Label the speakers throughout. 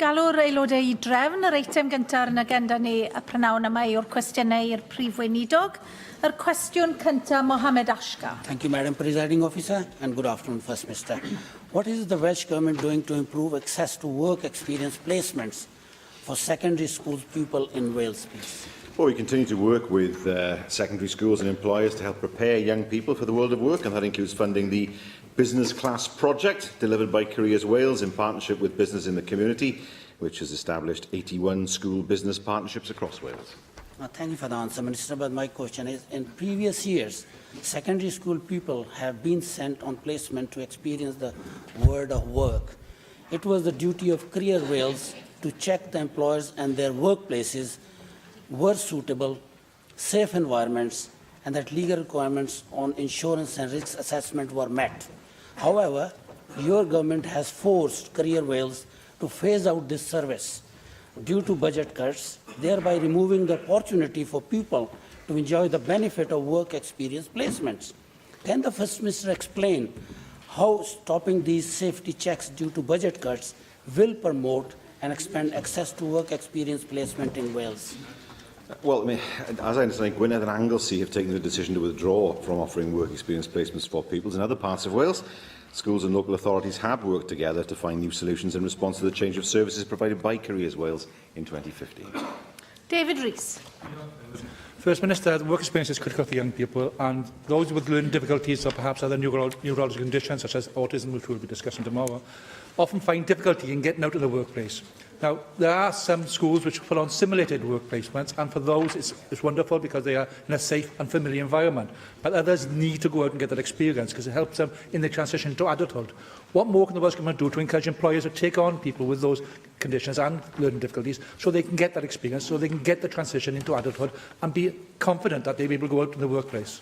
Speaker 1: Galw'r aelodau I drefn yr eitem gyntaf yn agenda ni y prynawn yma yw'r cwestiynau i'r prif weinidog. Yr cwestiwn cyntaf, Mohamed Ashka.
Speaker 2: Thank you, Madam Presiding Officer, and good afternoon, First Minister. What is the Welsh Government doing to improve access to work experience placements for secondary school pupils in Wales, please?
Speaker 3: Well, we continue to work with secondary schools and employers to help prepare young people for the world of work, and that includes funding the Business Class Project delivered by Careers Wales in partnership with Business in the Community, which has established 81 school business partnerships across Wales.
Speaker 2: Thank you for the answer, Minister, but my question is, in previous years, secondary school people have been sent on placement to experience the world of work. It was the duty of Career Wales to check the employers and their workplaces were suitable, safe environments, and that legal requirements on insurance and risk assessment were met. However, your government has forced Career Wales to phase out this service due to budget cuts, thereby removing the opportunity for people to enjoy the benefit of work experience placements. Can the First Minister explain how stopping these safety checks due to budget cuts will promote and expand access to work experience placement in Wales?
Speaker 3: Well, I mean, as I understand, Gwynedd and Anglesey have taken the decision to withdraw from offering work experience placements for pupils. In other parts of Wales, schools and local authorities have worked together to find new solutions in response to the change of services provided by Careers Wales in 2015.
Speaker 1: David Rees.
Speaker 4: First Minister, work experience is critical for young people, and those with learning difficulties or perhaps other neurological conditions such as autism, which we'll be discussing tomorrow, often find difficulty in getting out of the workplace. Now, there are some schools which put on simulated work placements, and for those it's wonderful because they are in a safe and familiar environment. But others need to go out and get that experience because it helps them in the transition to adulthood. What more can the Welsh Government do to encourage employers to take on people with those conditions and learning difficulties so they can get that experience, so they can get the transition into adulthood and be confident that they'll be able to go out in the workplace?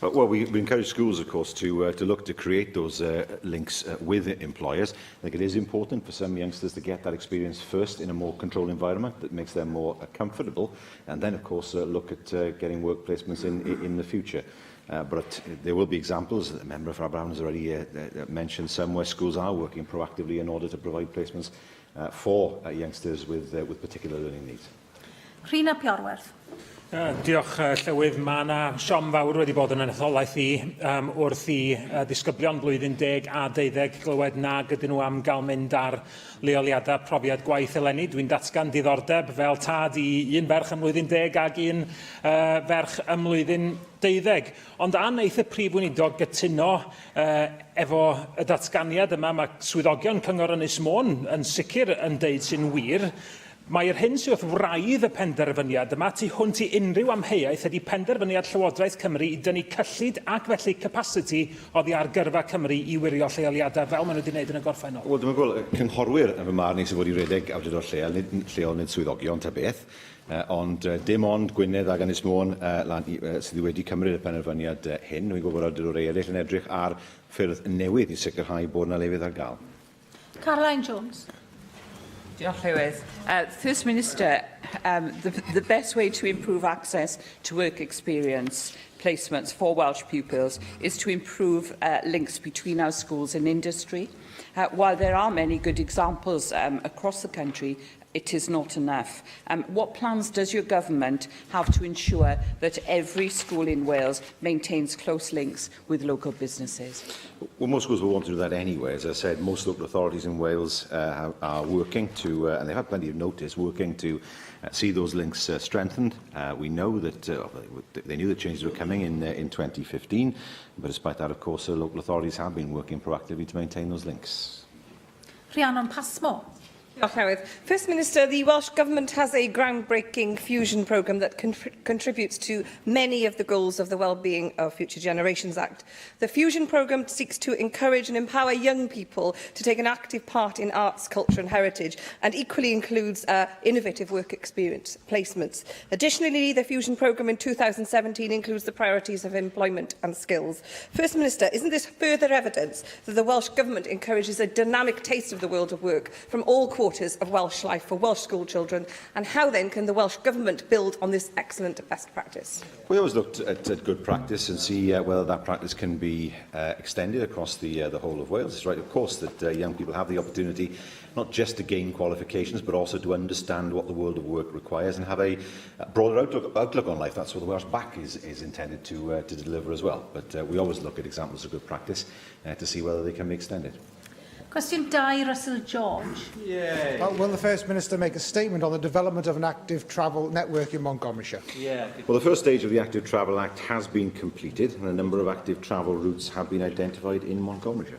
Speaker 3: Well, we encourage schools, of course, to look to create those links with employers. I think it is important for some youngsters to get that experience first in a more controlled environment that makes them more comfortable, and then, of course, look at getting work placements in the future. But there will be examples, the member for Aberfan has already mentioned some, where schools are working proactively in order to provide placements for youngsters with particular learning needs.
Speaker 1: Rhina Piorwerth.
Speaker 5: Diolch, Llywydd. Mae yna siom fawr wedi bod yn etholaeth i wrth i disgyblion blwyddyn 10 a 12 glywed nag ydyn nhw am gael mynd ar leoliadau profiad gwaith eleni. Dwi'n datgan diddordeb fel tad I un ferch ym mlwyddyn 10 ac un ferch ym mlwyddyn 12. Ond wneith y prif weinidog gytuno efo y datganiad yma. Mae swyddogion cyngor Ynys Môn yn sicr yn deud sy'n wir. Mae'r hyn sydd wrth wraidd y penderfyniad yma tu hwnt I unrhyw amheuaeth ydy penderfyniad Llywodraeth Cymru I dynnu cyllid ac felly capacity oddi ar gyrfa Cymru I wirio lleoliadau fel maen nhw wedi gwneud yn y gorffennol. Wel, dwi'n gweld cynghorwyr yn fy marn I sydd wedi redeg awdurdod lleol nid swyddogion ta beth, ond dim ond Gwynedd ac Ynys Môn sydd wedi cymryd y penderfyniad hyn. Dwi'n gwybod awdurdod eraill yn edrych ar ffyrdd newydd I sicrhau bod yna lefydd ar gael.
Speaker 1: Caroline Jones.
Speaker 6: Diolch, Llywydd. First Minister, the best way to improve access to work experience placements for Welsh pupils is to improve links between our schools and industry. While there are many good examples across the country, it is not enough. What plans does your government have to ensure that every school in Wales maintains close links with local businesses?
Speaker 3: Well, most schools will want to do that anyway. As I said, most local authorities in Wales are working to, and they've had plenty of notice, working to see those links strengthened. We know that they knew the changes were coming in 2015, but despite that, of course, local authorities have been working proactively to maintain those links.
Speaker 1: Rhiannon Passmore.
Speaker 7: First Minister, the Welsh Government has a groundbreaking fusion programme that contributes to many of the goals of the Wellbeing of Future Generations Act. The fusion programme seeks to encourage and empower young people to take an active part in arts, culture and heritage, and equally includes innovative work experience placements. Additionally, the fusion programme in 2017 includes the priorities of employment and skills. First Minister, isn't this further evidence that the Welsh Government encourages a dynamic taste of the world of work from all quarters supporters of Welsh Life for Welsh school children, and how then can the Welsh Government build on this excellent best practice?
Speaker 3: We always looked at good practice and see whether that practice can be extended across the whole of Wales. It's right, of course, that young people have the opportunity not just to gain qualifications, but also to understand what the world of work requires and have a broader outlook on life. That's what the Welsh Bac is intended to deliver as well. But we always look at examples of good practice to see whether they can be extended.
Speaker 1: Cwestiwn 2, Russell George.
Speaker 8: Will the First Minister make a statement on the development of an active travel network in Montgomeryshire?
Speaker 3: Well, the first stage of the Active Travel Act has been completed and a number of active travel routes have been identified in Montgomeryshire.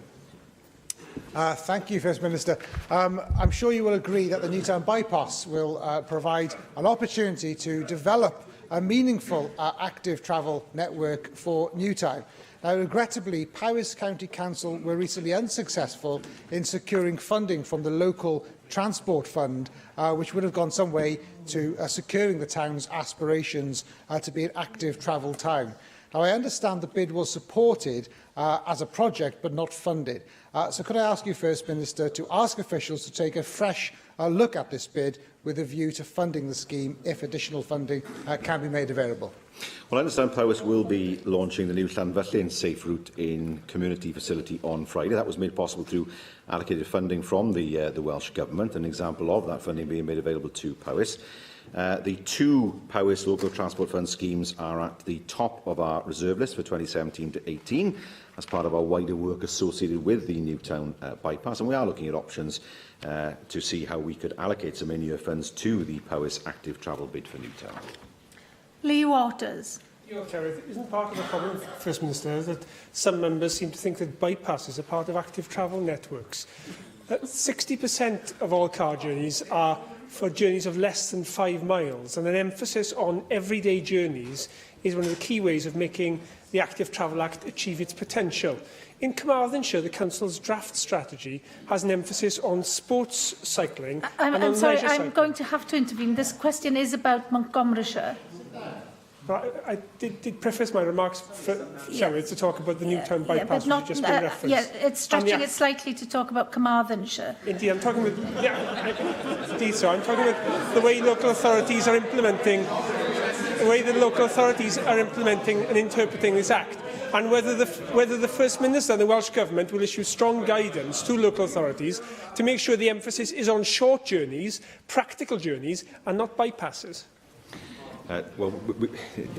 Speaker 8: Thank you, First Minister. I'm sure you will agree that the Newtown Bypass will provide an opportunity to develop a meaningful active travel network for Newtown. Now, regrettably, Powys County Council were recently unsuccessful in securing funding from the local transport fund, which would have gone some way to securing the town's aspirations to be an active travel town. Now, I understand the bid was supported as a project but not funded. So could I ask you, First Minister, to ask officials to take a fresh look at this bid with a view to funding the scheme if additional funding can be made available?
Speaker 3: Well, I understand Powys will be launching the new Llanfyllin Safe Route in community facility on Friday. That was made possible through allocated funding from the Welsh Government, an example of that funding being made available to Powys. The 2 Powys Local Transport Fund schemes are at the top of our reserve list for 2017 to 18 as part of our wider work associated with the Newtown bypass, and we are looking at options to see how we could allocate some in-year funds to the Powys active travel bid for Newtown.
Speaker 1: Lee Waters.
Speaker 9: Isn't part of the problem, First Minister, that some members seem to think that bypasses are part of active travel networks? 60% of all car journeys are for journeys of less than 5 miles, and an emphasis on everyday journeys is one of the key ways of making the Active Travel Act achieve its potential. In Carmarthenshire, the Council's draft strategy has an emphasis on sports cycling and on
Speaker 1: I'm sorry,
Speaker 9: leisure cycling.
Speaker 1: I'm going to have to intervene. This question is about Montgomeryshire.
Speaker 9: I did preface my remarks, Sherry, to talk about the Newtown bypass,
Speaker 1: but not,
Speaker 9: which has just been referenced.
Speaker 1: Yeah, it's stretching it slightly to talk about Carmarthenshire.
Speaker 9: Indeed, I'm talking about, indeed, so I'm talking about the way local authorities are implementing, and interpreting this Act, and whether the First Minister and the Welsh Government will issue strong guidance to local authorities to make sure the emphasis is on short journeys, practical journeys, and not bypasses.
Speaker 3: Well,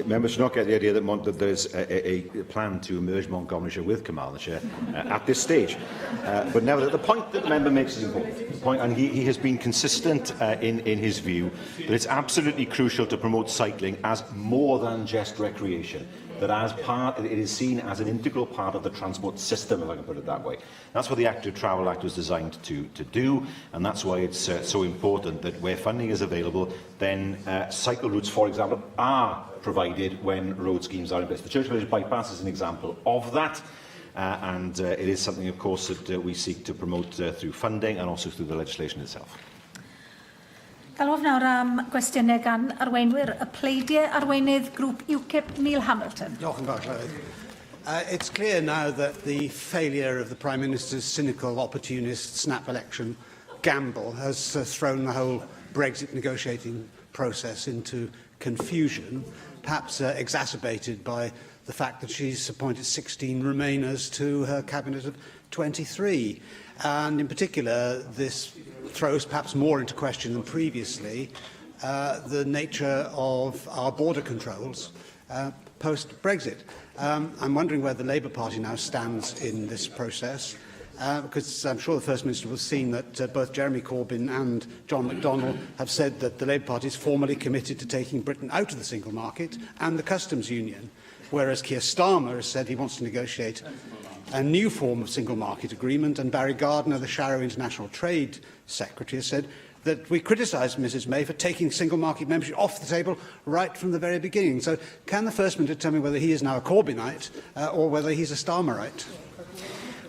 Speaker 3: members should not get the idea that there is a plan to merge Montgomeryshire with Carmarthenshire at this stage. But nevertheless, the point that the member makes is important. And he has been consistent in his view that it's absolutely crucial to promote cycling as more than just recreation. That it is seen as an integral part of the transport system, if I can put it that way. That's what the Active Travel Act was designed to do, and that's why it's so important that where funding is available, then cycle routes, for example, are provided when road schemes are in place. The Church Village bypass is an example of that, and it is something, of course, that we seek to promote through funding and also through the legislation itself.
Speaker 1: Galwaf nawr am gwestiynau gan arweinwyr y pleidiau arweinydd grŵp UKIP, Neil Hamilton.
Speaker 10: It's clear now that the failure of the Prime Minister's cynical, opportunist snap election gamble has thrown the whole Brexit negotiating process into confusion, perhaps exacerbated by the fact that she's appointed 16 Remainers to her cabinet of 23. And in particular, this throws perhaps more into question than previously the nature of our border controls post-Brexit. I'm wondering where the Labour Party now stands in this process, because I'm sure the First Minister will have seen that both Jeremy Corbyn and John McDonnell have said that the Labour Party is formally committed to taking Britain out of the single market and the customs union, whereas Keir Starmer has said he wants to negotiate a new form of single market agreement, and Barry Gardiner, the Sharrow International Trade Secretary, has said that we criticised Mrs May for taking single market membership off the table right from the very beginning. So can the First Minister tell me whether he is now a Corbynite or whether he's a Starmerite?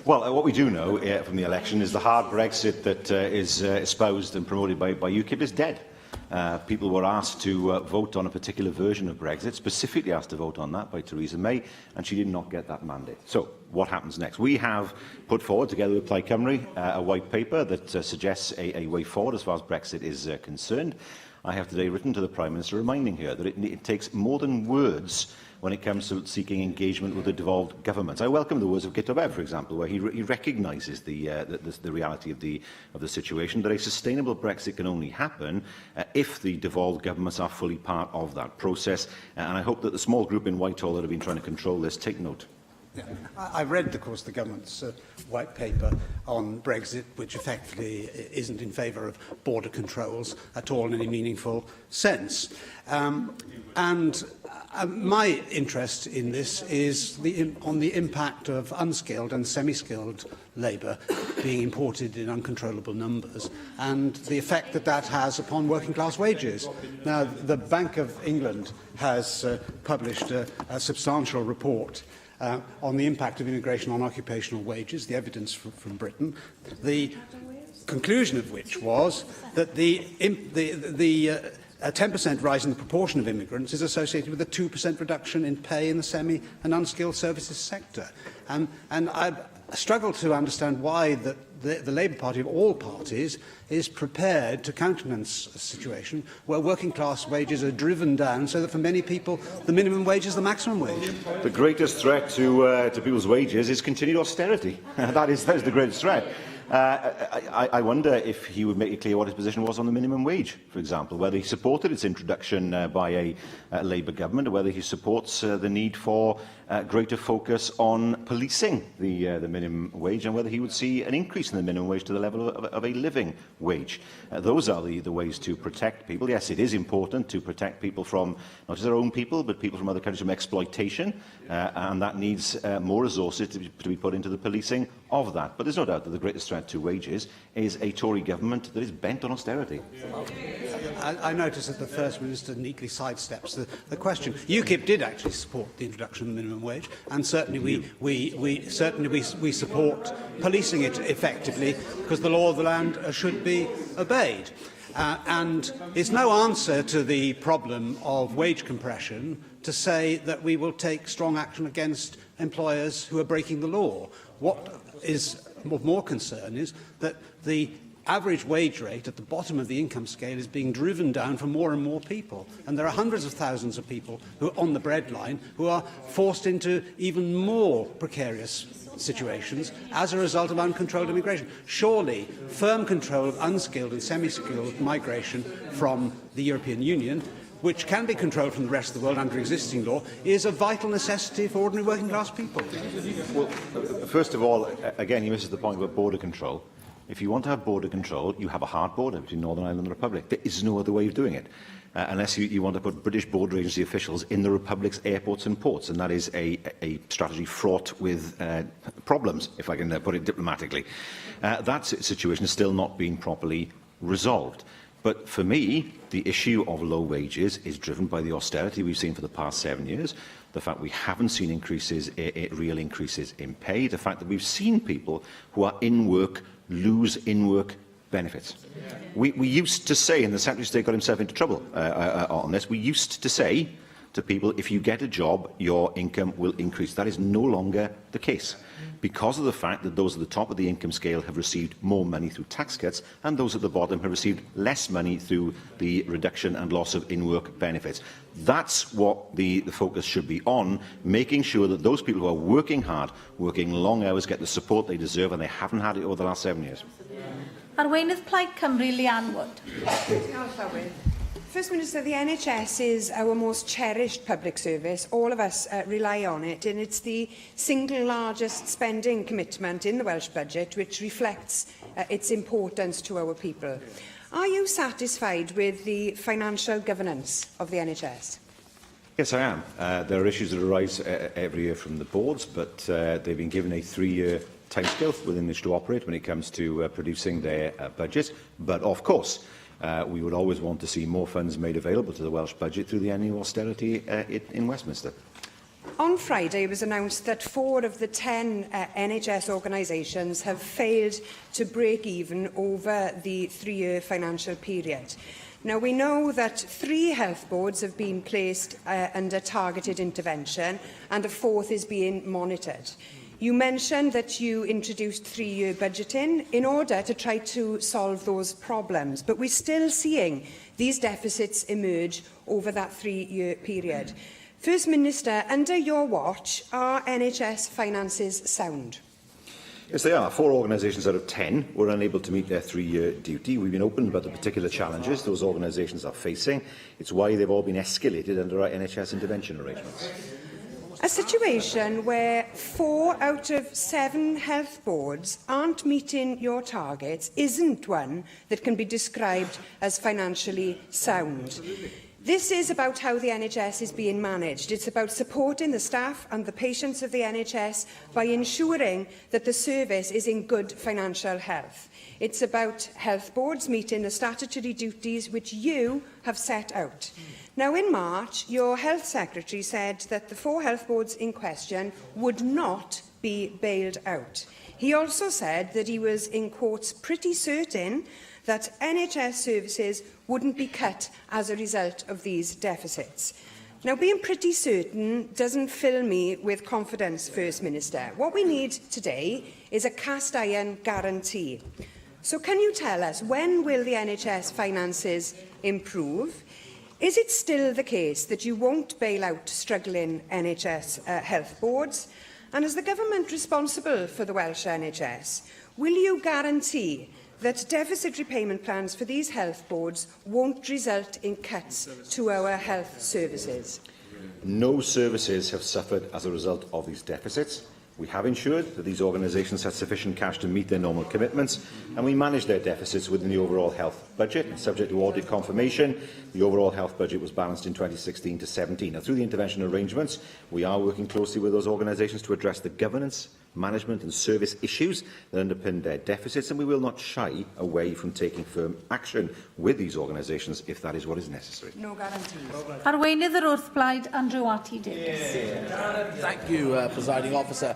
Speaker 3: Well, what we do know from the election is the hard Brexit that is espoused and promoted by UKIP is dead. People were asked to vote on a particular version of Brexit, specifically asked to vote on that by Theresa May, and she did not get that mandate. So, what happens next? We have put forward, together with Plaid Cymru, a white paper that suggests a way forward as far as Brexit is concerned. I have today written to the Prime Minister reminding her that it takes more than words when it comes to seeking engagement with the devolved governments. I welcome the words of Guto Bev, for example, where he recognises the reality of the situation, that a sustainable Brexit can only happen if the devolved governments are fully part of that process. And I hope that the small group in Whitehall that have been trying to control this take note.
Speaker 10: Yeah. I read, of course, the government's white paper on Brexit, which effectively isn't in favour of border controls at all in any meaningful sense. My interest in this is on the impact of unskilled and semi-skilled labour being imported in uncontrollable numbers, and the effect that that has upon working-class wages. Now, the Bank of England has published a substantial report on the impact of immigration on occupational wages, the evidence from Britain, the conclusion of which was that the 10% rise in the proportion of immigrants is associated with a 2% reduction in pay in the semi- and unskilled services sector. And I struggle to understand why the Labour Party of all parties is prepared to countenance a situation where working-class wages are driven down so that for many people the minimum wage is the maximum wage.
Speaker 3: The greatest threat to people's wages is continued austerity. that is the greatest threat. I wonder if he would make it clear what his position was on the minimum wage, for example, whether he supported its introduction by a Labour government, or whether he supports the need for greater focus on policing the minimum wage, and whether he would see an increase in the minimum wage to the level of a living wage. Those are the ways to protect people. Yes, it is important to protect people from not just their own people, but people from other countries from exploitation, and that needs more resources to be put into the policing of that. But there's no doubt that the greatest threat to wages is a Tory government that is bent on austerity.
Speaker 10: I notice that the First Minister neatly sidesteps the question. UKIP did actually support the introduction of the minimum wage, and certainly we support policing it effectively, because the law of the land should be obeyed. And it's no answer to the problem of wage compression to say that we will take strong action against employers who are breaking the law. What is of more concern is that the average wage rate at the bottom of the income scale is being driven down for more and more people. And there are hundreds of thousands of people who are on the breadline who are forced into even more precarious situations as a result of uncontrolled immigration. Surely, firm control of unskilled and semi-skilled migration from the European Union, which can be controlled from the rest of the world under existing law, is a vital necessity for ordinary working-class people.
Speaker 3: Well, first of all, again, he misses the point about border control. If you want to have border control, you have a hard border between Northern Ireland and the Republic. There is no other way of doing it, unless you want to put British border agency officials in the Republic's airports and ports, and that is a strategy fraught with problems, if I can put it diplomatically. That situation has still not been properly resolved. But for me, the issue of low wages is driven by the austerity we've seen for the past 7 years, the fact we haven't seen real increases in pay, the fact that we've seen people who are in work lose in-work benefits. We used to say, and the Secretary of State got himself into trouble on this, we used to say to people, if you get a job, your income will increase. That is no longer the case, because of the fact that those at the top of the income scale have received more money through tax cuts, and those at the bottom have received less money through the reduction and loss of in-work benefits. That's what the focus should be on, making sure that those people who are working hard, working long hours, get the support they deserve, and they haven't had it over the last 7 years.
Speaker 1: Arweinydd Plaid Cymru, Leanne Wood.
Speaker 11: First Minister, the NHS is our most cherished public service. All of us rely on it, and it's the single largest spending commitment in the Welsh budget, which reflects its importance to our people. Are you satisfied with the financial governance of the NHS?
Speaker 3: Yes, I am. There are issues that arise every year from the boards, but they've been given a 3-year timescale within which to operate when it comes to producing their budget. But of course, we would always want to see more funds made available to the Welsh budget through the annual austerity in Westminster.
Speaker 11: On Friday, it was announced that 4 of the 10 NHS organisations have failed to break even over the 3-year financial period. Now, we know that 3 health boards have been placed under targeted intervention and a 4th is being monitored. You mentioned that you introduced 3-year budgeting in order to try to solve those problems, but we're still seeing these deficits emerge over that 3-year period. First Minister, under your watch, are NHS finances sound?
Speaker 3: Yes, they are. 4 organisations out of 10 were unable to meet their 3-year duty. We've been open about the particular challenges those organisations are facing. It's why they've all been escalated under our NHS intervention arrangements.
Speaker 11: A situation where 4 out of 7 health boards aren't meeting your targets isn't one that can be described as financially sound. This is about how the NHS is being managed. It's about supporting the staff and the patients of the NHS by ensuring that the service is in good financial health. It's about health boards meeting the statutory duties which you have set out. Now, in March, your Health Secretary said that the 4 health boards in question would not be bailed out. He also said that he was, in quotes, pretty certain that NHS services wouldn't be cut as a result of these deficits. Now, being pretty certain doesn't fill me with confidence, First Minister. What we need today is a cast-iron guarantee. So can you tell us, when will the NHS finances improve? Is it still the case that you won't bail out struggling NHS health boards? And as the government responsible for the Welsh NHS, will you guarantee that deficit repayment plans for these health boards won't result in cuts to our health services?
Speaker 3: No services have suffered as a result of these deficits. We have ensured that these organisations had sufficient cash to meet their normal commitments, and we manage their deficits within the overall health budget. Subject to audit confirmation, the overall health budget was balanced in 2016 to 17. Now, through the intervention arrangements, we are working closely with those organisations to address the governance, management and service issues that underpin their deficits, and we will not shy away from taking firm action with these organisations if that is what is necessary.
Speaker 11: No guarantees.
Speaker 1: Arweinydd yr wrthblaid, Andrew Watty Davies.
Speaker 12: Thank you, Presiding Officer.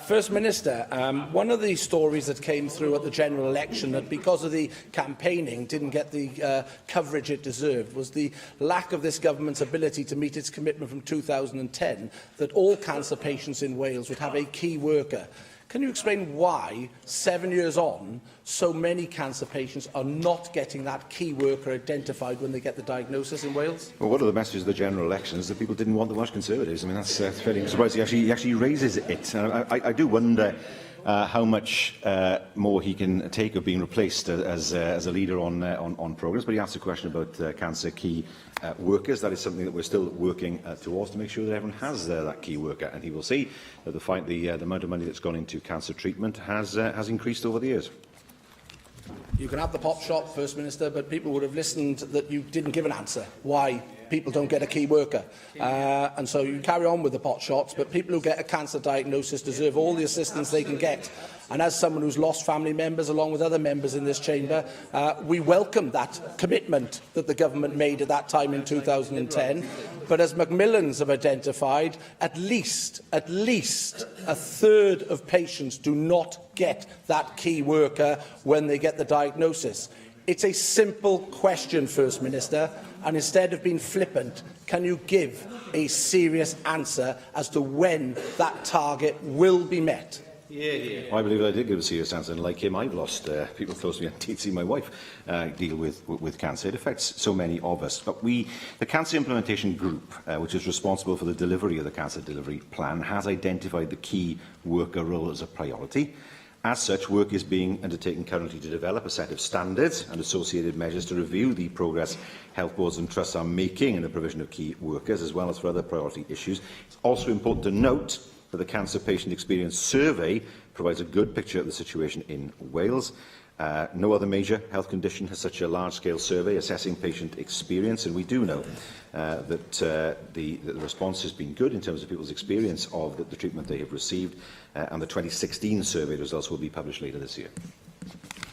Speaker 12: First Minister, one of the stories that came through at the general election that because of the campaigning didn't get the coverage it deserved was the lack of this government's ability to meet its commitment from 2010 that all cancer patients in Wales would have a key worker. Can you explain why, 7 years on, so many cancer patients are not getting that key worker identified when they get the diagnosis in Wales?
Speaker 3: Well, one of the messages of the general election is that people didn't want the Welsh Conservatives. I mean, that's fairly surprising. He actually raises it. I do wonder how much more he can take of being replaced as a leader on programmes. But he asked a question about cancer key workers. That is something that we're still working towards to make sure that everyone has that key worker. And he will see that the amount of money that's gone into cancer treatment has increased over the years.
Speaker 12: You can have the pot shot, First Minister, but people would have listened that you didn't give an answer why people don't get a key worker. And so you carry on with the pot shots, but people who get a cancer diagnosis deserve all the assistance they can get. And as someone who's lost family members, along with other members in this chamber, we welcome that commitment that the government made at that time in 2010. But as Macmillans have identified, at least a third of patients do not get that key worker when they get the diagnosis. It's a simple question, First Minister, and instead of being flippant, can you give a serious answer as to when that target will be met?
Speaker 3: I believe I did give a serious answer, and like him, I've lost people close to me. Indeed, see my wife deal with cancer. It affects so many of us. But the Cancer Implementation Group, which is responsible for the delivery of the Cancer Delivery Plan, has identified the key worker role as a priority. As such, work is being undertaken currently to develop a set of standards and associated measures to review the progress health boards and trusts are making in the provision of key workers, as well as for other priority issues. It's also important to note that the Cancer Patient Experience Survey provides a good picture of the situation in Wales. No other major health condition has such a large-scale survey assessing patient experience, and we do know that the response has been good in terms of people's experience of the treatment they have received, and the 2016 survey results will be published later this year.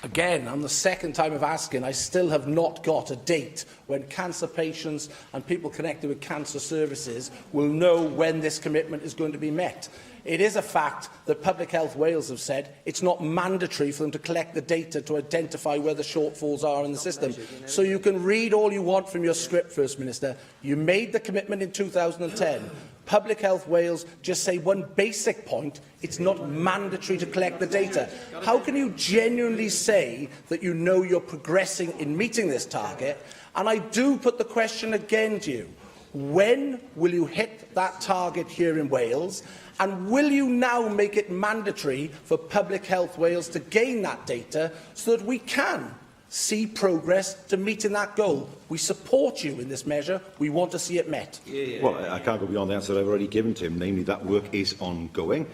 Speaker 12: Again, on the second time of asking, I still have not got a date when cancer patients and people connected with cancer services will know when this commitment is going to be met. It is a fact that Public Health Wales have said it's not mandatory for them to collect the data to identify where the shortfalls are in the system. So you can read all you want from your script, First Minister. You made the commitment in 2010. Public Health Wales just say one basic point: it's not mandatory to collect the data. How can you genuinely say that you know you're progressing in meeting this target? And I do put the question again to you: when will you hit that target here in Wales? And will you now make it mandatory for Public Health Wales to gain that data so that we can see progress to meeting that goal? We support you in this measure. We want to see it met.
Speaker 3: Well, I can't go beyond the answer I've already given to him, namely that work is ongoing.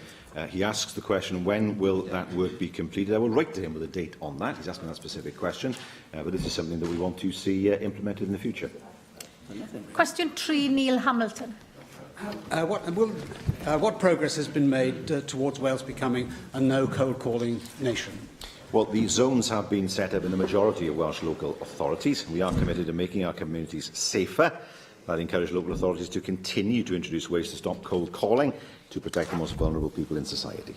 Speaker 3: He asks the question, when will that work be completed? I will write to him with a date on that. He's asking that specific question, but this is something that we want to see implemented in the future.
Speaker 1: Question 3, Neil Hamilton.
Speaker 10: What progress has been made towards Wales becoming a no cold calling nation?
Speaker 3: Well, the zones have been set up in the majority of Welsh local authorities. We are committed to making our communities safer. I'd encourage local authorities to continue to introduce ways to stop cold calling to protect the most vulnerable people in society.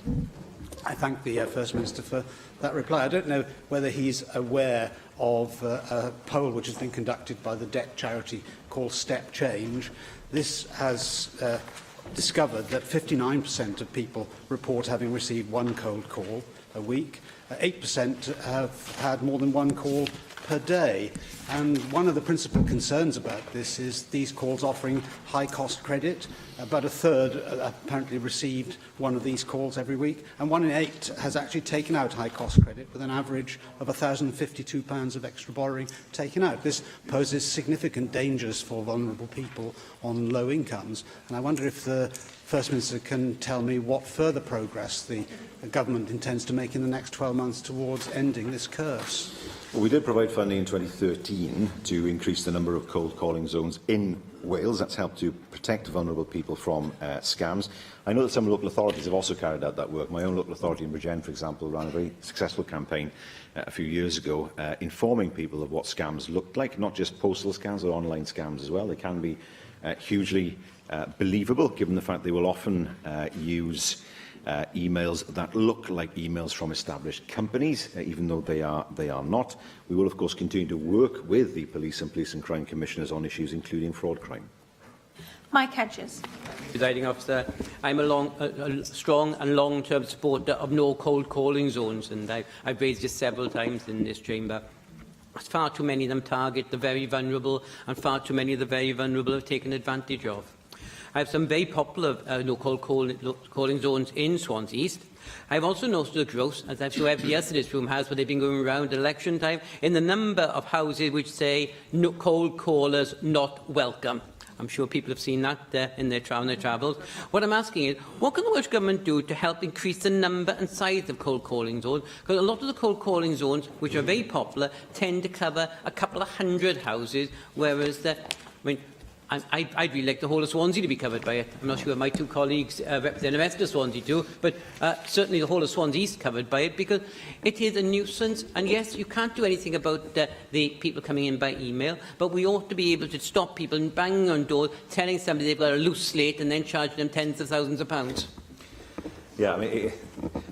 Speaker 10: I thank the First Minister for that reply. I don't know whether he's aware of a poll which has been conducted by the debt charity called Step Change. This has discovered that 59% of people report having received one cold call a week. 8% have had more than one call per day. And one of the principal concerns about this is these calls offering high-cost credit. About a third apparently received one of these calls every week, and 1 in 8 has actually taken out high-cost credit with an average of £1,052 of extra borrowing taken out. This poses significant dangers for vulnerable people on low incomes, and I wonder if the First Minister can tell me what further progress the government intends to make in the next 12 months towards ending this curse.
Speaker 3: Well, we did provide funding in 2013 to increase the number of cold calling zones in Wales. That's helped to protect vulnerable people from scams. I know that some local authorities have also carried out that work. My own local authority in Bridgend, for example, ran a very successful campaign a few years ago, informing people of what scams looked like, not just postal scams, but online scams as well. They can be hugely believable, given the fact they will often use emails that look like emails from established companies, even though they are not. We will, of course, continue to work with the police and crime commissioners on issues including fraud crime.
Speaker 1: Mike Hedges.
Speaker 13: Presiding Officer, I'm a strong and long-term supporter of no cold calling zones, and I've raised this several times in this chamber. Far too many of them target the very vulnerable, and far too many of the very vulnerable are taken advantage of. I have some very popular no-cold calling zones in Swansea East. I've also noticed a growth, as I'm sure everybody else in this room has, when they've been going around at election time, in the number of houses which say no cold callers not welcome. I'm sure people have seen that in their travels. What I'm asking is, what can the Welsh Government do to help increase the number and size of cold calling zones? Because a lot of the cold calling zones, which are very popular, tend to cover a couple of hundred houses, whereas I'd really like the whole of Swansea to be covered by it. I'm not sure my two colleagues represent the rest of Swansea too, but certainly the whole of Swansea is covered by it, because it is a nuisance. And yes, you can't do anything about the people coming in by email, but we ought to be able to stop people banging on doors, telling somebody they've got a loose slate and then charging them tens of thousands of pounds.
Speaker 3: Yeah, I mean,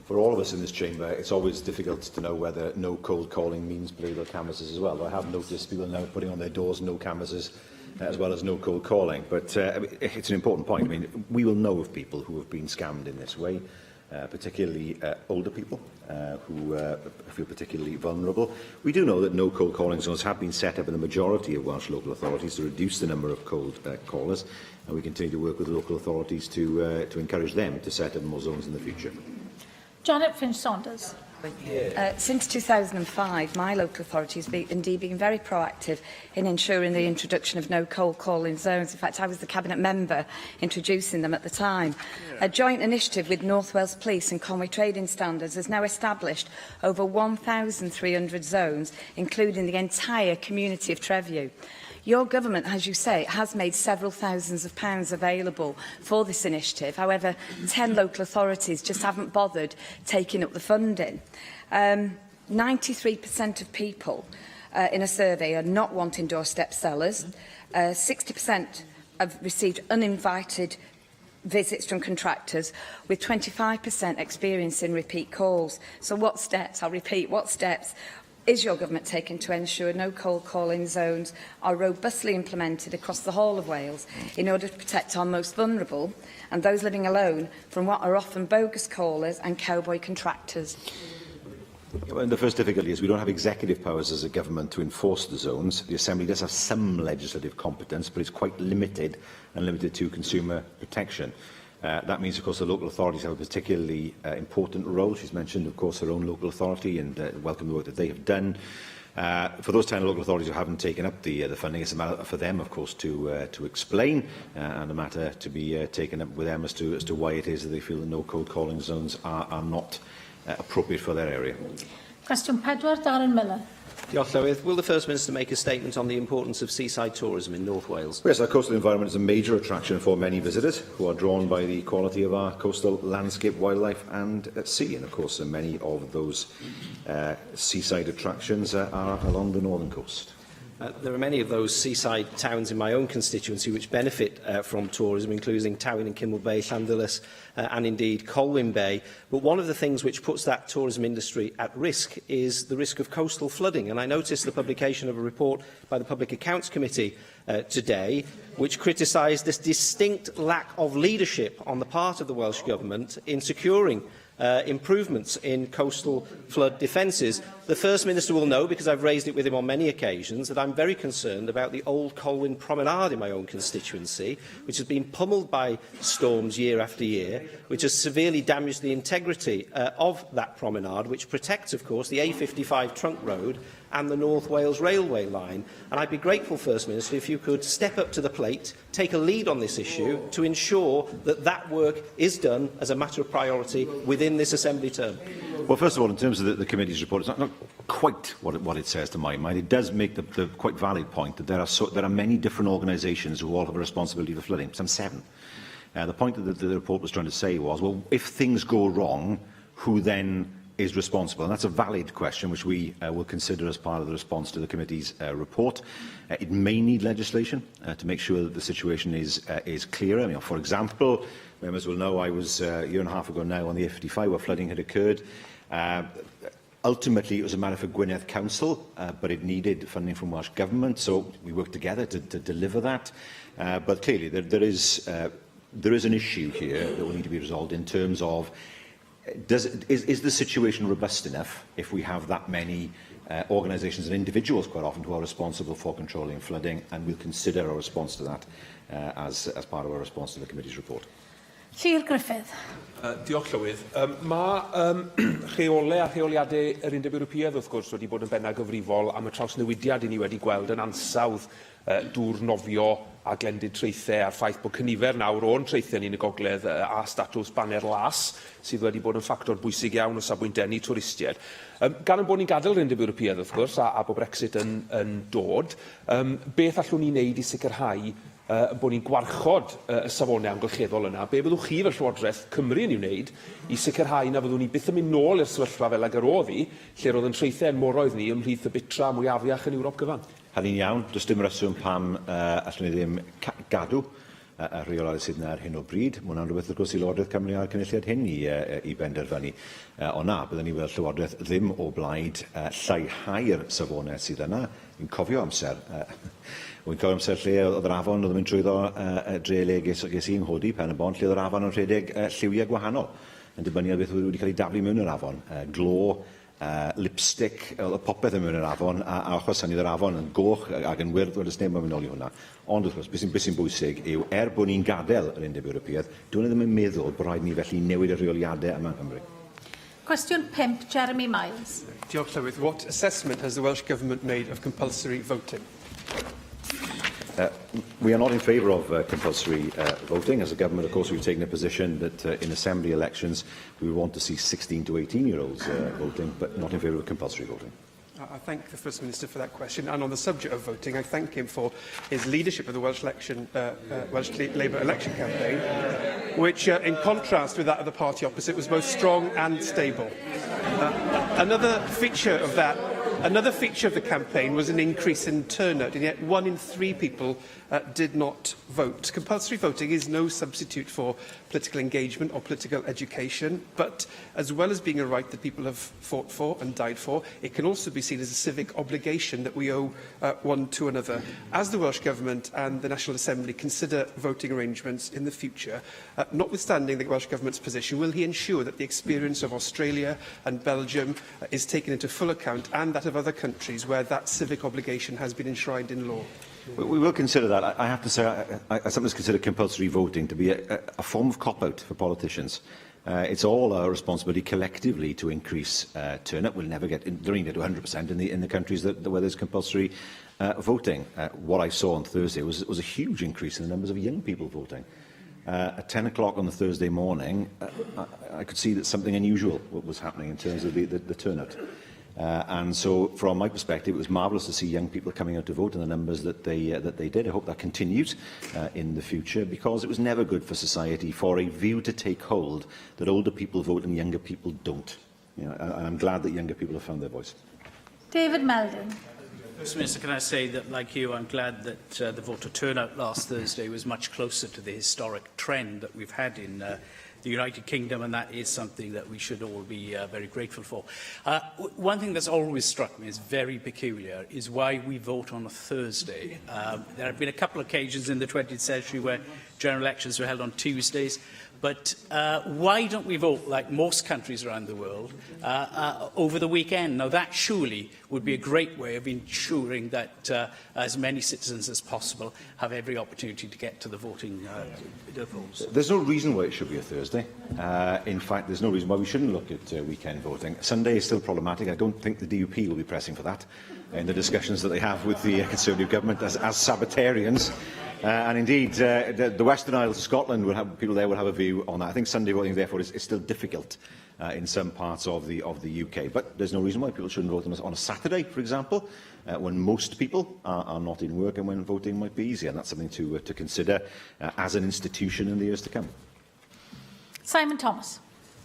Speaker 3: for all of us in this chamber, it's always difficult to know whether no cold calling means political canvases as well. But I have noticed people now putting on their doors no canvases, as well as no cold calling. But it's an important point. I mean, we will know of people who have been scammed in this way, particularly older people who feel particularly vulnerable. We do know that no cold calling zones have been set up in the majority of Welsh local authorities to reduce the number of cold callers, and we continue to work with local authorities to encourage them to set up more zones in the future.
Speaker 1: Janet Finch-Saunders.
Speaker 14: Since 2005, my local authority has indeed been very proactive in ensuring the introduction of no cold calling zones. In fact, I was the Cabinet member introducing them at the time. A joint initiative with North Wales Police and Conwy Trading Standards has now established over 1,300 zones, including the entire community of Treviw. Your government, as you say, has made several thousands of pounds available for this initiative. However, 10 local authorities just haven't bothered taking up the funding. 93% of people in a survey are not wanting doorstep sellers. 60% have received uninvited visits from contractors, with 25% experiencing repeat calls. So what steps, I'll repeat, what steps is your government taking to ensure no cold calling zones are robustly implemented across the whole of Wales in order to protect our most vulnerable and those living alone from what are often bogus callers and cowboy contractors?
Speaker 3: Well, the first difficulty is we don't have executive powers as a government to enforce the zones. The Assembly does have some legislative competence, but it's quite limited and limited to consumer protection. That means, of course, the local authorities have a particularly important role. She's mentioned, of course, her own local authority and welcome the work that they have done. For those 10 local authorities who haven't taken up the funding, it's a matter for them, of course, to explain, and a matter to be taken up with them as to why it is that they feel that no cold calling zones are not appropriate for their area.
Speaker 1: Question 4, Darren Miller.
Speaker 15: Diolch, Llywydd. Will the First Minister make a statement on the importance of seaside tourism in North Wales?
Speaker 3: Yes, our coastal environment is a major attraction for many visitors who are drawn by the quality of our coastal landscape, wildlife and at sea. And of course, many of those seaside attractions are along the northern coast.
Speaker 15: There are many of those seaside towns in my own constituency which benefit from tourism, including Tywyn and Kimble Bay, Llandylus and indeed Colwyn Bay. But one of the things which puts that tourism industry at risk is the risk of coastal flooding. And I noticed the publication of a report by the Public Accounts Committee today, which criticised this distinct lack of leadership on the part of the Welsh Government in securing improvements in coastal flood defences. The First Minister will know, because I've raised it with him on many occasions, that I'm very concerned about the old Colwyn Promenade in my own constituency, which has been pummelled by storms year after year, which has severely damaged the integrity of that promenade, which protects, of course, the A55 trunk road and the North Wales railway line. And I'd be grateful, First Minister, if you could step up to the plate, take a lead on this issue to ensure that that work is done as a matter of priority within this Assembly term.
Speaker 3: Well, first of all, in terms of the committee's report, it's not quite what it says to my mind. It does make the quite valid point that there are many different organisations who all have a responsibility for flooding, some 7. The point that the report was trying to say was, well, if things go wrong, who then is responsible? And that's a valid question which we will consider as part of the response to the committee's report. It may need legislation to make sure that the situation is clearer. I mean, for example, members will know I was a year and a half ago now on the A55 where flooding had occurred. Ultimately, it was a matter for Gwynedd Council, but it needed funding from Welsh Government, so we worked together to deliver that. But clearly, there is an issue here that will need to be resolved in terms of is the situation robust enough if we have that many organisations and individuals quite often who are responsible for controlling flooding, and we'll consider our response to that as part of our response to the committee's report.
Speaker 1: Llyr Griffith.
Speaker 16: Diolch, Llywydd. Mae rheolau a rheoliadau yr Undeb Ewropeaidd, wrth gwrs, wedi bod yn benna gyfrifol am y trawsnewidiad i ni wedi gweld yn ansawdd dŵr nofio a glendid traethau a'r ffaith bod cynifer nawr o'n traethau ni'n y gogledd a statws Baner Las, sydd wedi bod yn ffactor bwysig iawn o safbwynt denu twristiaid. Gan bod ni'n gadael yr Undeb Ewropeaidd, wrth gwrs, a bod Brexit yn dod, beth allwn ni'n neud i sicrhau bod ni'n gwarchod y safonau amgylcheddol yna? Be byddwch chi fel Llywodraeth Cymru yn i'w wneud i sicrhau na fyddwn ni byth yn mynd nôl i'r sefyllfa fel ag yr oedd hi, lle roedd yn traethau enmoroedd ni ymhlith y bitra mwy afiach yn Ewrop gyfan?
Speaker 3: Hynny'n iawn. Does dim reswm pam allwn ni ddim gadw y rheolaidd sydd yna ar hyn o bryd. Mae hwnna'n rhywbeth, wrth gwrs, i Llywodraeth Cymru a'r cynulliad hyn i benderfynu. O na, byddwn ni fel Llywodraeth ddim o blaid lleihau'r safonau sydd yna. Fi'n cofio amser lle oedd yr afon oedd yn mynd trwyddo dre le ges i'n nghodi pen y bont, lle oedd yr afon yn rhedeg lliwiau gwahanol. Yn dibynnu ar beth wedi cael ei daflu mewn yr afon. Glo, lipstick, oedd popeth yn mewn yr afon, a achos hynny yr afon yn goch ac yn wyrdd, wedi sneb yn mynd ôl i hwnna. Ond wrth gwrs, beth sy'n bwysig yw, bod ni'n gadael yr Undeb Ewropeaidd, dwi'n ddim yn meddwl bod rhaid ni felly newid y rheoliadau yma yn Cymru.
Speaker 1: Cwestiwn 5, Jeremy Miles.
Speaker 9: Diolch, Llywydd. What assessment has the Welsh Government made of compulsory voting?
Speaker 3: We are not in favour of compulsory voting. As a government, of course, we've taken a position that in Assembly elections we want to see 16 to 18-year-olds voting, but not in favour of compulsory voting.
Speaker 9: I thank the First Minister for that question. And on the subject of voting, I thank him for his leadership of the Welsh Labour election campaign, which, in contrast with that of the party opposite, was both strong and stable. Another feature of the campaign was an increase in turnout, and yet 1 in 3 people did not vote. Compulsory voting is no substitute for political engagement or political education, but as well as being a right that people have fought for and died for, it can also be seen as a civic obligation that we owe one to another. As the Welsh Government and the National Assembly consider voting arrangements in the future, notwithstanding the Welsh Government's position, will he ensure that the experience of Australia and Belgium is taken into full account, and that of other countries where that civic obligation has been enshrined in law?
Speaker 3: We will consider that. I have to say, I sometimes consider compulsory voting to be a form of cop-out for politicians. It's all our responsibility collectively to increase turnout. We'll never get to 100% in the countries where there's compulsory voting. What I saw on Thursday was a huge increase in the numbers of young people voting. At 10 o'clock on the Thursday morning, I could see that something unusual was happening in terms of the turnout. And so, from my perspective, it was marvellous to see young people coming out to vote in the numbers that they did. I hope that continues in the future, because it was never good for society for a view to take hold that older people vote and younger people don't. And I'm glad that younger people have found their voice.
Speaker 1: David Meldon.
Speaker 17: First Minister, can I say that, like you, I'm glad that the voter turnout last Thursday was much closer to the historic trend that we've had in the United Kingdom, and that is something that we should all be very grateful for. One thing that's always struck me as very peculiar is why we vote on a Thursday. There have been a couple of occasions in the 20th century where general elections were held on Tuesdays, but why don't we vote, like most countries around the world, over the weekend? Now, that surely would be a great way of ensuring that as many citizens as possible have every opportunity to get to the voting polls.
Speaker 3: There's no reason why it should be a Thursday. In fact, there's no reason why we shouldn't look at weekend voting. Sunday is still problematic. I don't think the DUP will be pressing for that in the discussions that they have with the Conservative government as Sabbatarians. And indeed, the Western Isles of Scotland will have people there will have a view on that. I think Sunday voting, therefore, is still difficult in some parts of the UK. But there's no reason why people shouldn't vote on a Saturday, for example, when most people are not in work and when voting might be easier. And that's something to consider as an institution in the years to come.
Speaker 1: Simon Thomas.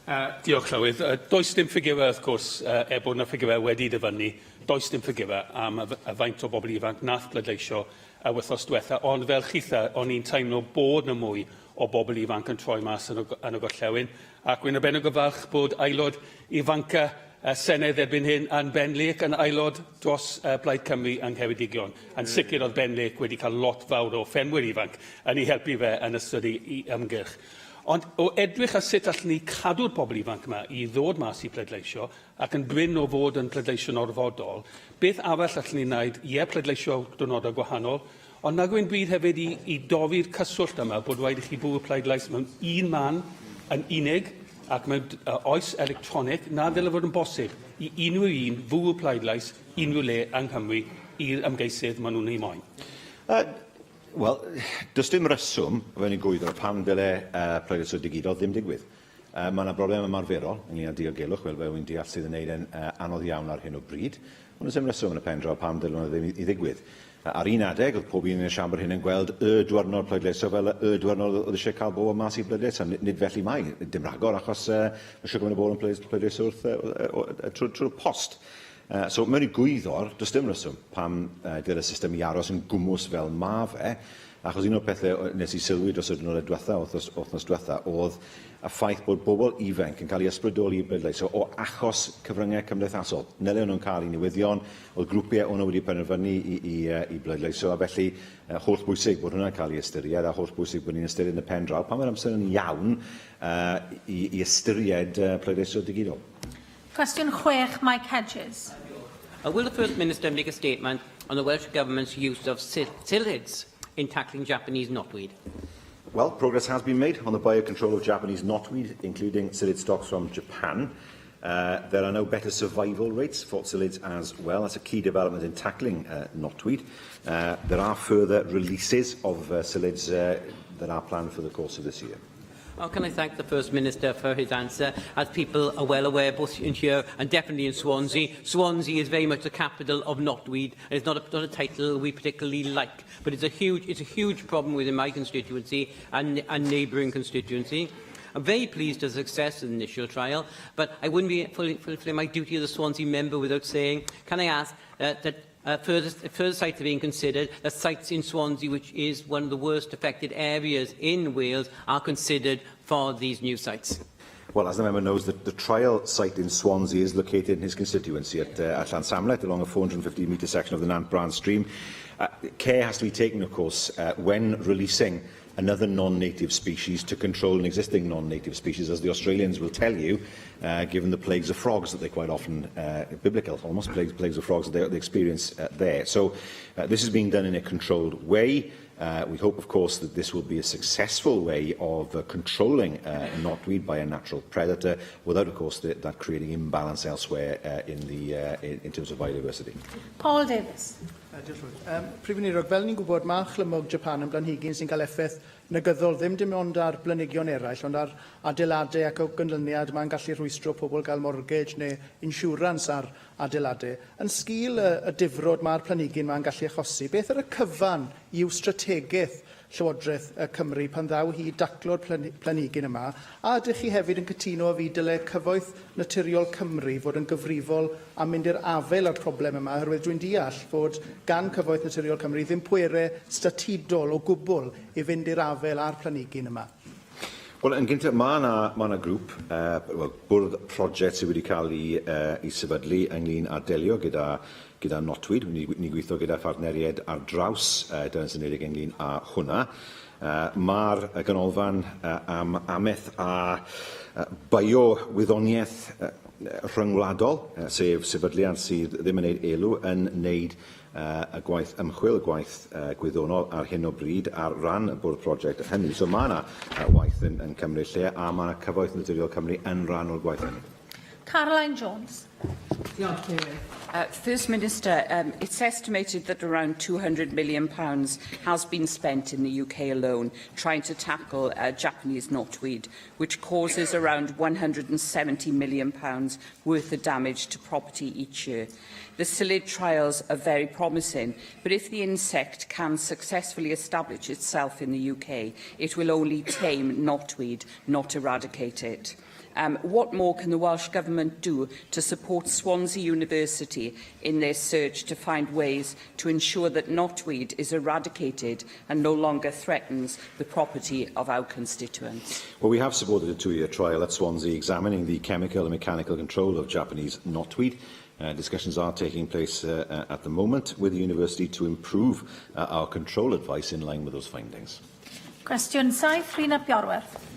Speaker 18: Diolch, Llywydd. Does dim ffigyra, wrth gwrs, bod yna ffigyra wedi dyfynnu, does dim ffigyra am y faint o bobl ifanc nath bleidleisio wythnos diwetha, ond fel chitha, o'n i'n teimlo bod yna mwy o bobl ifanc yn troi mas yn y gorllewin, ac wy'n arbennig o falch bod aelod ifanca Senedd erbyn hyn yn Ben Lake yn aelod dros Blaid Cymru yng Ngheredigion. Yn sicr oedd Ben Lake wedi cael lot fawr o fenwyr ifanc yn ei helpu fe yn ystod ei ymgyrch. Ond o edrych a sut allwn ni cadw'r pobl ifanc yma i ddod mas i pleidleisio ac yn bryn o fod yn pleidleisio'n orfodol, beth arall allwn ni wneud, pleidleisio diwrnodau gwahanol, ond nag yw'n byd hefyd i dofi'r cyswllt yma bod rhaid i chi bwyd pleidlais mewn un man yn unig ac mewn oes electronic, na ddylai fod yn bosib i unrhyw un fwyd pleidlais unrhyw le yng Nghymru i'r ymgeisydd maen nhw'n ei moyn.
Speaker 3: Wel, does dim reswm fe ni gwyddo pam dyle pleidleisio digidol ddim digwydd. Mae yna broblem ymarferol ynglŷn â diogelwch, fel fe wy'n deall sydd yn gwneud yn anodd iawn ar hyn o bryd. Ond does dim reswm yn y pen draw pam dyle nhw ddim i ddigwydd. Ar un adeg, oedd pob un yn y siambr hyn yn gweld dwyrnod pleidleisio fel dwyrnod oedd eisiau cael bobl mas i pleidleisio. Nid felly mai, dim rhagor, achos mae eisiau gwneud bobl yn pleidleisio trwy'r post. So, mewn i gwyddor, does dim reswm pam dylai'r system i aros yn gwmws fel ma fe, achos un o'r pethau nes i sylwi dros y diwrnod diwetha, wythnos diwetha, oedd y ffaith bod bobl ifanc yn cael ei ysbrydoli i bleidleisio o achos cyfryngau cymdeithasol. Nele nhw'n cael ei newyddion, oedd grwpiau hwnnw wedi penderfynu i bleidleisio, a felly holl bwysig bod hwnna'n cael ei ystyried, a holl bwysig bod ni'n ystyried yn y pen draw. Pan mae'r amser yn iawn i ystyried pleidleisio digidol?
Speaker 1: Cwestiwn 6, Mike Hedges.
Speaker 13: Will the First Minister make a statement on the Welsh Government's use of psyllids in tackling Japanese knotweed?
Speaker 3: Well, progress has been made on the biocontrol of Japanese knotweed, including psyllid stocks from Japan. There are now better survival rates for psyllids as well. That's a key development in tackling knotweed. There are further releases of psyllids that are planned for the course of this year.
Speaker 13: Well, can I thank the First Minister for his answer? As people are well aware, both in here and definitely in Swansea, Swansea is very much the capital of knotweed. It's not a title we particularly like, but it's a huge problem within my constituency and neighbouring constituency. I'm very pleased with the success of the initial trial, but I wouldn't be fulfilling my duty as a Swansea member without saying, can I ask that further sites are being considered, that sites in Swansea, which is one of the worst affected areas in Wales, are considered for these new sites?
Speaker 3: Well, as the member knows, the trial site in Swansea is located in his constituency at Llansamlet, along a 450-metre section of the Nant Bran stream. Care has to be taken, of course, when releasing another non-native species to control an existing non-native species, as the Australians will tell you, given the plagues of frogs that they quite often, biblical, almost plagues of frogs that they experience there. So this is being done in a controlled way. We hope, of course, that this will be a successful way of controlling knotweed by a natural predator, without, of course, that creating imbalance elsewhere in terms of biodiversity.
Speaker 1: Paul Davis.
Speaker 19: Prif Minister, fel ni'n gwybod, mae chlymog Japan yn blanhigyn sy'n cael effaith negyddol ddim dim ond ar blanhigion eraill, ond ar adeiladau ac o gynlyniad mae'n gallu rhwystro pobl gael mortgage neu insurance ar adeiladau. Yn sgil y difrod mae'r planhigyn mae'n gallu achosi, beth ar y cyfan i'w strategaeth Llywodraeth Cymru pan ddaw hi daclo'r planhigyn yma, a ydych chi hefyd yn cytuno fi dyle cyfoeth naturiol Cymru fod yn gyfrifol am mynd i'r afel ar problem yma, oherwydd dwi'n deall fod gan cyfoeth naturiol Cymru ddim pwerau statudol o gwbl i fynd i'r afel ar planhigyn yma.
Speaker 3: Wel, yn gyntaf, mae yna grŵp, bwrdd prosiect sydd wedi cael ei sefydlu ynglyn â delio gyda knotweed. Ni'n gweithio gyda phartneriaid ar draws Dylan Syniedig ynglyn â hwnna. Mae'r ganolfan am amaeth a bio-wyddoniaeth rhyngwladol, sef sefydliad sydd ddim yn gwneud elw, yn wneud y gwaith ymchwil, y gwaith gwyddonol ar hyn o bryd ar ran y bwrdd prosiect hynny. So mae yna waith yn cymryd lle, a mae yna cyfoeth naturiol Cymru yn ran o'r gwaith hynny.
Speaker 1: Caroline Jones.
Speaker 6: First Minister, it's estimated that around £200 million has been spent in the UK alone trying to tackle Japanese knotweed, which causes around £170 million worth of damage to property each year. The psyllid trials are very promising, but if the insect can successfully establish itself in the UK, it will only tame knotweed, not eradicate it. What more can the Welsh Government do to support Swansea University in their search to find ways to ensure that knotweed is eradicated and no longer threatens the property of our constituents?
Speaker 3: Well, we have supported a 2-year trial at Swansea examining the chemical and mechanical control of Japanese knotweed. Discussions are taking place at the moment with the university to improve our control advice in line with those findings.
Speaker 1: Cwestiwn 7, Rhyn ap Iorwerth.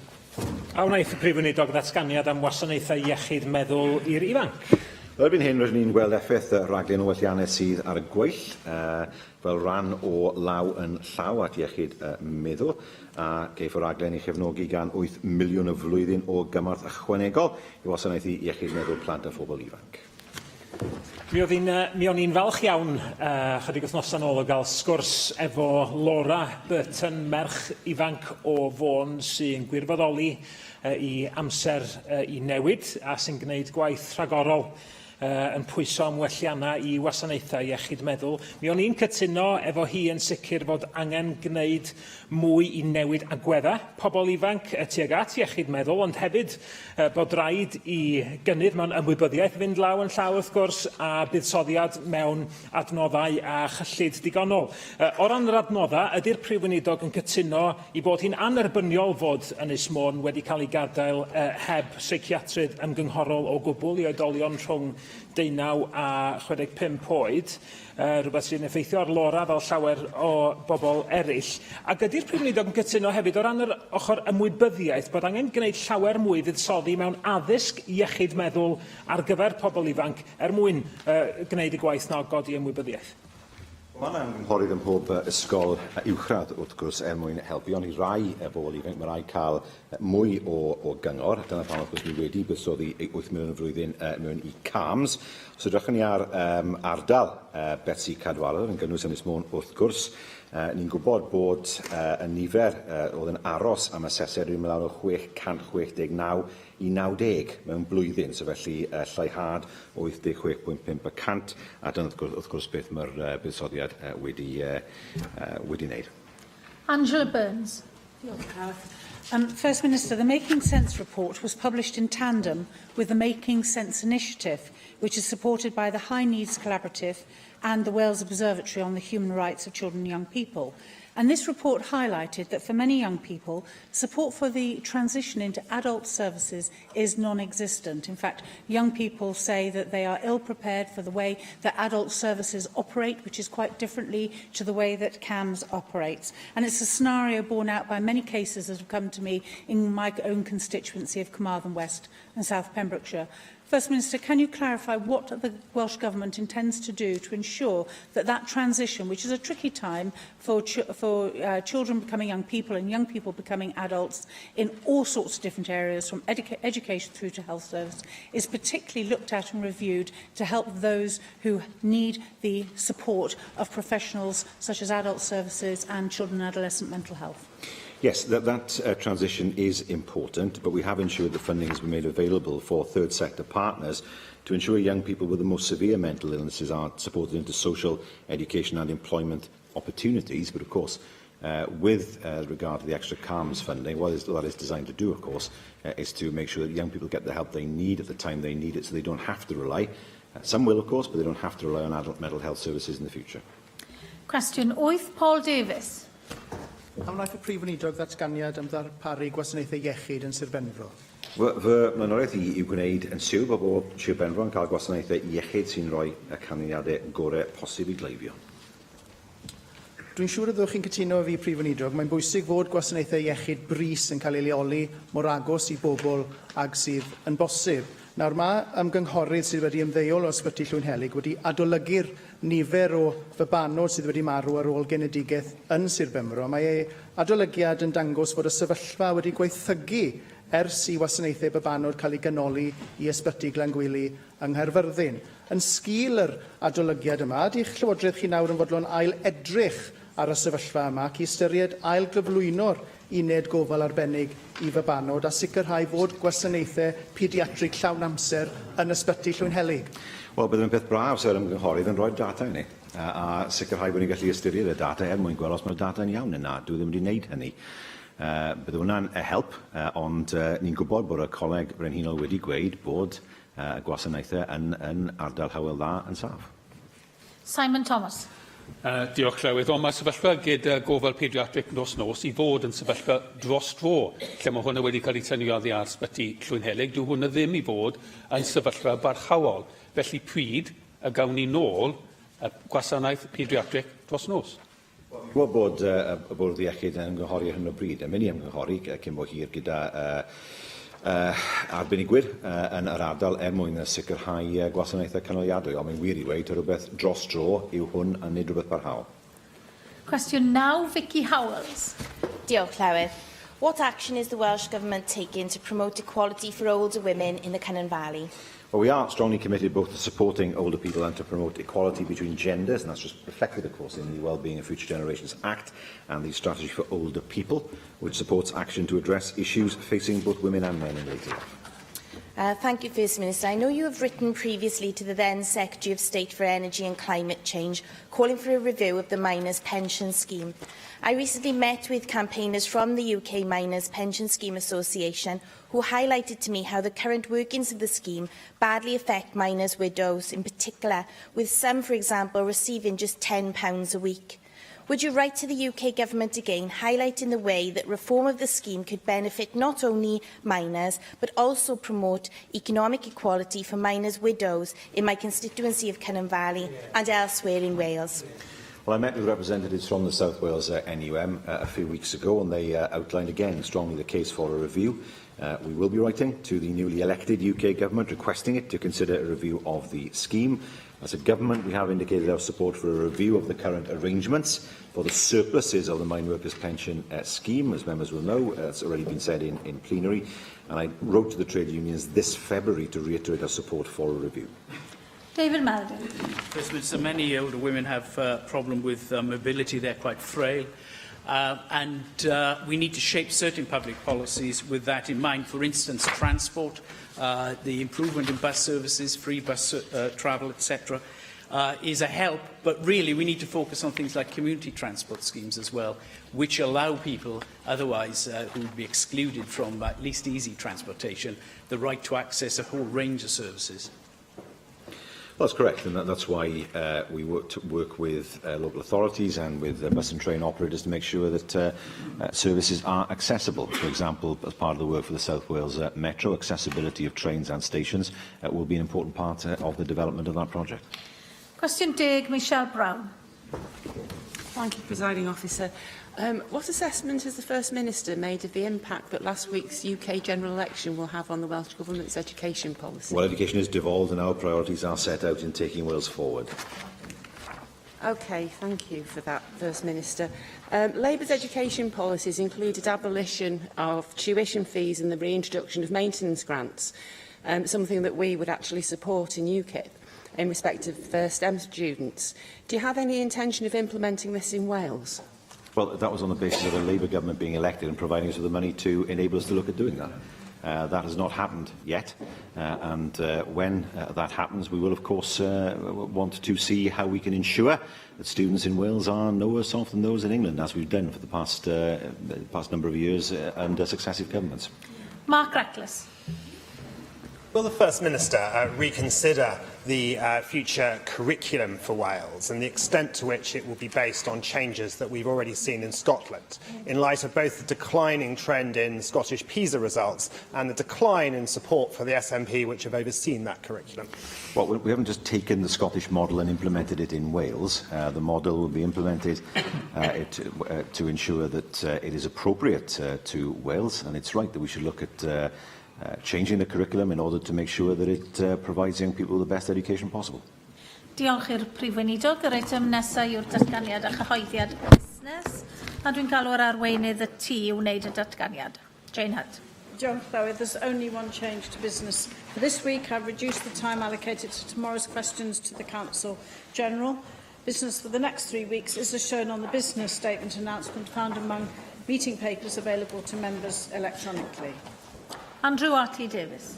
Speaker 5: A wnaeth y Prif Weinidog ddatganiad am wasanaethau iechyd meddwl i'r ifanc.
Speaker 3: Erbyn hyn, rydyn ni'n gweld effaith rhaglen o welliannau sydd ar y gweill fel rhan o law yn llaw at iechyd meddwl, a geiff y rhaglen ei chefnogi gan 8 miliwn y flwyddyn o gymorth ychwanegol i wasanaethu iechyd meddwl plant a phobl ifanc.
Speaker 5: Mi o'n i'n falch iawn chydig wythnosau nôl o gael sgwrs efo Laura Burton, merch ifanc o Fôn sy'n gwirfoddoli i amser i newid a sy'n gwneud gwaith rhagorol yn pwyso am welliannau i wasanaethau iechyd meddwl. Mi o'n i'n cytuno efo hi yn sicr fod angen gwneud mwy i newid agweddau pobl ifanc tuag at iechyd meddwl, ond hefyd bod rhaid i gynnydd mewn ymwybyddiaeth fynd law yn llaw wrth gwrs a buddsoddiad mewn adnoddau a chyllid digonol. O ran yr adnoddau, ydy'r Prif Weinidog yn cytuno i bod hi'n anerbyniol fod Ynys Môn wedi cael ei gadael heb seichiatrydd ymgynghorol o gwbl i oedolion rhwng 19 a 65 oed, rhywbeth sy'n effeithio ar Laura fel llawer o bobl eraill. Ac ydy'r Prif Weinidog yn cytuno hefyd o ran yr ochr ymwybyddiaeth bod angen gwneud llawer mwy fuddsoddi mewn addysg iechyd meddwl ar gyfer pobl ifanc mwyn gwneud y gwaith na o godi ymwybyddiaeth.
Speaker 3: Mae'n ymgynghorydd ym mhob ysgol uwchradd wrth gwrs mwyn helpu, ond i rai bobl ifanc, mae rai cael mwy o gyngor. Dyna pam wrth gwrs ni wedi buddsoddi 8 miliwn y flwyddyn mewn i CAMS. Os ydych ni ar ardal Betsy Cadwaladr yn gynnwys Ynys Môn wrth gwrs, ni'n gwybod bod y nifer oedd yn aros am asesiad rhywun mewn o 669 i 90 mewn blwyddyn, so felly lleihad o 86.5%, a dyna wrth gwrs beth mae'r buddsoddiad wedi wneud.
Speaker 1: Angela Burns. First Minister, the Making Sense report was published in tandem with the Making Sense initiative, which is supported by the High Needs Collaborative and the Wales Observatory on the Human Rights of Children and Young People. And this report highlighted that for many young people, support for the transition into adult services is non-existent. In fact, young people say that they are ill-prepared for the way that adult services operate, which is quite differently to the way that CAMS operates. And it's a scenario borne out by many cases that have come to me in my own constituency of Carmarthen West and South Pembrokeshire. First Minister, can you clarify what the Welsh Government intends to do to ensure that that transition, which is a tricky time for children becoming young people and young people becoming adults in all sorts of different areas, from education through to health service, is particularly looked at and reviewed to help those who need the support of professionals such as adult services and children and adolescent mental health?
Speaker 3: Yes, that transition is important, but we have ensured that funding has been made available for third sector partners to ensure young people with the most severe mental illnesses are supported into social, education and employment opportunities. But of course, with regard to the extra CAMS funding, what that is designed to do, of course, is to make sure that young people get the help they need at the time they need it, so they don't have to rely. Some will, of course, but they don't have to rely on adult mental health services in the future.
Speaker 1: Cwestiwn 8, Paul Davies.
Speaker 19: Am wnaeth y Prif Weinidog ddatganiad am ddarparu gwasanaethau iechyd yn Sir Benfro?
Speaker 3: Fy mlaenoriaeth i yw gwneud yn siŵr bod Sir Benfro yn cael gwasanaethau iechyd sy'n rhoi y canlyniadau gorau posib i gleifio.
Speaker 19: Dwi'n siŵr y ddwch chi'n cytuno fi, Prif Weinidog, mae'n bwysig fod gwasanaethau iechyd brys yn cael ei leoli mor agos i bobl ag sydd yn bosib. Nawr, mae ymgynghorydd sydd wedi ymddeol o Ysbyty Llwynhelig wedi adolygu'r nifer o fybanod sydd wedi marw ar ôl genedigaeth yn Sir Benfro. Mae ei adolygiad yn dangos fod y sefyllfa wedi gweithygu ers i wasanaethau bybanod cael ei ganoli i Ysbyty Glangwili yng Nghaerfyrddin. Yn sgil yr adolygiad yma, ydy'ch llywodraeth chi nawr yn fodlon ail edrych ar y sefyllfa yma ac i ystyried ail gyflwyno'r uned gofal arbennig i fybanod a sicrhau fod gwasanaethau pediatric llawn amser yn Ysbyty Llwynhelig?
Speaker 3: Wel, bydd yn peth braf sy'r ymgynghorydd yn rhoi data i ni a sicrhau bod ni'n gallu ystyried y data mwyn gweld os mae'r data'n iawn yna. Dwi ddim wedi wneud hynny. Bydd hwnna'n help, ond ni'n gwybod bod y coleg brenhinol wedi gweud bod y gwasanaethau yn ardal Hywel Dda yn saff.
Speaker 1: Simon Thomas.
Speaker 18: Diolch, Llywydd. Ond mae sefyllfa gyda gofal pediatric nos i fod yn sefyllfa dros dro, lle mae hwnna wedi cael ei tynnu oddi ar Ysbyty Llwynhelig. Dyw hwnna ddim i fod yn sefyllfa barchawol. Felly pryd y gawn ni nôl y gwasanaeth pediatric dros nos?
Speaker 3: Wel bod y bwrdd iechyd yn ymgynghori ar hyn o bryd, yn mynd i ymgynghori cyn bo hir gyda arbenigwyr yn yr ardal mwyn sicrhau gwasanaethau canoliadwy, ond mae'n wir i weid rhywbeth dros dro yw hwn yn nid rhywbeth barhaol.
Speaker 1: Cwestiwn 9, Vicky Howells.
Speaker 20: Diolch, Llywydd. What action is the Welsh Government taking to promote equality for older women in the Cynon Valley?
Speaker 3: Well, we are strongly committed both to supporting older people and to promote equality between genders, and that's just reflected, of course, in the Wellbeing of Future Generations Act and the Strategy for Older People, which supports action to address issues facing both women and men in later life.
Speaker 20: Thank you, First Minister. I know you have written previously to the then Secretary of State for Energy and Climate Change, calling for a review of the Miners' Pension Scheme. I recently met with campaigners from the UK Miners' Pension Scheme Association, who highlighted to me how the current workings of the scheme badly affect miners' widows in particular, with some, for example, receiving just £10 a week. Would you write to the UK Government again, highlighting the way that reform of the scheme could benefit not only miners, but also promote economic equality for miners' widows in my constituency of Cynon Valley and elsewhere in Wales?
Speaker 3: Well, I met with representatives from the South Wales NUM a few weeks ago, and they outlined again strongly the case for a review. We will be writing to the newly elected UK Government requesting it to consider a review of the scheme. As a Government, we have indicated our support for a review of the current arrangements for the surpluses of the Mine Workers' Pension Scheme. As members will know, it's already been said in plenary, and I wrote to the trade unions this February to reiterate our support for a review.
Speaker 1: David Malden.
Speaker 17: First Minister, many older women have a problem with mobility. They're quite frail. And we need to shape certain public policies with that in mind. For instance, transport, the improvement in bus services, free bus travel, etc. is a help, but really we need to focus on things like community transport schemes as well, which allow people otherwise who would be excluded from at least easy transportation the right to access a whole range of services.
Speaker 3: Well, that's correct, and that's why we work with local authorities and with bus and train operators to make sure that services are accessible. For example, as part of the work for the South Wales Metro, accessibility of trains and stations will be an important part of the development of that project.
Speaker 1: Question 10, Michelle Brown.
Speaker 21: Thank you, Presiding Officer. What assessment has the First Minister made of the impact that last week's UK general election will have on the Welsh Government's education policy?
Speaker 3: Well, education is devolved and our priorities are set out in taking Wales forward.
Speaker 21: OK, thank you for that, First Minister. Labour's education policies included abolition of tuition fees and the reintroduction of maintenance grants, something that we would actually support in UKIP in respect of STEM students. Do you have any intention of implementing this in Wales?
Speaker 3: Well, that was on the basis of a Labour government being elected and providing us with the money to enable us to look at doing that. That has not happened yet, and when that happens, we will, of course, want to see how we can ensure that students in Wales are no worse off than those in England, as we've done for the past number of years under successive governments.
Speaker 1: Mark Reckless.
Speaker 22: Will the First Minister reconsider the future curriculum for Wales and the extent to which it will be based on changes that we've already seen in Scotland, in light of both the declining trend in Scottish PISA results and the decline in support for the SNP which have overseen that curriculum?
Speaker 3: Well, we haven't just taken the Scottish model and implemented it in Wales. The model will be implemented to ensure that it is appropriate to Wales, and it's right that we should look at changing the curriculum in order to make sure that it provides young people the best education possible.
Speaker 1: Diolch i'r Prif Weinidog. Yr eitem nesaf yw'r datganiad a chyhoeddiad busnes. A dwi'n galw'r arweinydd y tŷ i wneud y datganiad. Jane Hunt.
Speaker 23: John Clywed, there's only one change to business. For this week, I've reduced the time allocated to tomorrow's questions to the Council General. Business for the next 3 weeks is as shown on the business statement announcement found among meeting papers available to members electronically.
Speaker 1: Andrew Arty-Davis.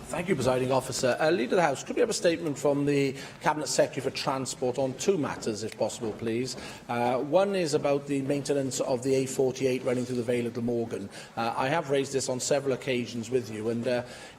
Speaker 12: Thank you, Presiding Officer. Leader of the House, could we have a statement from the Cabinet Secretary for Transport on two matters, if possible, please? One is about the maintenance of the A48 running through the Vale of Glamorgan. I have raised this on several occasions with you, and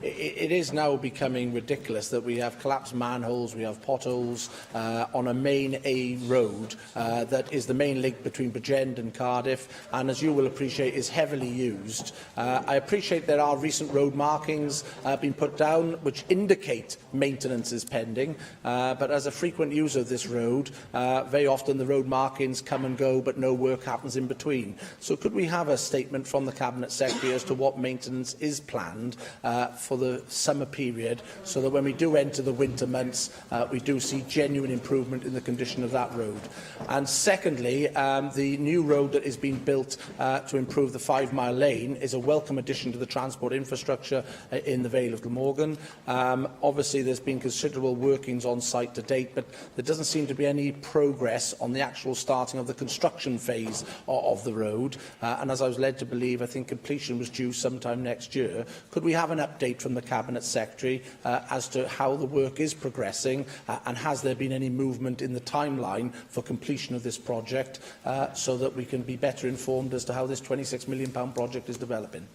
Speaker 12: it is now becoming ridiculous that we have collapsed manholes, we have potholes on a main A road that is the main link between Bridgend and Cardiff, and as you will appreciate, is heavily used. I appreciate there are recent road markings been put down which indicate maintenance is pending, but as a frequent user of this road, very often the road markings come and go but no work happens in between. So could we have a statement from the Cabinet Secretary as to what maintenance is planned for the summer period, so that when we do enter the winter months we do see genuine improvement in the condition of that road? And secondly, the new road that is being built to improve the 5-mile lane is a welcome addition to the transport infrastructure in the Vale of Glamorgan. Obviously, there's been considerable workings on site to date, but there doesn't seem to be any progress on the actual starting of the construction phase of the road. And as I was led to believe, I think completion was due sometime next year. Could we have an update from the Cabinet Secretary as to how the work is progressing, and has there been any movement in the timeline for completion of this project, so that we can be better informed as to how this £26 million project is developing?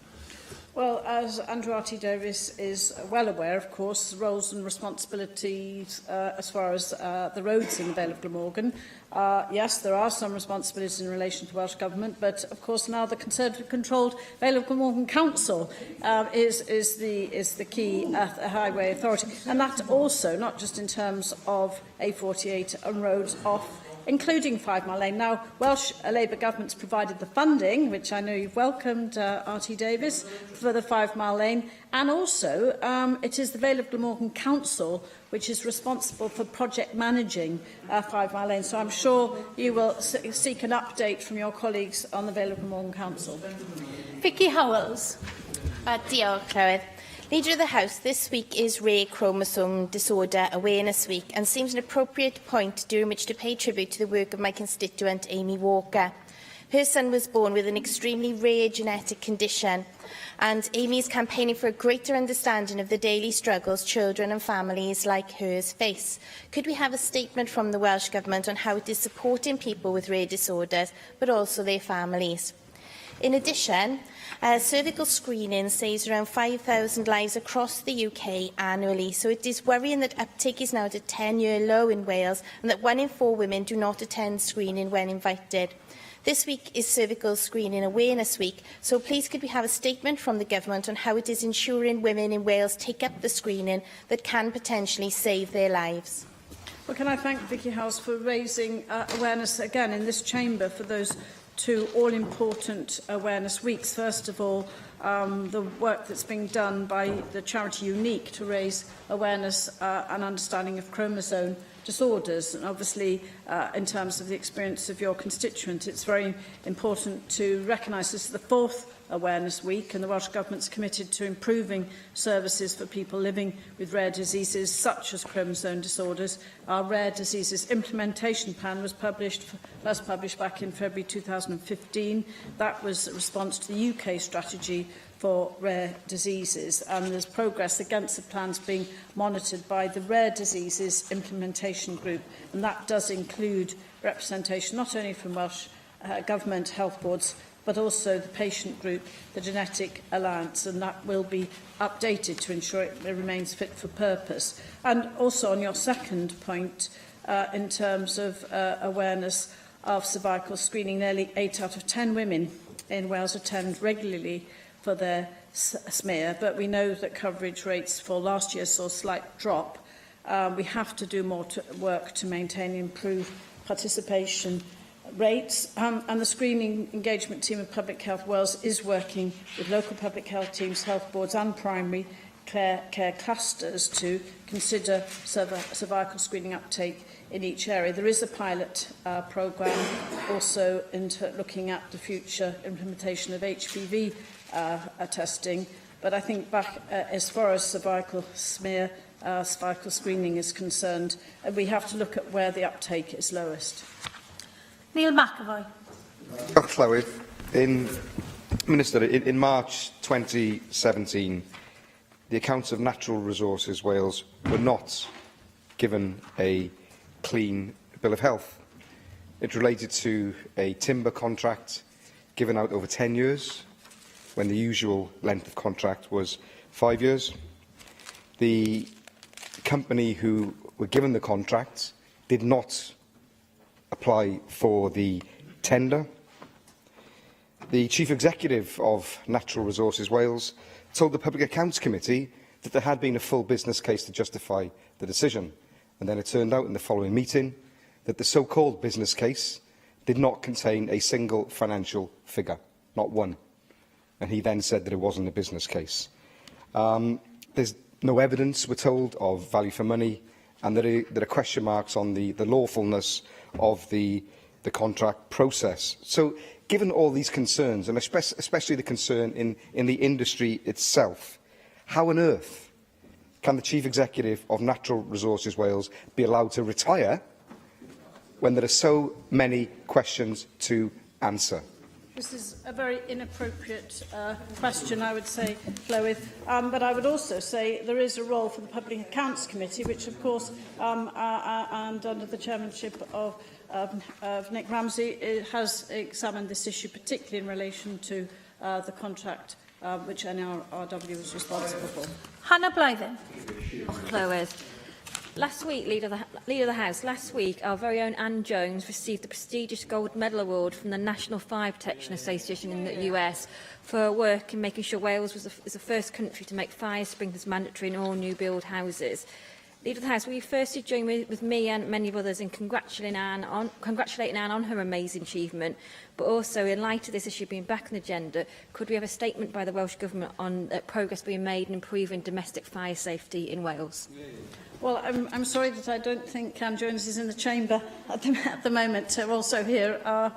Speaker 23: Well, as Andrew Arty-Davis is well aware, of course, the roles and responsibilities as far as the roads in the Vale of Glamorgan. Yes, there are some responsibilities in relation to Welsh Government, but of course now the Conservative-controlled Vale of Glamorgan Council is the key highway authority. And that also, not just in terms of A48 and roads off, including 5-mile lane. Now, Welsh Labour government's provided the funding, which I know you've welcomed, Arty-Davis, for the 5-mile lane, and also it is the Vale of Glamorgan Council which is responsible for project managing 5-mile lane. So I'm sure you will seek an update from your colleagues on the Vale of Glamorgan Council.
Speaker 1: Vicky Howells.
Speaker 20: Diolch, Llywydd. Leader of the House, this week is Rare Chromosome Disorder Awareness Week and seems an appropriate point during which to pay tribute to the work of my constituent Amy Walker. Her son was born with an extremely rare genetic condition, and Amy is campaigning for a greater understanding of the daily struggles children and families like hers face. Could we have a statement from the Welsh Government on how it is supporting people with rare disorders, but also their families? In addition, cervical screening saves around 5,000 lives across the UK annually, so it is worrying that uptake is now at a 10-year low in Wales and that 1 in 4 women do not attend screening when invited. This week is Cervical Screening Awareness Week, so please could we have a statement from the Government on how it is ensuring women in Wales take up the screening that can potentially save their lives?
Speaker 23: Well, can I thank Vicky House for raising awareness again in this chamber for those two all-important awareness weeks. First of all, the work that's being done by the charity Unique to raise awareness and understanding of chromosome disorders. And obviously, in terms of the experience of your constituent, it's very important to recognise this is the 4th Awareness Week, and the Welsh Government's committed to improving services for people living with rare diseases such as chromosome disorders. Our Rare Diseases Implementation Plan was first published back in February 2015. That was a response to the UK strategy for rare diseases, and there's progress against the plans being monitored by the Rare Diseases Implementation Group, and that does include representation not only from Welsh Government health boards but also the patient group, the Genetic Alliance, and that will be updated to ensure it remains fit for purpose. And also on your second point, in terms of awareness of cervical screening, nearly 8 out of 10 women in Wales attend regularly for their smear, but we know that coverage rates for last year saw a slight drop. We have to do more work to maintain and improve participation rates, and the Screening Engagement Team of Public Health Wales is working with local public health teams, health boards and primary care clusters to consider cervical screening uptake in each area. There is a pilot programme also into looking at the future implementation of HPV testing, but I think back as far as cervical smear, cervical screening is concerned, we have to look at where the uptake is lowest.
Speaker 1: Neil McAvoy.
Speaker 2: Minister, in March 2017, the accounts of Natural Resources Wales were not given a clean bill of health. It related to a timber contract given out over 10 years, when the usual length of contract was 5 years. The company who were given the contract did not apply for the tender. The Chief Executive of Natural Resources Wales told the Public Accounts Committee that there had been a full business case to justify the decision, and then it turned out in the following meeting that the so-called business case did not contain a single financial figure, not one, and he then said that it wasn't a business case. There's no evidence, we're told, of value for money, and there are question marks on the lawfulness of the contract process. So, given all these concerns, and especially the concern in the industry itself, how on earth can the Chief Executive of Natural Resources Wales be allowed to retire when there are so many questions to answer?
Speaker 23: This is a very inappropriate question, I would say, Llywydd. But I would also say there is a role for the Public Accounts Committee, which, of course, and under the chairmanship of Nick Ramsey, has examined this issue, particularly in relation to the contract which NRRW was responsible for.
Speaker 1: Hannah Blythen.
Speaker 4: Llywydd. Last week, Leader of the House, our very own Anne Jones received the prestigious Gold Medal Award from the National Fire Protection Association in the US for her work in making sure Wales was the first country to make fire sprinklers mandatory in all new build houses. Leader of the House, will you firstly join with me and many of others in congratulating Anne on her amazing achievement, but also in light of this issue being back on the agenda, could we have a statement by the Welsh Government on progress being made in improving domestic fire safety in Wales?
Speaker 23: Well, I'm sorry that I don't think Anne Jones is in the chamber at the moment. Also here are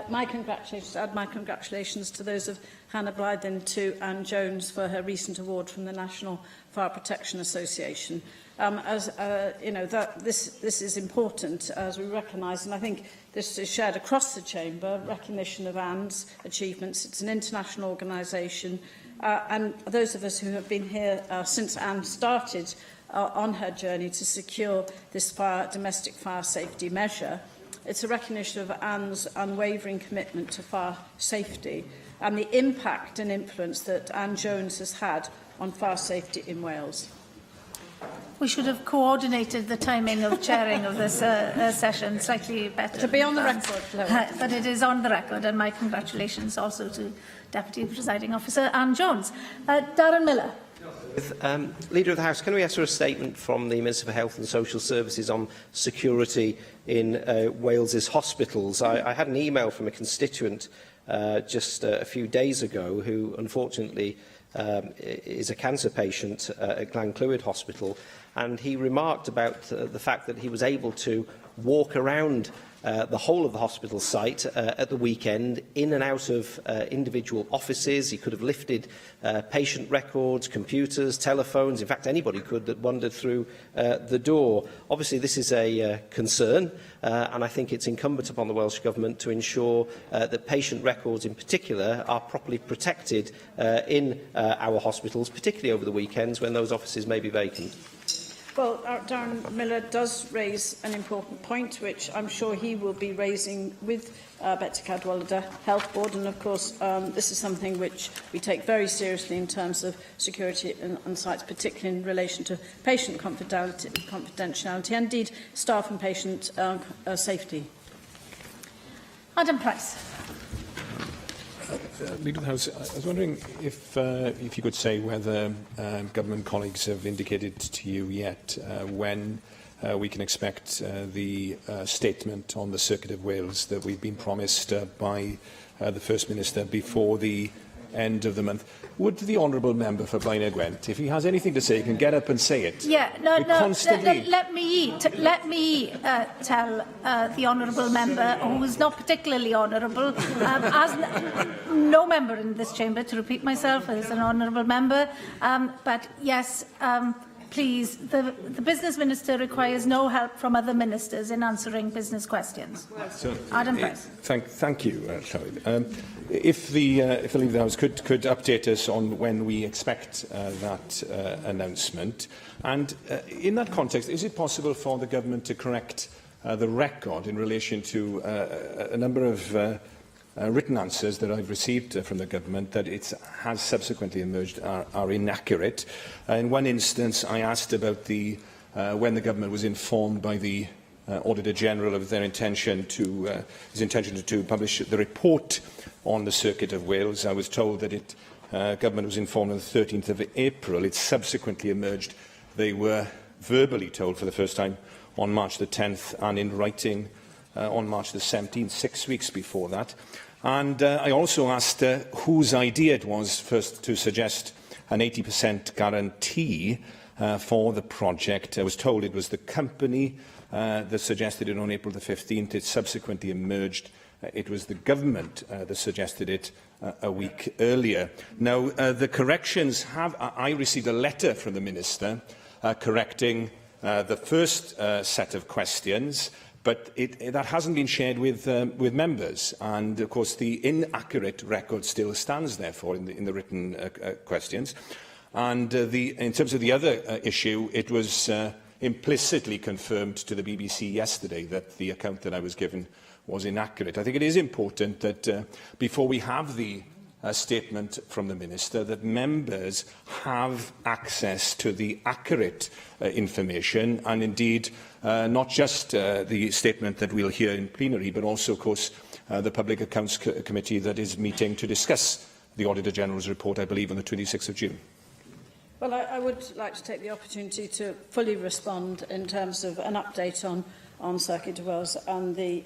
Speaker 23: my congratulations to those of Hannah Blythen to Anne Jones for her recent award from the National Fire Protection Association. this is important, as we recognise, and I think this is shared across the Chamber, recognition of Anne's achievements. It's an international organisation, and those of us who have been here since Anne started on her journey to secure this domestic fire safety measure, it's a recognition of Anne's unwavering commitment to fire safety and the impact and influence that Anne Jones has had on fire safety in Wales.
Speaker 7: We should have coordinated the timing of chairing of this session slightly better.
Speaker 23: To be on the record,
Speaker 7: but it is on the record, and my congratulations also to Deputy Presiding Officer Anne Jones. Darren Miller.
Speaker 15: Leader of the House, can we ask for a statement from the Minister for Health and Social Services on security in Wales's hospitals? I had an email from a constituent just a few days ago who unfortunately is a cancer patient at Glenclwyd Hospital, and he remarked about the fact that he was able to walk around the whole of the hospital site at the weekend, in and out of individual offices. He could have lifted patient records, computers, telephones. In fact, anybody could that wandered through the door. Obviously, this is a concern, and I think it's incumbent upon the Welsh Government to ensure that patient records in particular are properly protected in our hospitals, particularly over the weekends when those offices may be vacant.
Speaker 23: Well, Darren Miller does raise an important point, which I'm sure he will be raising with Betsy Cadwallader Health Board. And, of course, this is something which we take very seriously in terms of security on sites, particularly in relation to patient confidentiality and, indeed, staff and patient safety.
Speaker 7: Adam Price.
Speaker 8: Leader of the House, I was wondering if you could say whether government colleagues have indicated to you yet when we can expect the statement on the Circuit of Wales that we've been promised by the First Minister before the end of the month. Would the Honourable Member for Blaenau Gwent, if he has anything to say, can get up and say it?
Speaker 7: Yeah, let me tell the Honourable Member, who is not particularly honourable, as no member in this chamber, to repeat myself as an honourable member, but yes, please, the Business Minister requires no help from other ministers in answering business questions. Adam Price.
Speaker 8: Thank you, Llywyd. If the Leader of the House could update us on when we expect that announcement, and in that context, is it possible for the government to correct the record in relation to a number of written answers that I've received from the government that it has subsequently emerged are inaccurate? In one instance, I asked about when the government was informed by the Auditor General of their intention to publish the report on the Circuit of Wales. I was told that government was informed on the 13th of April. It subsequently emerged they were verbally told for the first time on March the 10th and in writing on March the 17th, 6 weeks before that. And I also asked whose idea it was first to suggest an 80% guarantee for the project. I was told it was the company that suggested it on April the 15th. It subsequently emerged it was the government that suggested it a week earlier. Now, the corrections I received a letter from the Minister correcting the first set of questions, but that hasn't been shared with members. And, of course, the inaccurate record still stands, therefore, in the written questions. And in terms of the other issue, it was implicitly confirmed to the BBC yesterday that the account that I was given was inaccurate. I think it is important that before we have the statement from the Minister, that members have access to the accurate information, and indeed not just the statement that we'll hear in plenary, but also, of course, the Public Accounts Committee that is meeting to discuss the Auditor General's report, I believe, on the 26th of June.
Speaker 23: Well, I would like to take the opportunity to fully respond in terms of an update on Circuit of Wales and the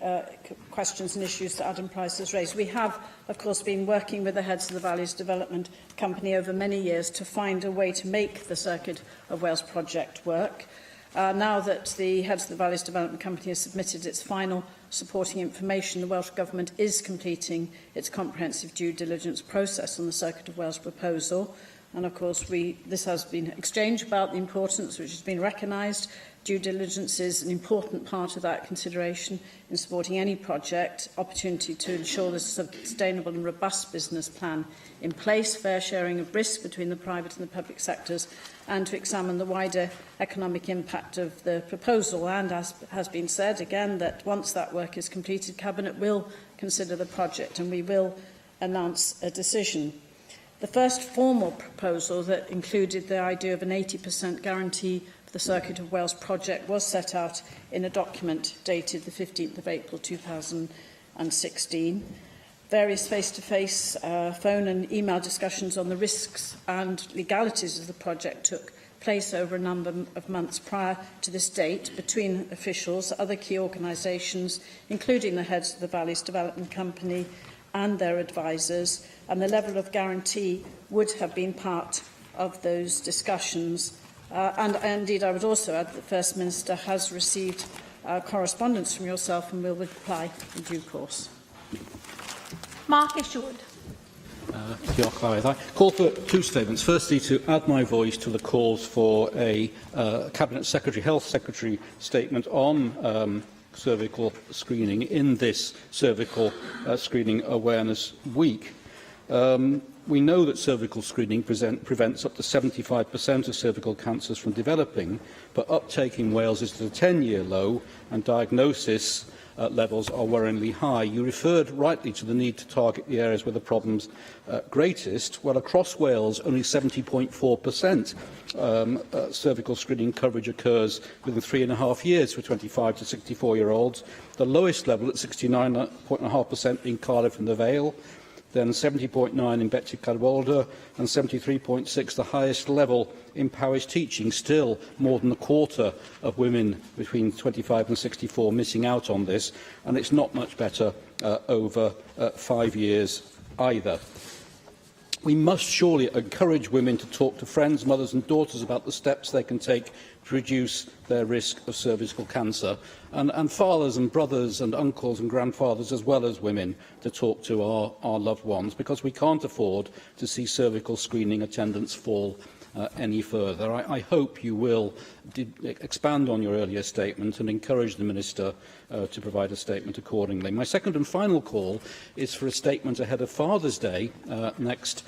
Speaker 23: questions and issues that Adam Price has raised. We have, of course, been working with the heads of the Valleys Development Company over many years to find a way to make the Circuit of Wales project work. Now that the heads of the Valleys Development Company has submitted its final supporting information, the Welsh Government is completing its comprehensive due diligence process on the Circuit of Wales proposal. And of course, this has been exchanged about the importance, which has been recognised. Due diligence is an important part of that consideration in supporting any project. Opportunity to ensure there's a sustainable and robust business plan in place, fair sharing of risk between the private and the public sectors, and to examine the wider economic impact of the proposal. And as has been said again, that once that work is completed, Cabinet will consider the project and we will announce a decision. The first formal proposal that included the idea of an 80% guarantee for the Circuit of Wales project was set out in a document dated the 15th of April 2016. Various face-to-face phone and email discussions on the risks and legalities of the project took place over a number of months prior to this date between officials, other key organisations, including the heads of the Valleys Development Company and their advisers, and the level of guarantee would have been part of those discussions. And indeed, I would also add that the First Minister has received correspondence from yourself and will reply in due course.
Speaker 7: Mark Isherwood.
Speaker 10: Diolch, Llywydd. I call for two statements. Firstly, to add my voice to the calls for a Cabinet Secretary, Health Secretary statement on cervical screening in this Cervical Screening Awareness Week. We know that cervical screening prevents up to 75% of cervical cancers from developing, but uptake in Wales is at a 10-year low and diagnosis levels are worryingly high. You referred rightly to the need to target the areas where the problem's greatest. Well, across Wales, only 70.4% cervical screening coverage occurs within 3.5 years for 25 to 64-year-olds. The lowest level at 69.5% in Cardiff and the Vale, then 70.9 in Betws y Cadwaladr, and 73.6, the highest level in parish teaching. Still, more than a quarter of women between 25 and 64 missing out on this, and it's not much better over 5 years either. We must surely encourage women to talk to friends, mothers and daughters about the steps they can take to reduce their risk of cervical cancer, and fathers and brothers and uncles and grandfathers, as well as women, to talk to our loved ones, because we can't afford to see cervical screening attendance fall any further. I hope you will expand on your earlier statement and encourage the Minister to provide a statement accordingly. My second and final call is for a statement ahead of Father's Day next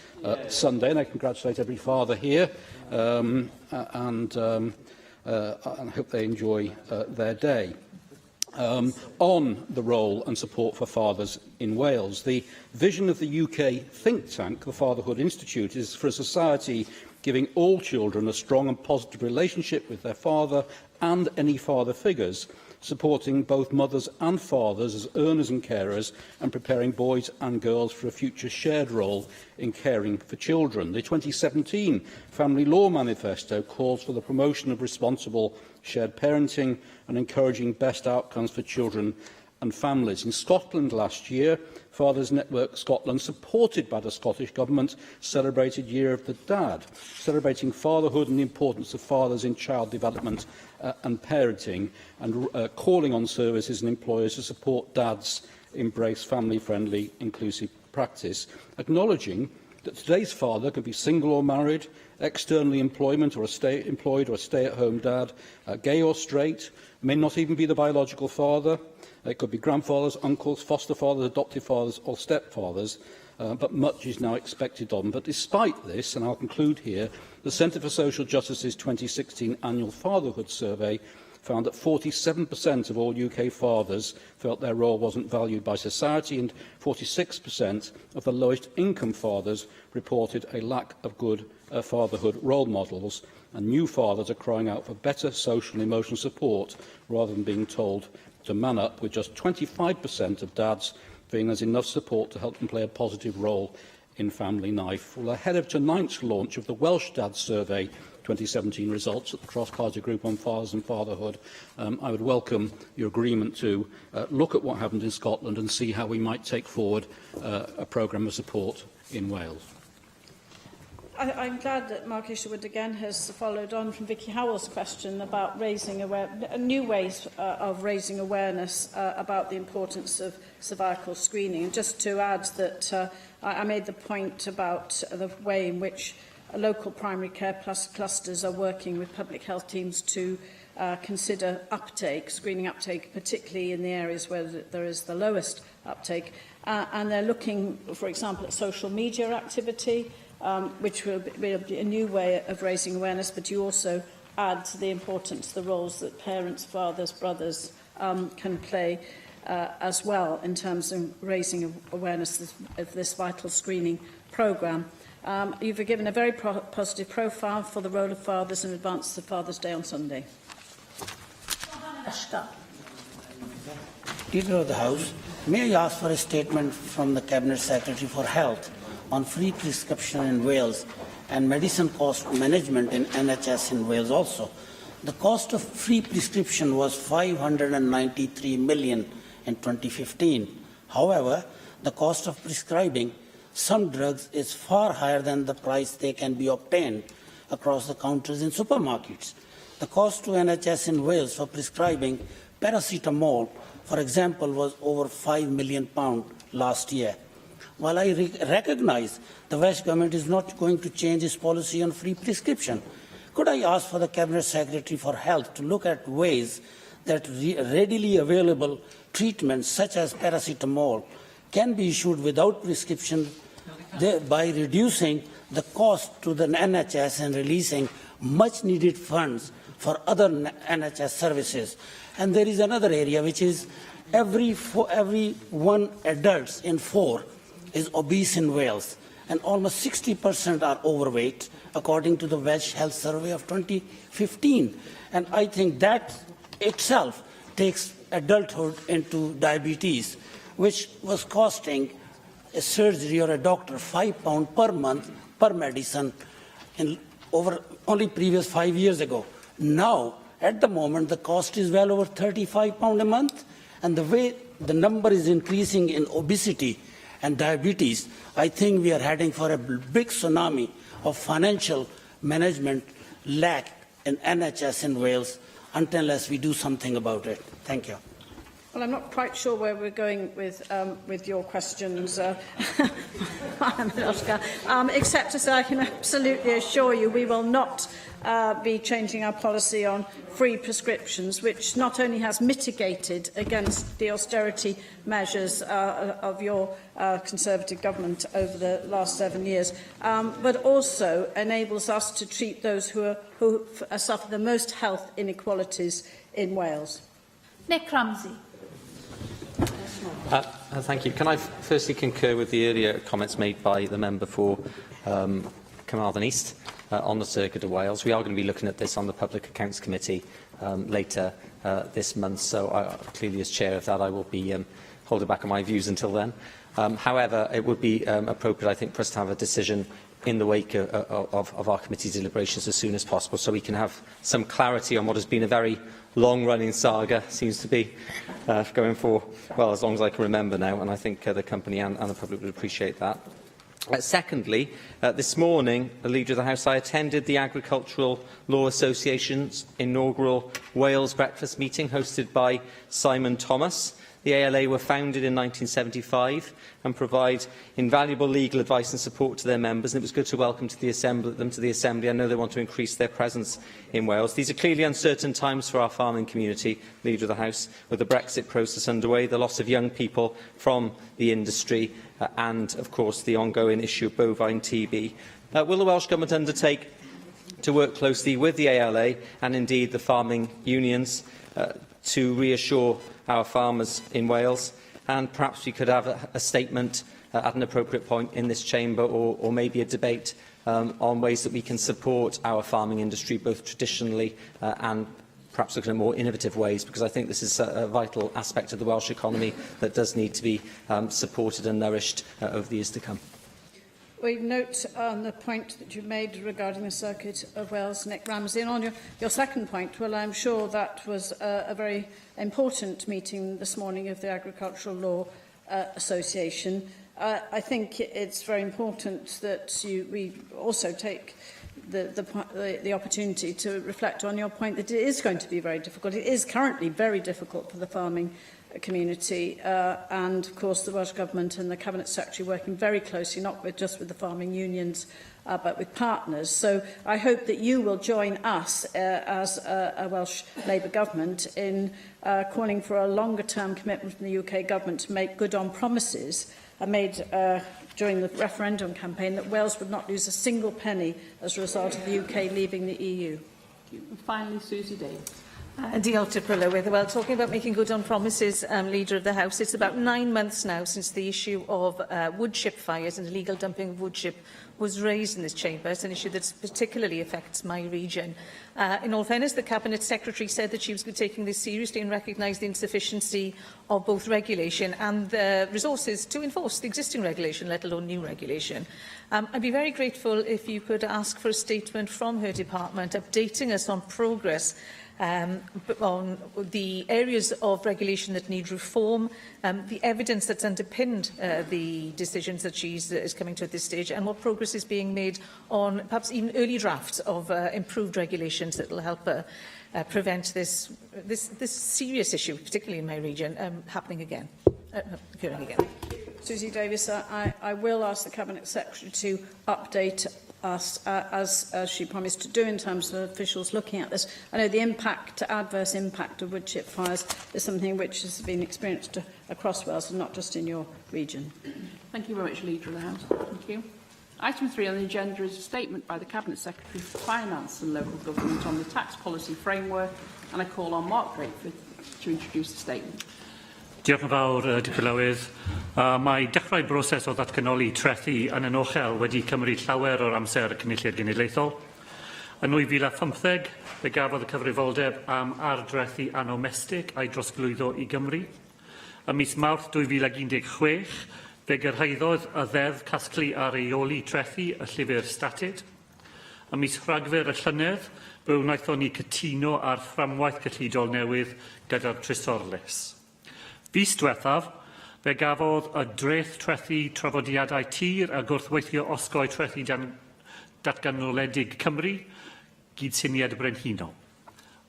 Speaker 10: Sunday, and I congratulate every father here and I hope they enjoy their day. On the role and support for fathers in Wales, the vision of the UK think tank, the Fatherhood Institute, is for a society giving all children a strong and positive relationship with their father and any father figures, supporting both mothers and fathers as earners and carers, and preparing boys and girls for a future shared role in caring for children. The 2017 Family Law Manifesto calls for the promotion of responsible shared parenting and encouraging best outcomes for children and families. In Scotland last year, Fathers Network Scotland, supported by the Scottish Government, celebrated Year of the Dad, celebrating fatherhood and the importance of fathers in child development and parenting, and calling on services and employers to support dads embrace family-friendly, inclusive practice, acknowledging that today's father can be single or married, externally employed or a stay-at-home dad, gay or straight, may not even be the biological father. It could be grandfathers, uncles, foster fathers, adoptive fathers or stepfathers, but much is now expected of them. But despite this, and I'll conclude here, the Centre for Social Justice's 2016 annual fatherhood survey found that 47% of all UK fathers felt their role wasn't valued by society, and 46% of the lowest income fathers reported a lack of good fatherhood role models, and new fathers are crying out for better social and emotional support rather than being told to man up, with just 25% of dads feeling there's enough support to help them play a positive role in family life. Well, ahead of tonight's launch of the Welsh Dads Survey 2017 results at the Cross-Party Group on Fathers and Fatherhood, I would welcome your agreement to look at what happened in Scotland and see how we might take forward a programme of support in Wales.
Speaker 23: I'm glad that Mark Isherwood again has followed on from Vicky Howell's question about raising new ways of raising awareness about the importance of cervical screening. And just to add that I made the point about the way in which local primary care plus clusters are working with public health teams to consider screening uptake, particularly in the areas where there is the lowest uptake. And they're looking, for example, at social media activity, which will be a new way of raising awareness, but you also add to the importance, the roles that parents, fathers, brothers can play as well in terms of raising awareness of this vital screening programme. You've given a very positive profile for the role of fathers in advance of Father's Day on Sunday.
Speaker 11: Leader of the House, may I ask for a statement from the Cabinet Secretary for Health on free prescription in Wales and medicine cost management in NHS in Wales also. The cost of free prescription was £593 million in 2015. However, the cost of prescribing some drugs is far higher than the price they can be obtained across the counters in supermarkets. The cost to NHS in Wales for prescribing paracetamol, for example, was over £5 million last year. While I recognise the Welsh Government is not going to change its policy on free prescription, could I ask for the Cabinet Secretary for Health to look at ways that readily available treatments such as paracetamol can be issued without prescription, thereby reducing the cost to the NHS and releasing much-needed funds for other NHS services. And there is another area which is every 1 adult in 4 is obese in Wales, and almost 60% are overweight, according to the Welsh Health Survey of 2015. And I think that itself takes adulthood into diabetes, which was costing a surgery or a doctor £5 per month per medicine in only previous 5 years ago. Now, at the moment, the cost is well over £35 a month, and the way the number is increasing in obesity and diabetes, I think we are heading for a big tsunami of financial management lack in NHS in Wales unless we do something about it. Thank you.
Speaker 23: Well, I'm not quite sure where we're going with your questions, except to say I can absolutely assure you we will not be changing our policy on free prescriptions, which not only has mitigated against the austerity measures of your Conservative government over the last 7 years, but also enables us to treat those who suffer the most health inequalities in Wales.
Speaker 7: Nick Ramsey.
Speaker 14: Thank you. Can I firstly concur with the earlier comments made by the member for Carmarthen East on the Circuit of Wales? We are going to be looking at this on the Public Accounts Committee later this month, so clearly as chair of that I will be holding back on my views until then. However, it would be appropriate, I think, for us to have a decision in the wake of our committee deliberations as soon as possible, so we can have some clarity on what has been a very long-running saga, seems to be going for, well, as long as I can remember now, and I think the company and the public would appreciate that. Secondly, this morning, the Leader of the House, I attended the Agricultural Law Association's inaugural Wales breakfast meeting hosted by Simon Thomas. The ALA were founded in 1975 and provide invaluable legal advice and support to their members, and it was good to welcome them to the Assembly. I know they want to increase their presence in Wales. These are clearly uncertain times for our farming community, Leader of the House, with the Brexit process underway, the loss of young people from the industry and, of course, the ongoing issue of bovine TB. Will the Welsh Government undertake to work closely with the ALA and indeed the farming unions to reassure our farmers in Wales, and perhaps we could have a statement at an appropriate point in this chamber, or maybe a debate on ways that we can support our farming industry, both traditionally and perhaps looking at more innovative ways, because I think this is a vital aspect of the Welsh economy that does need to be supported and nourished over the years to come.
Speaker 23: We note on the point that you made regarding the Circuit of Wales, Nick Ramsey, and on your second point, well, I'm sure that was a very important meeting this morning of the Agricultural Law Association. I think it's very important that we also take the opportunity to reflect on your point that it is going to be very difficult. It is currently very difficult for the farming community, and of course the Welsh Government and the Cabinet Secretary working very closely, not just with the farming unions, but with partners. So I hope that you will join us as a Welsh Labour Government in calling for a longer-term commitment from the UK Government to make good on promises made during the referendum campaign that Wales would not lose a single penny as a result of the UK leaving the EU.
Speaker 6: And finally, Susie Davis.
Speaker 9: Diolch i'r Brylywydd. Well, talking about making good on promises, Leader of the House, it's about 9 months now since the issue of wood chip fires and illegal dumping of wood chip was raised in this chamber. It's an issue that particularly affects my region. In all fairness, the Cabinet Secretary said that she was taking this seriously and recognised the insufficiency of both regulation and the resources to enforce the existing regulation, let alone new regulation. I'd be very grateful if you could ask for a statement from her department updating us on progress on the areas of regulation that need reform, the evidence that's underpinned the decisions that she is coming to at this stage, and what progress is being made on perhaps even early drafts of improved regulations that will help prevent this serious issue, particularly in my region, occurring again.
Speaker 23: Susie Davis, I will ask the Cabinet Secretary to update us, as she promised to do, in terms of officials looking at this. I know the adverse impact of wood chip fires is something which has been experienced across Wales and not just in your region.
Speaker 6: Thank you very much, Leader of the House. Thank you. Item 3 on the agenda is a statement by the Cabinet Secretary for Finance and Local Government on the tax policy framework, and I call on Mark Drakeford to introduce the statement.
Speaker 5: Diolch yn fawr, Dipyn. Mae dechrau broses o ddatganoli trethu yn yn ochel wedi cymryd llawer o'r amser y Cynulliad Genedlaethol. Yn 2015, fe gafodd y cyfrifoldeb am ardrethu anomestig a'i drosglwyddo i Gymru. Ym mis Mawrth 2016, fe gyrhaeddodd y ddeddf casglu a reoli trethu y llyfr statid. Ym mis Rhagfyr y llynedd, fe wnaethon ni cytuno ar fframwaith cyllidol newydd gyda'r trysorlus. Fis diwethaf, fe gafodd y dreth trethu traddodiadau tir a gwrthweithio osgoi trethu datganoledig Cymru gydsyniad brenhinol.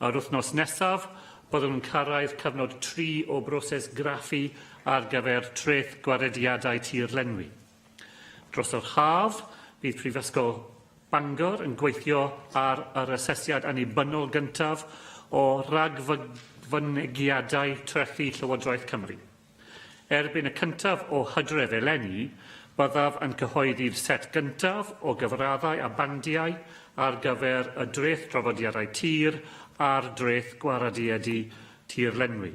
Speaker 5: Ar wythnos nesaf, byddwn nhw'n cyrraedd cyfnod 3 o broses graffu ar gyfer treth gwarediadau tir lenwi. Dros yr haf, bydd Prifysgol Bangor yn gweithio ar yr asesiad annibynnol gyntaf o ragfynegiadau trethu Llywodraeth Cymru. Erbyn y cyntaf o Hydref eleni, byddaf yn cyhoeddi'r set gyntaf o gyfraddau a bandiau ar gyfer y dreth traddodiadau tir a'r dreth gwarediadu tir lenwi.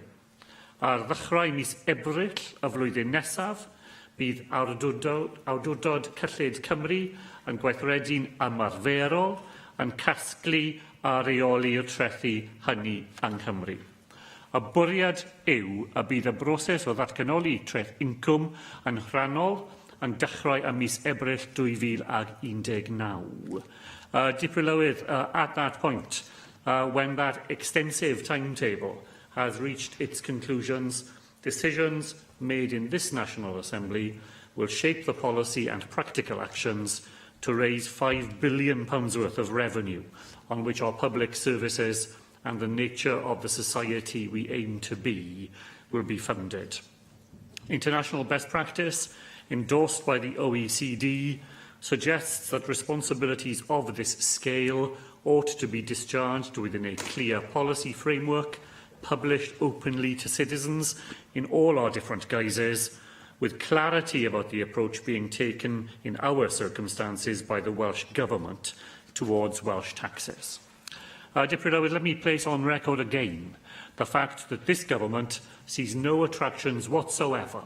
Speaker 5: Ar ddechrau mis Ebrill y flwyddyn nesaf, bydd awdurdod cyllid Cymru yn gweithredu'n ymarferol yn casglu a reoli'r trethu hynny yng Nghymru. Y bwriad yw y bydd y broses o ddatganoli treth incwm yn rhannol yn dechrau ym mis Ebrill 2019. At that point, when that extensive timetable has reached its conclusions, decisions made in this National Assembly will shape the policy and practical actions to raise £5 billion worth of revenue on which our public services and the nature of the society we aim to be will be funded. International best practice, endorsed by the OECD, suggests that responsibilities of this scale ought to be discharged within a clear policy framework, published openly to citizens in all our different guises, with clarity about the approach being taken in our circumstances by the Welsh Government towards Welsh taxes. Let me place on record again the fact that this Government sees no attractions whatsoever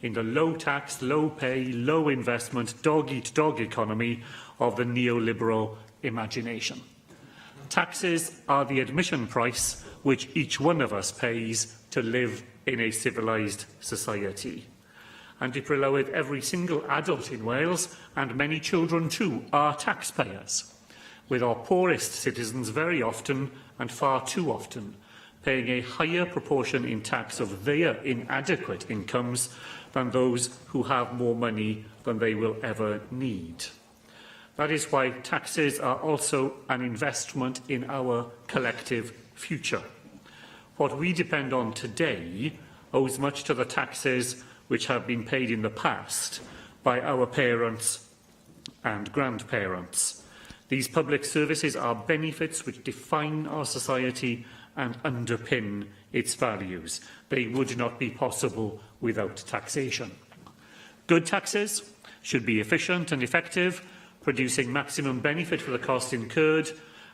Speaker 5: in the low-tax, low-pay, low-investment, dog-eat-dog economy of the neoliberal imagination. Taxes are the admission price which each one of us pays to live in a civilised society. And every single adult in Wales, and many children too, are taxpayers, with our poorest citizens very often, and far too often, paying a higher proportion in tax of their inadequate incomes than those who have more money than they will ever need. That is why taxes are also an investment in our collective future. What we depend on today
Speaker 13: owes much to the taxes which have been paid in the past by our parents and grandparents. These public services are benefits which define our society and underpin its values. They would not be possible without taxation. Good taxes should be efficient and effective, producing maximum benefit for the cost incurred,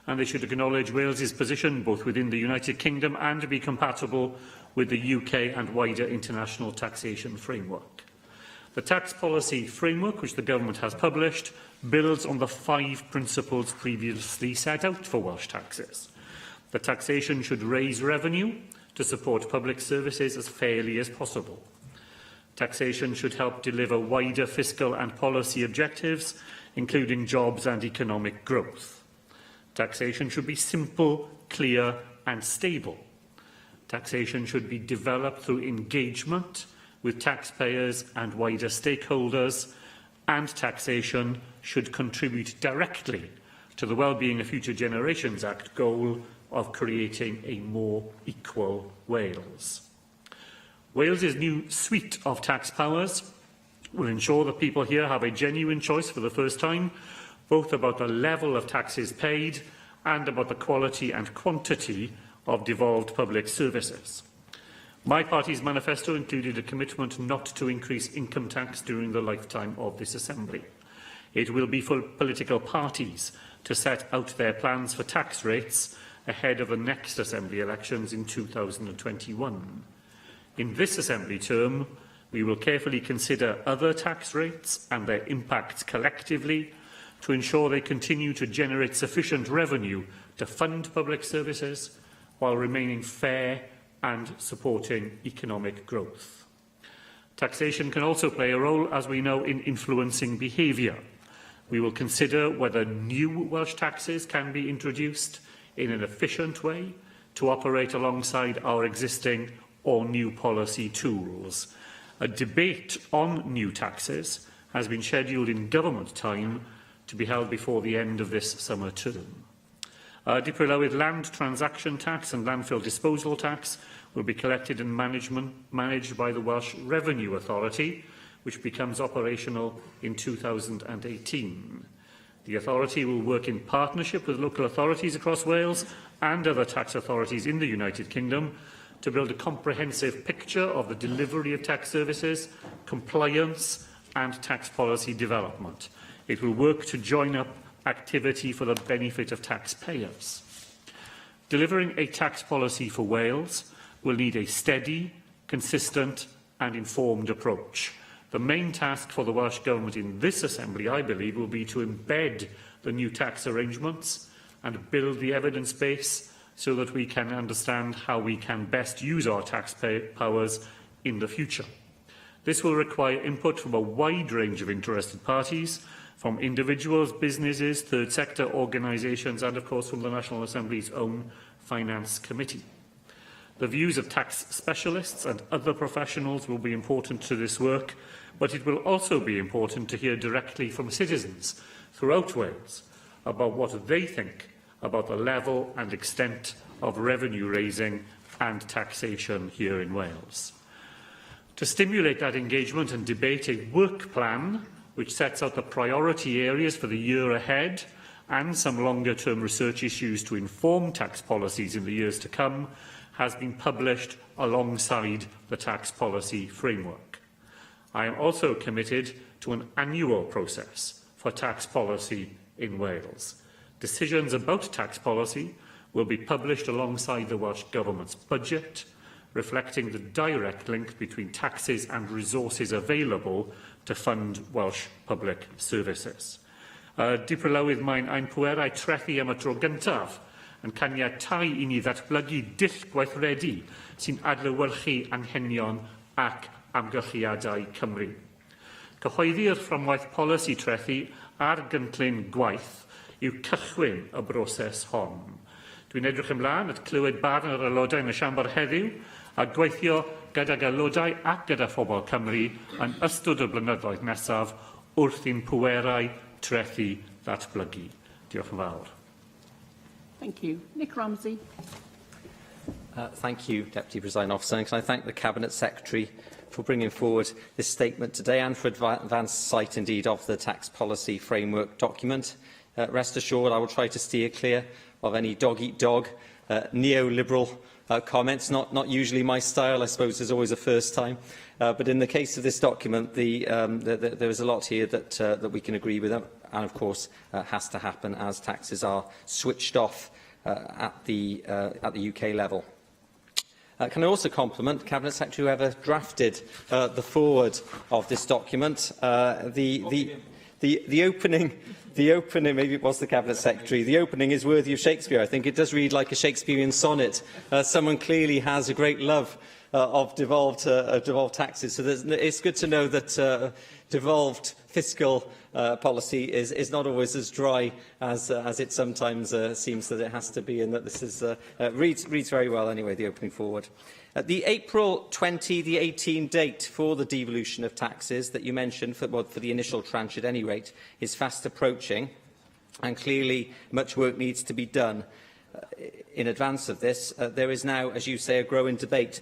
Speaker 13: and they should acknowledge Wales's position both within the United Kingdom and be compatible with the UK and wider international taxation framework. The tax policy framework, which the Government has published, builds on the 5 principles previously set out for Welsh taxes. The taxation should raise revenue to support public services as fairly as possible. Taxation should help deliver wider fiscal and policy objectives, including jobs and economic growth. Taxation should be simple, clear and stable. Taxation should be developed through engagement with taxpayers and wider stakeholders, and taxation should contribute directly to the Wellbeing of Future Generations Act goal of creating a more equal Wales. Wales's new suite of tax powers will ensure that people here have a genuine choice for the first time, both about the level of taxes paid and about the quality and quantity of devolved public services. My party's manifesto included a commitment not to increase income tax during the lifetime of this Assembly. It will be for political parties to set out their plans for tax rates ahead of the next Assembly elections in 2021. In this Assembly term, we will carefully consider other tax rates and their impacts collectively to ensure they continue to generate sufficient revenue to fund public services while remaining fair and supporting economic growth. Taxation can also play a role, as we know, in influencing behaviour. We will consider whether new Welsh taxes can be introduced in an efficient way to operate alongside our existing or new policy tools. A debate on new taxes has been scheduled in government time to be held before the end of this summer term. Diprylywydd land transaction tax and landfill disposal tax will be collected and managed by the Welsh Revenue Authority, which becomes operational in 2018. The authority will work in partnership with local authorities across Wales and other tax authorities in the United Kingdom to build a comprehensive picture of the delivery of tax services, compliance and tax policy development. It will work to join up activity for the benefit of taxpayers. Delivering a tax policy for Wales will need a steady, consistent and informed approach. The main task for the Welsh Government in this Assembly, I believe, will be to embed the new tax arrangements and build the evidence base so that we can understand how we can best use our tax powers in the future. This will require input from a wide range of interested parties, from individuals, businesses, third sector organisations and, of course, from the National Assembly's own Finance Committee. The views of tax specialists and other professionals will be important to this work, but it will also be important to hear directly from citizens throughout Wales about what they think about the level and extent of revenue raising and taxation here in Wales. To stimulate that engagement and debate, a work plan which sets out the priority areas for the year ahead and some longer-term research issues to inform tax policies in the years to come has been published alongside the tax policy framework. I am also committed to an annual process for tax policy in Wales. Decisions about tax policy will be published alongside the Welsh Government's budget, reflecting the direct link between taxes and resources available to fund Welsh public services. Diprylywydd mae'n ein pwerau trethu am y tro gyntaf yn caniatáu I ni ddatblygu dull gweithredu sy'n adlewyrchu anghenion ac amgylchiadau Cymru. Cyhoeddi'r fframwaith polisi trethu ar gynllun gwaith yw cychwyn y broses hon. Dwi'n edrych ymlaen at clywed barn yr aelodau yn y siambr heddiw a gweithio gyda'r aelodau ac gyda phobl Cymru yn ystod y blynyddoedd nesaf wrth i'n pwerau trethu ddatblygu. Diolch yn fawr.
Speaker 6: Thank you. Nick Ramsey.
Speaker 14: Thank you, Deputy Presiding Officer, and can I thank the Cabinet Secretary for bringing forward this statement today and for advanced sight, indeed, of the tax policy framework document. Rest assured, I will try to steer clear of any dog-eat-dog, neoliberal comments. Not usually my style, I suppose. There's always a first time. But in the case of this document, there is a lot here that we can agree with, and of course has to happen as taxes are switched off at the UK level. Can I also compliment the Cabinet Secretary whoever drafted the foreword of this document? The opening, maybe it was the Cabinet Secretary, the opening is worthy of Shakespeare. I think it does read like a Shakespearean sonnet. Someone clearly has a great love of devolved taxes. So it's good to know that devolved fiscal policy is not always as dry as it sometimes seems that it has to be, and that this is reads very well anyway, the opening forward. The April 2018 date for the devolution of taxes that you mentioned, for the initial tranche at any rate, is fast approaching, and clearly much work needs to be done in advance of this. There is now, as you say, a growing debate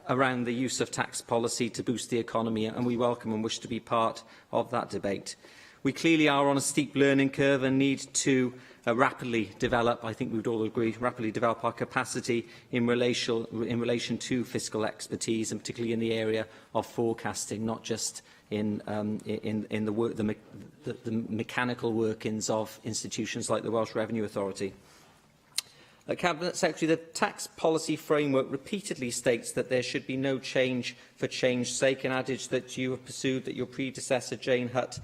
Speaker 14: around the use of tax policy to boost the economy, and we welcome and wish to be part of that debate. We clearly are on a steep learning curve and need to rapidly develop, I think we would all agree, rapidly develop our capacity in relation to fiscal expertise, and particularly in the area of forecasting, not just in the mechanical workings of institutions like the Welsh Revenue Authority. Cabinet Secretary, the tax policy framework repeatedly states that there should be no change for change's sake, an adage that you have pursued, that your predecessor Jane Hutt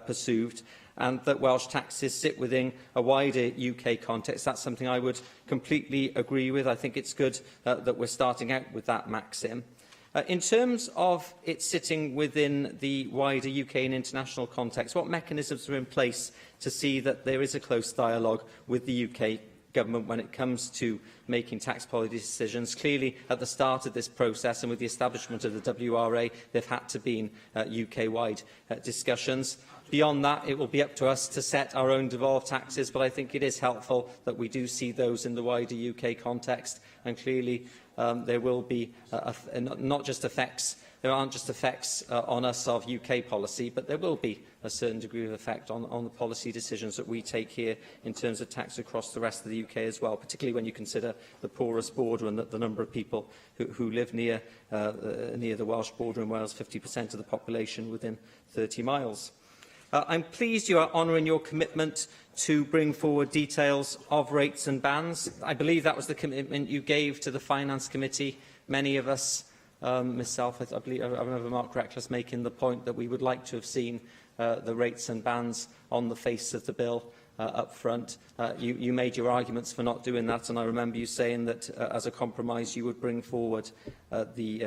Speaker 14: pursued, and that Welsh taxes sit within a wider UK context. That's something I would completely agree with. I think it's good that we're starting out with that maxim. In terms of it sitting within the wider UK and international context, what mechanisms are in place to see that there is a close dialogue with the UK Government when it comes to making tax policy decisions? Clearly, at the start of this process and with the establishment of the WRA, there have had to be UK-wide discussions. Beyond that, it will be up to us to set our own devolved taxes, but I think it is helpful that we do see those in the wider UK context, and clearly there will be not just effects. There aren't just effects on us of UK policy, but there will be a certain degree of effect on the policy decisions that we take here in terms of tax across the rest of the UK as well, particularly when you consider the porous border and the number of people who live near the Welsh border in Wales, 50% of the population within 30 miles. I'm pleased you are honouring your commitment to bring forward details of rates and bans. I believe that was the commitment you gave to the Finance Committee. Many of us, myself, I remember Mark Reckless making the point that we would like to have seen the rates and bans on the face of the bill up front. You made your arguments for not doing that, and I remember you saying that as a compromise you would bring forward the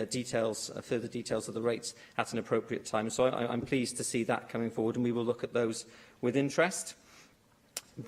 Speaker 14: further details of the rates at an appropriate time. So I'm pleased to see that coming forward, and we will look at those with interest.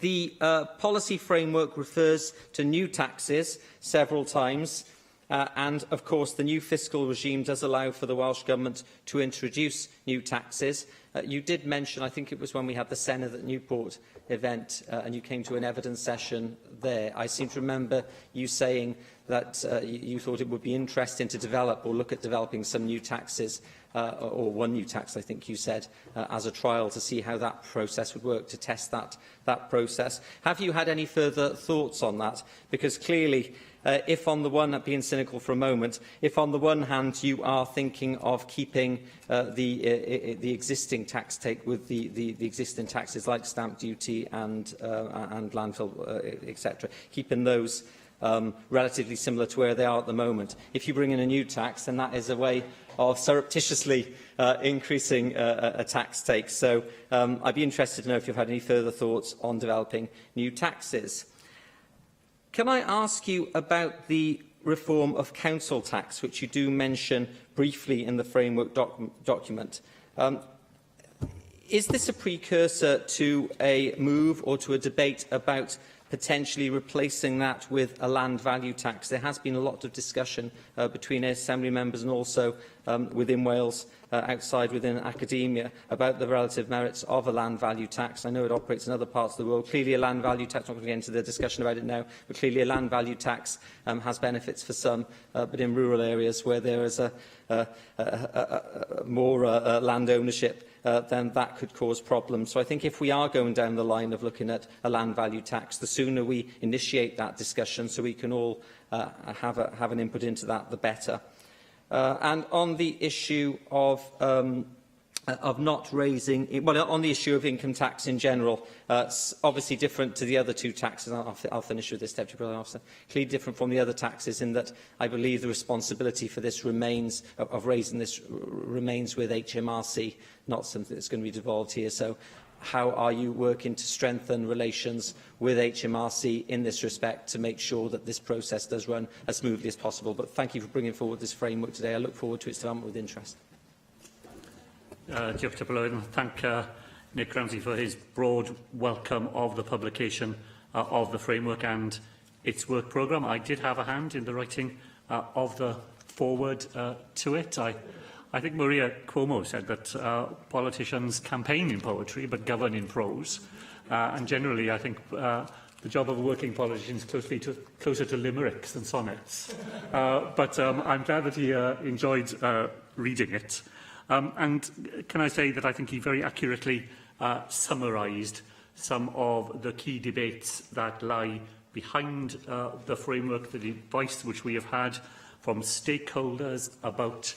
Speaker 14: The policy framework refers to new taxes several times. And, of course, the new fiscal regime does allow for the Welsh Government to introduce new taxes. You did mention, I think it was when we had the Senedd at Newport event, and you came to an evidence session there. I seem to remember you saying that you thought it would be interesting to develop or look at developing some new taxes, or one new tax, I think you said, as a trial to see how that process would work, to test that process. Have you had any further thoughts on that? Because clearly, if on the one, being cynical for a moment, if on the one hand you are thinking of keeping the existing tax take with the existing taxes like stamp duty and landfill, etc., keeping those relatively similar to where they are at the moment. If you bring in a new tax, then that is a way of surreptitiously increasing a tax take. So I'd be interested to know if you've had any further thoughts on developing new taxes. Can I ask you about the reform of council tax, which you do mention briefly in the framework document? Is this a precursor to a move or to a debate about potentially replacing that with a land value tax? There has been a lot of discussion between Assembly members and also within Wales outside within academia about the relative merits of a land value tax. I know it operates in other parts of the world. Clearly, a land value tax, I'm not going to get into the discussion about it now, but clearly a land value tax has benefits for some, but in rural areas where there is more land ownership, then that could cause problems. So I think if we are going down the line of looking at a land value tax, the sooner we initiate that discussion so we can all have an input into that, the better. And on the issue of not raising, well, on the issue of income tax in general, obviously different to the other two taxes. I'll finish with this, Deputy Presiding Officer. Clearly different from the other taxes in that I believe the responsibility for this remains, of raising this, remains with HMRC, not something that's going to be devolved here. So how are you working to strengthen relations with HMRC in this respect to make sure that this process does run as smoothly as possible? But thank you for bringing forward this framework today. I look forward to its development with interest.
Speaker 13: Diolch Deputy President. Thank Nick Ramsey for his broad welcome of the publication of the framework and its work programme. I did have a hand in the writing of the foreword to it. I think Maria Cuomo said that politicians campaign in poetry but govern in prose. And generally, I think the job of a working politician is closer to limericks than sonnets. But I'm glad that he enjoyed reading it. And can I say that I think he very accurately summarised some of the key debates that lie behind the framework, the advice which we have had from stakeholders about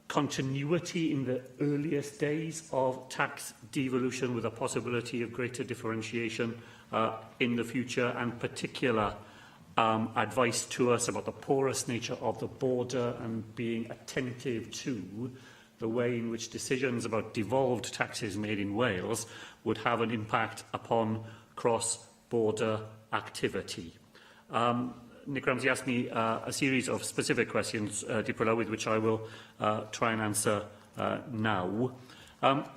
Speaker 13: continuity in the earliest days of tax devolution with a possibility of greater differentiation in the future, and particular advice to us about the porous nature of the border and being attentive to the way in which decisions about devolved taxes made in Wales would have an impact upon cross-border activity. Nick Ramsey asked me a series of specific questions, with which I will try and answer now.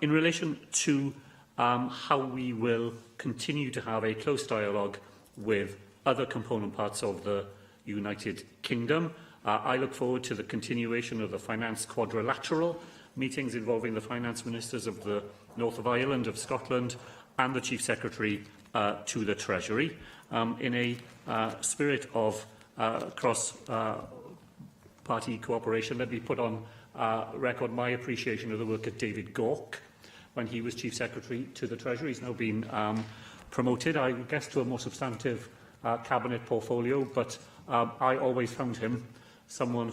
Speaker 13: In relation to how we will continue to have a close dialogue with other component parts of the United Kingdom, I look forward to the continuation of the Finance Quadrilateral meetings involving the Finance Ministers of the North of Ireland, of Scotland and the Chief Secretary to the Treasury, in a spirit of cross-party cooperation. Let me put on record my appreciation of the work of David Gauke when he was Chief Secretary to the Treasury. He's now been promoted, I guess, to a more substantive cabinet portfolio, but I always found him someone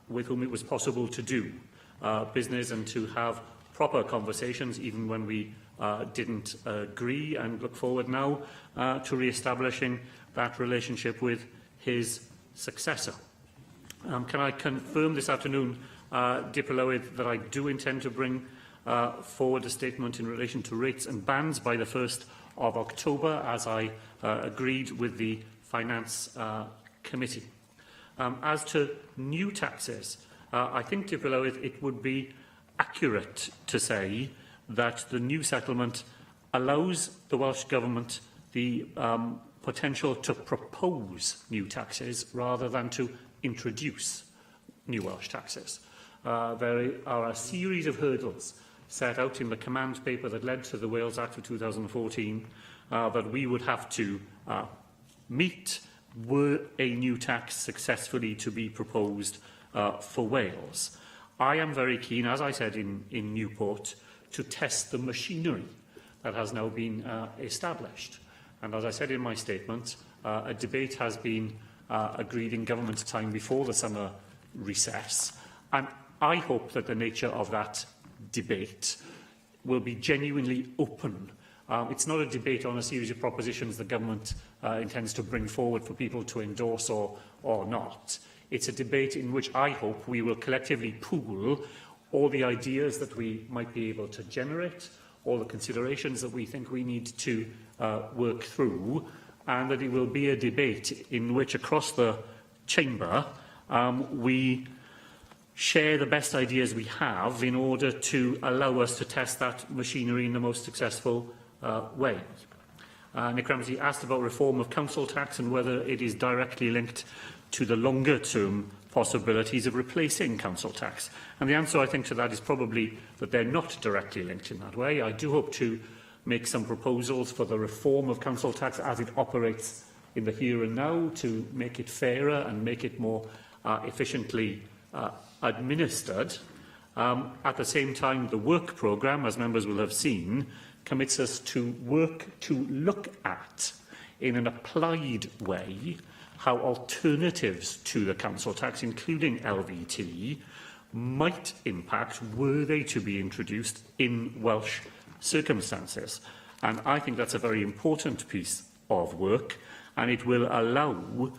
Speaker 13: with whom it was possible to do business and to have proper conversations, even when we didn't agree, and look forward now to re-establishing that relationship with his successor. Can I confirm this afternoon, Dipolowyd, that I do intend to bring forward a statement in relation to rates and bans by the 1st of October, as I agreed with the Finance Committee. As to new taxes, I think, Dipolowyd, it would be accurate to say that the new settlement allows the Welsh Government the potential to propose new taxes rather than to introduce new Welsh taxes. There are a series of hurdles set out in the command paper that led to the Wales Act of 2014 that we would have to meet were a new tax successfully to be proposed for Wales. I am very keen, as I said in Newport, to test the machinery that has now been established. And as I said in my statement, a debate has been agreed in government time before the summer recess. And I hope that the nature of that debate will be genuinely open. It's not a debate on a series of propositions the government intends to bring forward for people to endorse or not. It's a debate in which I hope we will collectively pool all the ideas that we might be able to generate, all the considerations that we think we need to work through, and that it will be a debate in which, across the chamber, we share the best ideas we have in order to allow us to test that machinery in the most successful way. Nick Ramsey asked about reform of council tax and whether it is directly linked to the longer-term possibilities of replacing council tax? And the answer, I think, to that is probably that they're not directly linked in that way. I do hope to make some proposals for the reform of council tax as it operates in the here and now to make it fairer and make it more efficiently administered. At the same time, the work programme, as members will have seen, commits us to work to look at, in an applied way, how alternatives to the council tax, including LVT, might impact were they to be introduced in Welsh circumstances. And I think that's a very important piece of work, and it will allow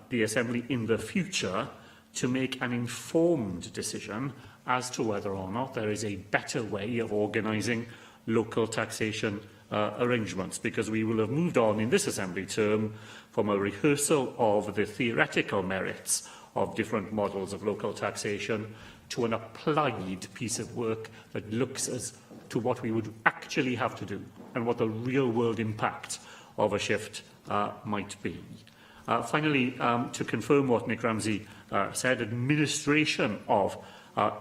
Speaker 13: the Assembly in the future to make an informed decision as to whether or not there is a better way of organising local taxation arrangements, because we will have moved on in this Assembly term from a rehearsal of the theoretical merits of different models of local taxation to an applied piece of work that looks as to what we would actually have to do and what the real-world impact of a shift might be. Finally, to confirm what Nick Ramsey said, administration of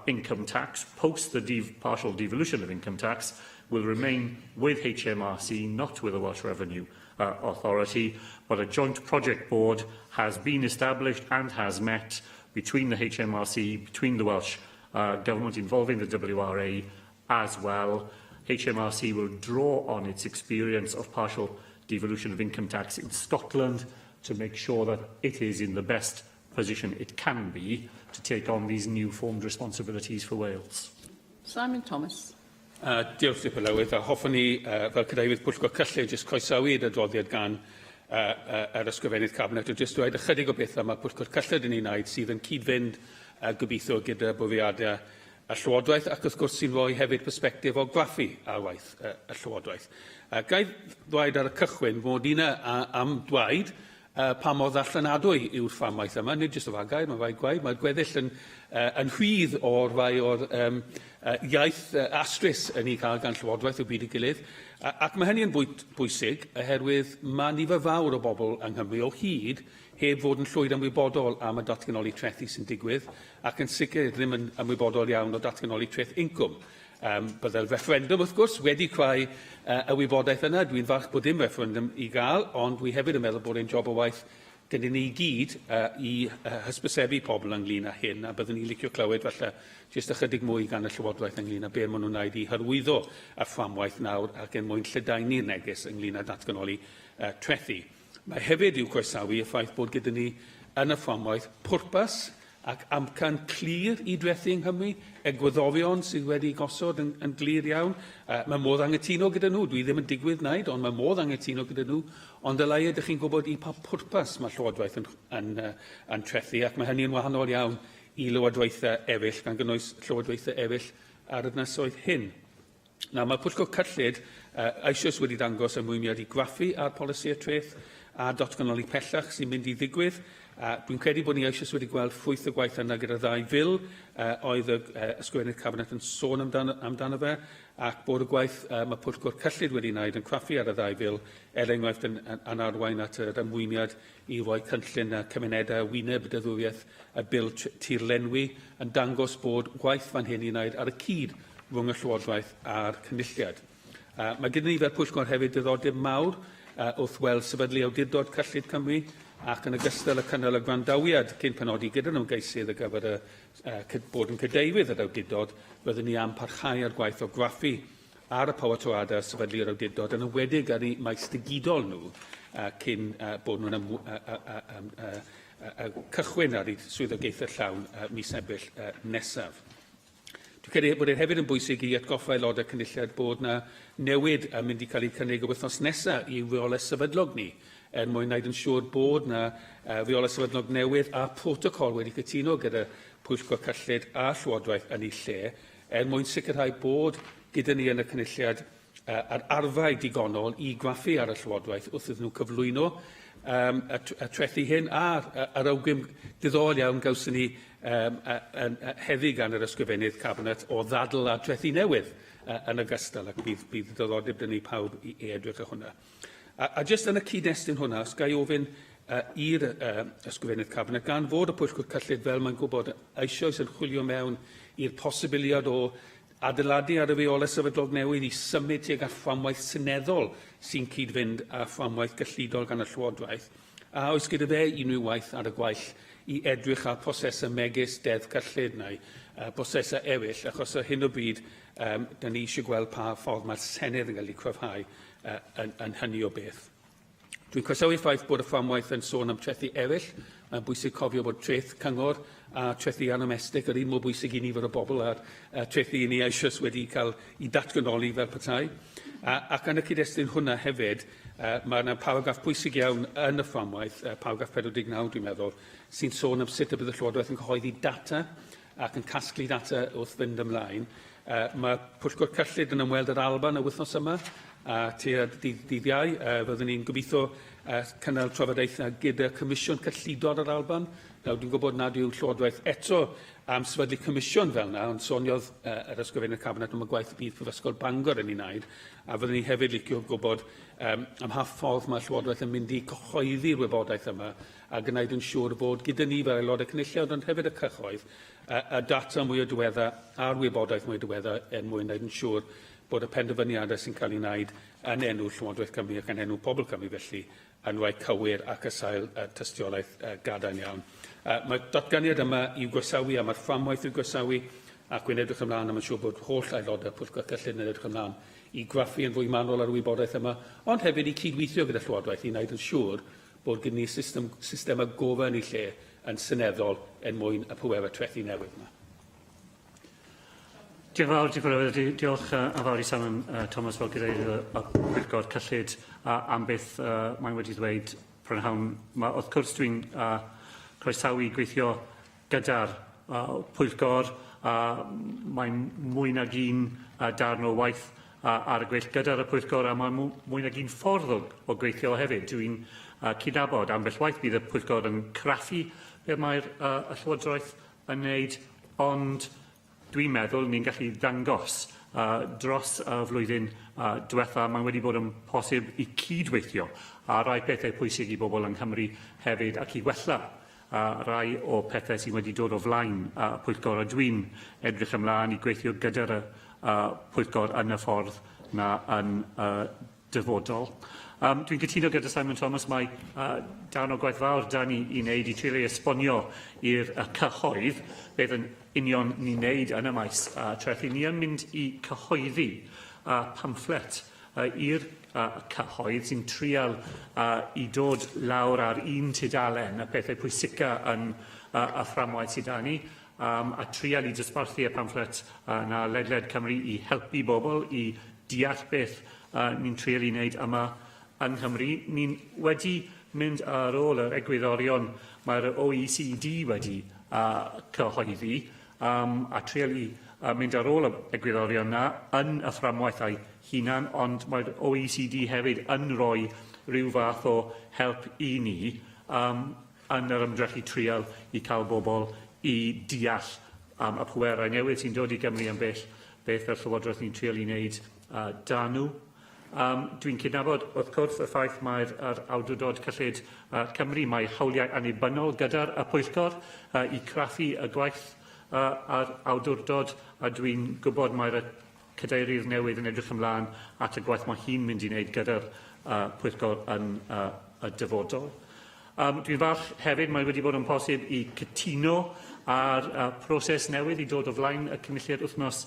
Speaker 13: income tax post the partial devolution of income tax will remain with HMRC, not with the Welsh Revenue Authority, but a joint project board has been established and has met between the HMRC, between the Welsh Government involving the WRA as well. HMRC will draw on its experience of partial devolution of income tax in Scotland to make sure that it is in the best position it can be to take on these new formed responsibilities for Wales.
Speaker 6: Simon Thomas.
Speaker 16: Diolch Dipyn Lywydd, a hoffwn ni fel Cadeirydd Pwyllgor Cyllid jyst croesawu'r adroddiad gan yr ysgrifennydd Cabinet o jyst dweud ychydig o bethau mae Pwyllgor Cyllid yn ei wneud sydd yn cyd-fynd gobeithio gyda bwriadau y Llywodraeth ac wrth gwrs sy'n rhoi hefyd persbectif o graffu ar waith y Llywodraeth. Gai ddweud ar y cychwyn fod un am dweud pa mor ddallanadwy yw'r fframwaith yma, nid jyst o fagair, mae rhaid gwaith, mae'r gweddill yn rhydd o'r rai o'r iaith astrus yn ei cael gan Llywodraeth o byd i gilydd. Ac mae hynny yn bwysig oherwydd mae nifer fawr o bobl yng Nghymru o hyd heb fod yn llwyd ymwybodol am y datganoli trethu sy'n digwydd ac yn sicr ddim yn ymwybodol iawn o datganoli treth incwm. Byddai'r referendum, wrth gwrs, wedi creu y wybodaeth yna. Dwi'n falch bod dim referendum i gael, ond dwi hefyd yn meddwl bod e'n job o waith gyda ni gyd i hysbysebu pobl ynglyn â hyn, a byddwn ni licio clywed falle jyst ychydig mwy gan y Llywodraeth ynglyn â be maen nhw'n wneud i hyrwyddo y fframwaith nawr ac yn mwyn lledaenu'r neges ynglyn â datganoli trethu. Mae hefyd i'w croesawu y ffaith bod gyda ni yn y fframwaith pwrpas ac amcan clir i drethu yng Nghymru, egwyddorion sydd wedi gosod yn glir iawn. Mae modd angytuno gyda nhw, dwi ddim yn digwydd wneud, ond mae modd angytuno gyda nhw, ond dylai ydych chi'n gwybod i pa pwrpas mae Llywodraeth yn trethu, ac mae hynny yn wahanol iawn i lywodraethau eraill, gan gynnwys llywodraethau eraill ar y ynysoedd hyn. Nawr, mae Pwyllgor Cyllid eisoes wedi dangos ymwymiad i graffu ar polisi y treth a dotganoli pellach sy'n mynd i ddigwydd. Dwi'n credu bod ni eisoes wedi gweld ffwyth y gwaith yna gyda ddau fil oedd y ysgrifennydd Cabinet yn sôn amdano fe, ac bod y gwaith mae Pwyllgor Cyllid wedi wneud yn craffu ar y ddau fil, enghraifft yn arwain at yr ymwymiad i roi cynllun cymunedau wyneb deddwriaeth y bil tirlenwi yn dangos bod gwaith fan hyn i wneud ar y cyd rhwng y Llywodraeth a'r cynulliad. Mae gyda ni fel Pwyllgor hefyd diddordeb mawr wrth weld sefydlu awdurdod Cyllid Cymru ac yn ogystal y cynnal y grandawiad cyn penodi gyda nhw'n geisydd y gyfer bod yn cydeirydd yr awdurdod, byddwn ni am parhau ar gwaith o graffu ar y pawatroadau sefydlu'r awdurdod yn ywedig ar eu maes digidol nhw cyn bod nhw'n cychwyn ar eu swyddogaethau llawn mis Ebrill nesaf. Dwi'n credu bod hefyd yn bwysig i atgoffa aelodau cynulliad bod yna newid yn mynd i cael ei cynnig y wythnos nesaf i reolau sefydlog ni, mwyn wneud yn siŵr bod yna reolau sefydlog newydd a protocol wedi cytuno gyda Pwyllgor Cyllid a Llywodraeth yn ei lle, mwyn sicrhau bod gyda ni yn y cynulliad ar arfau digonol i graffu ar y Llywodraeth wrth iddyn nhw cyflwyno y trethu hyn a'r awgrym diddorol iawn gawson ni heddi gan yr ysgrifennydd Cabinet o ddadl a trethu newydd yn ogystal, ac bydd diddordeb dyn ni pawb i edrych o hwnna. A jyst yn y cyd-destun hwnna, os gai ofyn i'r ysgrifennydd Cabinet gan fod y pwyllgor cyllid fel mae'n gwybod eisoes yn chwilio mewn i'r posibiliad o adeiladu ar y feolau sefydlog newydd i symud tuag at fframwaith seneddol sy'n cyd-fynd â fframwaith gyllidol gan y Llywodraeth. A oes gyda fe unrhyw waith ar y gwaill i edrych ar prosesau megis deddf cyllid neu prosesau eraill, achos ar hyn o bryd da ni eisiau gweld pa ffordd mae'r Senedd yn cael ei cryfhau yn hynny o beth. Dwi'n croesawu ffaith bod y fframwaith yn sôn am trethu eraill. Mae'n bwysig cofio bod treth cyngor a trethu anomestig yr un mor bwysig i nifer o bobl a'r trethu i ni eisoes wedi cael ei datganoli fel petai. Ac yn y cyd-destun hwnna hefyd, mae yna paragraff pwysig iawn yn y fframwaith, paragraff 49 dwi'n meddwl, sy'n sôn am sut y bydd y Llywodraeth yn cyhoeddi data ac yn casglu data wrth fynd ymlaen. Mae pwyllgor cyllid yn ymweld yr Alban y wythnos yma, a tua dydd Iau, fyddwn ni'n gobeithio cynnal trafodaethau gyda Comisiwn Cyllidol yr Alban. Nawr, dwi'n gwybod nad yw'r Llywodraeth eto am sefydlu comisiwn fel yna, ond soniodd yr ysgrifennydd Cabinet am y gwaith bydd Prifysgol Bangor yn ei wneud, a fyddwn ni hefyd licio gwybod am ha ffordd mae'r Llywodraeth yn mynd i cyhoeddi'r wybodaeth yma a gwneud yn siŵr bod gyda ni fel aelodau cynulliad, ond hefyd y cyhoedd, y data mwy o diweddar a'r wybodaeth mwy o diweddar mwyn wneud yn siŵr bod y penderfyniadau sy'n cael ei wneud yn enw Llywodraeth Cymru ac yn enw pobl Cymru felly yn rhoi cywir ac y sail tystiolaeth gadael iawn. Mae'r datganiad yma i'w gwesawu a mae'r fframwaith i'w gwesawu ac wy'n edrych ymlaen am yn siŵr bod holl aelodau pwyllgor cyllid yn edrych ymlaen i graffu yn fwy manwl ar y wybodaeth yma, ond hefyd i cydweithio gyda Llywodraeth i wneud yn siŵr bod gyda ni system gofal yn ei lle yn seneddol mwyn y pwerau trethu newydd yma.
Speaker 13: Diolch yn fawr i Simon Thomas fel gyda'r pwyllgor cyllid am beth mae'n wedi dweud prynhawn. Wrth gwrs dwi'n croesawu gweithio gyda'r pwyllgor. Mae'n mwy nag un darn o waith ar y gwell gyda'r pwyllgor a mae'n mwy nag un ffordd o gweithio hefyd. Dwi'n cydnabod ambell waith bydd y pwyllgor yn craffu be mae'r Llywodraeth yn wneud, ond dwi'n meddwl ni'n gallu dangos dros y flwyddyn diwetha mae'n wedi bod yn posib i cydweithio a rai pethau pwysig i bobl yng Nghymru hefyd ac i wella rai o pethau sydd wedi dod o flaen pwyllgor a dwi'n edrych ymlaen i gweithio gyda'r pwyllgor yn y ffordd na yn dyfodol. Dwi'n cytuno gyda Simon Thomas, mae darn o gwaith fawr da ni i wneud i treulio esbonio i'r cyhoedd beth yn union ni'n wneud yn y maes trethu. Ni yn mynd i cyhoeddi pamfflet i'r cyhoedd sy'n trial i dod lawr ar un tudalen y pethau pwysica yn y fframwaith sydd da ni, a trial i dosbarthu y pamfflet na ledled Cymru i helpu bobl i deall beth ni'n trial i wneud yma yng Nghymru. Ni'n wedi mynd ar ôl yr egwyddorion mae'r OECD wedi cyhoeddi a trial i mynd ar ôl y egwyddorion yna yn y fframwaithau hunan, ond mae'r OECD hefyd yn rhoi rhyw fath o help i ni yn yr ymdrechu trial i cael bobl i deall y pwerau newydd sy'n dod i Gymru am beth y Llywodraeth ni'n trial i wneud dan nhw. Dwi'n cydnabod, wrth gwrs, y ffaith mae'r awdurdod cyllid Cymru, mae hawliau annibynnol gyda'r pwyllgor i craffu y gwaith a'r awdurdod, a dwi'n gwybod mae'r cadeirydd newydd yn edrych ymlaen at y gwaith mae hi'n mynd i wneud gyda'r pwyllgor yn y dyfodol. Dwi'n falch hefyd mae wedi bod yn posib i cytuno ar proses newydd i dod o flaen y cynulliad wythnos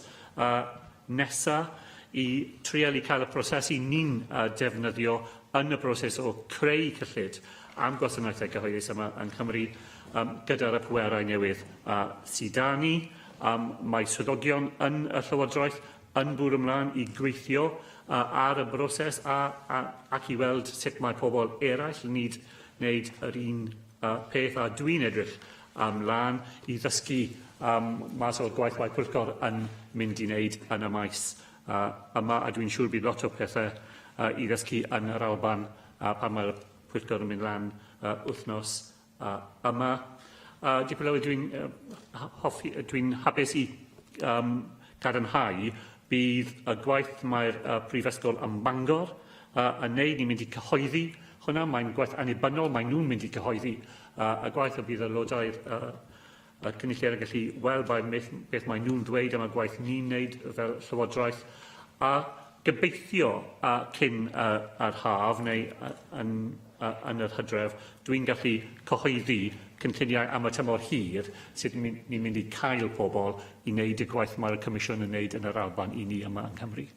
Speaker 13: nesaf i trial i cael y prosesu ni'n defnyddio yn y broses o creu cyllid am gwasanaethau cyhoeddus yma yn Cymru gyda'r pwerau newydd sydd â ni. Mae swyddogion yn y Llywodraeth yn bwrw ymlaen i gweithio ar y broses ac i weld sut mae pobl eraill yn wneud yr un peth a dwi'n edrych ymlaen i ddysgu mas o'r gwaith mae pwyllgor yn mynd i wneud yn y maes yma, a dwi'n siŵr bydd lot o pethau i ddysgu yn yr Alban pan mae'r pwyllgor yn mynd lan wythnos yma. Dwi'n hapus i gadarnhau bydd y gwaith mae'r Prifysgol ym Bangor yn wneud. Ni'n mynd i cyhoeddi hwnna, mae'n gwaith annibynnol, mae'n nhw'n mynd i cyhoeddi. A gwaith o bydd aelodau'r cynulleidfa yn gallu weld beth mae nhw'n dweud am y gwaith ni'n wneud fel Llywodraeth. A gobeithio cyn yr haf neu yn yr Hydref, dwi'n gallu cyhoeddi cynlluniau am y tymor hir sut ni'n mynd i cael pobl i wneud y gwaith mae'r Comisiwn yn wneud yn yr Alban i ni yma yng Nghymru.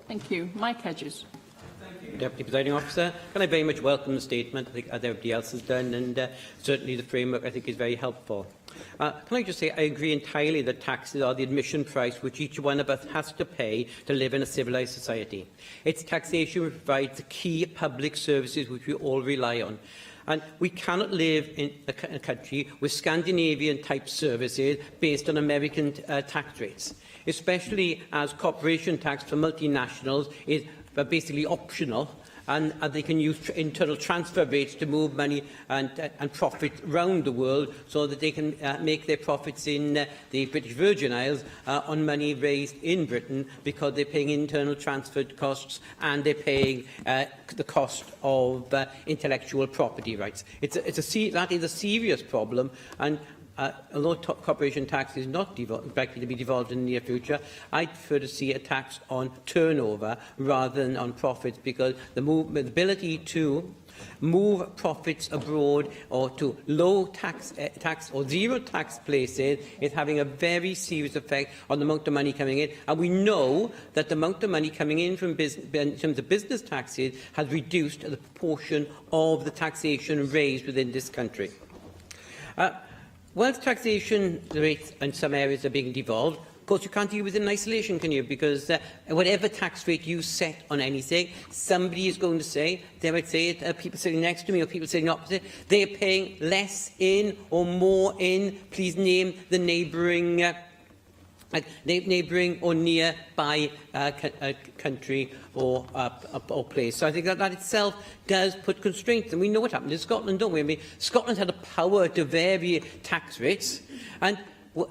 Speaker 6: Thank you. Mike Hedges.
Speaker 17: Deputy Presiding Officer, can I very much welcome the statement, I think, as everybody else has done, and certainly the framework, I think, is very helpful. Can I just say I agree entirely that taxes are the admission price which each one of us has to pay to live in a civilised society. It's taxation which provides the key public services which we all rely on. And we cannot live in a country with Scandinavian-type services based on American tax rates, especially as corporation tax for multinationals is basically optional, and they can use internal transfer rates to move money and profit around the world so that they can make their profits in the British Virgin Isles on money raised in Britain, because they're paying internal transfer costs and they're paying the cost of intellectual property rights. That is a serious problem, and although corporation tax is not likely to be devolved in the near future, I prefer to see a tax on turnover rather than on profits, because the ability to move profits abroad or to low tax or zero tax places is having a very serious effect on the amount of money coming in. And we know that the amount of money coming in from in terms of business taxes has reduced the proportion of the taxation raised within this country. Whilst taxation rates in some areas are being devolved, of course you can't deal with it in isolation, can you? Because whatever tax rate you set on anything, somebody is going to say, they might say it, people sitting next to me or people sitting opposite, they are paying less in or more in. Please name the neighbouring or nearby country or place. So I think that itself does put constraints, and we know what happened in Scotland, don't we? I mean, Scotland had the power to vary tax rates, and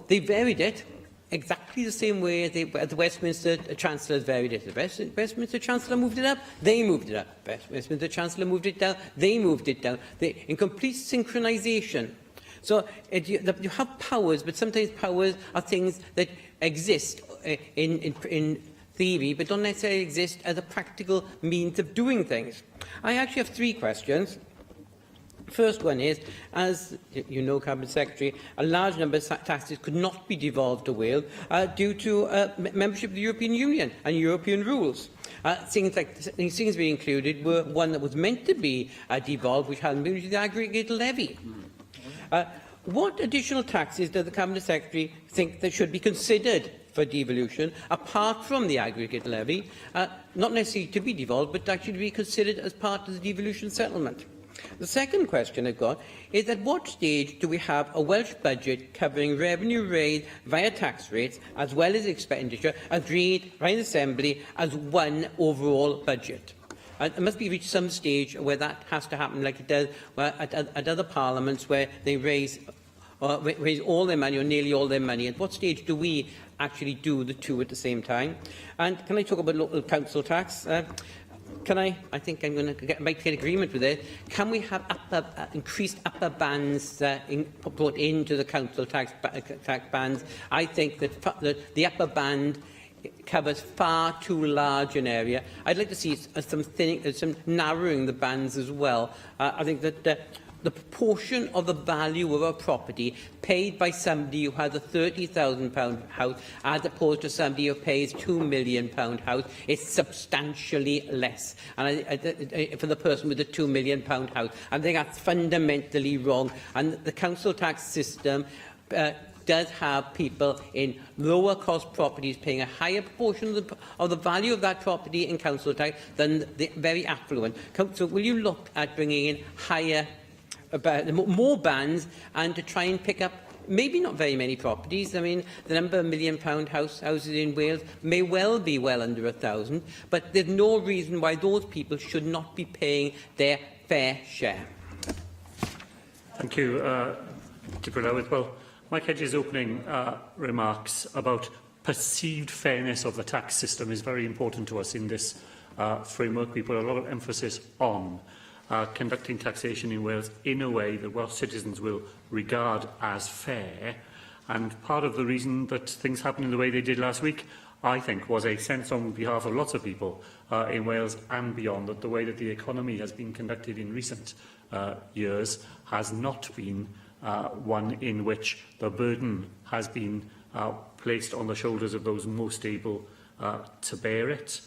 Speaker 17: they varied it exactly the same way the Westminster Chancellor varied it. The Westminster Chancellor moved it up, they moved it up. Westminster Chancellor moved it down, they moved it down. In complete synchronisation. So you have powers, but sometimes powers are things that exist in theory, but don't necessarily exist as a practical means of doing things. I actually have 3 questions. The first one is, as you know, Cabinet Secretary, a large number of taxes could not be devolved to Wales due to membership of the European Union and European rules. Things we included were one that was meant to be devolved, which hadn't been, which is the aggregate levy. What additional taxes does the Cabinet Secretary think that should be considered for devolution, apart from the aggregate levy, not necessarily to be devolved, but actually to be considered as part of the devolution settlement? The second question I've got is, at what stage do we have a Welsh budget covering revenue raised via tax rates as well as expenditure agreed by the Assembly as one overall budget? And it must be reached some stage where that has to happen, like it does at other parliaments, where they raise all their money or nearly all their money. At what stage do we actually do the two at the same time? And can I talk about local council tax? I think I'm going to might get agreement with it. Can we have increased upper bands brought into the council tax bands? I think that the upper band covers far too large an area. I'd like to see some narrowing the bands as well. I think that the proportion of the value of a property paid by somebody who has a £30,000 house as opposed to somebody who pays £2 million house is substantially less. And for the person with a £2 million house, I think that's fundamentally wrong. And the council tax system does have people in lower cost properties paying a higher proportion of the value of that property in council tax than the very affluent. So will you look at bringing in more bands and to try and pick up maybe not very many properties? I mean, the number of £1 million houses in Wales may well be well under 1,000, but there's no reason why those people should not be paying their fair share.
Speaker 13: Thank you, Deputy Lowith. Well, Mike Hedges' opening remarks about perceived fairness of the tax system is very important to us in this framework, we put a lot of emphasis on conducting taxation in Wales in a way that Welsh citizens will regard as fair. And part of the reason that things happened in the way they did last week, I think, was a sense on behalf of lots of people in Wales and beyond that the way that the economy has been conducted in recent years has not been one in which the burden has been placed on the shoulders of those most able to bear it.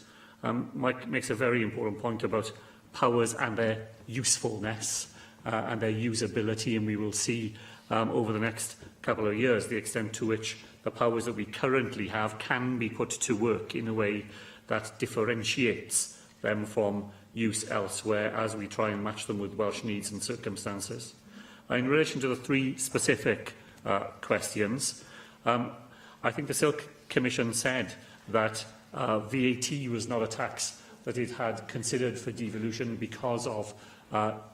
Speaker 13: Mike makes a very important point about powers and their usefulness and their usability, and we will see over the next couple of years the extent to which the powers that we currently have can be put to work in a way that differentiates them from use elsewhere as we try and match them with Welsh needs and circumstances. In relation to the three specific questions, I think the Silk Commission said that VAT was not a tax that it had considered for devolution because of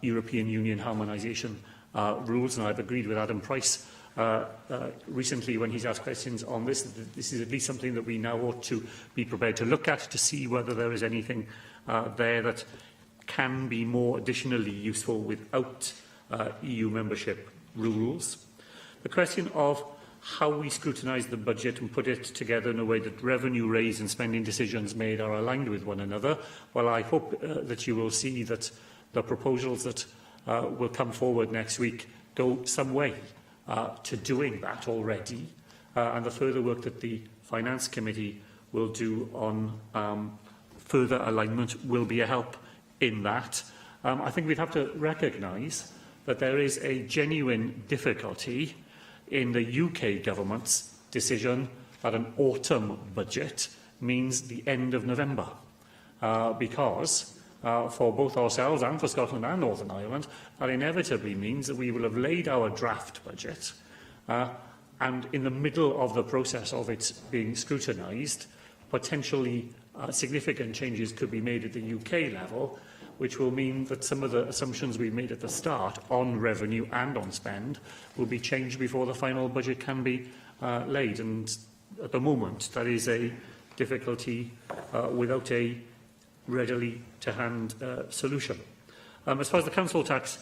Speaker 13: European Union harmonisation rules, and I've agreed with Adam Price recently when he's asked questions on this. This is at least something that we now ought to be prepared to look at to see whether there is anything there that can be more additionally useful without EU membership rules. The question of how we scrutinise the budget and put it together in a way that revenue raised and spending decisions made are aligned with one another, well, I hope that you will see that the proposals that will come forward next week go some way to doing that already, and the further work that the Finance Committee will do on further alignment will be a help in that. I think we'd have to recognise that there is a genuine difficulty in the UK government's decision that an autumn budget means the end of November, because for both ourselves and for Scotland and Northern Ireland, that inevitably means that we will have laid our draft budget and in the middle of the process of it being scrutinised, potentially significant changes could be made at the UK level, which will mean that some of the assumptions we made at the start on revenue and on spend will be changed before the final budget can be laid. And at the moment, that is a difficulty without a readily to hand solution. As far as the council tax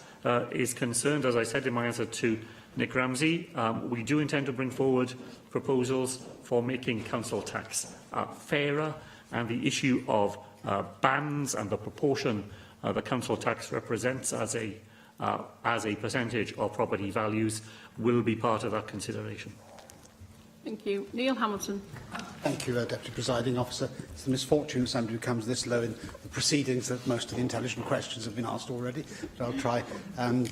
Speaker 13: is concerned, as I said in my answer to Nick Ramsey, we do intend to bring forward proposals for making council tax fairer, and the issue of bands and the proportion the council tax represents as a percentage of property values will be part of that consideration.
Speaker 23: Thank you. Neil Hamilton.
Speaker 18: Thank you, Deputy Presiding Officer. It's the misfortune of somebody who comes this low in the proceedings that most of the intelligent questions have been asked already, but I'll try and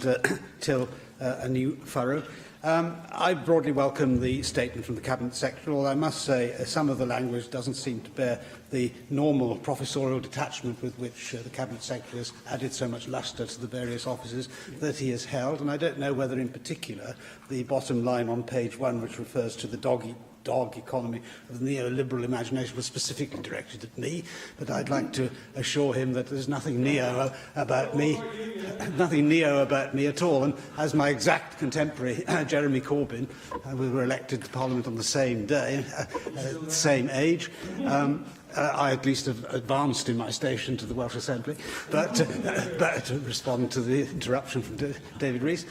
Speaker 18: till a new furrow. I broadly welcome the statement from the Cabinet Secretary, although I must say some of the language doesn't seem to bear the normal professorial detachment with which the Cabinet Secretary has added so much lustre to the various offices that he has held. And I don't know whether, in particular, the bottom line on page 1, which refers to the dog economy of the neoliberal imagination, was specifically directed at me, but I'd like to assure him that there's nothing neo about me, at all. And as my exact contemporary, Jeremy Corbyn, we were elected to Parliament on the same day, same age. I at least have advanced in my station to the Welsh Assembly, but to respond to the interruption from David Rees.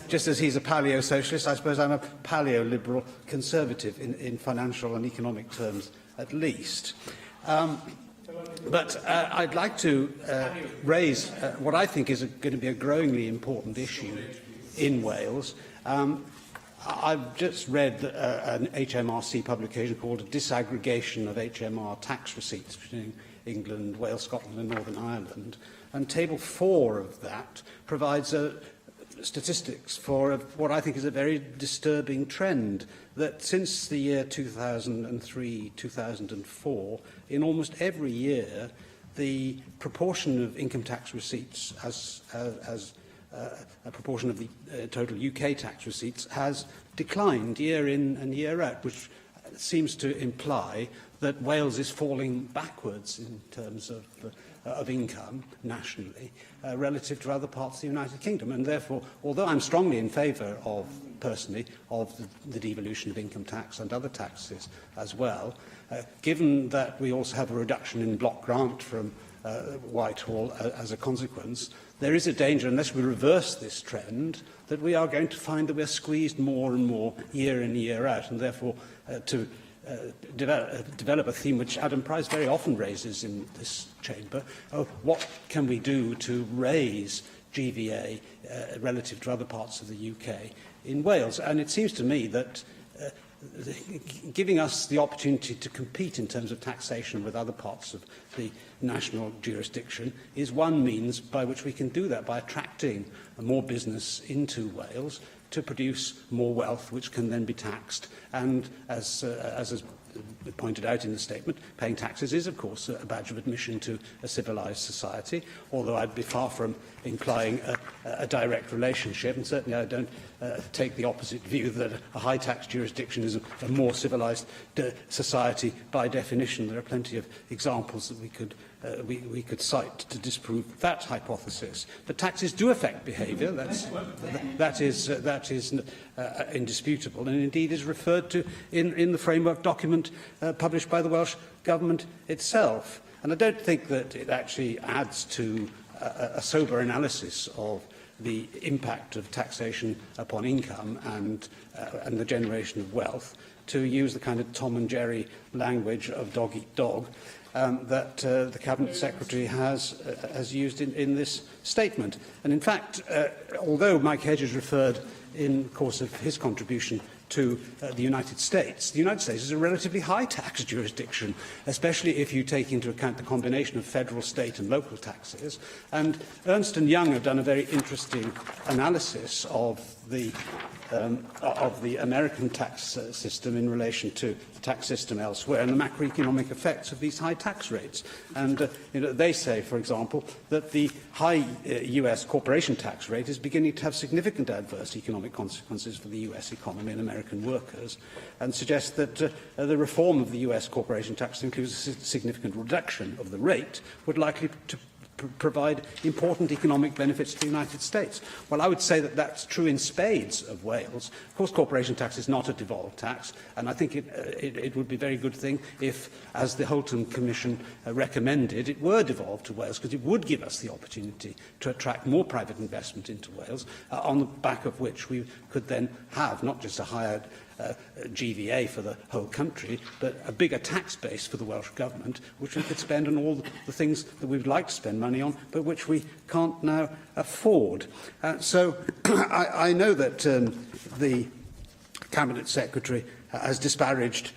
Speaker 18: Just as he's a paleo-socialist, I suppose I'm a paleo-liberal conservative in financial and economic terms, at least. I'd like to raise what I think is going to be a growingly important issue in Wales. I've just read an HMRC publication called A Disaggregation of HMR Tax Receipts between England, Wales, Scotland and Northern Ireland. And Table 4 of that provides statistics for what I think is a very disturbing trend, that since the year 2003-2004, in almost every year, the proportion of income tax receipts as a proportion of the total UK tax receipts has declined year in and year out, which seems to imply that Wales is falling backwards in terms of income nationally relative to other parts of the United Kingdom. And therefore, although I'm strongly in favour of, personally, of the devolution of income tax and other taxes as well, given that we also have a reduction in block grant from Whitehall as a consequence, there is a danger, unless we reverse this trend, that we are going to find that we are squeezed more and more year in, year out, and therefore to develop a theme which Adam Price very often raises in this chamber, of what can we do to raise GVA relative to other parts of the UK in Wales. And it seems to me that giving us the opportunity to compete in terms of taxation with other parts of the national jurisdiction is one means by which we can do that, by attracting more business into Wales to produce more wealth which can then be taxed. And as is pointed out in the statement, paying taxes is, of course, a badge of admission to a civilised society, although I'd be far from implying a direct relationship, and certainly I don't take the opposite view that a high-tax jurisdiction is a more civilised society by definition. There are plenty of examples that we could cite to disprove that hypothesis. But taxes do affect behaviour. That is indisputable, and indeed is referred to in the framework document published by the Welsh Government itself. And I don't think that it actually adds to a sober analysis of the impact of taxation upon income and the generation of wealth to use the kind of Tom and Jerry language of dog eat dog that the Cabinet Secretary has used in this statement. And in fact, although Mike Hedges referred in the course of his contribution to the United States is a relatively high-tax jurisdiction, especially if you take into account the combination of federal, state and local taxes. And Ernst & Young have done a very interesting analysis of the American tax system in relation to the tax system elsewhere and the macroeconomic effects of these high tax rates. And they say, for example, that the high US corporation tax rate is beginning to have significant adverse economic consequences for the US economy and American workers, and suggest that the reform of the US corporation tax includes a significant reduction of the rate would likely to provide important economic benefits to the United States. Well, I would say that that's true in spades of Wales. Of course, corporation tax is not a devolved tax, and I think it would be a very good thing if, as the Holton Commission recommended, it were devolved to Wales, because it would give us the opportunity to attract more private investment into Wales, on the back of which we could then have not just a higher GVA for the whole country, but a bigger tax base for the Welsh Government, which we could spend on all the things that we would like to spend money on, but which we can't now afford. So I know that the Cabinet Secretary has disparaged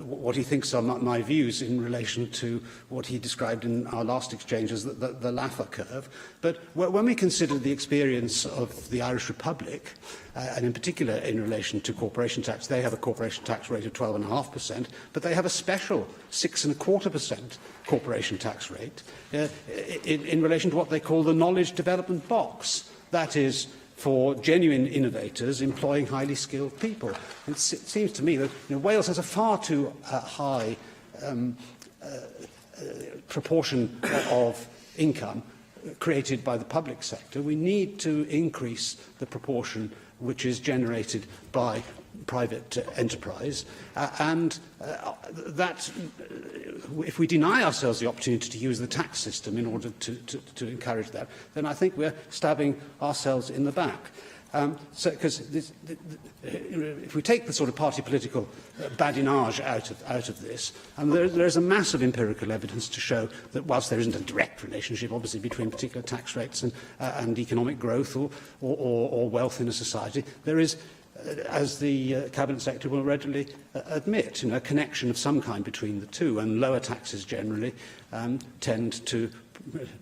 Speaker 18: what he thinks are my views in relation to what he described in our last exchange as the Laffer curve. But when we consider the experience of the Irish Republic, and in particular in relation to corporation tax, they have a corporation tax rate of 12.5%, but they have a special 6.25% corporation tax rate in relation to what they call the knowledge development box. That is, for genuine innovators employing highly skilled people. It seems to me that Wales has a far too high proportion of income created by the public sector. We need to increase the proportion which is generated by private enterprise, and that if we deny ourselves the opportunity to use the tax system in order to encourage that, then I think we're stabbing ourselves in the back. Because if we take the sort of party political badinage out of this, there's a massive empirical evidence to show that whilst there isn't a direct relationship, obviously, between particular tax rates and economic growth or wealth in a society, there is, as the Cabinet Secretary will readily admit, a connection of some kind between the two, and lower taxes generally tend to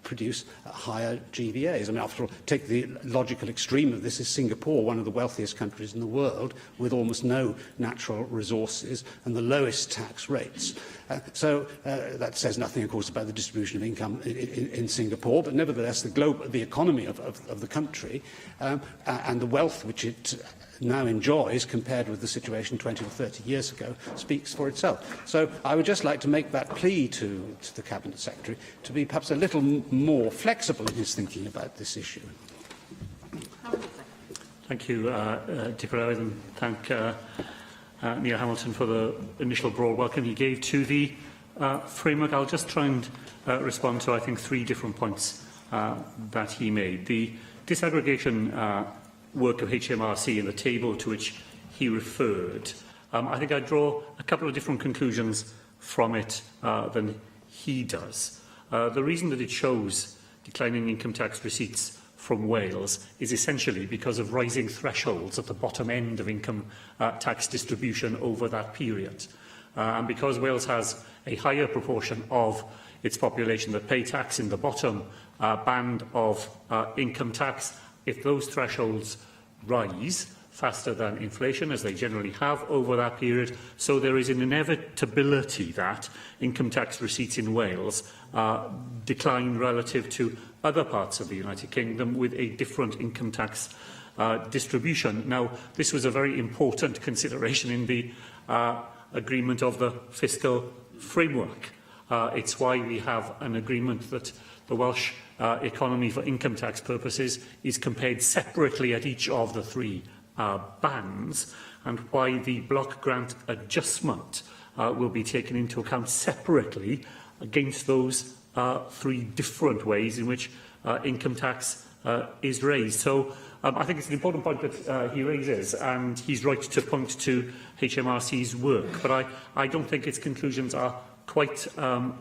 Speaker 18: produce higher GVAs. I mean, after all, take the logical extreme of this is Singapore, one of the wealthiest countries in the world, with almost no natural resources and the lowest tax rates. So that says nothing, of course, about the distribution of income in Singapore, but nevertheless, the economy of the country and the wealth which it now enjoys compared with the situation 20 or 30 years ago speaks for itself. So I would just like to make that plea to the Cabinet Secretary to be perhaps a little more flexible in his thinking about this issue.
Speaker 13: Thank you, Dipper Owen, and thank Neil Hamilton for the initial broad welcome he gave to the framework. I'll just try and respond to, I think, 3 different points that he made. The disaggregation work of HMRC and the table to which he referred, I think I draw a couple of different conclusions from it than he does. The reason that it shows declining income tax receipts from Wales is essentially because of rising thresholds at the bottom end of income tax distribution over that period. And because Wales has a higher proportion of its population that pay tax in the bottom band of income tax, if those thresholds rise faster than inflation, as they generally have over that period, so there is an inevitability that income tax receipts in Wales decline relative to other parts of the United Kingdom with a different income tax distribution. Now, this was a very important consideration in the agreement of the fiscal framework. It's why we have an agreement that the Welsh economy for income tax purposes is compared separately at each of the 3 bands, and why the block grant adjustment will be taken into account separately against those 3 different ways in which income tax is raised. So I think it's an important point that he raises, and he's right to point to HMRC's work, but I don't think its conclusions are quite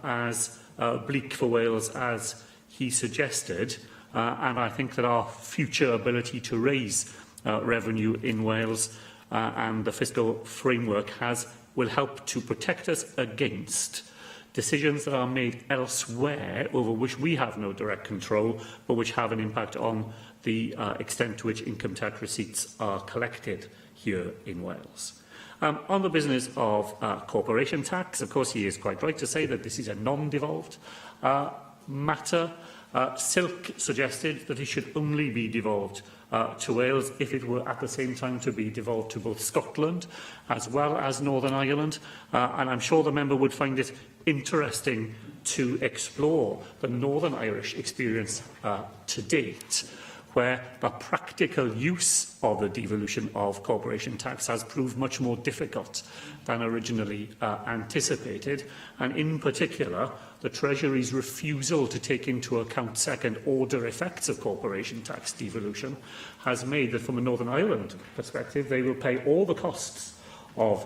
Speaker 13: as bleak for Wales as he suggested, and I think that our future ability to raise revenue in Wales and the fiscal framework will help to protect us against decisions that are made elsewhere over which we have no direct control, but which have an impact on the extent to which income tax receipts are collected here in Wales. On the business of corporation tax, of course, he is quite right to say that this is a non-devolved matter. Silk suggested that it should only be devolved to Wales if it were at the same time to be devolved to both Scotland as well as Northern Ireland. And I'm sure the member would find it interesting to explore the Northern Irish experience to date, where the practical use of the devolution of corporation tax has proved much more difficult than originally anticipated, and in particular, the Treasury's refusal to take into account second-order effects of corporation tax devolution has made that, from a Northern Ireland perspective, they will pay all the costs of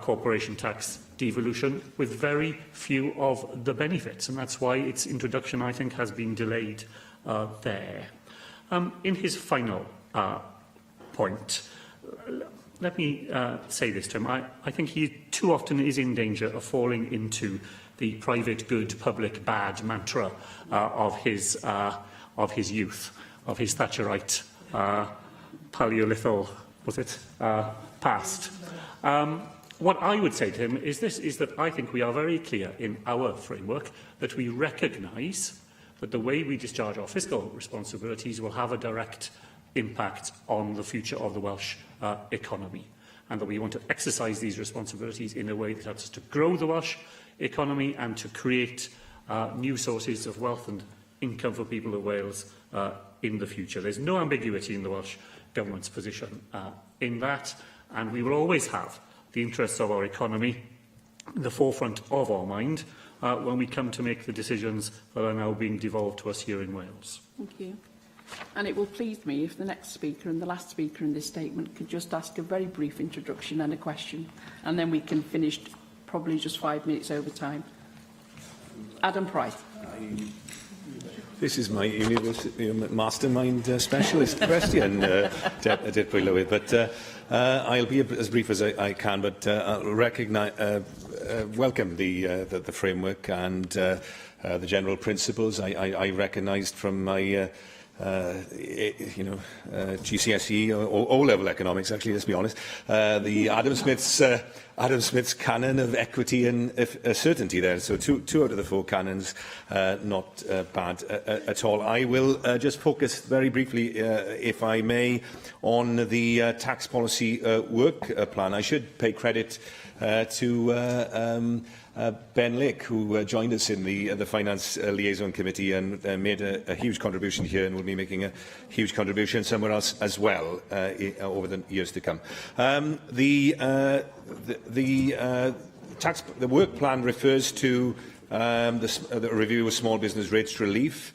Speaker 13: corporation tax devolution with very few of the benefits, and that's why its introduction, I think, has been delayed there. In his final point, let me say this to him. I think he too often is in danger of falling into the private good, public bad mantra of his youth, of his Thatcherite Paleolithic, past. What I would say to him is that I think we are very clear in our framework that we recognise that the way we discharge our fiscal responsibilities will have a direct impact on the future of the Welsh economy, and that we want to exercise these responsibilities in a way that helps us to grow the Welsh economy and to create new sources of wealth and income for people of Wales in the future. There's no ambiguity in the Welsh Government's position in that, and we will always have the interests of our economy in the forefront of our mind when we come to make the decisions that are now being devolved to us here in Wales.
Speaker 19: Thank you. And it will please me if the next speaker and the last speaker in this statement could just ask a very brief introduction and a question, and then we can finish probably just 5 minutes over time. Adam Price.
Speaker 8: This is my university mastermind specialist question, but I'll be as brief as I can, but I'll welcome the framework and the general principles. I recognised from my GCSE or O-level economics, actually, let's be honest, the Adam Smith's canon of equity and certainty there. So two out of the 4 canons, not bad at all. I will just focus very briefly, if I may, on the tax policy work plan. I should pay credit to Ben Lake, who joined us in the Finance Liaison Committee and made a huge contribution here and will be making a huge contribution somewhere else as well over the years to come. The work plan refers to the review of small business rates relief,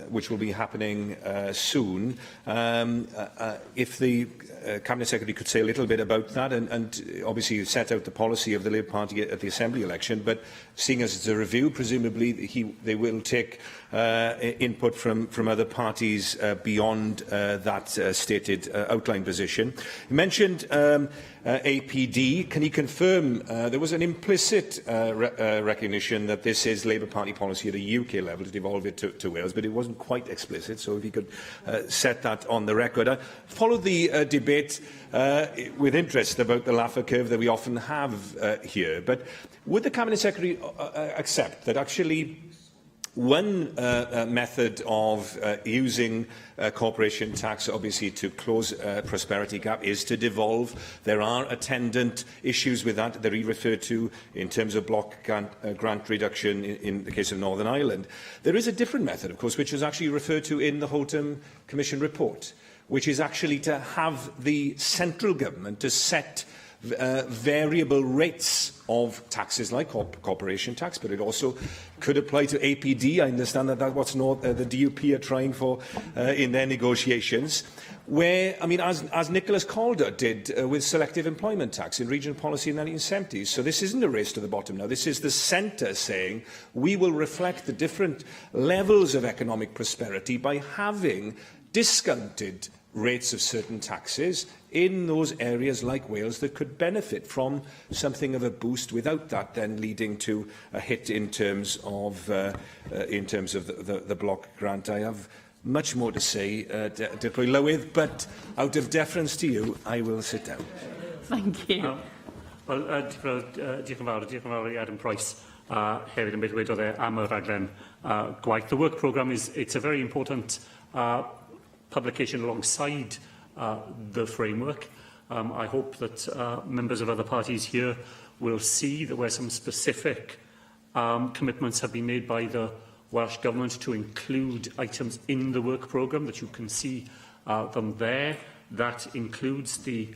Speaker 8: which will be happening soon. If the Cabinet Secretary could say a little bit about that and obviously set out the policy of the Labour Party at the Assembly election, but seeing as it's a review, presumably they will take input from other parties beyond that stated outline position. You mentioned APD. Can you confirm there was an implicit recognition that this is Labour Party policy at a UK level to devolve it to Wales, but it wasn't quite explicit, so if you could set that on the record. I followed the debate with interest about the Laffer curve that we often have here, but would the Cabinet Secretary accept that actually one method of using corporation tax, obviously, to close a prosperity gap is to devolve? There are attendant issues with that that he referred to in terms of block grant reduction in the case of Northern Ireland. There is a different method, of course, which was actually referred to in the Holtham Commission report, which is actually to have the central government to set variable rates of taxes like corporation tax, but it also could apply to APD. I understand that's what the DUP are trying for in their negotiations. Where, I mean, as Nicholas Calder did with selective employment tax in regional policy in the 1970s. So this isn't a race to the bottom now. This is the centre saying we will reflect the different levels of economic prosperity by having discounted rates of certain taxes in those areas like Wales that could benefit from something of a boost without that then leading to a hit in terms of the block grant. I have much more to say, Diploid Lywydd, but out of deference to you, I will sit down.
Speaker 19: Thank you.
Speaker 13: Diolch yn fawr I Adam Price hefyd yn beth wedodd am y rhaglen gwaith. The work programme it's a very important publication alongside the framework. I hope that members of other parties here will see that where some specific commitments have been made by the Welsh Government to include items in the work programme, that you can see them there. That includes the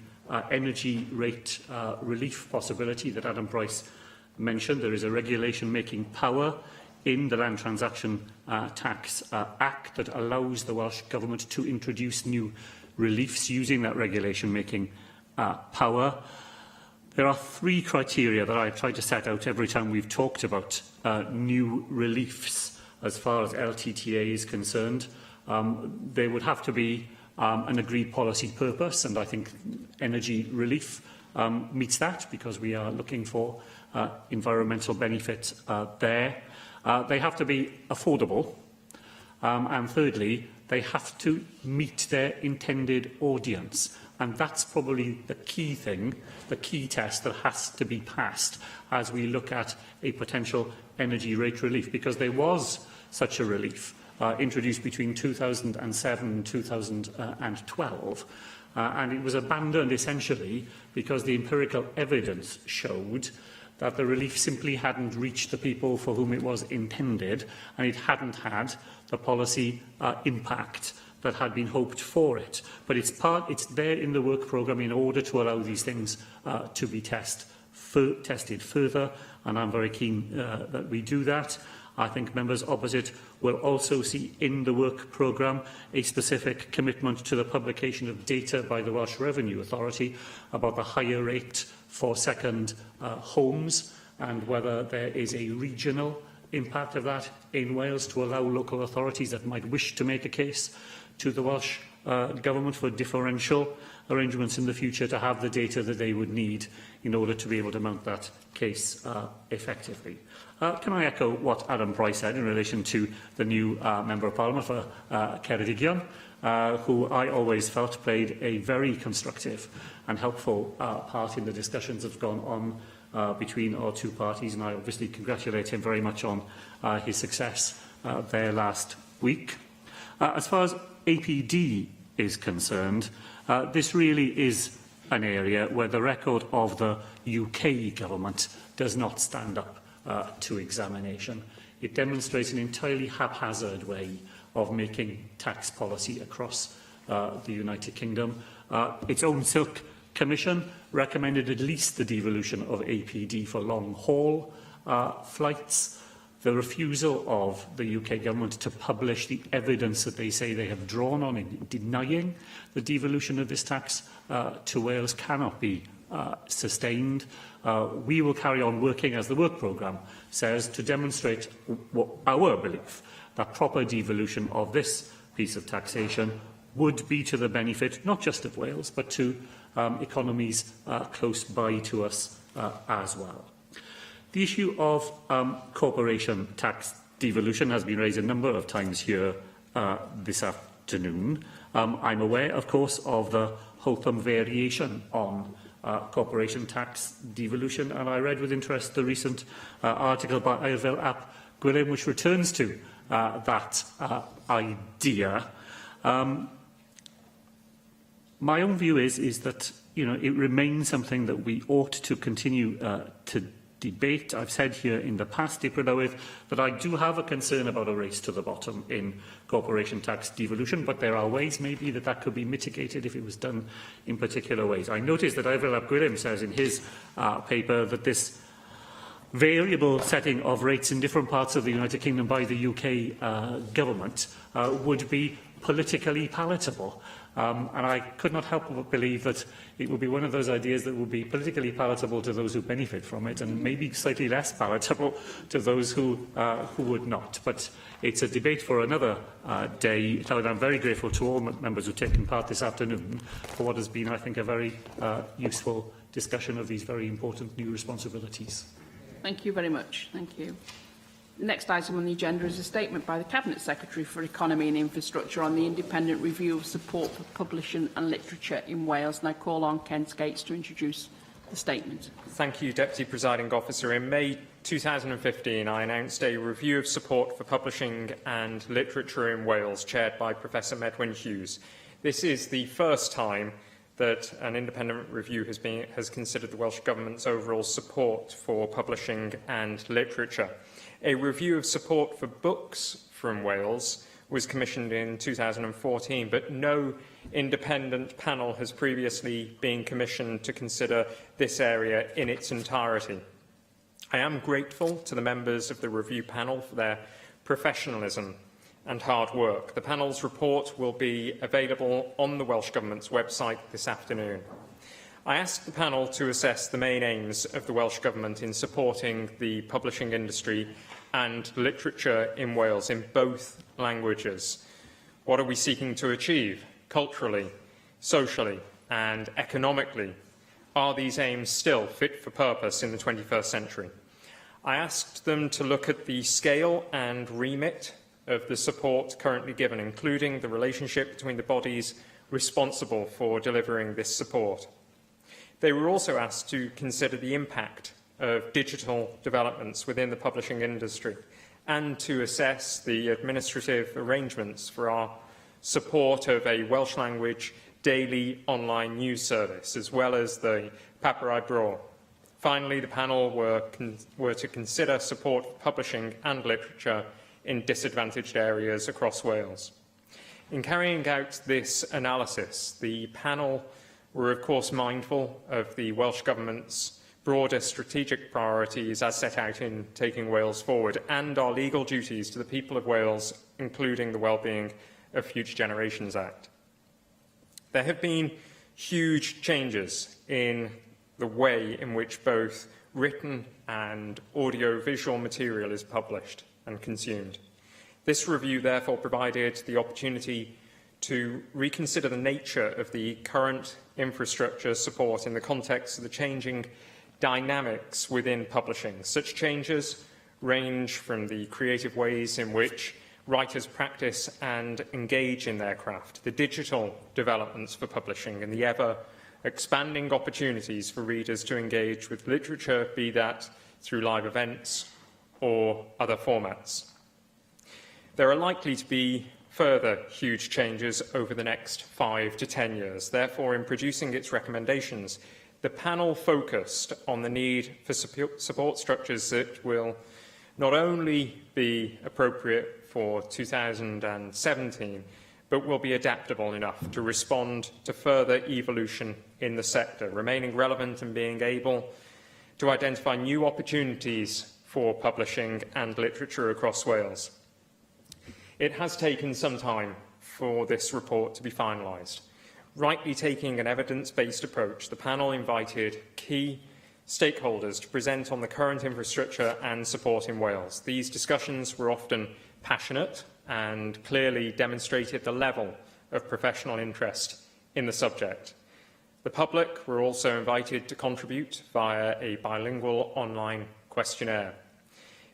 Speaker 13: energy rate relief possibility that Adam Price mentioned. There is a regulation-making power in the Land Transaction Tax Act that allows the Welsh Government to introduce new reliefs using that regulation-making power. There are 3 criteria that I've tried to set out every time we've talked about new reliefs as far as LTTA is concerned. There would have to be an agreed policy purpose, and I think energy relief meets that because we are looking for environmental benefit there. They have to be affordable, and thirdly, they have to meet their intended audience. And that's probably the key thing, the key test that has to be passed as we look at a potential energy rate relief, because there was such a relief introduced between 2007 and 2012, and it was abandoned essentially because the empirical evidence showed that the relief simply hadn't reached the people for whom it was intended, and it hadn't had the policy impact that had been hoped for it. But it's there in the work programme in order to allow these things to be tested further, and I'm very keen that we do that. I think members opposite will also see in the work programme a specific commitment to the publication of data by the Welsh Revenue Authority about the higher rate for second homes and whether there is a regional impact of that in Wales to allow local authorities that might wish to make a case to the Welsh government for differential arrangements in the future to have the data that they would need in order to be able to mount that case effectively. Can I echo what Adam Price said in relation to the new Member of Parliament for Ceredigion, who I always felt played a very constructive and helpful part in the discussions that have gone on between our two parties, and I obviously congratulate him very much on his success there last week. As far as APD is concerned, this really is an area where the record of the UK government does not stand up to examination. It demonstrates an entirely haphazard way of making tax policy across the United Kingdom. Its own Silk Commission recommended at least the devolution of APD for long-haul flights. The refusal of the UK government to publish the evidence that they say they have drawn on in denying the devolution of this tax to Wales cannot be sustained. We will carry on working, as the work programme says, to demonstrate what our belief that proper devolution of this piece of taxation would be to the benefit not just of Wales but to economies close by to us as well. The issue of corporation tax devolution has been raised a number of times here this afternoon. I'm aware, of course, of the Holtham variation on corporation tax devolution, and I read with interest the recent article by Airfel Ap Gwilym, which returns to that idea. My own view is that it remains something that we ought to continue to debate. I've said here in the past, that I do have a concern about a race to the bottom in corporation tax devolution, but there are ways maybe that could be mitigated if it was done in particular ways. I noticed that Airfel Ap Gwilym says in his paper that this variable setting of rates in different parts of the United Kingdom by the UK government would be politically palatable. And I could not help but believe that it would be one of those ideas that would be politically palatable to those who benefit from it and maybe slightly less palatable to those who would not. But it's a debate for another day. I'm very grateful to all members who have taken part this afternoon for what has been, I think, a very useful discussion of these very important new responsibilities.
Speaker 19: Thank you very much. Thank you. The next item on the agenda is a statement by the Cabinet Secretary for Economy and Infrastructure on the independent review of support for publishing and literature in Wales. And I call on Kent Gates to introduce the statement.
Speaker 3: Thank you, Deputy Presiding Officer. In May 2015, I announced a review of support for publishing and literature in Wales, chaired by Professor Medwyn Hughes. This is the first time that an independent review has considered the Welsh Government's overall support for publishing and literature. A review of support for books from Wales was commissioned in 2014, but no independent panel has previously been commissioned to consider this area in its entirety. I am grateful to the members of the review panel for their professionalism and hard work. The panel's report will be available on the Welsh Government's website this afternoon. I asked the panel to assess the main aims of the Welsh Government in supporting the publishing industry and literature in Wales in both languages. What are we seeking to achieve culturally, socially and economically? Are these aims still fit for purpose in the 21st century? I asked them to look at the scale and remit of the support currently given, including the relationship between the bodies responsible for delivering this support. They were also asked to consider the impact of digital developments within the publishing industry and to assess the administrative arrangements for our support of a Welsh language daily online news service, as well as the Papurau Bro. Finally, the panel were to consider support for publishing and literature in disadvantaged areas across Wales. In carrying out this analysis, the panel were of course mindful of the Welsh Government's broader strategic priorities as set out in Taking Wales Forward and our legal duties to the people of Wales, including the Wellbeing of Future Generations Act. There have been huge changes in the way in which both written and audio-visual material is published and consumed. This review therefore provided the opportunity to reconsider the nature of the current infrastructure support in the context of the changing dynamics within publishing. Such changes range from the creative ways in which writers practice and engage in their craft, the digital developments for publishing, and the ever-expanding opportunities for readers to engage with literature, be that through live events or other formats. There are likely to be further huge changes over the next 5 to 10 years. Therefore, in producing its recommendations, the panel focused on the need for support structures that will not only be appropriate for 2017, but will be adaptable enough to respond to further evolution in the sector, remaining relevant and being able to identify new opportunities for publishing and literature across Wales. It has taken some time for this report to be finalised. Rightly taking an evidence-based approach, the panel invited key stakeholders to present on the current infrastructure and support in Wales. These discussions were often passionate and clearly demonstrated the level of professional interest in the subject. The public were also invited to contribute via a bilingual online questionnaire.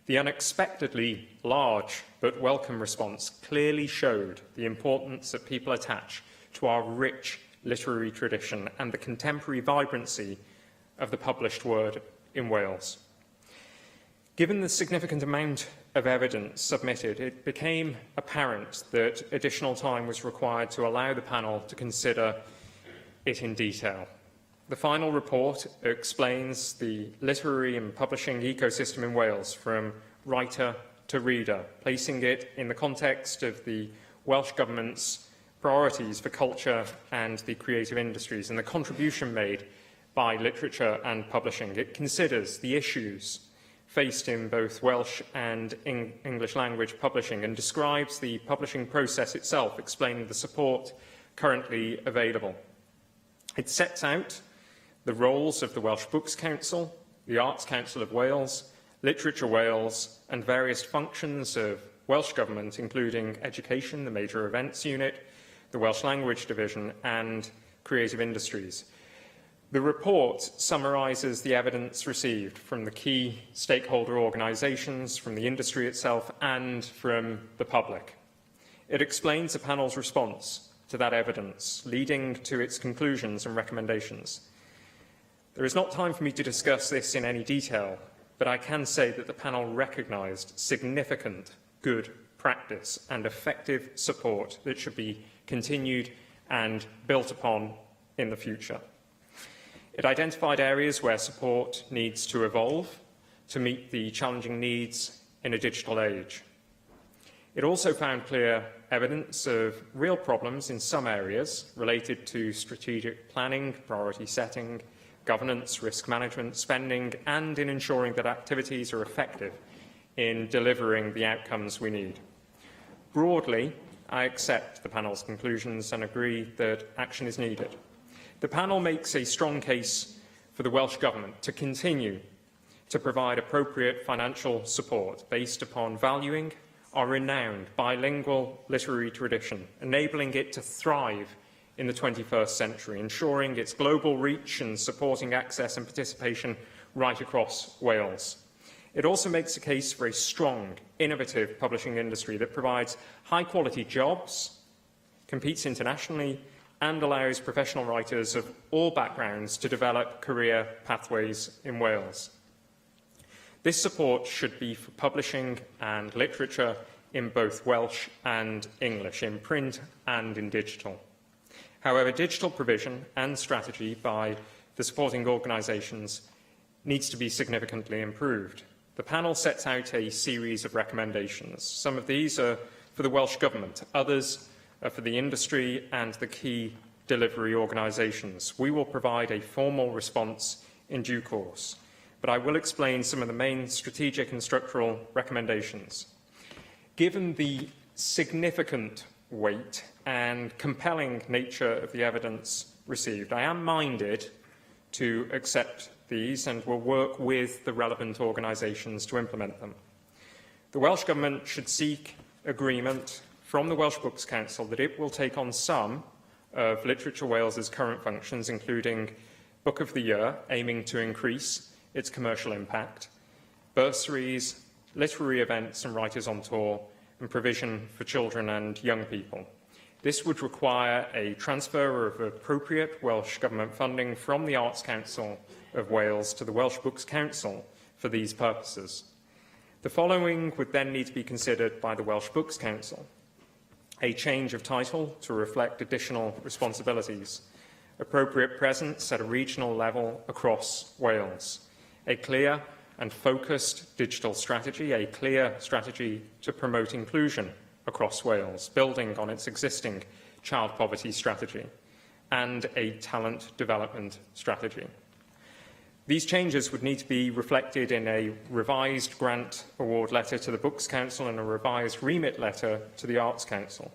Speaker 3: The unexpectedly large but welcome response clearly showed the importance that people attach to our rich literary tradition and the contemporary vibrancy of the published word in Wales. Given the significant amount of evidence submitted, it became apparent that additional time was required to allow the panel to consider it in detail. The final report explains the literary and publishing ecosystem in Wales from writer to reader, placing it in the context of the Welsh Government's priorities for culture and the creative industries and the contribution made by literature and publishing. It considers the issues faced in both Welsh and English language publishing and describes the publishing process itself, explaining the support currently available. It sets out the roles of the Welsh Books Council, the Arts Council of Wales, Literature Wales, and various functions of Welsh Government, including education, the major events unit, the Welsh Language Division, and creative industries. The report summarises the evidence received from the key stakeholder organisations, from the industry itself, and from the public. It explains the panel's response to that evidence, leading to its conclusions and recommendations. There is not time for me to discuss this in any detail, but I can say that the panel recognised significant good practice and effective support that should be continued and built upon in the future. It identified areas where support needs to evolve to meet the challenging needs in a digital age. It also found clear evidence of real problems in some areas related to strategic planning, priority setting, governance, risk management, spending, and in ensuring that activities are effective in delivering the outcomes we need. Broadly, I accept the panel's conclusions and agree that action is needed. The panel makes a strong case for the Welsh Government to continue to provide appropriate financial support based upon valuing our renowned bilingual literary tradition, enabling it to thrive in the 21st century, ensuring its global reach and supporting access and participation right across Wales. It also makes a case for a strong, innovative publishing industry that provides high-quality jobs, competes internationally, and allows professional writers of all backgrounds to develop career pathways in Wales. This support should be for publishing and literature in both Welsh and English, in print and in digital. However, digital provision and strategy by the supporting organisations needs to be significantly improved. The panel sets out a series of recommendations. Some of these are for the Welsh Government, others are for the industry and the key delivery organisations. We will provide a formal response in due course, but I will explain some of the main strategic and structural recommendations. Given the significant weight and compelling nature of the evidence received, I am minded to accept these and will work with the relevant organisations to implement them. The Welsh Government should seek agreement from the Welsh Books Council that it will take on some of Literature Wales's current functions, including Book of the Year, aiming to increase its commercial impact, bursaries, literary events and writers on tour, and provision for children and young people. This would require a transfer of appropriate Welsh Government funding from the Arts Council of Wales to the Welsh Books Council for these purposes. The following would then need to be considered by the Welsh Books Council: a change of title to reflect additional responsibilities, appropriate presence at a regional level across Wales, a clear and focused digital strategy, a clear strategy to promote inclusion across Wales, building on its existing child poverty strategy, and a talent development strategy. These changes would need to be reflected in a revised grant award letter to the Books Council and a revised remit letter to the Arts Council.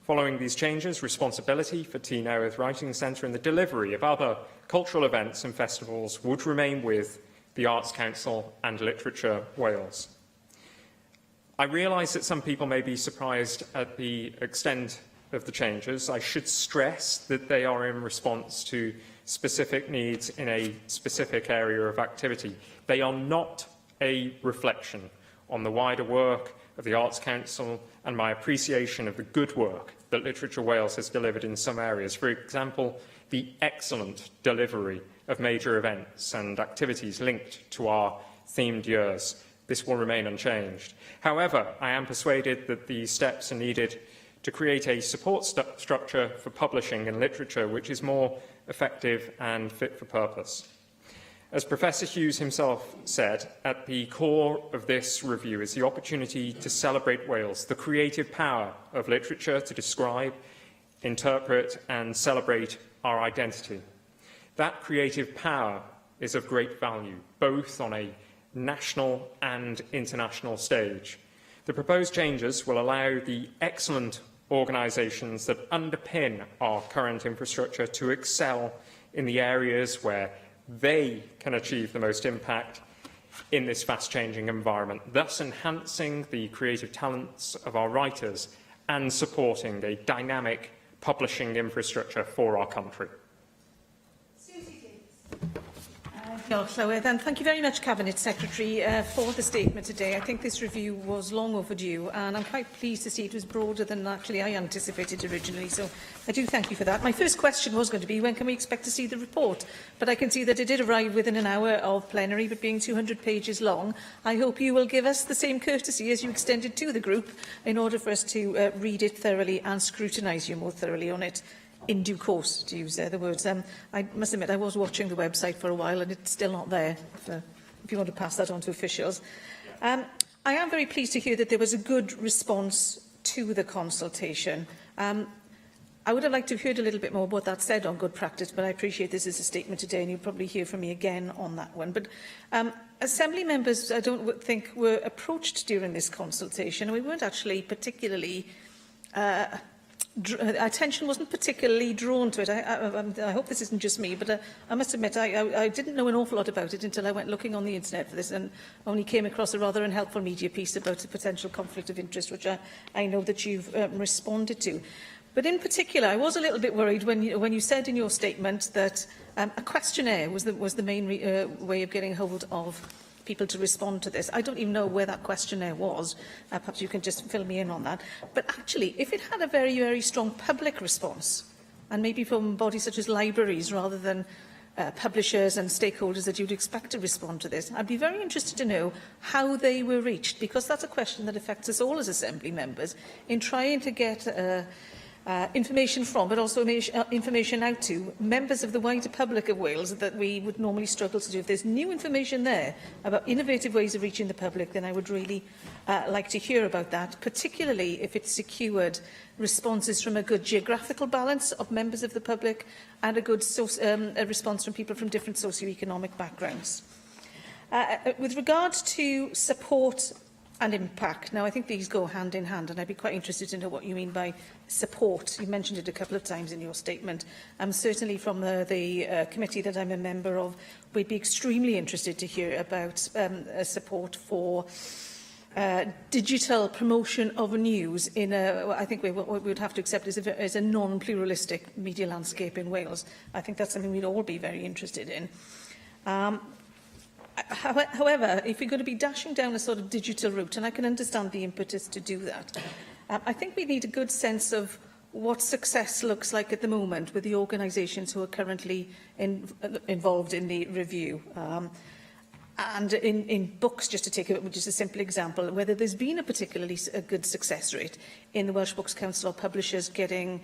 Speaker 3: Following these changes, responsibility for Tŷ Newydd Writing Centre and the delivery of other cultural events and festivals would remain with the Arts Council and Literature Wales. I realise that some people may be surprised at the extent of the changes. I should stress that they are in response to specific needs in a specific area of activity. They are not a reflection on the wider work of the Arts Council and my appreciation of the good work that Literature Wales has delivered in some areas. For example, the excellent delivery of major events and activities linked to our themed years. This will remain unchanged. However, I am persuaded that these steps are needed to create a support structure for publishing and literature which is more effective and fit for purpose. As Professor Hughes himself said, at the core of this review is the opportunity to celebrate Wales, the creative power of literature to describe, interpret and celebrate our identity. That creative power is of great value, both on a national and international stage. The proposed changes will allow the excellent organisations that underpin our current infrastructure to excel in the areas where they can achieve the most impact in this fast-changing environment, thus enhancing the creative talents of our writers and supporting a dynamic publishing infrastructure for our country.
Speaker 9: Diolch, Llywydd, and thank you very much, Cabinet Secretary, for the statement today. I think this review was long overdue, and I'm quite pleased to see it was broader than actually I anticipated originally, so I do thank you for that. My first question was going to be, when can we expect to see the report? But I can see that it did arrive within an hour of plenary, but being 200 pages long, I hope you will give us the same courtesy as you extended to the group in order for us to read it thoroughly and scrutinise you more thoroughly on it in due course, to use the words. I must admit, I was watching the website for a while and it's still not there, if you want to pass that on to officials. I am very pleased to hear that there was a good response to the consultation. I would have liked to have heard a little bit more what that said on good practice, but I appreciate this is a statement today and you'll probably hear from me again on that one. But Assembly members, I don't think, were approached during this consultation, and we weren't actually particularly attention wasn't particularly drawn to it. I hope this isn't just me, but I must admit I didn't know an awful lot about it until I went looking on the internet for this and only came across a rather unhelpful media piece about a potential conflict of interest, which I know that you've responded to. But in particular, I was a little bit worried when you said in your statement that a questionnaire was the main way of getting hold of people to respond to this. I don't even know where that questionnaire was. Perhaps you can just fill me in on that. But actually, if it had a very, very strong public response, and maybe from bodies such as libraries rather than publishers and stakeholders that you'd expect to respond to this, I'd be very interested to know how they were reached, because that's a question that affects us all as Assembly members in trying to get information from, but also information out to members of the wider public of Wales that we would normally struggle to do. If there's new information there about innovative ways of reaching the public, then I would really like to hear about that, particularly if it secured responses from a good geographical balance of members of the public and a good a response from people from different socio-economic backgrounds. With regards to support and impact, now I think these go hand in hand, and I'd be quite interested to know what you mean by support. You mentioned it a couple of times in your statement. Certainly from the committee that I'm a member of, we'd be extremely interested to hear about support for digital promotion of news in I think what we would have to accept is a non-pluralistic media landscape in Wales. I think that's something we'd all be very interested in. However, if we're going to be dashing down a sort of digital route, and I can understand the impetus to do that, I think we need a good sense of what success looks like at the moment with the organisations who are currently involved in the review. And in books, just to take just a simple example, whether there's been a particularly good success rate in the Welsh Books Council or publishers getting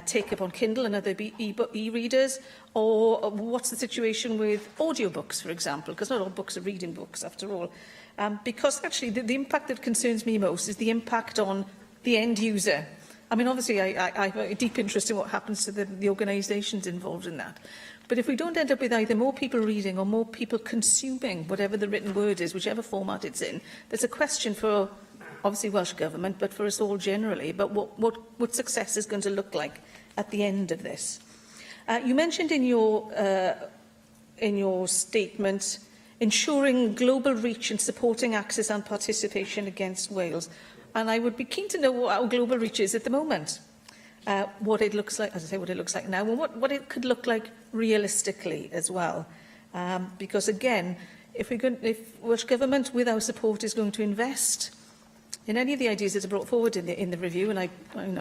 Speaker 9: take-up on Kindle and other e-readers, or what's the situation with audiobooks, for example, because not all books are reading books, after all. Because actually the impact that concerns me most is the impact on the end user. I mean, obviously, I have a deep interest in what happens to the organisations involved in that. But if we don't end up with either more people reading or more people consuming whatever the written word is, whichever format it's in, there's a question for, obviously, Welsh Government, but for us all generally, about what success is going to look like at the end of this. You mentioned in your statement ensuring global reach and supporting access and participation against Wales. And I would be keen to know what our global reach is at the moment. What it looks like, as I say, what it looks like now, and what it could look like realistically as well. Because again, if Welsh Government, with our support, is going to invest in any of the ideas that are brought forward in the review, and I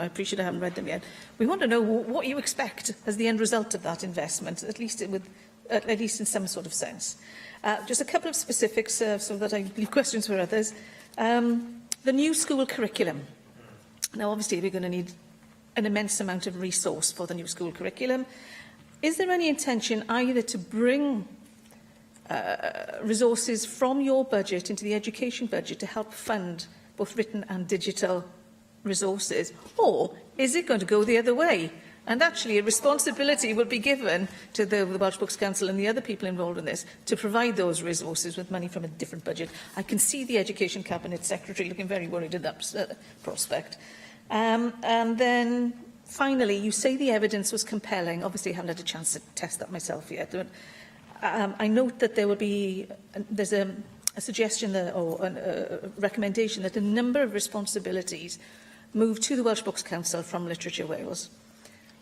Speaker 9: appreciate I haven't read them yet, we want to know what you expect as the end result of that investment, at least in some sort of sense. Just a couple of specifics, so that I leave questions for others. The new school curriculum. Now, obviously, we're going to need an immense amount of resource for the new school curriculum. Is there any intention either to bring resources from your budget into the education budget to help fund both written and digital resources, or is it going to go the other way? And actually, a responsibility will be given to the Welsh Books Council and the other people involved in this to provide those resources with money from a different budget. I can see the Education Cabinet Secretary looking very worried at that prospect. And then, finally, you say the evidence was compelling. Obviously, I haven't had a chance to test that myself yet. But, I note that there's a suggestion or a recommendation that a number of responsibilities move to the Welsh Books Council from Literature Wales.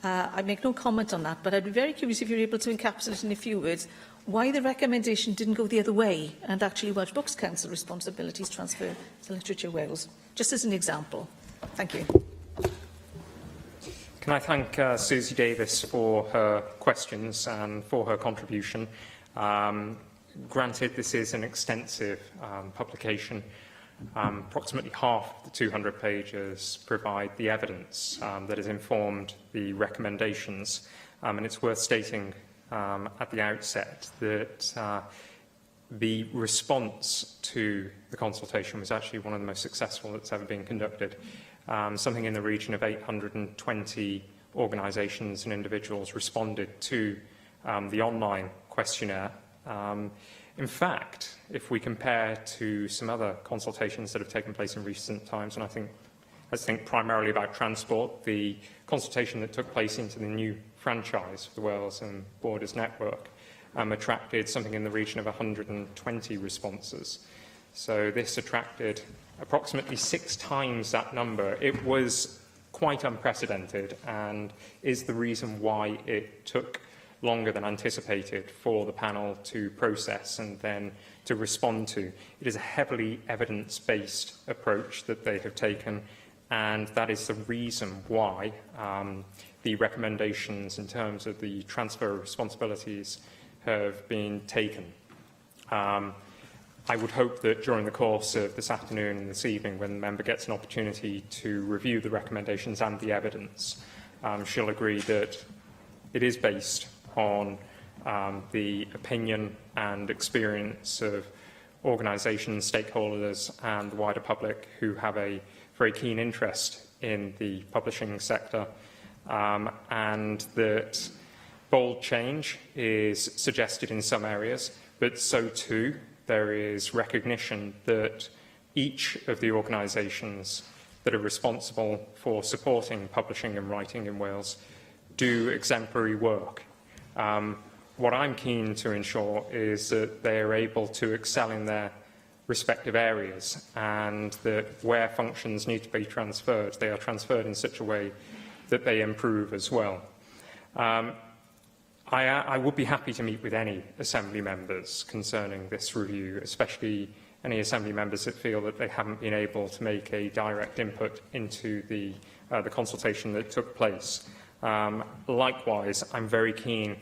Speaker 9: I make no comment on that, but I'd be very curious if you're able to encapsulate in a few words why the recommendation didn't go the other way and actually Welsh Books Council responsibilities transfer to Literature Wales, just as an example. Thank you.
Speaker 3: Can I thank Susie Davis for her questions and for her contribution. Granted, this is an extensive publication. Approximately half of the 200 pages provide the evidence that has informed the recommendations. And it's worth stating at the outset that the response to the consultation was actually one of the most successful that's ever been conducted. Something in the region of 820 organisations and individuals responded to the online questionnaire. In fact, if we compare to some other consultations that have taken place in recent times, and I think primarily about transport, the consultation that took place into the new franchise for the Wales and Borders network attracted something in the region of 120 responses. So this attracted approximately 6 times that number. It was quite unprecedented and is the reason why it took longer than anticipated for the panel to process and then to respond to. It is a heavily evidence-based approach that they have taken, and that is the reason why the recommendations in terms of the transfer of responsibilities have been taken. I would hope that during the course of this afternoon and this evening, when the member gets an opportunity to review the recommendations and the evidence, she'll agree that it is based on the opinion and experience of organisations, stakeholders and the wider public who have a very keen interest in the publishing sector, and that bold change is suggested in some areas, but so too there is recognition that each of the organisations that are responsible for supporting publishing and writing in Wales do exemplary work. What I'm keen to ensure is that they are able to excel in their respective areas, and that where functions need to be transferred, they are transferred in such a way that they improve as well. I would be happy to meet with any Assembly members concerning this review, especially any Assembly members that feel that they haven't been able to make a direct input into the consultation that took place. Likewise, I'm very keen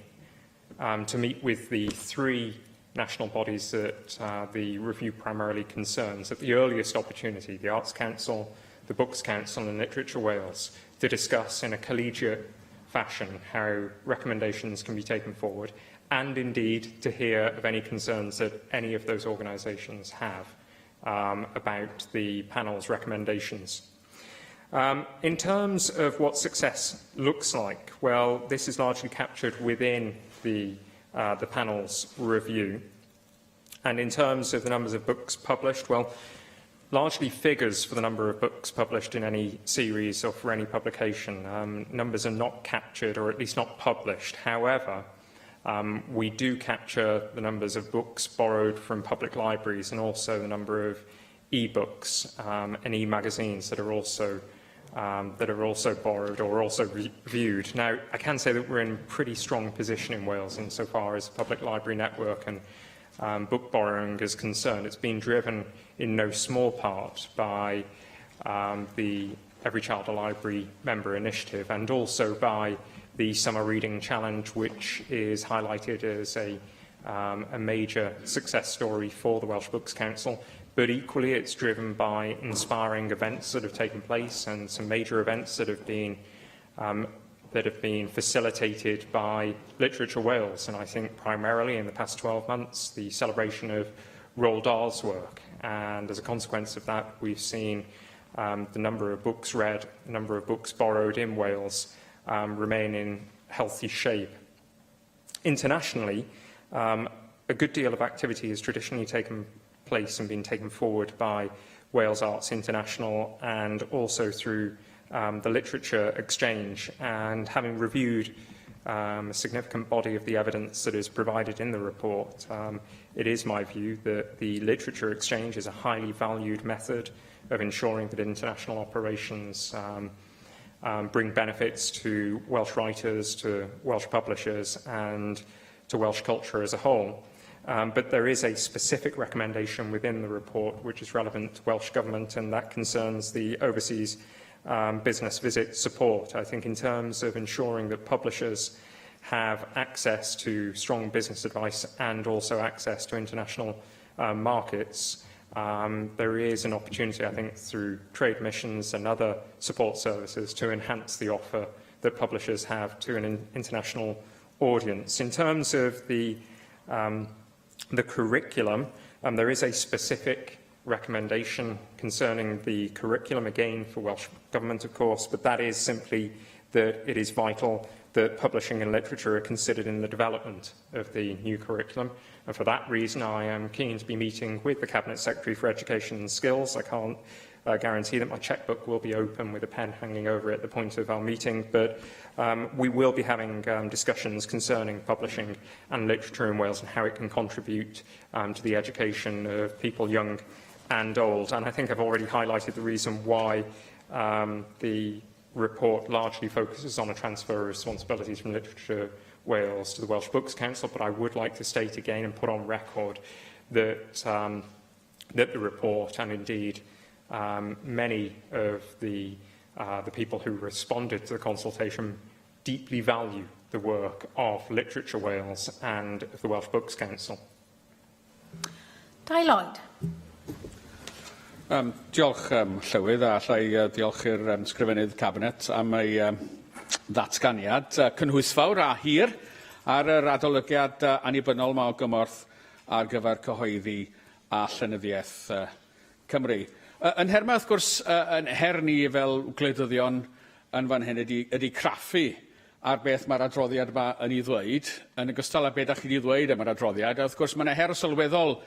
Speaker 3: to meet with the 3 national bodies that the review primarily concerns at the earliest opportunity, the Arts Council, the Books Council and Literature Wales, to discuss in a collegiate fashion how recommendations can be taken forward, and indeed to hear of any concerns that any of those organisations have about the panel's recommendations. In terms of what success looks like, well, this is largely captured within the panel's review. And in terms of the numbers of books published, well, largely figures for the number of books published in any series or for any publication. Numbers are not captured, or at least not published. However, we do capture the numbers of books borrowed from public libraries and also the number of e-books and e-magazines that are also borrowed or also reviewed. Now, I can say that we're in a pretty strong position in Wales insofar as the public library network and book borrowing is concerned. It's been driven in no small part by the Every Child a Library member initiative, and also by the Summer Reading Challenge, which is highlighted as a major success story for the Welsh Books Council. But equally, it's driven by inspiring events that have taken place and some major events that have been facilitated by Literature Wales. And I think primarily in the past 12 months, the celebration of Roald Dahl's work. And as a consequence of that, we've seen the number of books read, the number of books borrowed in Wales remain in healthy shape. Internationally, a good deal of activity has traditionally taken place and been taken forward by Wales Arts International and also through the Literature Exchange. And having reviewed a significant body of the evidence that is provided in the report, it is my view that the Literature Exchange is a highly valued method of ensuring that international operations bring benefits to Welsh writers, to Welsh publishers and to Welsh culture as a whole. But there is a specific recommendation within the report which is relevant to Welsh Government, and that concerns the overseas business visit support. I think in terms of ensuring that publishers have access to strong business advice and also access to international markets, there is an opportunity, I think, through trade missions and other support services to enhance the offer that publishers have to an international audience. In terms of the curriculum, there is a specific recommendation concerning the curriculum, again for Welsh Government, of course, but that is simply that it is vital that publishing and literature are considered in the development of the new curriculum. And for that reason, I am keen to be meeting with the Cabinet Secretary for Education and Skills. I can't guarantee that my chequebook will be open with a pen hanging over it at the point of our meeting, but we will be having discussions concerning publishing and literature in Wales and how it can contribute to the education of people young and old. And I think I've already highlighted the reason why the report largely focuses on a transfer of responsibilities from Literature Wales to the Welsh Books Council, but I would like to state again and put on record that, that the report, and indeed many of the people who responded to the consultation, deeply value the work of Literature Wales and of the Welsh Books Council.
Speaker 7: Dai Lloyd.
Speaker 12: Diolch Llywydd, a allai diolch i'r sgrifennydd Cabinet am ei ddatganiad cynhwysfawr a hir ar yr adolygiad annibynnol ma o gymorth ar gyfer cyhoeddi a llenyddiaeth Cymru. Yn her ma, wrth gwrs, yn her ni fel gwleidyddion yn fan hyn ydi craffu ar beth mae'r adroddiad yma yn ei ddweud, yn ogystal â beth ydych chi wedi ddweud am yr adroddiad. A wrth gwrs, mae'n her sylweddol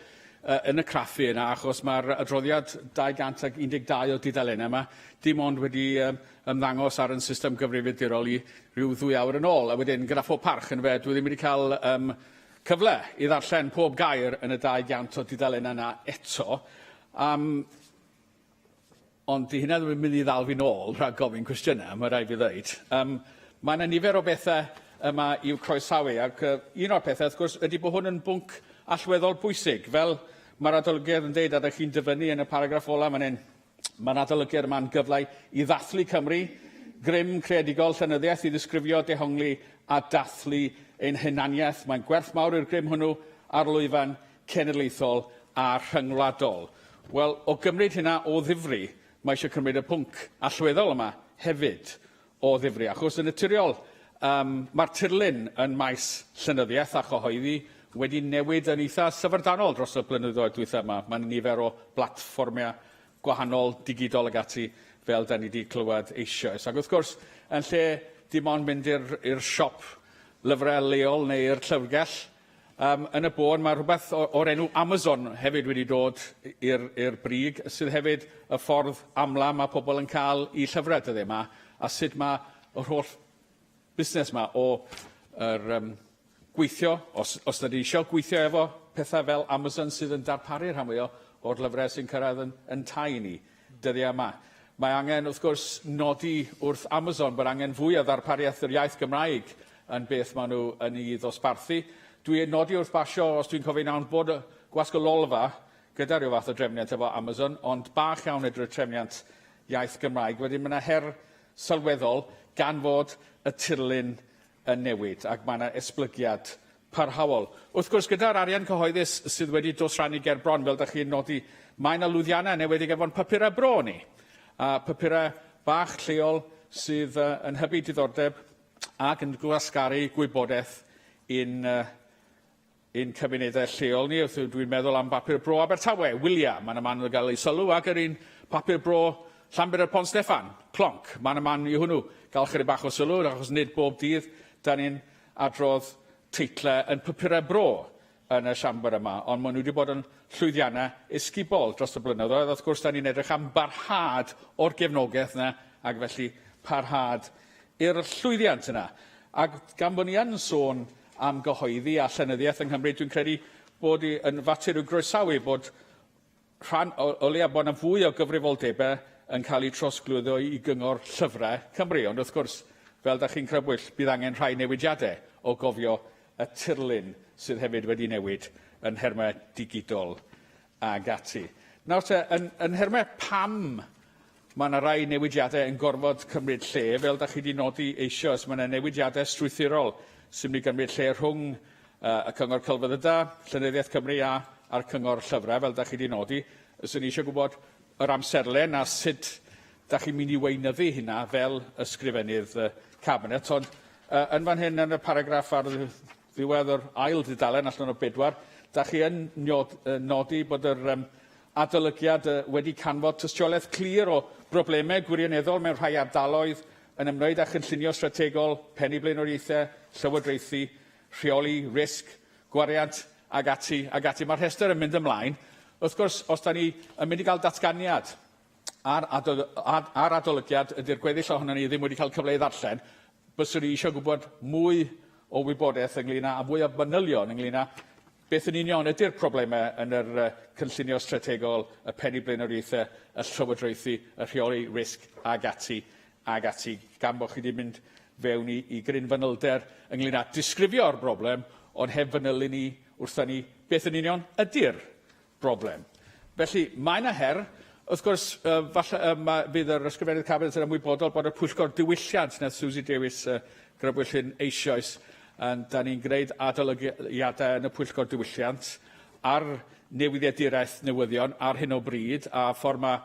Speaker 12: yn y craffu yna, achos mae'r adroddiad 212 o dudalennau yma dim ond wedi ymddangos ar yn system gyfrifiadurol i ryw 2 awr yn ôl. A wedyn, gyda phob parch yn fe, dwi ddim wedi cael cyfle i ddarllen pob gair yn y 200 o dudalen yna eto. Ond di hynna ddim yn mynd i ddal fi nôl rhag gofyn cwestiynau, mae rhaid fi ddweud. Mae yna nifer o bethau yma i'w croesawu, ac un o'r pethau, wrth gwrs, ydy bod hwn yn bwnc allweddol bwysig. Fel mae'r adolygiad yn dweud, a chi'n dyfynnu yn y paragraff ola fan hyn, mae'r adolygiad yma'n gyflau i ddathlu Cymru, grym creadigol llenyddiaeth i ddisgrifio, dehongli a dathlu ein hunaniaeth. Mae'n gwerth mawr i'r grym hwnnw ar lwyfan cenedlaethol a rhyngwladol. Wel, o gymryd hynna o ddifri, mae eisiau cymryd y pwnc allweddol yma hefyd o ddifri. Achos yn naturiol, mae'r tirlun yn maes llenyddiaeth a chyhoeddi wedi newid yn eitha syfrdanol dros y blynyddoedd dwytha yma. Mae'n nifer o blatfformiau gwahanol, digidol ag ati, fel da ni wedi clywed eisoes. Ac wrth gwrs, yn lle dim ond mynd i'r siop lyfrau leol neu i'r llyfrgell, yn y bôn mae rhywbeth o'r enw Amazon hefyd wedi dod i'r brig, sydd hefyd y ffordd amla mae pobl yn cael i llyfrau dyddiau yma, a sut mae yr holl busnes yma o gweithio, os da ni eisiau gweithio efo pethau fel Amazon sydd yn darparu rhan fwyaf o'r lyfrau sy'n cyrraedd yn tai ni dyddiau yma. Mae angen, wrth gwrs, nodi wrth Amazon bod angen fwy o ddarpariaeth yr iaith Gymraeg yn beth maen nhw yn ei ddosbarthu. Dwi'n nodi wrth basio, os dwi'n cofio nawr, bod gwasg o lolfa gyda rhyw fath o drefniant efo Amazon, ond bach iawn ydy'r trefniant iaith Gymraeg. Wedyn mae yna her sylweddol gan fod y tirlun yn newid, ac mae yna esblygiad parhaol. Wrth gwrs, gyda'r arian cyhoeddus sydd wedi dosrannu ger bron, fel da chi'n nodi, mae yna lwyddiannau newid efo'n papurau bro ni. Papurau bach lleol sydd yn hybu diddordeb ac yn gwasgaru gwybodaeth un cymunedau lleol ni. Dwi'n meddwl am bapur bro Abertawe, Wylia. Mae'n man yn cael ei sylw, ac yr un papur bro Llanbedr Pont Steffan, Clonc. Mae'n man i hwnnw gael chydig bach o sylw, achos nid bob dydd da ni'n adrodd teitlau yn papurau bro yn y siambr yma, ond maen nhw wedi bod yn llwyddiannau esgubol dros y blynyddoedd. Wrth gwrs, da ni'n edrych am barhad o'r gefnogaeth yna, ac felly parhad i'r llwyddiant yna. Ac gan bod ni yn sôn am gyhoeddi a llenyddiaeth yng Nghymru, dwi'n credu bod yn fater i'w groesawu bod rhan o leia bod yna fwy o gyfrifoldebau yn cael eu trosglwyddo i gyngor llyfrau Cymru. Ond wrth gwrs, fel da chi'n crybwyll, bydd angen rhai newidiadau o gofio y tirlun sydd hefyd wedi newid yn hermau digidol ag ati. Nawr te, yn hermau pam mae yna rai newidiadau yn gorfod cymryd lle, fel da chi wedi nodi eisoes, mae yna newidiadau strwythurol sy'n mynd i gymryd lle rhwng y Cyngor Celfyddyda, Llenyddiaeth Cymru a'r Cyngor Llyfrau, fel da chi wedi nodi. Ysyn ni eisiau gwybod yr amserlen a sut da chi'n mynd i weinyddu hynna fel ysgrifennydd cabinet. Ond yn fan hyn, yn y paragraff ar ddiwedd yr ail dudalen allan o 4, da chi yn nodi bod yr adolygiad wedi canfod tystiolaeth clir o broblemau gwirioneddol mewn rhai ardaloedd yn ymwneud â chynllunio strategol, pennu blaenoriaethau, llywodraethu, rheoli, risg, gwariant ag ati. Mae'r rhestr yn mynd ymlaen. Wrth gwrs, os da ni yn mynd i gael datganiad ar adolygiad, ydy'r gweddill ohono ni ddim wedi cael cyfle i ddarllen, byswn ni eisiau gwybod mwy o wybodaeth ynglŷn â mwy o fanylion ynglŷn â beth yn union ydy'r problemau yn yr cynllunio strategol, y pennu blaenoriaethau, y llywodraethu, y rheoli risg ag ati, gan bod chi wedi mynd fewn i gryn fanylder ynglŷn â disgrifio'r broblem, ond heb fanylu ni wrthyn ni beth yn union ydy'r broblem. Felly, mae yna her. Wrth gwrs, falle bydd yr ysgrifennydd cabinet yn ymwybodol bod y pwyllgor diwylliant na Susie Davies grybwyll yn eisoes, da ni'n gwneud adolygiadau yn y pwyllgor diwylliant ar newyddiaduraeth newyddion ar hyn o bryd, a ffordd mae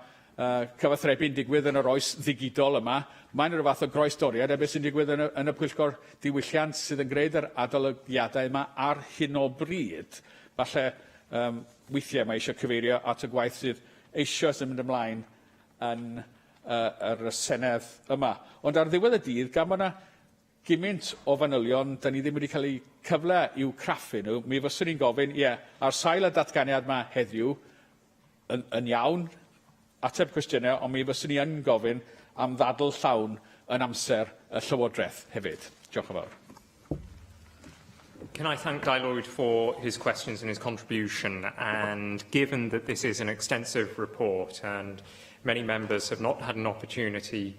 Speaker 12: cyfathrebu'n digwydd yn yr oes ddigidol yma. Mae'n rhyw fath o groesdoriad, beth sy'n digwydd yn y pwyllgor diwylliant sydd yn gwneud yr adolygiadau yma ar hyn o bryd. Falle weithiau mae eisiau cyfeirio at y gwaith sydd eisoes yn mynd ymlaen yn yr Senedd yma. Ond ar ddiwedd y dydd, gan bod yna gymaint o fanylion, da ni ddim wedi cael ei cyfle i'w craffu nhw, mi fyswn ni'n gofyn, ar sail y datganiad yma heddiw, yn iawn, ateb cwestiynau, ond mi fyswn ni yn gofyn am ddadl llawn yn amser y Llywodraeth hefyd. Diolch yn fawr.
Speaker 3: Can I thank Guy Lloyd for his questions and his contribution? And given that this is an extensive report and many members have not had an opportunity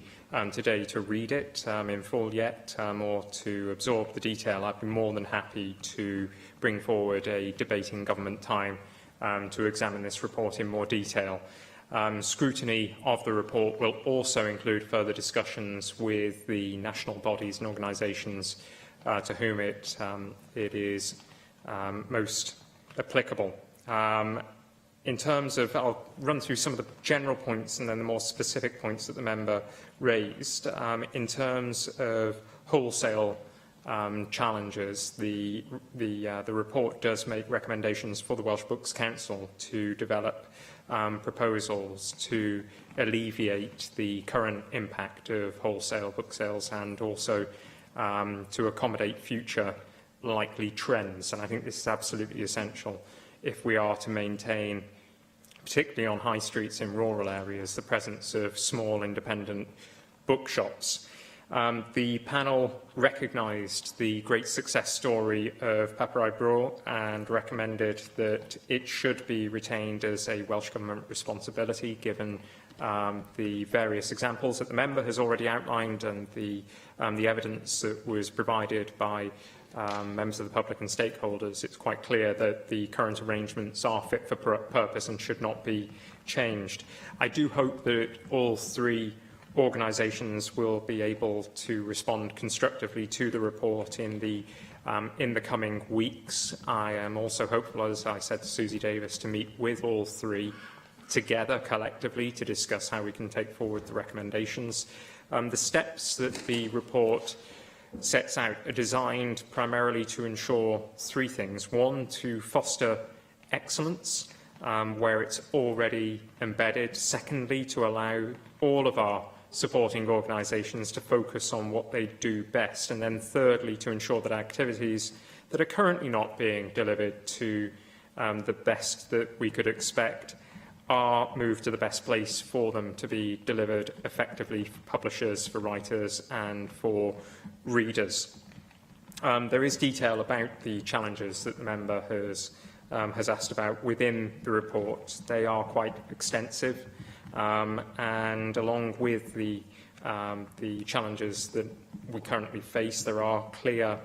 Speaker 3: today to read it in full yet or to absorb the detail, I'd be more than happy to bring forward a debate in government time to examine this report in more detail. Scrutiny of the report will also include further discussions with the national bodies and organisations to whom it is most applicable. In terms of, I'll run through some of the general points and then the more specific points that the member raised. In terms of wholesale challenges, the report does make recommendations for the Welsh Books Council to develop proposals to alleviate the current impact of wholesale book sales and also to accommodate future likely trends. And I think this is absolutely essential if we are to maintain, particularly on high streets in rural areas, the presence of small independent bookshops. The panel recognised the great success story of Papau Bro and recommended that it should be retained as a Welsh Government responsibility, given the various examples that the member has already outlined and the evidence that was provided by members of the public and stakeholders. It's quite clear that the current arrangements are fit for purpose and should not be changed. I do hope that all three organisations will be able to respond constructively to the report in the coming weeks. I am also hopeful, as I said to Susie Davis, to meet with all three together collectively to discuss how we can take forward the recommendations. The steps that the report sets out are designed primarily to ensure three things. One, to foster excellence where it's already embedded. Secondly, to allow all of our supporting organisations to focus on what they do best. And then thirdly, to ensure that activities that are currently not being delivered to the best that we could expect are moved to the best place for them to be delivered effectively for publishers, for writers and for readers. There is detail about the challenges that the member has asked about within the report. They are quite extensive and along with the challenges that we currently face, there are clear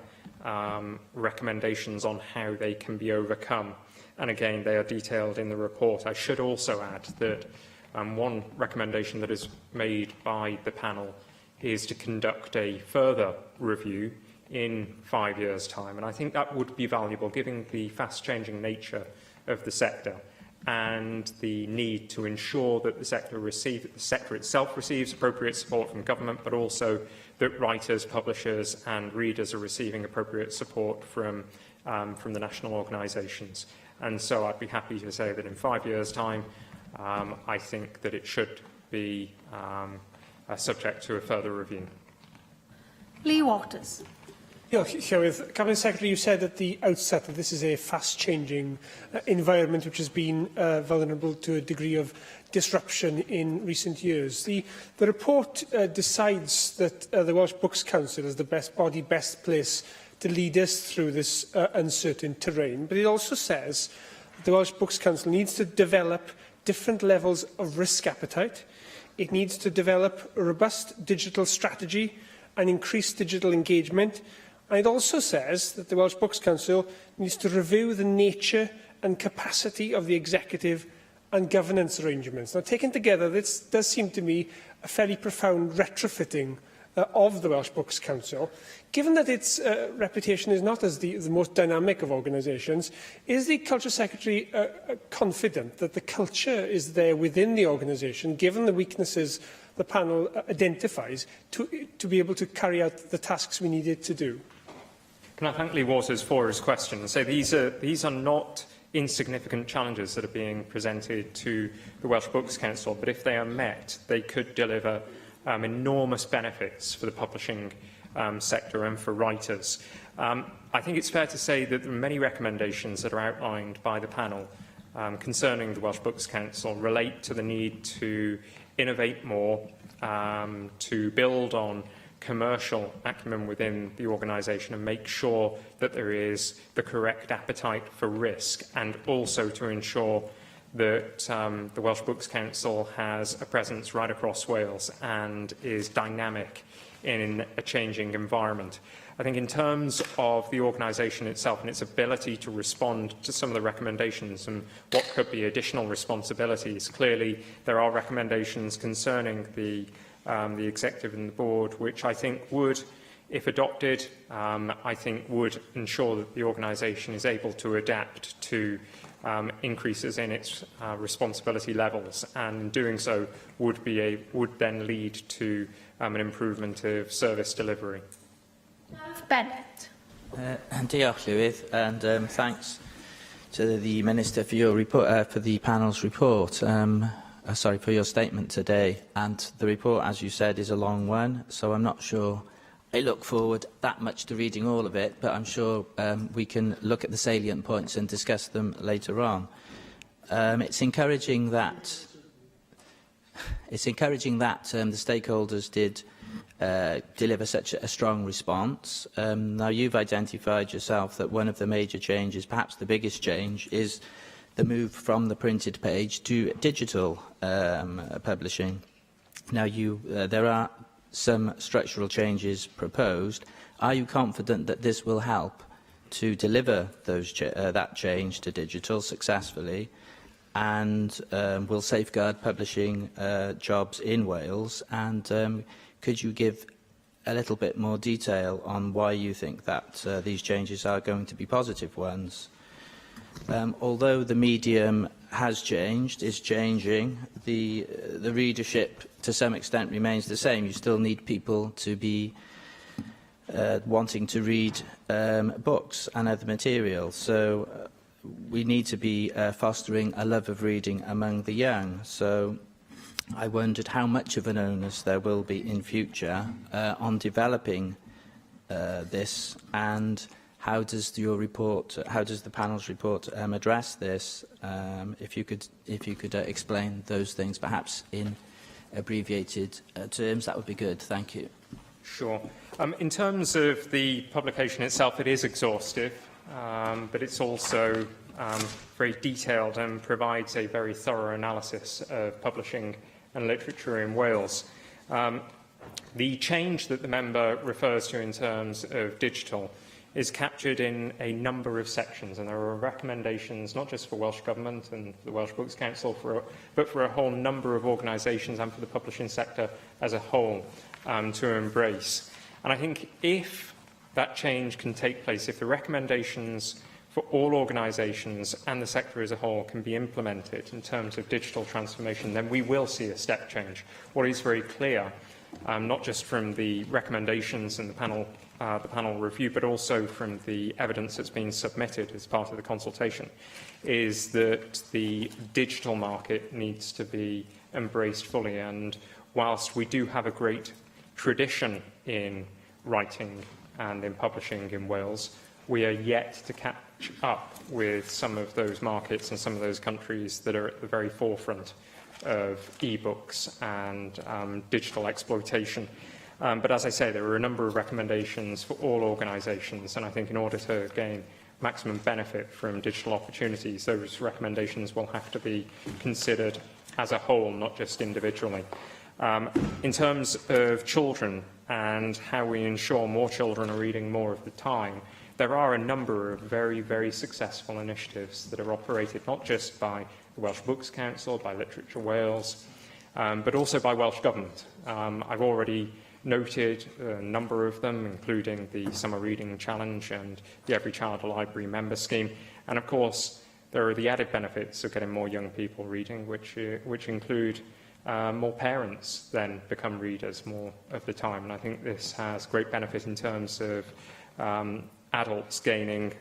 Speaker 3: recommendations on how they can be overcome. And again, they are detailed in the report. I should also add that one recommendation that is made by the panel is to conduct a further review in 5 years' time. And I think that would be valuable, given the fast-changing nature of the sector and the need to ensure that the sector itself receives appropriate support from government, but also that writers, publishers and readers are receiving appropriate support from the national organisations. And so I'd be happy to say that in 5 years' time, I think that it should be subject to a further review.
Speaker 7: Lee Waters.
Speaker 20: Llywydd, Cabinet Secretary, you said at the outset that this is a fast-changing environment which has been vulnerable to a degree of disruption in recent years. The report decides that the Welsh Books Council is the best body, best place to lead us through this uncertain terrain, but it also says that the Welsh Books Council needs to develop different levels of risk appetite. It needs to develop a robust digital strategy and increase digital engagement. And it also says that the Welsh Books Council needs to review the nature and capacity of the executive and governance arrangements. Now, taken together, this does seem to me a fairly profound retrofitting of the Welsh Books Council. Given that its reputation is not as the most dynamic of organisations, is the Culture Secretary confident that the culture is there within the organisation, given the weaknesses the panel identifies, to be able to carry out the tasks we need it to do?
Speaker 3: Can I thank Lee Waters for his question and say these are not insignificant challenges that are being presented to the Welsh Books Council, but if they are met, they could deliver enormous benefits for the publishing sector and for writers. I think it's fair to say that there are many recommendations that are outlined by the panel concerning the Welsh Books Council relate to the need to innovate more, to build on commercial acumen within the organisation and make sure that there is the correct appetite for risk, and also to ensure that the Welsh Books Council has a presence right across Wales and is dynamic in a changing environment. I think in terms of the organisation itself and its ability to respond to some of the recommendations and what could be additional responsibilities, clearly there are recommendations concerning the executive and the board, which I think would, if adopted, I think would ensure that the organisation is able to adapt to increases in its responsibility levels, and in doing so would then lead to an improvement of service delivery.
Speaker 7: Bennett.
Speaker 2: Diolch, Llywydd, and thanks to the Minister for your report, for the panel's report. Sorry, for your statement today. And the report, as you said, is a long one, so I'm not sure I look forward that much to reading all of it, but I'm sure we can look at the salient points and discuss them later on. It's encouraging that the stakeholders did deliver such a strong response. Now, you've identified yourself that one of the major changes, perhaps the biggest change, is the move from the printed page to digital publishing. Now, there are some structural changes proposed. Are you confident that this will help to deliver that change to digital successfully, and will safeguard publishing jobs in Wales? And could you give a little bit more detail on why you think that these changes are going to be positive ones? Although the medium has changed, is changing, the readership to some extent remains the same. You still need people to be wanting to read books and other materials. So we need to be fostering a love of reading among the young. So I wondered how much of an onus there will be in future on developing this, and how does the panel's report address this? If you could explain those things, perhaps in abbreviated terms, that would be good. Thank you.
Speaker 3: Sure. In terms of the publication itself, it is exhaustive, but it's also very detailed and provides a very thorough analysis of publishing and literature in Wales. The change that the member refers to in terms of digital is captured in a number of sections, and there are recommendations not just for Welsh Government and the Welsh Books Council, but for a whole number of organisations and for the publishing sector as a whole to embrace. And I think if that change can take place, if the recommendations for all organisations and the sector as a whole can be implemented in terms of digital transformation, then we will see a step change. What is very clear, not just from the recommendations and the panel review, but also from the evidence that's been submitted as part of the consultation, is that the digital market needs to be embraced fully. And whilst we do have a great tradition in writing and in publishing in Wales, we are yet to catch up with some of those markets and some of those countries that are at the very forefront of e-books and digital exploitation. But as I say, there are a number of recommendations for all organisations, and I think in order to gain maximum benefit from digital opportunities, those recommendations will have to be considered as a whole, not just individually. In terms of children and how we ensure more children are reading more of the time, there are a number of very, very successful initiatives that are operated not just by the Welsh Books Council, by Literature Wales, but also by Welsh Government. I've already noted a number of them, including the Summer Reading Challenge and the Every Child a Library member scheme. And of course, there are the added benefits of getting more young people reading, which include more parents then become readers more of the time. And I think this has great benefit in terms of adults gaining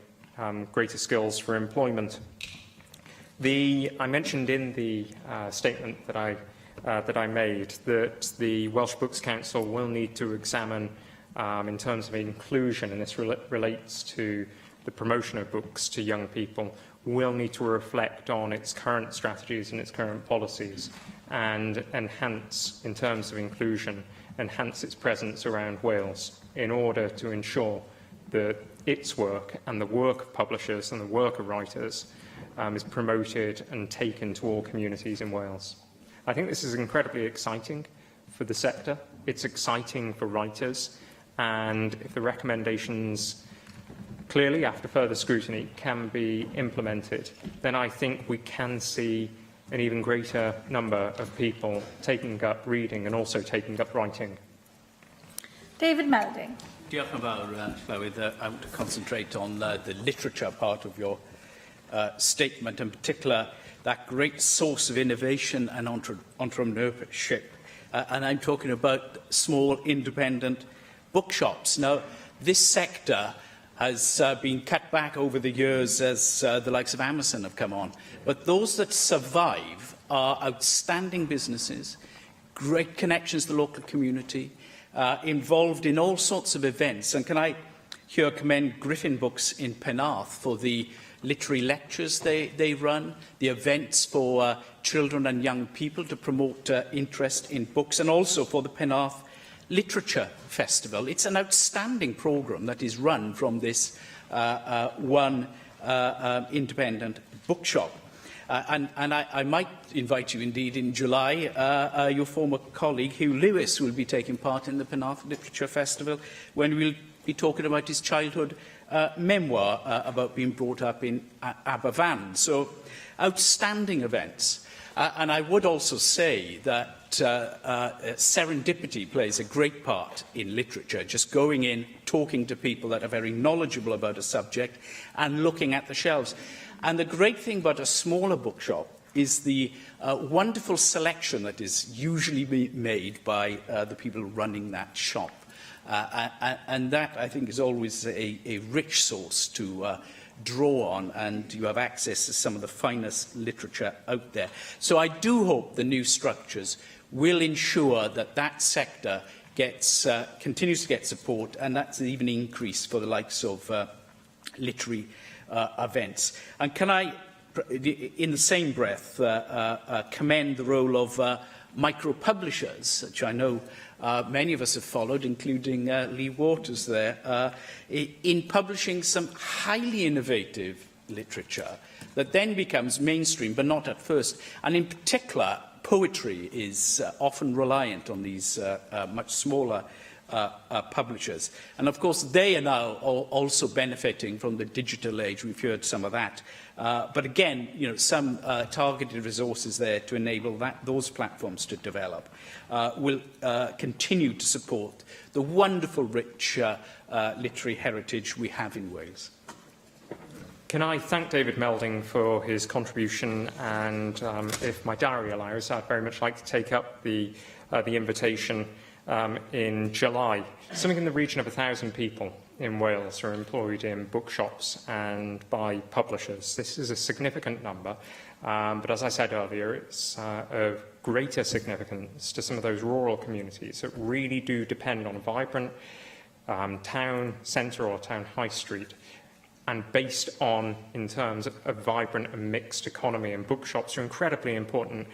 Speaker 3: greater skills for employment. I mentioned in the statement that I made that the Welsh Books Council will need to examine, in terms of inclusion, and this relates to the promotion of books to young people, will need to reflect on its current strategies and its current policies and enhance, in terms of inclusion, enhance its presence around Wales in order to ensure that its work and the work of publishers and the work of writers is promoted and taken to all communities in Wales. I think this is incredibly exciting for the sector. It's exciting for writers, and if the recommendations clearly, after further scrutiny, can be implemented, then I think we can see an even greater number of people taking up reading and also taking up writing.
Speaker 7: David Melding.
Speaker 1: Diolch yn fawr, Llywydd. I want to concentrate on the literature part of your statement, in particular that great source of innovation and entrepreneurship. And I'm talking about small independent bookshops. Now, this sector has been cut back over the years as the likes of Amazon have come on. But those that survive are outstanding businesses, great connections to the local community, involved in all sorts of events. And can I here commend Griffin Books in Penarth for the literary lectures they run, the events for children and young people to promote interest in books, and also for the Penarth Literature Festival. It's an outstanding programme that is run from this one independent bookshop. And I might invite you indeed in July, your former colleague Hugh Lewis will be taking part in the Penarth Literature Festival when we'll be talking about his childhood memoir about being brought up in Aberfan. So, outstanding events. And I would also say that serendipity plays a great part in literature, just going in, talking to people that are very knowledgeable about a subject and looking at the shelves. And the great thing about a smaller bookshop is the wonderful selection that is usually made by the people running that shop. And that, I think, is always a rich source to draw on, and you have access to some of the finest literature out there. So I do hope the new structures will ensure that that sector gets, continues to get support, and that's even increased for the likes of literary events. And can I, in the same breath, commend the role of micro-publishers, which I know many of us have followed, including Lee Waters there, in publishing some highly innovative literature that then becomes mainstream, but not at first. And in particular, poetry is often reliant on these much smaller publishers. And of course, they are now also benefiting from the digital age. We've heard some of that. But again, you know, some targeted resources there to enable those platforms to develop will continue to support the wonderful, rich literary heritage we have in Wales.
Speaker 3: Can I thank David Melding for his contribution, and if my diary allows, I'd very much like to take up the invitation in July. Something in the region of 1,000 people in Wales are employed in bookshops and by publishers. This is a significant number, but as I said earlier, it's of greater significance to some of those rural communities that really do depend on a vibrant town centre or town high street, and based on, in terms of a vibrant and mixed economy, and bookshops are incredibly important.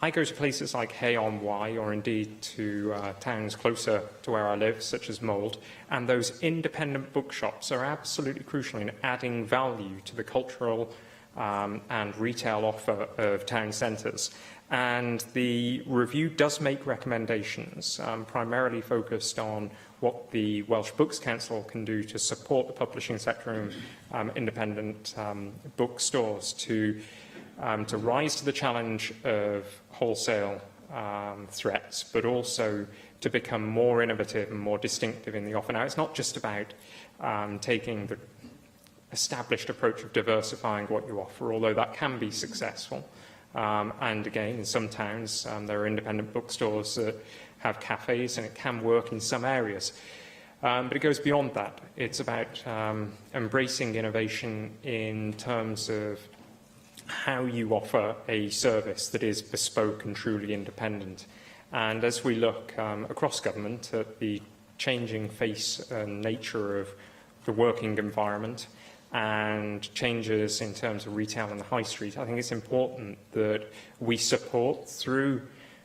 Speaker 3: I go to places like Hay-on-Wye, or indeed to towns closer to where I live, such as Mould, and those independent bookshops are absolutely crucial in adding value to the cultural and retail offer of town centres. And the review does make recommendations, primarily focused on what the Welsh Books Council can do to support the publishing sector and independent bookstores to rise to the challenge of wholesale threats, but also to become more innovative and more distinctive in the offer. Now, it's not just about taking the established approach of diversifying what you offer, although that can be successful. And again, in some towns, there are independent bookstores that have cafes, and it can work in some areas. But it goes beyond that. It's about embracing innovation in terms of how you offer a service that is bespoke and truly independent. And as we look across government at the changing face and nature of the working environment and changes in terms of retail and the high street, I think it's important that we support, through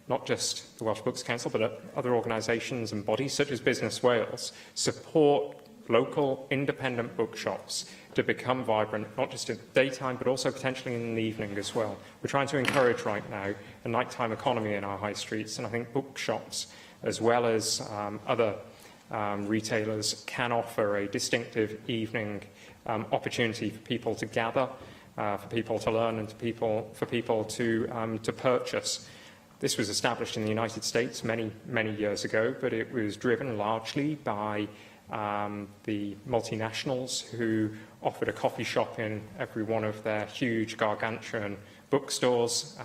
Speaker 3: not just the Welsh Books Council, but other organisations and bodies such as Business Wales, support local independent bookshops to become vibrant, not just in the daytime, but also potentially in the evening as well. We're trying to encourage right now a nighttime economy in our high streets, and I think bookshops, as well as other retailers, can offer a distinctive evening opportunity for people to gather, for people to learn, and for people to purchase. This was established in the United States many years ago, but it was driven largely by the multinationals who offered a coffee shop in every one of their huge gargantuan bookstores.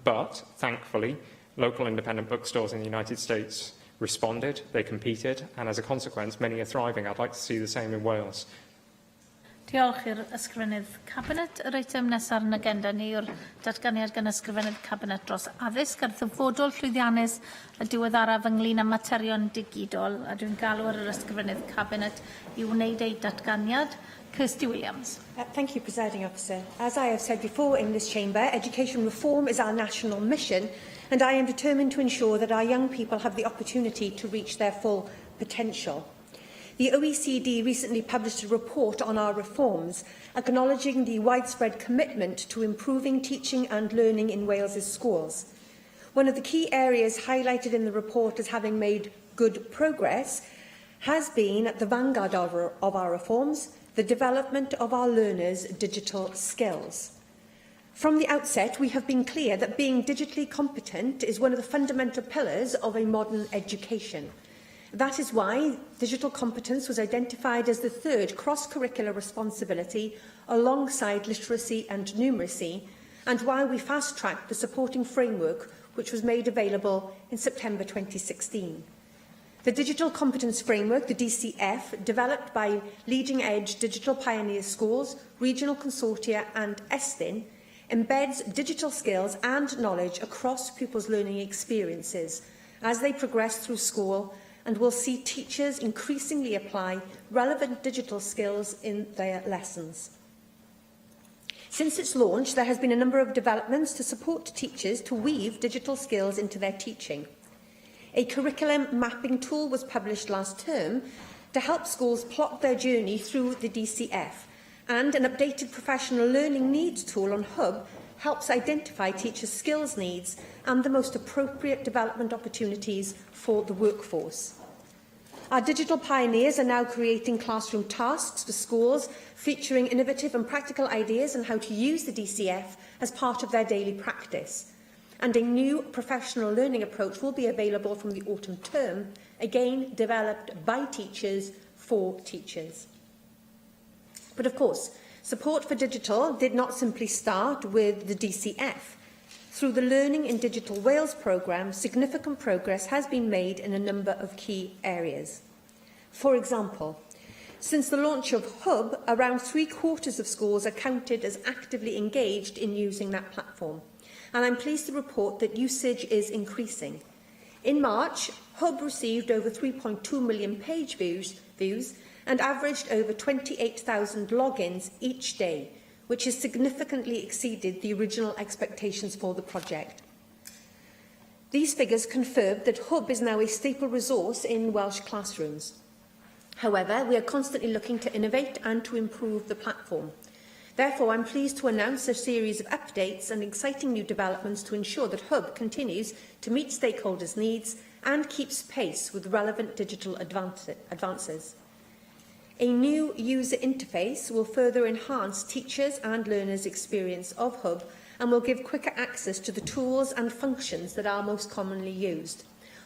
Speaker 3: But thankfully, local independent bookstores in the United States responded, they competed, and as a consequence, many are thriving. I'd like to see the same in Wales.
Speaker 7: Diolch i'r ysgrifennydd Cabinet. Yr eitem nesaf yn agenda ni yw'r datganiad gan ysgrifennydd Cabinet dros addysg ar ddyfodol llwyddiannus y diweddaraf ynglŷn â materion digidol. A dwi'n galw ar yr ysgrifennydd Cabinet i wneud ei datganiad. Kirsty Williams.
Speaker 4: Thank you, Presiding Officer. As I have said before in this chamber, education reform is our national mission, and I am determined to ensure that our young people have the opportunity to reach their full potential. The OECD recently published a report on our reforms, acknowledging the widespread commitment to improving teaching and learning in Wales's schools. One of the key areas highlighted in the report as having made good progress has been at the vanguard of our reforms, the development of our learners' digital skills. From the outset, we have been clear that being digitally competent is one of the fundamental pillars of a modern education. That is why digital competence was identified as the third cross-curricular responsibility alongside literacy and numeracy, and why we fast-tracked the supporting framework which was made available in September 2016. The Digital Competence Framework, the DCF, developed by Leading Edge Digital Pioneer Schools, Regional Consortia and Estin, embeds digital skills and knowledge across pupils' learning experiences as they progress through school, and will see teachers increasingly apply relevant digital skills in their lessons. Since its launch, there has been a number of developments to support teachers to weave digital skills into their teaching. A curriculum mapping tool was published last term to help schools plot their journey through the DCF, and an updated professional learning needs tool on Hub helps identify teachers' skills needs and the most appropriate development opportunities for the workforce. Our digital pioneers are now creating classroom tasks for schools featuring innovative and practical ideas on how to use the DCF as part of their daily practice. And a new professional learning approach will be available from the autumn term, again developed by teachers for teachers. But of course, support for digital did not simply start with the DCF. Through the Learning in Digital Wales programme, significant progress has been made in a number of key areas. For example, since the launch of Hub, around 3/4 of schools are counted as actively engaged in using that platform, and I'm pleased to report that usage is increasing. In March, Hub received over 3.2 million page views and averaged over 28,000 logins each day, which has significantly exceeded the original expectations for the project. These figures confirm that Hub is now a staple resource in Welsh classrooms. However, we are constantly looking to innovate and to improve the platform. Therefore, I'm pleased to announce a series of updates and exciting new developments to ensure that Hub continues to meet stakeholders' needs and keeps pace with relevant digital advances. A new user interface will further enhance teachers' and learners' experience of Hub and will give quicker access to the tools and functions that are most commonly used,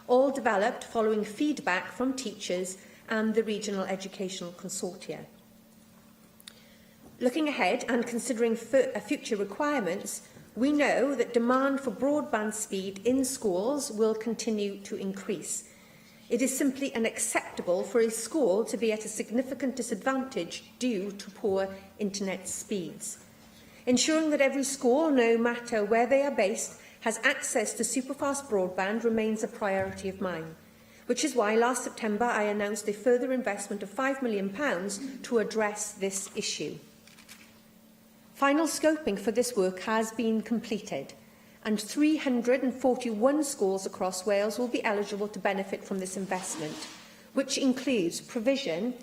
Speaker 4: all developed following feedback from teachers and the Regional Educational Consortia. Looking ahead and considering future requirements, we know that demand for broadband speed in schools will continue to increase. It is simply unacceptable for a school to be at a significant disadvantage due to poor internet speeds. Ensuring that every school, no matter where they are based, has access to superfast broadband remains a priority of mine, which is why last September I announced a further investment of £5 million to address this issue. Final scoping for this work has been completed, and 341 schools across Wales will be eligible to benefit from this investment, which includes provision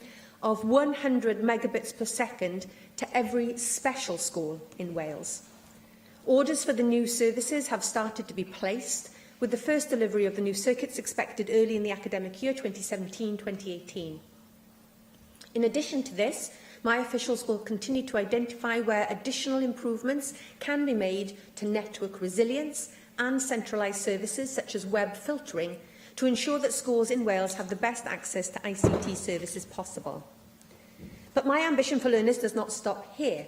Speaker 4: of 100 megabits per second to every special school in Wales. Orders for the new services have started to be placed, with the first delivery of the new circuits expected early in the academic year 2017-2018. In addition to this, my officials will continue to identify where additional improvements can be made to network resilience and centralised services such as web filtering to ensure that schools in Wales have the best access to ICT services possible. But my ambition for learners does not stop here.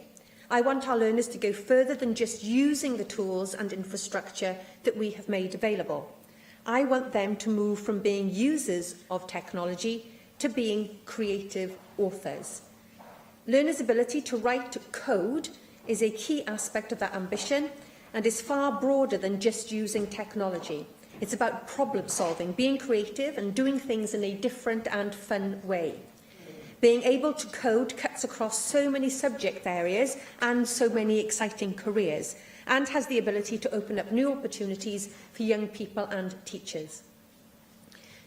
Speaker 4: I want our learners to go further than just using the tools and infrastructure that we have made available. I want them to move from being users of technology to being creative authors. Learners' ability to write code is a key aspect of that ambition and is far broader than just using technology. It's about problem solving, being creative and doing things in a different and fun way. Being able to code cuts across so many subject areas and so many exciting careers, and has the ability to open up new opportunities for young people and teachers.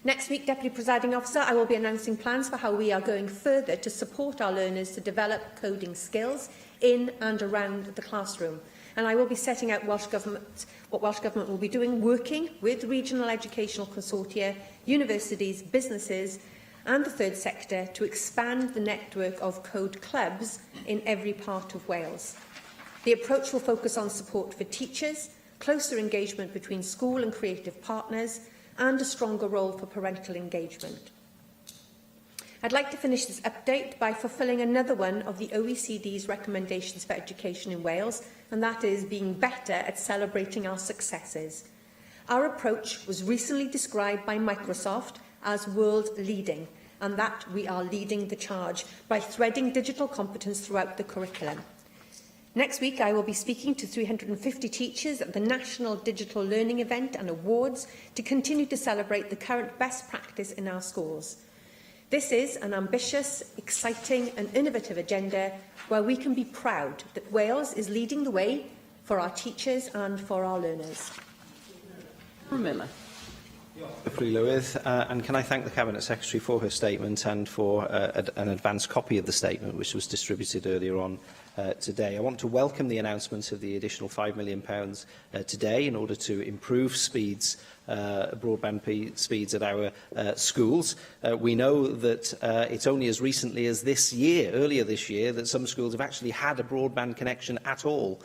Speaker 4: Next week, Deputy Presiding Officer, I will be announcing plans for how we are going further to support our learners to develop coding skills in and around the classroom. And I will be setting out what Welsh Government will be doing, working with regional educational consortia, universities, businesses and the third sector to expand the network of code clubs in every part of Wales. The approach will focus on support for teachers, closer engagement between school and creative partners, and a stronger role for parental engagement. I'd like to finish this update by fulfilling another one of the OECD's recommendations for education in Wales, and that is being better at celebrating our successes. Our approach was recently described by Microsoft as world-leading, and that we are leading the charge by threading digital competence throughout the curriculum. Next week, I will be speaking to 350 teachers at the National Digital Learning Event and Awards to continue to celebrate the current best practice in our schools. This is an ambitious, exciting and innovative agenda where we can be proud that Wales is leading the way for our teachers and for our learners.
Speaker 19: Miller.
Speaker 15: Llywydd, and can I thank the Cabinet Secretary for her statement and for an advance copy of the statement which was distributed earlier on today. I want to welcome the announcement of the additional £5 million today in order to improve broadband speeds at our schools. We know that it's only as recently as earlier this year, that some schools have actually had a broadband connection at all,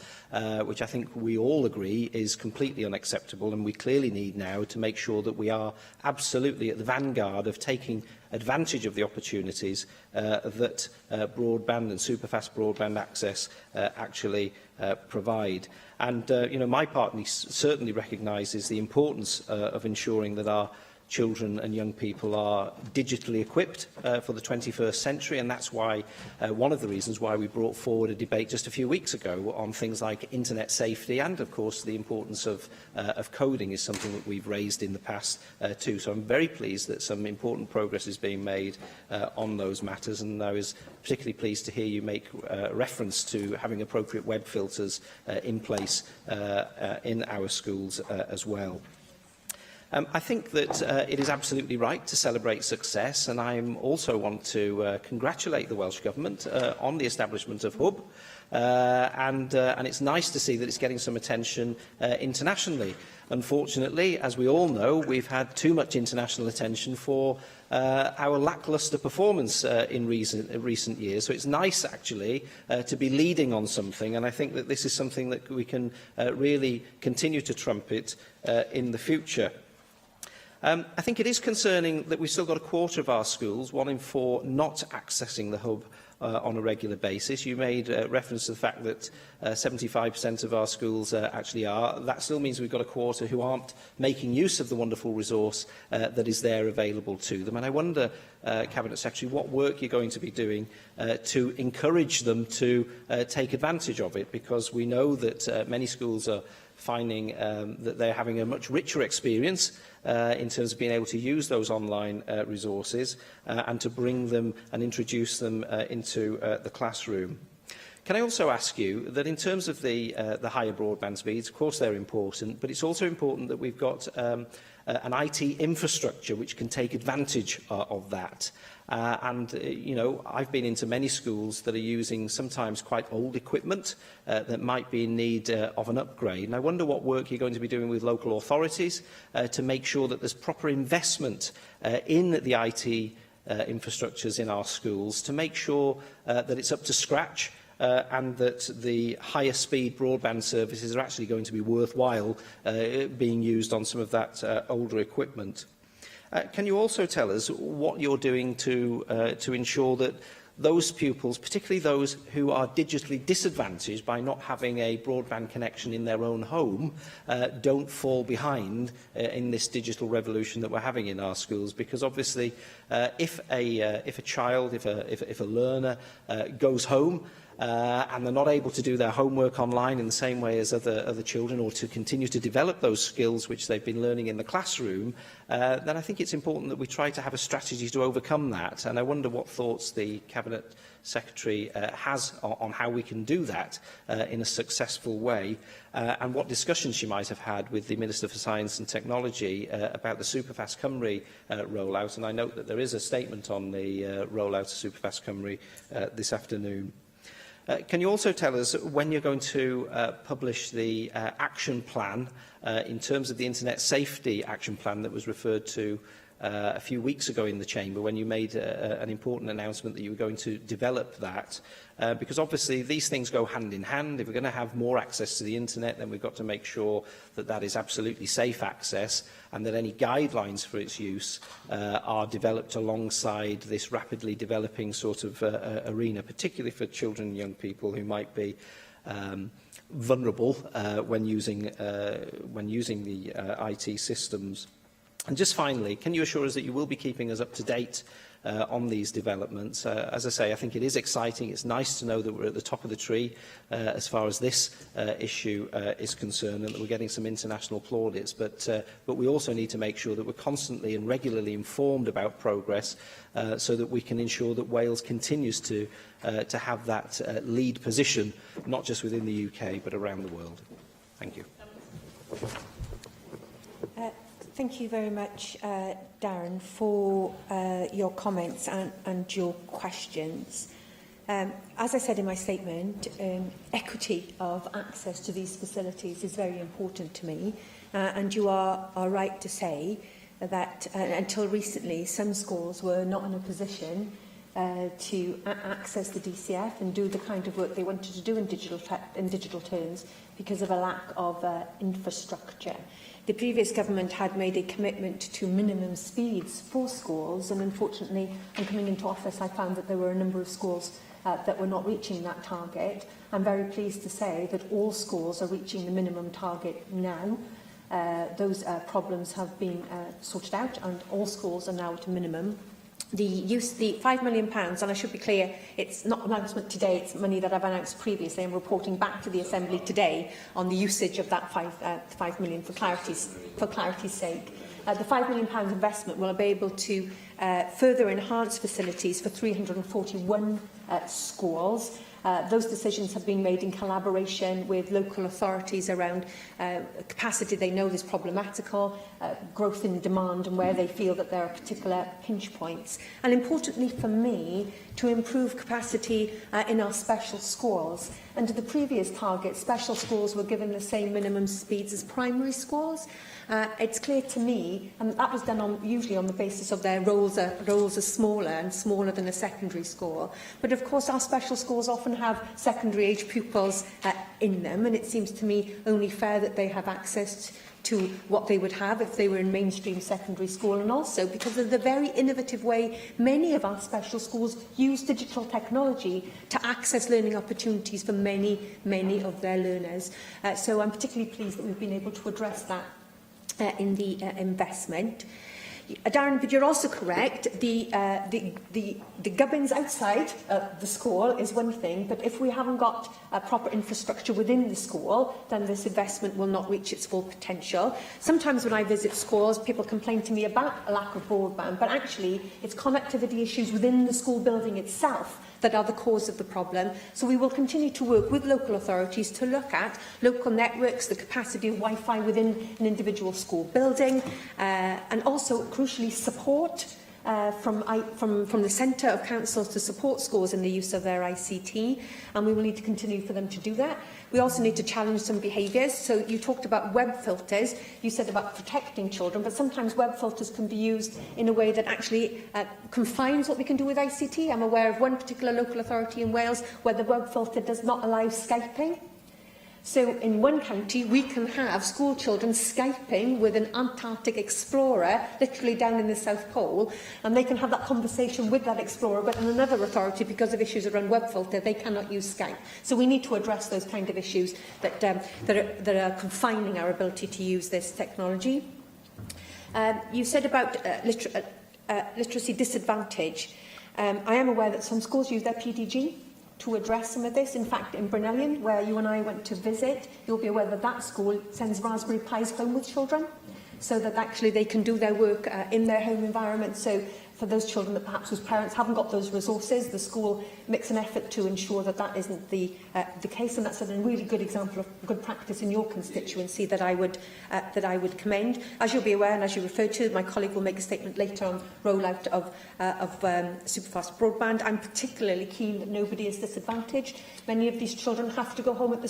Speaker 15: which I think we all agree is completely unacceptable, and we clearly need now to make sure that we are absolutely at the vanguard of taking advantage of the opportunities that broadband and superfast broadband access actually provide. And my party certainly recognises the importance of ensuring that our children and young people are digitally equipped for the 21st century, and that's why one of the reasons why we brought forward a debate just a few weeks ago on things like internet safety, and of course the importance of coding is something that we've raised in the past too. So I'm very pleased that some important progress is being made on those matters, and I was particularly pleased to hear you make reference to having appropriate web filters in place in our schools as well. I think that it is absolutely right to celebrate success, and I also want to congratulate the Welsh Government on the establishment of Hub, and it's nice to see that it's getting some attention internationally. Unfortunately, as we all know, we've had too much international attention for our lacklustre performance in recent years. So it's nice, actually, to be leading on something, and I think that this is something that we can really continue to trumpet in the future. I think it is concerning that we've still got a quarter of our schools, 1 in 4, not accessing the Hub on a regular basis. You made reference to the fact that 75% of our schools actually are. That still means we've got a quarter who aren't making use of the wonderful resource that is there available to them. And I wonder, Cabinet Secretary, what work you're going to be doing to encourage them to take advantage of it, because we know that many schools are finding that they're having a much richer experience in terms of being able to use those online resources and to bring them and introduce them into the classroom. Can I also ask you that in terms of the higher broadband speeds, of course they're important, but it's also important that we've got an IT infrastructure which can take advantage of that. You know, I've been into many schools that are using sometimes quite old equipment that might be in need of an upgrade. And I wonder what work you're going to be doing with local authorities to make sure that there's proper investment in the IT infrastructures in our schools to make sure that it's up to scratch and that the higher speed broadband services are actually going to be worthwhile being used on some of that older equipment. Can you also tell us what you're doing to ensure that those pupils, particularly those who are digitally disadvantaged by not having a broadband connection in their own home, don't fall behind in this digital revolution that we're having in our schools? Because obviously, if a child, if a learner goes home and they're not able to do their homework online in the same way as other children, or to continue to develop those skills which they've been learning in the classroom, then I think it's important that we try to have a strategy to overcome that. And I wonder what thoughts the Cabinet Secretary has on how we can do that in a successful way, and what discussions she might have had with the Minister for Science and Technology about the Superfast Cymru rollout. And I note that there is a statement on the rollout of Superfast Cymru this afternoon. Can you also tell us when you're going to publish the action plan in terms of the Internet Safety Action Plan that was referred to a few weeks ago in the Chamber, when you made an important announcement that you were going to develop that? Because obviously these things go hand in hand. If we're going to have more access to the Internet, then we've got to make sure that that is absolutely safe access, and that any guidelines for its use are developed alongside this rapidly developing sort of arena, particularly for children and young people who might be vulnerable when using the IT systems. And just finally, can you assure us that you will be keeping us up to date on these developments? As I say, I think it is exciting. It's nice to know that we're at the top of the tree as far as this issue is concerned, and that we're getting some international plaudits. But we also need to make sure that we're constantly and regularly informed about progress, so that we can ensure that Wales continues to have that lead position, not just within the UK, but around the world. Thank you.
Speaker 4: Thank you very much, Darren, for your comments and your questions. As I said in my statement, equity of access to these facilities is very important to me, and you are right to say that until recently some schools were not in a position to access the DCF and do the kind of work they wanted to do in digital terms because of a lack of infrastructure. The previous government had made a commitment to minimum speeds for schools, and unfortunately, on coming into office, I found that there were a number of schools that were not reaching that target. I'm very pleased to say that all schools are reaching the minimum target now. Those problems have been sorted out, and all schools are now at a minimum. The £5 million, and I should be clear, it's not an announcement today, it's money that I've announced previously. I'm reporting back to the Assembly today on the usage of that £5 million for clarity's sake. The £5 million investment will be able to further enhance facilities for 341 schools. Those decisions have been made in collaboration with local authorities around capacity they know is problematical, growth in demand, and where they feel that there are particular pinch points. And importantly for me, to improve capacity in our special schools. Under the previous target, special schools were given the same minimum speeds as primary schools. It's clear to me, and that was done usually on the basis of their roles are smaller and smaller than a secondary school. But of course our special schools often have secondary age pupils in them, and it seems to me only fair that they have access to what they would have if they were in mainstream secondary school, and also because of the very innovative way many of our special schools use digital technology to access learning opportunities for many of their learners. So I'm particularly pleased that we've been able to address that in the investment. Darren, but you're also correct. The gubbins outside the school is one thing, but if we haven't got proper infrastructure within the school, then this investment will not reach its full potential. Sometimes when I visit schools, people complain to me about a lack of broadband, but actually it's connectivity issues within the school building itself that are the cause of the problem. So we will continue to work with local authorities to look at local networks, the capacity of Wi-Fi within an individual school building, and also, crucially, support from the centre of councils to support schools in the use of their ICT, and we will need to continue for them to do that. We also need to challenge some behaviours. So you talked about web filters, you said about protecting children, but sometimes web filters can be used in a way that actually confines what we can do with ICT. I'm aware of one particular local authority in Wales where the web filter does not allow Skyping. So in one county, we can have school children Skyping with an Antarctic explorer, literally down in the South Pole, and they can have that conversation with that explorer, but in another authority, because of issues around web filter, they cannot use Skype. So we need to address those kind of issues that are confining our ability to use this technology. You said about literacy disadvantage. I am aware that some schools use their PDG to address some of this. In fact, in Brynelion, where you and I went to visit, you'll be aware that that school sends Raspberry Pis home with children, so that actually they can do their work in their home environment. So for those children that perhaps whose parents haven't got those resources, the school makes an effort to ensure that that isn't the case, and that's a really good example of good practice in your constituency that I would commend. As you'll be aware, and as you referred to, my colleague will make a statement later on rollout of superfast broadband. I'm particularly keen that nobody is disadvantaged. Many of these children have to go home at the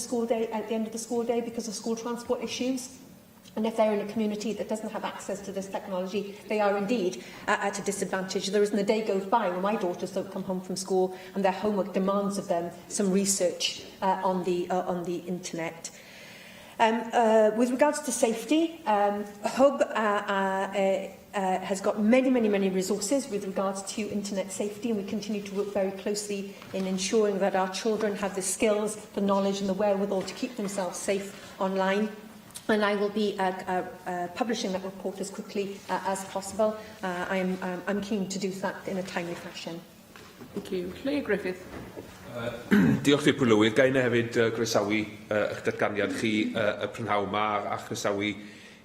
Speaker 4: end of the school day because of school transport issues. And if they're in a community that doesn't have access to this technology, they are indeed at a disadvantage. There isn't a day goes by when my daughters don't come home from school and their homework demands of them some research on the internet. With regards to safety, Hub has got many resources with regards to internet safety, and we continue to work very closely in ensuring that our children have the skills, the knowledge and the wherewithal to keep themselves safe online. And I will be publishing that report as quickly as possible. I'm keen to do that in a timely fashion.
Speaker 19: Thank you. Lleu Griffith.
Speaker 10: Diolch i'r Pwylywydd. Gai na hefyd groesawu eich datganiad chi y prynhawn yma a chroesawu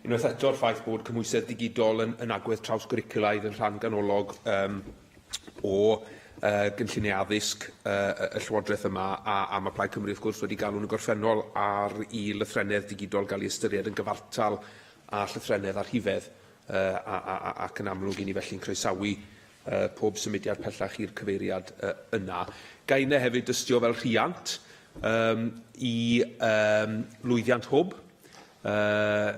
Speaker 10: unwaith eto'r ffaith bod cymwysedd digidol yn agwedd trawsgwricwlaidd yn rhan ganolog o gynlluniau addysg y Llywodraeth yma, a mae Plaid Cymru wrth gwrs wedi galw'n y gorffennol ar i lythrennedd digidol gael ei ystyried yn gyfartal a llythrennedd arhifedd, ac yn amlwg i ni felly'n croesawu pob symudiad pellach i'r cyfeiriad yna. Gai na hefyd dystio fel rhiant i lwyddiant hwb.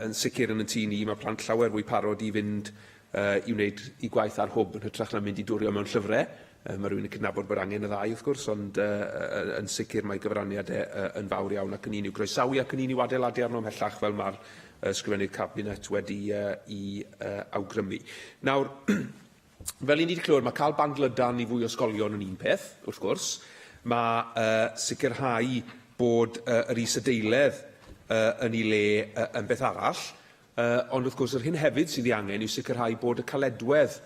Speaker 10: Yn sicr yn y tŷ ni, mae plant llawer fwy parod i fynd i wneud i gwaith ar hwb yn hytrach na mynd i dwrio mewn llyfrau. Mae rhywun yn cydnabod bod angen y ddau, wrth gwrs, ond yn sicr mae gyfraniadau yn fawr iawn ac yn un i'w groesawu ac yn un i'w adeiladu arno ymhellach fel mae'r ysgrifennydd cabinet wedi i awgrymu. Nawr, fel i ni wedi clywed, mae cael bandlydan i fwy o ysgolion yn un peth, wrth gwrs. Mae sicrhau bod yr is-adeiledd yn ei le yn beth arall, ond wrth gwrs yr hyn hefyd sydd ei angen yw sicrhau bod y caledwedd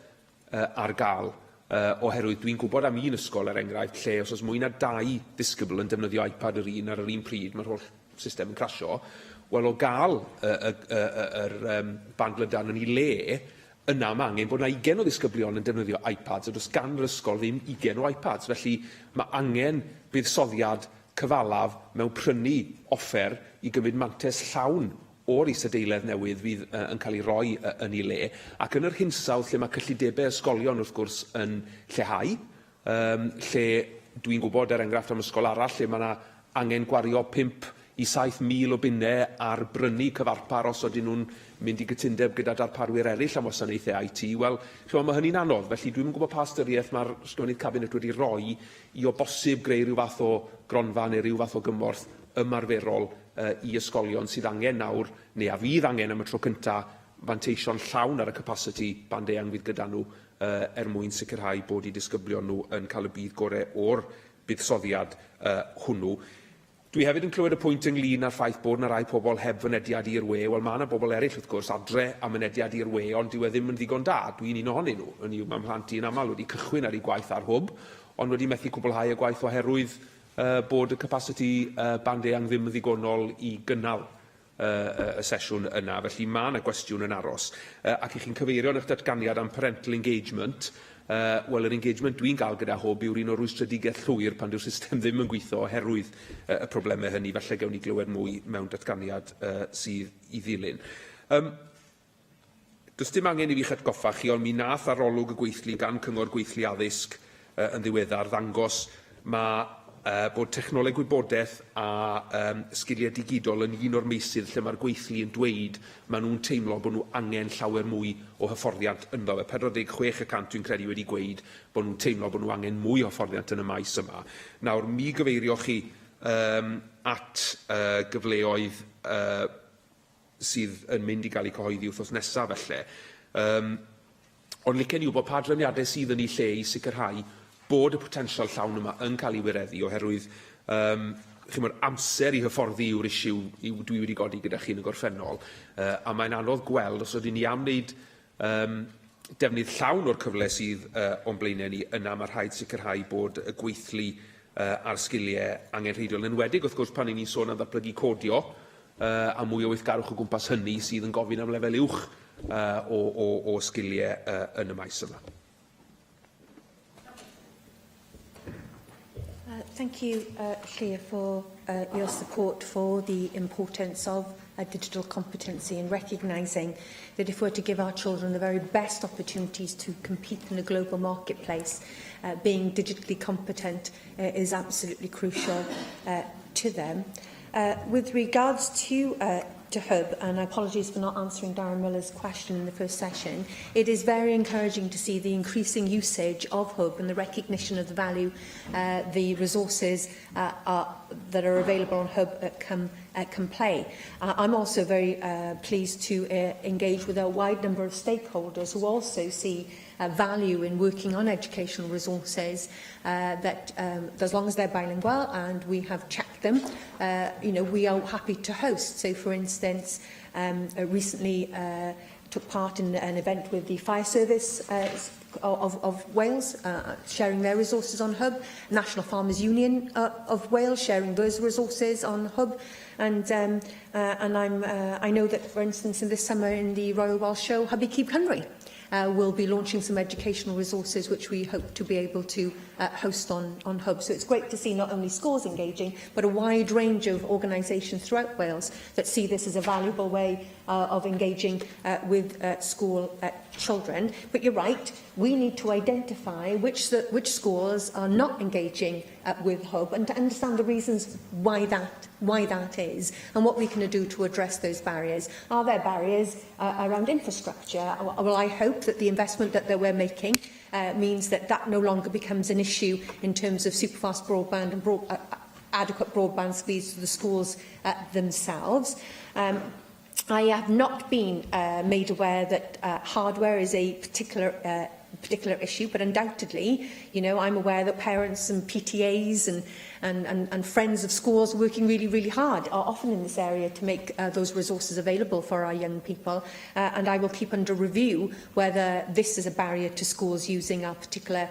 Speaker 10: ar gael, oherwydd dwi'n gwybod am un ysgol enghraifft lle os oes mwy na 2 disgybl yn defnyddio iPad yr un ar yr un pryd, mae'r holl system yn crasio, wel o gael yr bandlydan yn ei le, yna mae angen bod yna 20 o ddisgyblion yn defnyddio iPads, a does gan yr ysgol ddim 20 o iPads. Felly mae angen buddsoddiad cyfalaf mewn prynu offer i gymryd mantais llawn o'r is-adeiledd newydd fydd yn cael ei roi yn ei le, ac yn yr hinsawdd lle mae cyllidebau ysgolion wrth gwrs yn lleihau, lle dwi'n gwybod enghraifft am ysgol arall lle mae yna angen gwario 5 i 7,000 o bunnau ar brynu cyfarpar os ydyn nhw'n mynd i gytundeb gyda darparwyr eraill am wasanaethau IT. Wel, mae hynny'n anodd, felly dwi'n gwybod pa ystyriaeth mae'r ysgrifennydd cabinet wedi rhoi i o bosib greu rhyw fath o gronfa neu rhyw fath o gymorth ymarferol i ysgolion sydd angen nawr, neu a fydd angen am y tro cyntaf, fanteision llawn ar y capacity band eang fydd gyda nhw mwyn sicrhau bod eu disgyblion nhw yn cael y bydd gorau o'r buddsoddiad hwnnw. Dwi hefyd yn clywed y pwynt ynglyn â'r ffaith bod yna rai pobl heb fynediad i'r we. Wel, mae yna bobl eraill wrth gwrs adre am fynediad i'r we, ond dyw e ddim yn ddigon da. Dwi'n un ohonyn nhw. Mae mhlant i'n aml wedi cychwyn ar ei gwaith ar hwb, ond wedi methu cwblhau y gwaith oherwydd bod y capacity band eang ddim yn ddigonol i gynnal y sesiwn yna. Felly mae yna gwestiwn yn aros. Ac i chi'n cyfeirio yn eich datganiad am parental engagement, wel, yr engagement dwi'n gael gyda Hwb yw'r un o'r rwystredigaeth llwyr pan dyw'r system ddim yn gweithio oherwydd y problemau hynny. Falle gewn ni glywed mwy mewn datganiad sydd i ddilyn. Does dim angen i fi chatgoffa chi, ond mi nath arolwg y gweithlu gan Cyngor Gweithlu Addysg yn ddiweddar ddangos bod technoleg gwybodaeth a sgiliau digidol yn un o'r meysydd lle mae'r gweithlu yn dweud maen nhw'n teimlo bod nhw angen llawer mwy o hyfforddiant ynddo fe. 46% dwi'n credu wedi gweud bod nhw'n teimlo bod nhw angen mwy o hyfforddiant yn y maes yma. Nawr, mi gyfeirio chi at gyfleoedd sydd yn mynd i gael eu cyhoeddi wrthnos nesaf felly. Ond licen ni wybod pa drefniadau sydd yn ei lle i sicrhau bod y potensial llawn yma yn cael ei wireddu oherwydd chymod, amser i hyfforddi yw'r isiw dwi wedi godi gyda chi yn y gorffennol, a mae'n anodd gweld os ydyn ni am wneud defnydd llawn o'r cyfle sydd o'n blaenau ni, yna mae rhaid sicrhau bod y gweithlu a'r sgiliau angenrheidiol yn enwedig, wrth gwrs, pan ni'n sôn am ddatblygu codio, a mwy o weithgarwch o gwmpas hynny sydd yn gofyn am lefel uwch o sgiliau yn y maes yma.
Speaker 4: Thank you, Llia, for your support for the importance of digital competency and recognising that if we're to give our children the very best opportunities to compete in a global marketplace, being digitally competent is absolutely crucial to them. With regards to Hub, and apologies for not answering Darren Miller's question in the first session, it is very encouraging to see the increasing usage of Hub and the recognition of the value the resources that are available on Hub can play. I'm also very pleased to engage with a wide number of stakeholders who also see value in working on educational resources that as long as they're bilingual and we have checked them, we are happy to host. So, for instance, recently took part in an event with the Fire Service of Wales, sharing their resources on Hub, National Farmers Union of Wales sharing those resources on Hub, and I know that, for instance, in this summer in the Royal Welsh Show, Hubby Keep Cymru will be launching some educational resources which we hope to be able to host on Hub. So it's great to see not only schools engaging, but a wide range of organisations throughout Wales that see this as a valuable way of engaging with school children. But you're right, we need to identify which schools are not engaging with Hub and to understand the reasons why that is and what we can do to address those barriers. Are there barriers around infrastructure? Well, I hope that the investment that we're making means that no longer becomes an issue in terms of superfast broadband and adequate broadband speeds to the schools themselves. I have not been made aware that hardware is a particular issue, but undoubtedly, I'm aware that parents and PTAs and friends of schools are working really, really hard, often in this area, to make those resources available for our young people. And I will keep under review whether this is a barrier to schools using our particular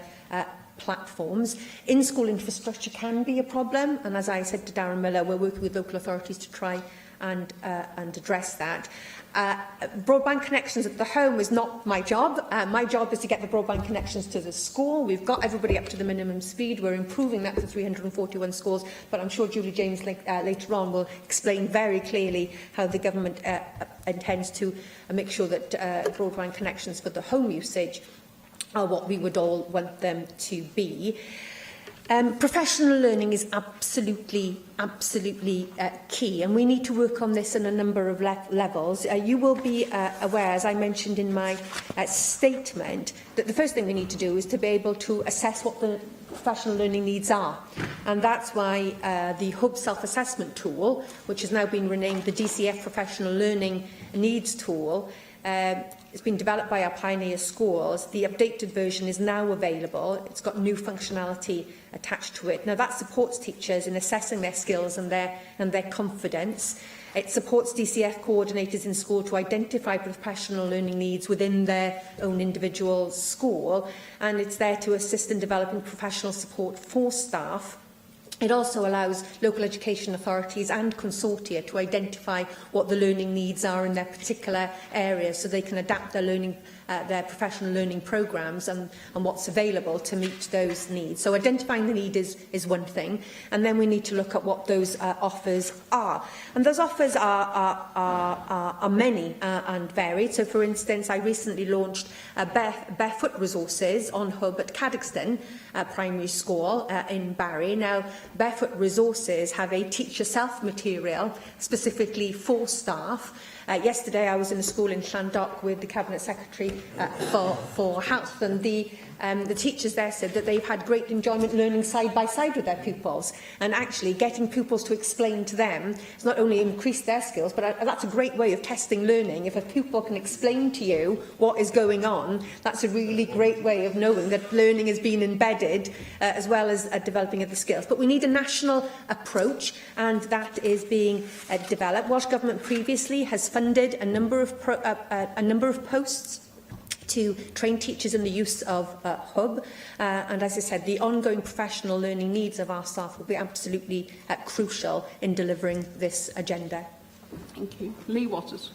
Speaker 4: platforms. In-school infrastructure can be a problem, and as I said to Darren Miller, we're working with local authorities to try and address that. Broadband connections at the home is not my job. My job is to get the broadband connections to the school. We've got everybody up to the minimum speed. We're improving that for 341 schools, but I'm sure Julie James later on will explain very clearly how the government intends to make sure that broadband connections for the home usage are what we would all want them to be. Professional learning is absolutely key, and we need to work on this on a number of levels. You will be aware, as I mentioned in my statement, that the first thing we need to do is to be able to assess what the professional learning needs are. And that's why the Hub self-assessment tool, which has now been renamed the DCF Professional Learning Needs Tool, it's been developed by our pioneer schools. The updated version is now available. It's got new functionality attached to it. Now, that supports teachers in assessing their skills and their confidence. It supports DCF coordinators in school to identify professional learning needs within their own individual school, and it's there to assist in developing professional support for staff It also allows local education authorities and consortia to identify what the learning needs are in their particular areas, so they can adapt their learning, their professional learning programmes and what's available to meet those needs. So identifying the need is one thing, and then we need to look at what those offers are. And those offers are many and varied. So, for instance, I recently launched barefoot resources on Hub at Cadoxton Primary School in Barry. Now, barefoot resources have a teach-yourself material specifically for staff. Yesterday I was in a school in Llandoch with the Cabinet Secretary for Health, and the teachers there said that they've had great enjoyment learning side by side with their pupils, and actually getting pupils to explain to them has not only increased their skills, but that's a great way of testing learning. If a pupil can explain to you what is going on, that's a really great way of knowing that learning has been embedded as well as developing of the skills. But we need a national approach, and that is being developed. Welsh Government previously has funded a number of posts to train teachers in the use of Hub, and as I said, the ongoing professional learning needs of our staff will be absolutely crucial in delivering this agenda.
Speaker 19: Thank you. Lee Waters.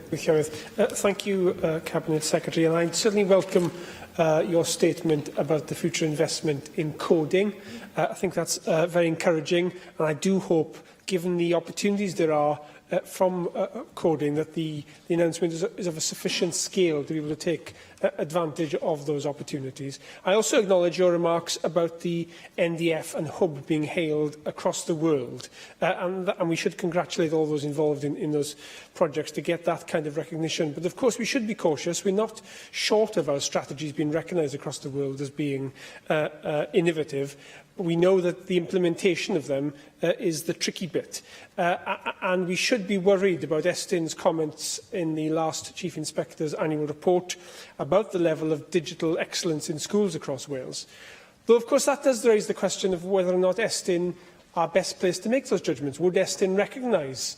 Speaker 20: Thank you, Cabinet Secretary, and I certainly welcome your statement about the future investment in coding. I think that's very encouraging, and I do hope, given the opportunities there are from coding, that the announcement is of a sufficient scale to be able to take advantage of those opportunities. I also acknowledge your remarks about the NDF and Hub being hailed across the world, and we should congratulate all those involved in those projects to get that kind of recognition. But of course we should be cautious. We're not short of our strategies being recognised across the world as being innovative. We know that the implementation of them is the tricky bit, and we should be worried about Estin's comments in the last Chief Inspector's annual report about the level of digital excellence in schools across Wales. Though, of course, that does raise the question of whether or not Estin are best placed to make those judgments. Would Estin recognise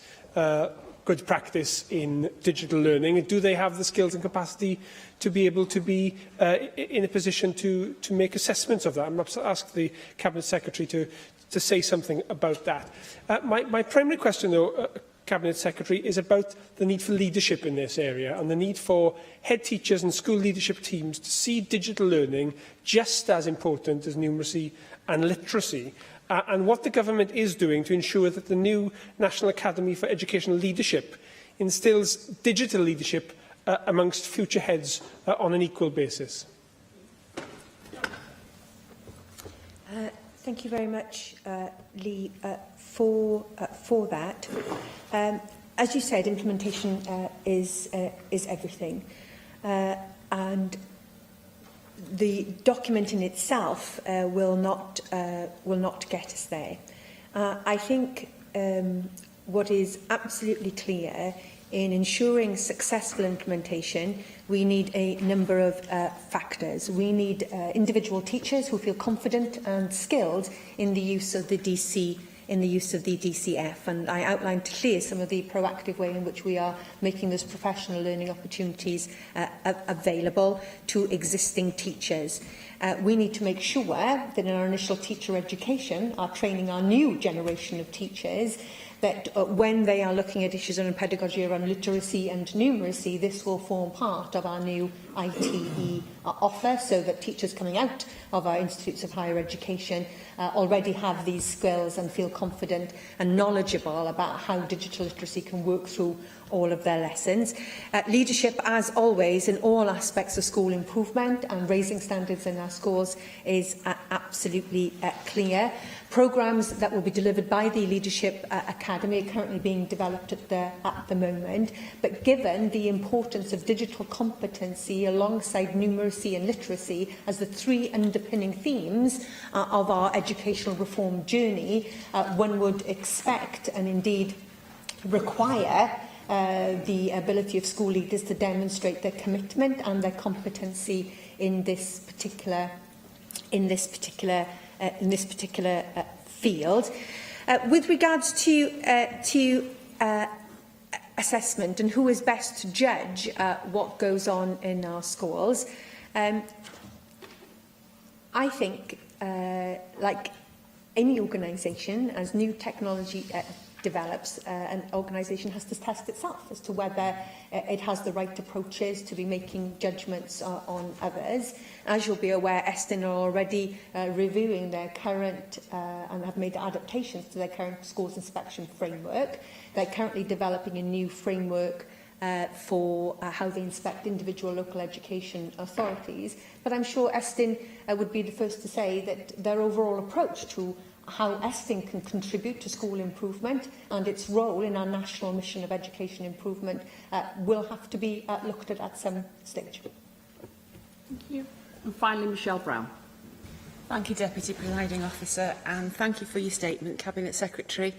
Speaker 20: good practice in digital learning, and do they have the skills and capacity to be able to be in a position to make assessments of that? I'm going to ask the Cabinet Secretary to say something about that. My primary question, though, Cabinet Secretary, is about the need for leadership in this area, and the need for head teachers and school leadership teams to see digital learning just as important as numeracy and literacy, and what the government is doing to ensure that the new National Academy for Educational Leadership instills digital leadership amongst future heads on an equal basis.
Speaker 4: Thank you very much, Lee, for that. As you said, implementation is everything, and the document in itself will not get us there. I think what is absolutely clear in ensuring successful implementation, we need a number of factors. We need individual teachers who feel confident and skilled in the use of the DC, in the use of the DCF, and I outlined clear some of the proactive way in which we are making those professional learning opportunities available to existing teachers. We need to make sure that in our initial teacher education, our training our new generation of teachers, that when they are looking at issues on pedagogy around literacy and numeracy, this will form part of our new ITE offer, so that teachers coming out of our institutes of higher education already have these skills and feel confident and knowledgeable about how digital literacy can work through all of their lessons. Leadership, as always, in all aspects of school improvement and raising standards in our schools is absolutely clear. Programmes that will be delivered by the Leadership Academy are currently being developed at the moment, but given the importance of digital competency alongside numeracy and literacy as the three underpinning themes of our educational reform journey, one would expect and indeed require the ability of school leaders to demonstrate their commitment and their competency in this particular field. With regards to assessment and who is best to judge what goes on in our schools, I think, like any organisation, as new technology develops, an organisation has to test itself as to whether it has the right approaches to be making judgments on others. As you'll be aware, Estyn are already reviewing their current and have made adaptations to their current schools inspection framework. They're currently developing a new framework for how they inspect individual local education authorities. But I'm sure Estyn would be the first to say that their overall approach to how Estyn can contribute to school improvement and its role in our national mission of education improvement will have to be looked at some stage.
Speaker 19: Thank you. And finally, Michelle Brown.
Speaker 11: Thank you, Deputy Presiding Officer, and thank you for your statement, Cabinet Secretary.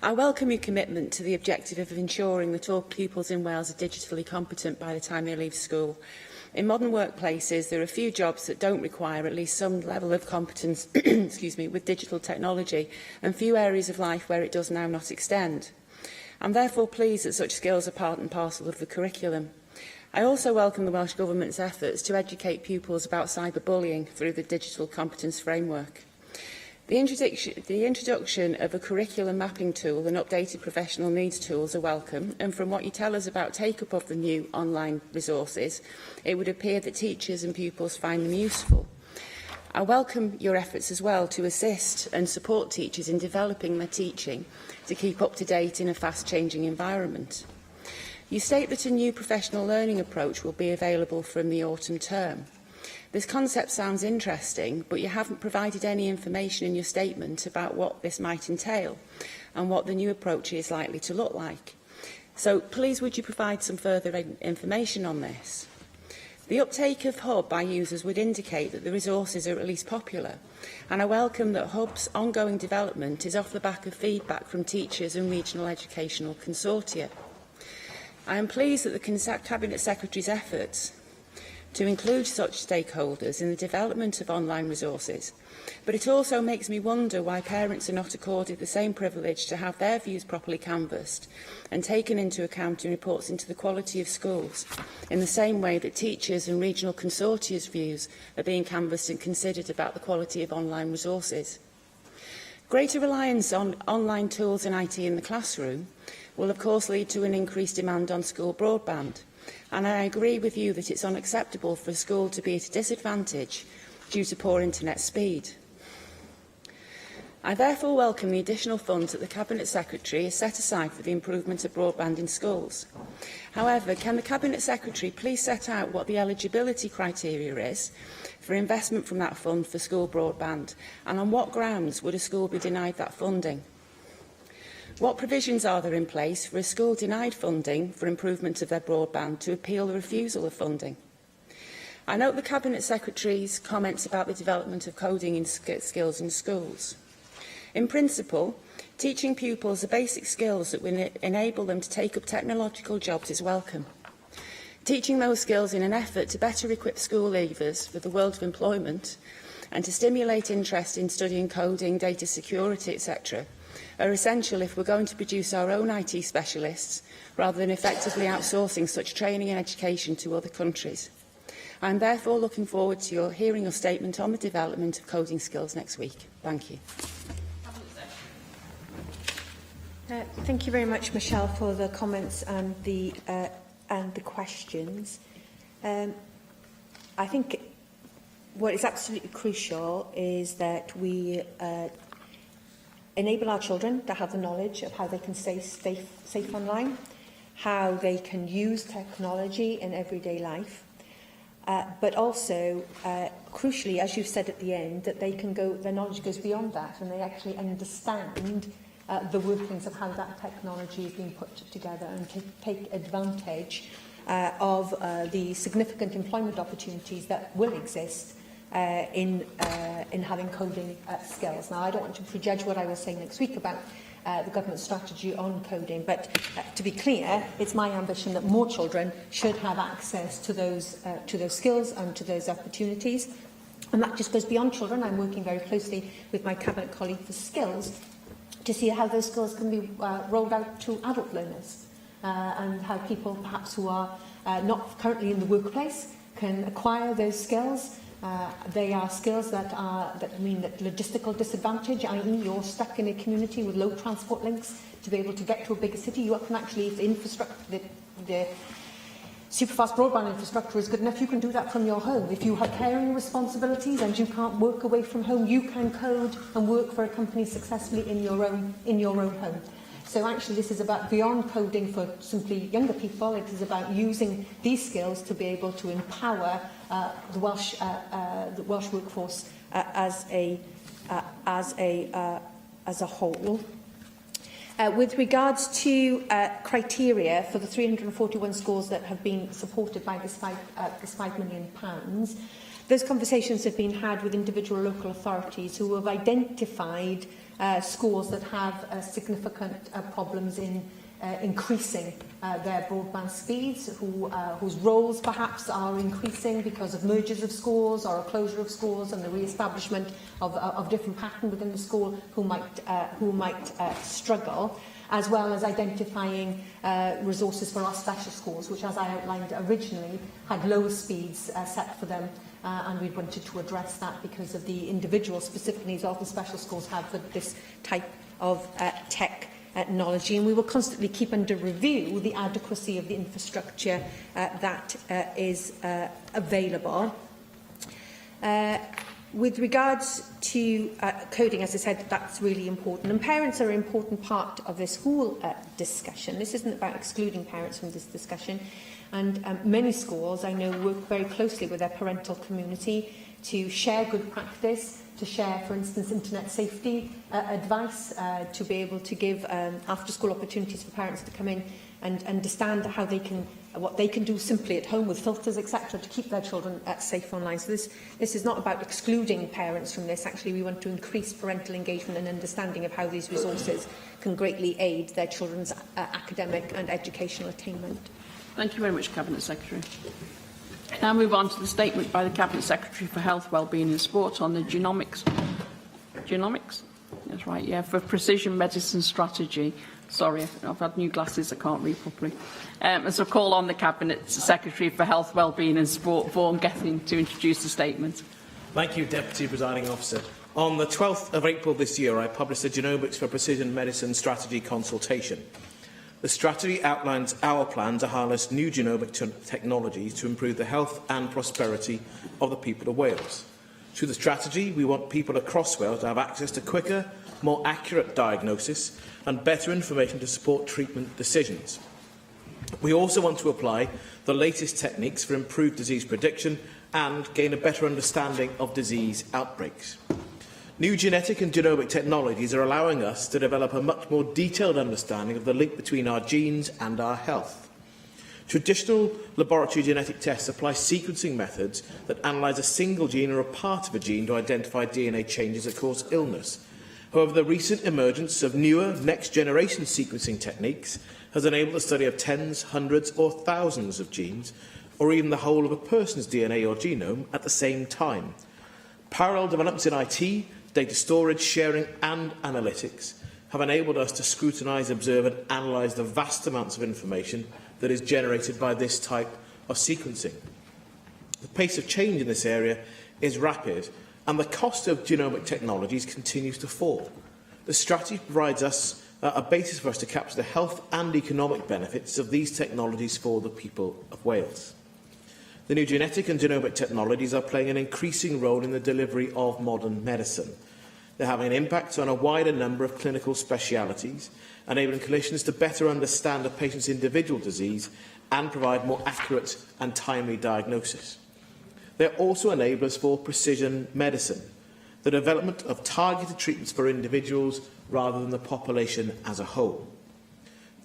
Speaker 11: I welcome your commitment to the objective of ensuring that all pupils in Wales are digitally competent by the time they leave school. In modern workplaces, there are few jobs that don't require at least some level of competence with digital technology, and few areas of life where it does now not extend. I'm therefore pleased that such skills are part and parcel of the curriculum. I also welcome the Welsh Government's efforts to educate pupils about cyberbullying through the Digital Competence Framework. The introduction of a curriculum mapping tool and updated professional needs tools are welcome, and from what you tell us about take-up of the new online resources, it would appear that teachers and pupils find them useful. I welcome your efforts as well to assist and support teachers in developing their teaching to keep up to date in a fast-changing environment. You state that a new professional learning approach will be available from the autumn term. This concept sounds interesting, but you haven't provided any information in your statement about what this might entail and what the new approach is likely to look like. So please would you provide some further information on this? The uptake of Hub by users would indicate that the resources are at least popular, and I welcome that Hub's ongoing development is off the back of feedback from teachers and regional educational consortia. I am pleased that the Cabinet Secretary's efforts to include such stakeholders in the development of online resources, but it also makes me wonder why parents are not accorded the same privilege to have their views properly canvassed and taken into account in reports into the quality of schools, in the same way that teachers and regional consortia's views are being canvassed and considered about the quality of online resources. Greater reliance on online tools and IT in the classroom will of course lead to an increased demand on school broadband. And I agree with you that it's unacceptable for a school to be at a disadvantage due to poor internet speed. I therefore welcome the additional funds that the Cabinet Secretary has set aside for the improvement of broadband in schools. However, can the Cabinet Secretary please set out what the eligibility criteria is for investment from that fund for school broadband, and on what grounds would a school be denied that funding? What provisions are there in place for a school denied funding for improvement of their broadband to appeal the refusal of funding? I note the Cabinet Secretary's comments about the development of coding in skills in schools. In principle, teaching pupils the basic skills that will enable them to take up technological jobs is welcome. Teaching those skills in an effort to better equip school leavers for the world of employment and to stimulate interest in studying coding, data security, etc., are essential if we're going to produce our own IT specialists rather than effectively outsourcing such training and education to other countries. I am therefore looking forward to hearing your statement on the development of coding skills next week. Thank you.
Speaker 4: Thank you very much, Michelle, for the comments and the questions. I think what is absolutely crucial is that we enable our children to have the knowledge of how they can stay safe online, how they can use technology in everyday life, but also, crucially, as you've said at the end, that their knowledge goes beyond that and they actually understand the workings of how that technology is being put together and to take advantage of the significant employment opportunities that will exist in having coding skills. Now, I don't want to prejudge what I will say next week about the government strategy on coding, but to be clear, it's my ambition that more children should have access to those skills and to those opportunities. And that just goes beyond children. I'm working very closely with my Cabinet colleague for skills to see how those skills can be rolled out to adult learners and how people perhaps who are not currently in the workplace can acquire those skills They are skills that mean that logistical disadvantage, i.e. you're stuck in a community with low transport links to be able to get to a bigger city. You can actually, if the infrastructure, the superfast broadband infrastructure is good enough, you can do that from your home. If you have caring responsibilities and you can't work away from home, you can code and work for a company successfully in your own home. So actually this is about beyond coding for simply younger people. It is about using these skills to be able to empower the Welsh workforce as a whole. With regards to criteria for the 341 schools that have been supported by this £5 million, those conversations have been had with individual local authorities who have identified schools that have significant problems in increasing their broadband speeds, whose roles perhaps are increasing because of mergers of schools or a closure of schools and the re-establishment of different patterns within the school who might struggle, as well as identifying resources for our special schools, which, as I outlined originally, had lower speeds set for them. And we wanted to address that because of the individual specific needs of the special schools have for this type of technology. And we will constantly keep under review the adequacy of the infrastructure that is available. With regards to coding, as I said, that's really important. And parents are an important part of this whole discussion. This isn't about excluding parents from this discussion. And many schools, I know, work very closely with their parental community to share good practice, to share, for instance, internet safety advice, to be able to give after-school opportunities for parents to come in and understand how they can, what they can do simply at home with filters, etc., to keep their children safe online. So this is not about excluding parents from this. Actually, we want to increase parental engagement and understanding of how these resources can greatly aid their children's academic and educational attainment.
Speaker 19: Thank you very much, Cabinet Secretary. Now move on to the statement by the Cabinet Secretary for Health, Wellbeing and Sport on the genomics? That's right, yeah, for precision medicine strategy. Sorry, I've had new glasses, I can't read properly. As I call on the Cabinet Secretary for Health, Wellbeing and Sport, Vaughan Gethin, to introduce the statement.
Speaker 5: Thank you, Deputy Presiding Officer. On the 12th of April this year, I published a Genomics for Precision Medicine strategy consultation. The strategy outlines our plan to harness new genomic technologies to improve the health and prosperity of the people of Wales. Through the strategy, we want people across Wales to have access to quicker, more accurate diagnosis and better information to support treatment decisions. We also want to apply the latest techniques for improved disease prediction and gain a better understanding of disease outbreaks. New genetic and genomic technologies are allowing us to develop a much more detailed understanding of the link between our genes and our health. Traditional laboratory genetic tests apply sequencing methods that analyse a single gene or a part of a gene to identify DNA changes that cause illness. However, the recent emergence of newer, next-generation sequencing techniques has enabled the study of tens, hundreds or thousands of genes, or even the whole of a person's DNA or genome at the same time. Parallel developments in IT, data storage, sharing and analytics have enabled us to scrutinise, observe and analyse the vast amounts of information that is generated by this type of sequencing. The pace of change in this area is rapid and the cost of genomic technologies continues to fall. The strategy provides us a basis for us to capture the health and economic benefits of these technologies for the people of Wales. The new genetic and genomic technologies are playing an increasing role in the delivery of modern medicine. They're having an impact on a wider number of clinical specialities, enabling clinicians to better understand a patient's individual disease and provide more accurate and timely diagnosis. They're also enablers for precision medicine, the development of targeted treatments for individuals rather than the population as a whole.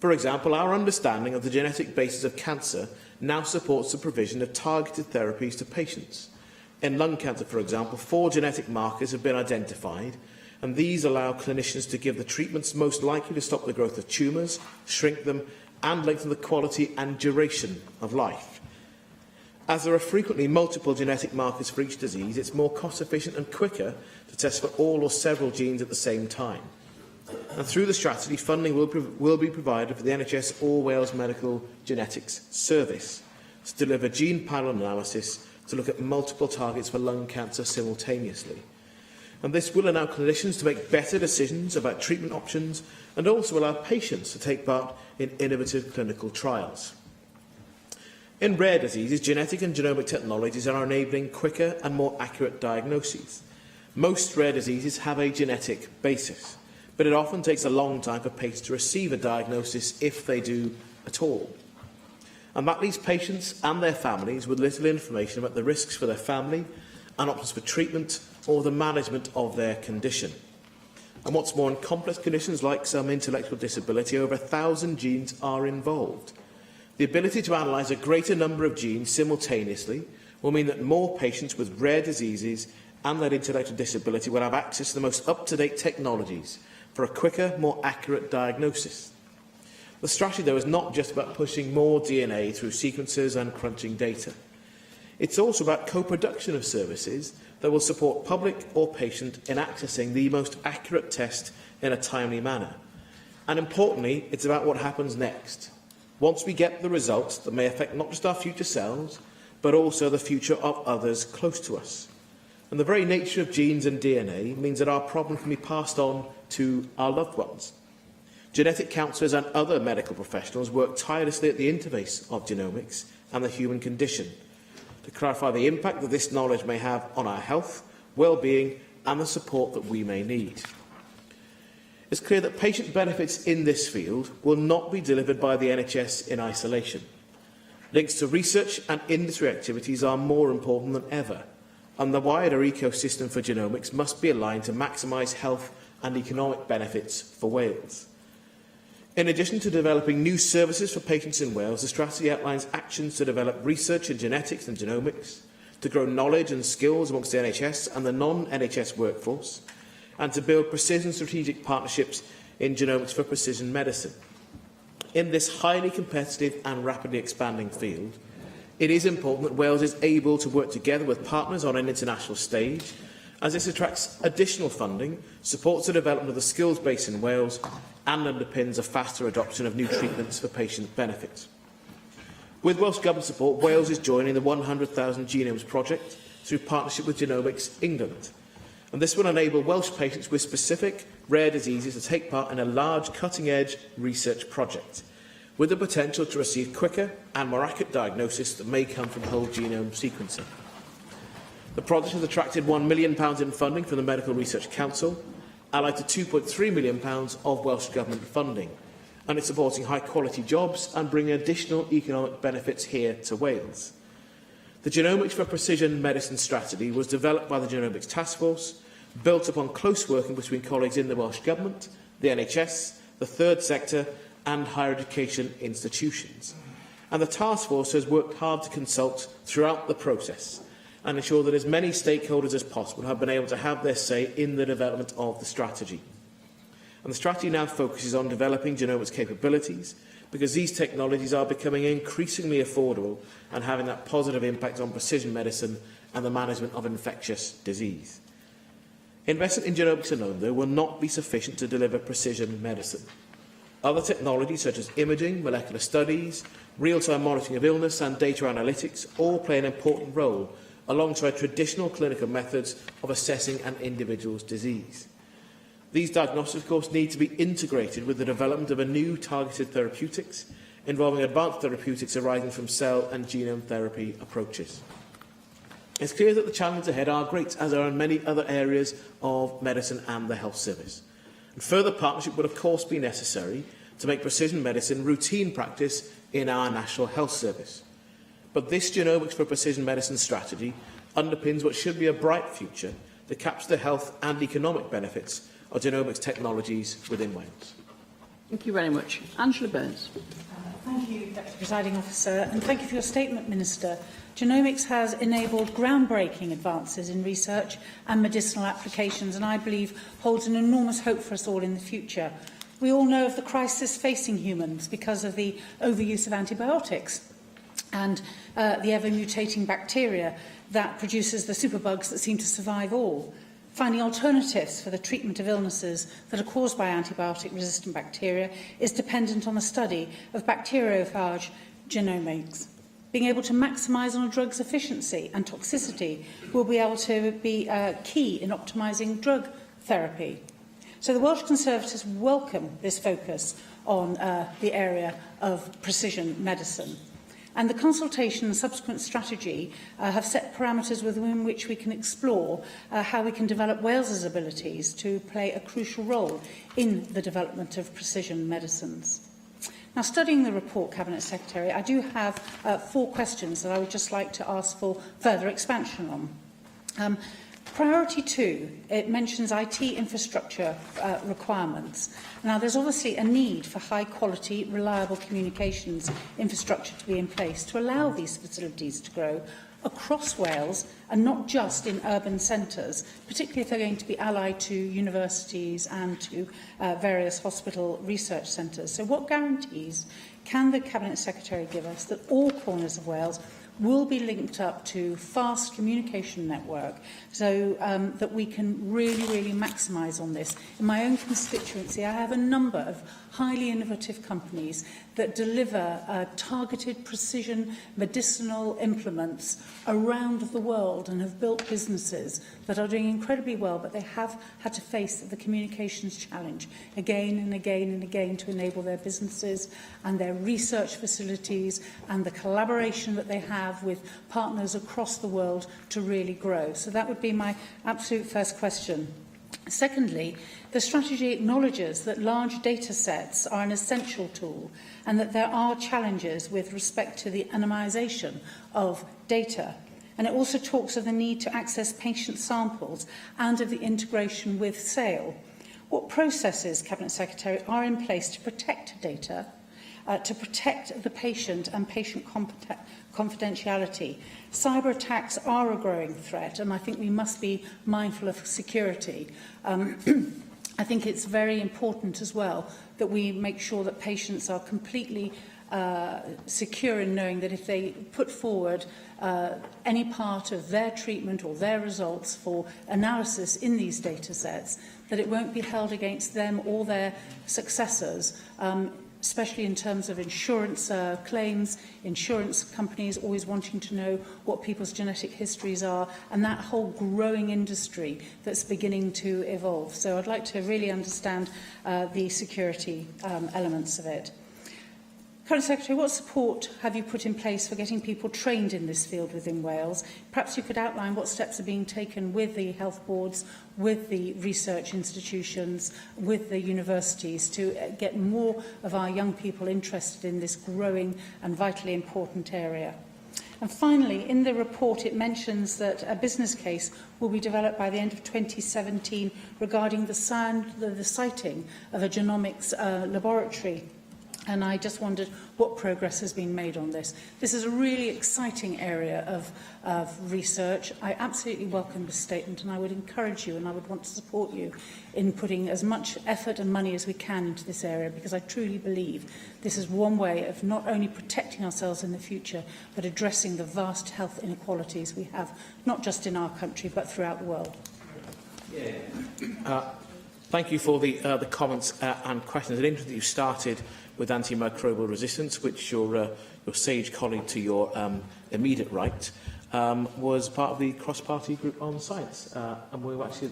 Speaker 5: For example, our understanding of the genetic basis of cancer now supports the provision of targeted therapies to patients. In lung cancer, for example, 4 genetic markers have been identified, and these allow clinicians to give the treatments most likely to stop the growth of tumours, shrink them, and lengthen the quality and duration of life. As there are frequently multiple genetic markers for each disease, it's more cost-efficient and quicker to test for all or several genes at the same time. And through the strategy, funding will be provided for the NHS All Wales Medical Genetics Service to deliver gene panel analysis to look at multiple targets for lung cancer simultaneously. And this will allow clinicians to make better decisions about treatment options and also allow patients to take part in innovative clinical trials. In rare diseases, genetic and genomic technologies are enabling quicker and more accurate diagnoses. Most rare diseases have a genetic basis, but it often takes a long time for patients to receive a diagnosis, if they do at all. And that leaves patients and their families with little information about the risks for their family and options for treatment or the management of their condition. And what's more, in complex conditions like some intellectual disability, over 1,000 genes are involved. The ability to analyse a greater number of genes simultaneously will mean that more patients with rare diseases and their intellectual disability will have access to the most up-to-date technologies for a quicker, more accurate diagnosis. The strategy, though, is not just about pushing more DNA through sequencers and crunching data. It's also about co-production of services that will support public or patient in accessing the most accurate test in a timely manner. And importantly, it's about what happens next, once we get the results that may affect not just our future selves, but also the future of others close to us. And the very nature of genes and DNA means that our problem can be passed on to our loved ones. Genetic counsellors and other medical professionals work tirelessly at the interface of genomics and the human condition to clarify the impact that this knowledge may have on our health, well-being and the support that we may need. It's clear that patient benefits in this field will not be delivered by the NHS in isolation. Links to research and industry activities are more important than ever, and the wider ecosystem for genomics must be aligned to maximise health and economic benefits for Wales. In addition to developing new services for patients in Wales, the strategy outlines actions to develop research in genetics and genomics, to grow knowledge and skills amongst the NHS and the non-NHS workforce, and to build precision strategic partnerships in genomics for precision medicine. In this highly competitive and rapidly expanding field, it is important that Wales is able to work together with partners on an international stage, as this attracts additional funding, supports the development of the skills base in Wales, and underpins a faster adoption of new treatments for patient benefit. With Welsh Government support, Wales is joining the 100,000 Genomes project through partnership with Genomics England. And this will enable Welsh patients with specific rare diseases to take part in a large cutting-edge research project, with the potential to receive quicker and more accurate diagnosis that may come from whole genome sequencing. The project has attracted £1 million in funding from the Medical Research Council, allied to £2.3 million of Welsh Government funding, and it's supporting high-quality jobs and bringing additional economic benefits here to Wales. The Genomics for Precision Medicine strategy was developed by the Genomics Task Force, built upon close working between colleagues in the Welsh Government, the NHS, the third sector and higher education institutions. And the Task Force has worked hard to consult throughout the process and ensure that as many stakeholders as possible have been able to have their say in the development of the strategy. And the strategy now focuses on developing genomics capabilities, because these technologies are becoming increasingly affordable and having that positive impact on precision medicine and the management of infectious disease. Investment in genomics alone, though, will not be sufficient to deliver precision medicine. Other technologies such as imaging, molecular studies, real-time monitoring of illness and data analytics all play an important role alongside traditional clinical methods of assessing an individual's disease. These diagnostics, of course, need to be integrated with the development of a new targeted therapeutics involving advanced therapeutics arising from cell and genome therapy approaches. It's clear that the challenges ahead are great, as are in many other areas of medicine and the health service. And further partnership will, of course, be necessary to make precision medicine routine practice in our National Health Service. But this Genomics for Precision Medicine strategy underpins what should be a bright future to capture the health and economic benefits of genomics technologies within Wales.
Speaker 19: Thank you very much. Angela Burns.
Speaker 23: Thank you, Deputy Presiding Officer, and thank you for your statement, Minister. Genomics has enabled groundbreaking advances in research and medicinal applications, and I believe holds an enormous hope for us all in the future. We all know of the crisis facing humans because of the overuse of antibiotics and the ever-mutating bacteria that produces the superbugs that seem to survive all. Finding alternatives for the treatment of illnesses that are caused by antibiotic-resistant bacteria is dependent on the study of bacteriophage genomics. Being able to maximise on a drug's efficiency and toxicity will be able to be key in optimising drug therapy. So the Welsh Conservatives welcome this focus on the area of precision medicine. And the consultation and subsequent strategy have set parameters within which we can explore how we can develop Wales's abilities to play a crucial role in the development of precision medicines. Now, studying the report, Cabinet Secretary, I do have 4 questions that I would just like to ask for further expansion on. Priority 2, it mentions IT infrastructure requirements. Now, there's obviously a need for high-quality, reliable communications infrastructure to be in place to allow these facilities to grow across Wales and not just in urban centres, particularly if they're going to be allied to universities and to various hospital research centres. So what guarantees can the Cabinet Secretary give us that all corners of Wales will be linked up to fast communication network so that we can really maximise on this? In my own constituency, I have a number of highly innovative companies that deliver targeted precision medicinal implements around the world and have built businesses that are doing incredibly well, but they have had to face the communications challenge again and again and again to enable their businesses and their research facilities and the collaboration that they have with partners across the world to really grow. So that would be my absolute first question. Secondly, the strategy acknowledges that large data sets are an essential tool and that there are challenges with respect to the anonymisation of data. And it also talks of the need to access patient samples and of the integration with SAIL. What processes, Cabinet Secretary, are in place to protect data, to protect the patient and patient confidentiality? Cyber attacks are a growing threat, and I think we must be mindful of security. I think it's very important as well that we make sure that patients are completely secure in knowing that if they put forward any part of their treatment or their results for analysis in these data sets, that it won't be held against them or their successors, especially in terms of insurance claims, insurance companies always wanting to know what people's genetic histories are, and that whole growing industry that's beginning to evolve. So I'd like to really understand the security elements of it. Cabinet Secretary, what support have you put in place for getting people trained in this field within Wales? Perhaps you could outline what steps are being taken with the health boards, with the research institutions, with the universities to get more of our young people interested in this growing and vitally important area. And finally, in the report, it mentions that a business case will be developed by the end of 2017 regarding the siting of a genomics laboratory. And I just wondered what progress has been made on this. This is a really exciting area of research. I absolutely welcome this statement, and I would encourage you and I would want to support you in putting as much effort and money as we can into this area, because I truly believe this is one way of not only protecting ourselves in the future, but addressing the vast health inequalities we have, not just in our country, but throughout the world.
Speaker 5: Thank you for the comments and questions. It's interesting that you started with antimicrobial resistance, which your sage colleague to your immediate right was part of the cross-party group on science. And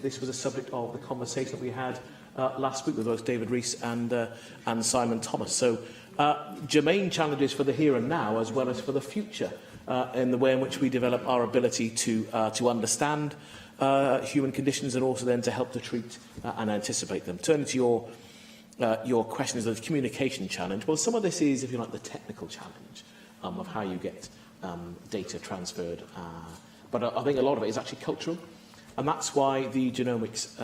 Speaker 5: this was a subject of the conversation that we had last week with both David Rees and Simon Thomas. So germane challenges for the here and now as well as for the future in the way in which we develop our ability to understand human conditions and also then to help to treat and anticipate them. Turning to your questions of the communication challenge, well, some of this is, if you like, the technical challenge of how you get data transferred. But I think a lot of it is actually cultural. And that's why the Genomics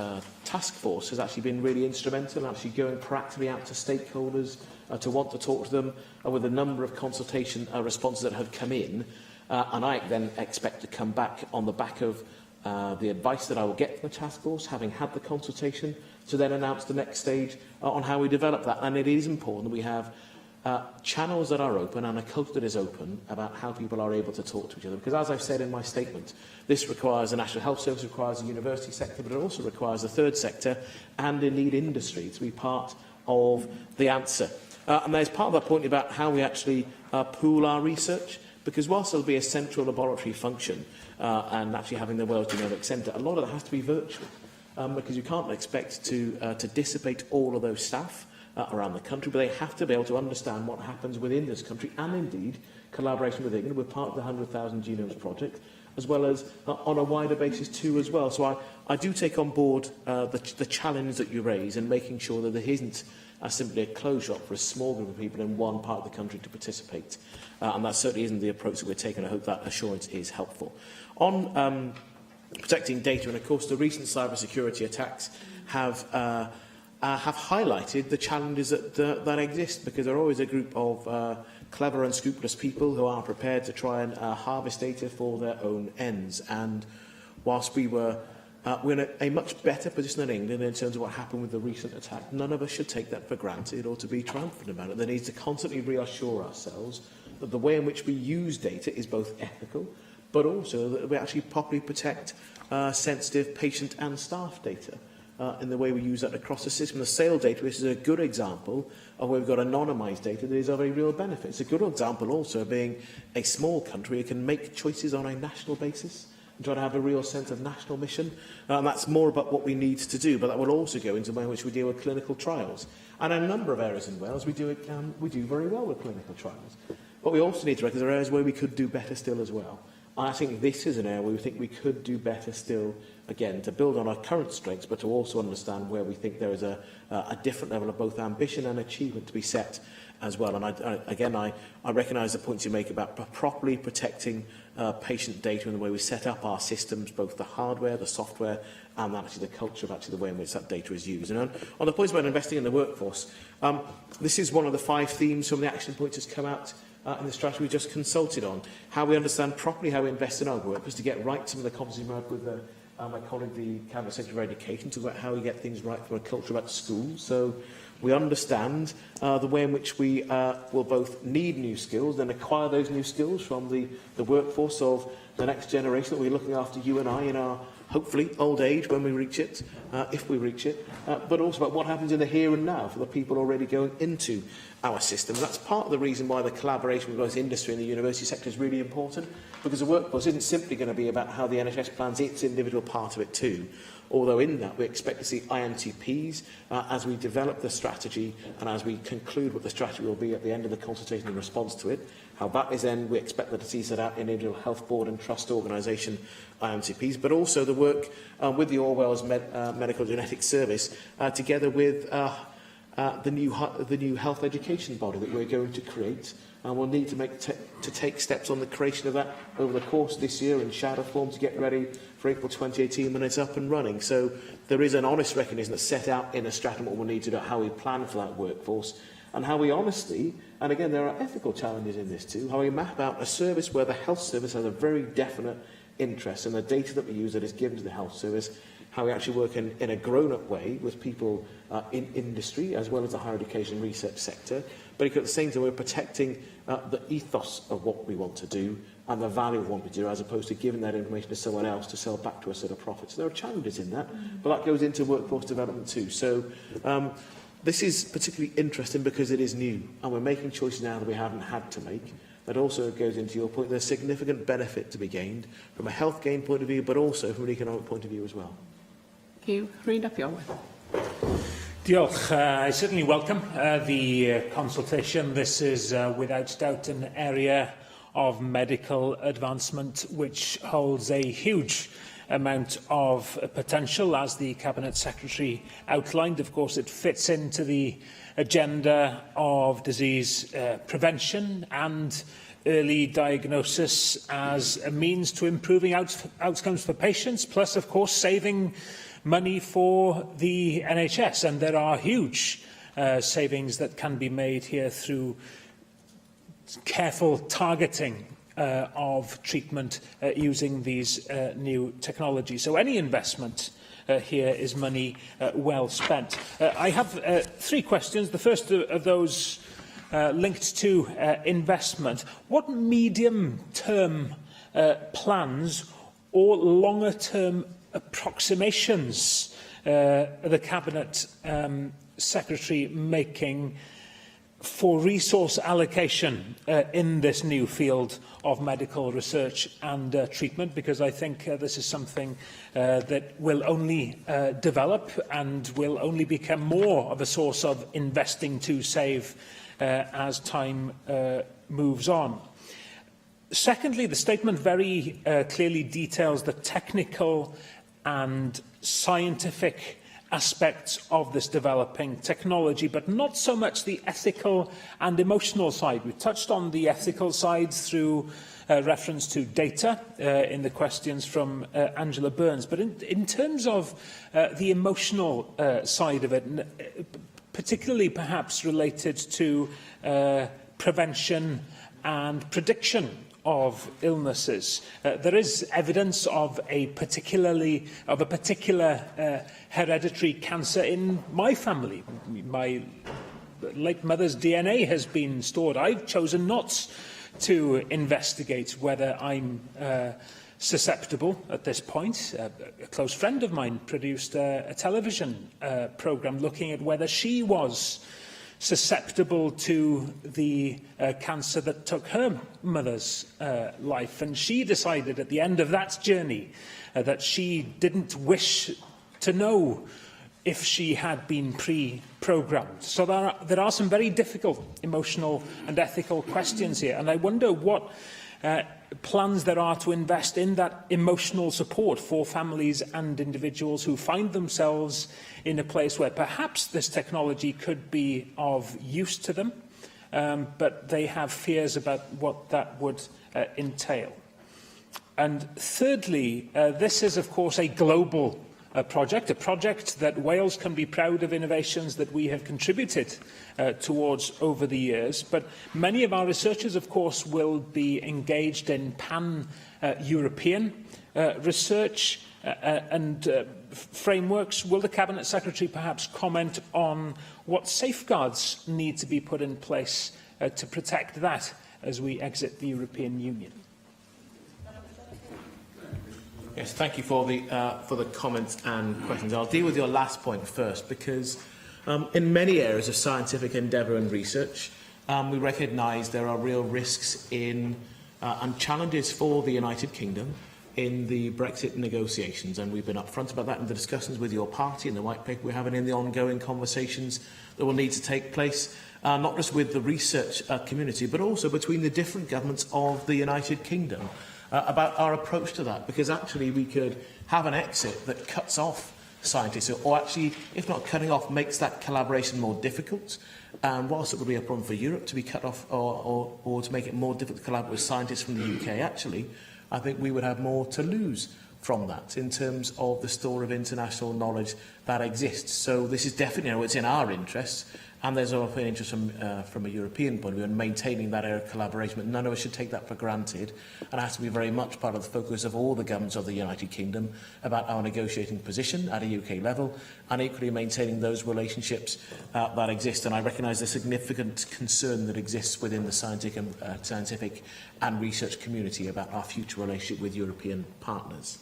Speaker 5: Task Force has actually been really instrumental in actually going proactively out to stakeholders to want to talk to them with a number of consultation responses that have come in. And I then expect to come back on the back of the advice that I will get from the task force, having had the consultation, to then announce the next stage on how we develop that. And it is important that we have channels that are open and a culture that is open about how people are able to talk to each other. Because as I've said in my statement, this requires the National Health Service, requires the university sector, but it also requires the third sector and indeed industry to be part of the answer. And there's part of that point about how we actually pool our research, Because whilst there'll be a central laboratory function and actually having the Wales Genomic Centre, a lot of that has to be virtual. Because you can't expect to dissipate all of those staff around the country, but they have to be able to understand what happens within this country, and indeed collaboration with England. We're part of the 100,000 Genomes Project, as well as on a wider basis too as well. So I do take on board the challenge that you raise, and making sure that there isn't simply a closed shop for a small group of people in one part of the country to participate. And that certainly isn't the approach that we're taking. I hope that assurance is helpful. On protecting data, and of course the recent cybersecurity attacks have highlighted the challenges that exist, because there are always a group of clever, unscrupulous people who are prepared to try and harvest data for their own ends. And whilst we're in a much better position than England in terms of what happened with the recent attack, none of us should take that for granted or to be triumphant about it. There needs to constantly reassure ourselves that the way in which we use data is both ethical, but also that we actually properly protect sensitive patient and staff data in the way we use that across the system. The sale data, which is a good example of where we've got anonymised data that is of a real benefit. It's a good example also of being a small country who can make choices on a national basis and try to have a real sense of national mission. And that's more about what we need to do, but that will also go into the way in which we deal with clinical trials. And in a number of areas in Wales, we do very well with clinical trials. But we also need to recognise there are areas where we could do better still as well. And I think this is an area where we think we could do better still, again, to build on our current strengths, but to also understand where we think there is a different level of both ambition and achievement to be set as well. And I recognise the points you make about properly protecting patient data and the way we set up our systems, both the hardware, the software, and actually the culture of actually the way in which that data is used. And on the points about investing in the workforce, this is one of the 5 themes from the action points that's come out in the strategy we just consulted on. How we understand properly how we invest in our workers to get right some of the conversations we had with my colleague, the Cabinet Secretary for Education, to about how we get things right from a culture about schools. So we understand the way in which we will both need new skills, then acquire those new skills from the workforce of the next generation that we're looking after, you and I, in our hopefully old age when we reach it, if we reach it, but also about what happens in the here and now for the people already going into our system. That's part of the reason why the collaboration with both industry and the university sector is really important, because the workforce isn't simply going to be about how the NHS plans its individual part of it too. Although in that we expect to see IMTPs as we develop the strategy and as we conclude what the strategy will be at the end of the consultation in response to it. How that is then, we expect to see set out in individual health board and trust organisation IMTPs, but also the work with the All Wales Medical Genetics Service together with the new health education body that we're going to create. And we'll need to take steps on the creation of that over the course of this year in shadow form to get ready for April 2018 when it's up and running. So there is an honest recognition that's set out in a strategy what we'll need to do, how we plan for that workforce, and how we honestly, and again there are ethical challenges in this too, how we map out a service where the health service has a very definite interest in the data that we use that is given to the health service, how we actually work in a grown-up way with people in industry as well as the higher education research sector, but at the same time we're protecting the ethos of what we want to do and the value of what we do, as opposed to giving that information to someone else to sell back to us at a profit. So there are challenges in that, but that goes into workforce development too. So this is particularly interesting because it is new, and we're making choices now that we haven't had to make. That also goes into your point. There's significant benefit to be gained from a health gain point of view, but also from an economic point of view as well.
Speaker 19: Thank you. Rhys Iorwerth.
Speaker 14: Diolch. I certainly welcome the consultation. This is without doubt an area of medical advancement which holds a huge amount of potential, as the Cabinet Secretary outlined. Of course, it fits into the agenda of disease prevention and early diagnosis as a means to improving outcomes for patients, plus, of course, saving money for the NHS. And there are huge savings that can be made here through careful targeting of treatment using these new technologies. So any investment here is money well spent. I have 3 questions. The first of those linked to investment. What medium-term plans or longer-term approximations the Cabinet Secretary making for resource allocation in this new field of medical research and treatment, because I think this is something that will only develop and will only become more of a source of investing to save as time moves on. Secondly, the statement very clearly details the technical and scientific aspects of this developing technology, but not so much the ethical and emotional side. We touched on the ethical sides through reference to data in the questions from Angela Burns, but in terms of the emotional side of it, particularly perhaps related to prevention and prediction of illnesses. There is evidence of a particular hereditary cancer in my family. My late mother's DNA has been stored. I've chosen not to investigate whether I'm susceptible at this point. A close friend of mine produced a television programme looking at whether she was susceptible to the cancer that took her mother's life. And she decided at the end of that journey that she didn't wish to know if she had been pre-programmed. So there are some very difficult emotional and ethical questions here. And I wonder what plans there are to invest in that emotional support for families and individuals who find themselves in a place where perhaps this technology could be of use to them, but they have fears about what that would entail. And thirdly, this is, of course, a global a project that Wales can be proud of innovations that we have contributed towards over the years. But many of our researchers, of course, will be engaged in pan-European research and frameworks. Will the Cabinet Secretary perhaps comment on what safeguards need to be put in place to protect that as we exit the European Union?
Speaker 5: Yes, thank you for the comments and questions. I'll deal with your last point first, because in many areas of scientific endeavour and research, we recognise there are real risks in and challenges for the United Kingdom in the Brexit negotiations, and we've been upfront about that in the discussions with your party and the white paper we're having in the ongoing conversations that will need to take place, not just with the research community, but also between the different governments of the United Kingdom. About our approach to that, because actually we could have an exit that cuts off scientists, or actually, if not cutting off, makes that collaboration more difficult. And whilst it would be a problem for Europe to be cut off or to make it more difficult to collaborate with scientists from the UK, actually, I think we would have more to lose from that in terms of the store of international knowledge that exists. So this is definitely, it's in our interests, and there's also an interest from a European point of view in maintaining that area of collaboration, but none of us should take that for granted, and it has to be very much part of the focus of all the governments of the United Kingdom about our negotiating position at a UK level, and equally maintaining those relationships that exist. And I recognise the significant concern that exists within the scientific and research community about our future relationship with European partners.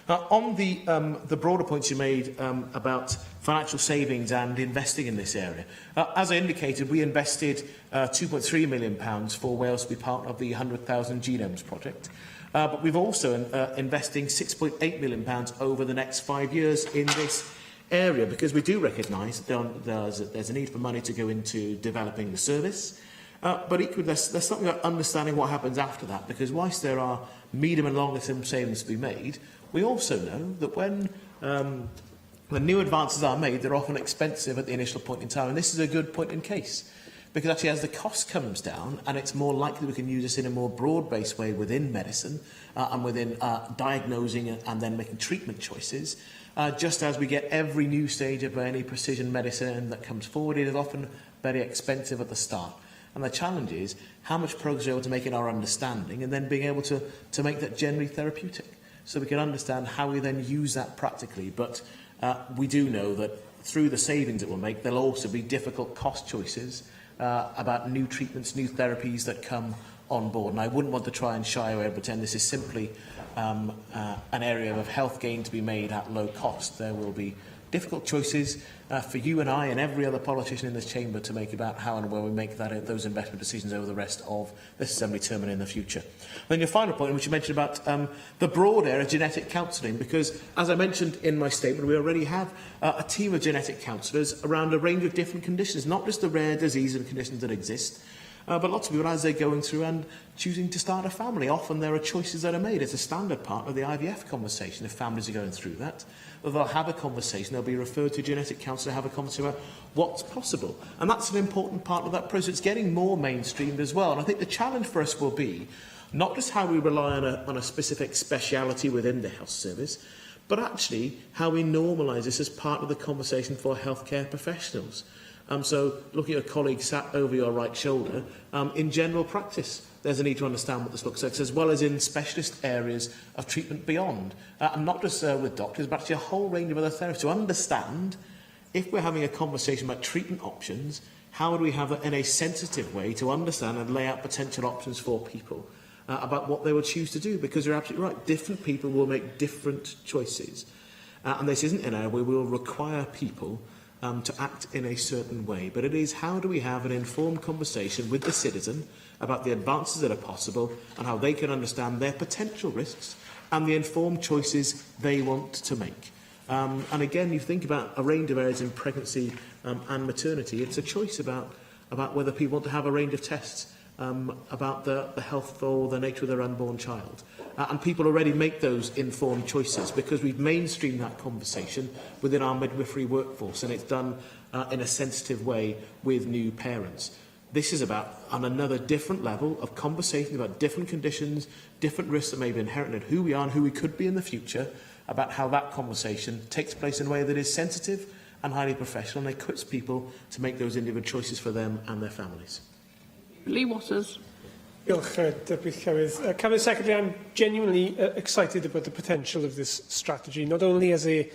Speaker 5: On the broader points you made about financial savings and investing in this area, as I indicated, we invested £2.3 million for Wales to be part of the 100,000 Genomes project. But we've also investing £6.8 million over the next 5 years in this area, because we do recognise that there's a need for money to go into developing the service. But equally, there's something about understanding what happens after that, because whilst there are medium and longer term savings to be made, we also know that when new advances are made, they're often expensive at the initial point in time. And this is a good point in case, because actually as the cost comes down, and it's more likely we can use this in a more broad-based way within medicine and within diagnosing and then making treatment choices, just as we get every new stage of any precision medicine that comes forward, it is often very expensive at the start. And the challenge is how much progress we're able to make in our understanding, and then being able to make that generally therapeutic, so we can understand how we then use that practically. But we do know that through the savings it will make, there'll also be difficult cost choices about new treatments, new therapies that come on board. And I wouldn't want to try and shy away and pretend this is simply an area of health gain to be made at low cost. There will be difficult choices for you and I and every other politician in this chamber to make about how and where we make those investment decisions over the rest of this Assembly term and in the future. Then your final point, which you mentioned about the broad area of genetic counselling, because as I mentioned in my statement, we already have a team of genetic counsellors around a range of different conditions, not just the rare disease and conditions that exist, but lots of people as they're going through and choosing to start a family. Often there are choices that are made. It's a standard part of the IVF conversation. If families are going through that, they'll have a conversation. They'll be referred to a genetic counsellor, have a conversation about what's possible. And that's an important part of that process. It's getting more mainstreamed as well. And I think the challenge for us will be not just how we rely on a specific speciality within the health service, but actually how we normalise this as part of the conversation for healthcare professionals. So, looking at a colleague sat over your right shoulder, in general practice, there's a need to understand what this looks like, as well as in specialist areas of treatment beyond. And not just with doctors, but actually a whole range of other therapies. To understand, if we're having a conversation about treatment options, how would we have it in a sensitive way to understand and lay out potential options for people about what they would choose to do? Because you're absolutely right, different people will make different choices. And this isn't an area where we will require people to act in a certain way, but it is how do we have an informed conversation with the citizen about the advances that are possible and how they can understand their potential risks and the informed choices they want to make. And again, you think about a range of areas in pregnancy and maternity. It's a choice about whether people want to have a range of tests about the health or the nature of their unborn child. And people already make those informed choices because we've mainstreamed that conversation within our midwifery workforce, and it's done in a sensitive way with new parents. This is about, on another different level of conversation about different conditions, different risks that may be inherent in who we are and who we could be in the future, about how that conversation takes place in a way that is sensitive and highly professional and equips people to make those individual choices for them and their families.
Speaker 19: Lee Waters.
Speaker 20: Diolch, Deputy Cywydd. Cabinet Secretary, I'm genuinely excited about the potential of this strategy, not only as a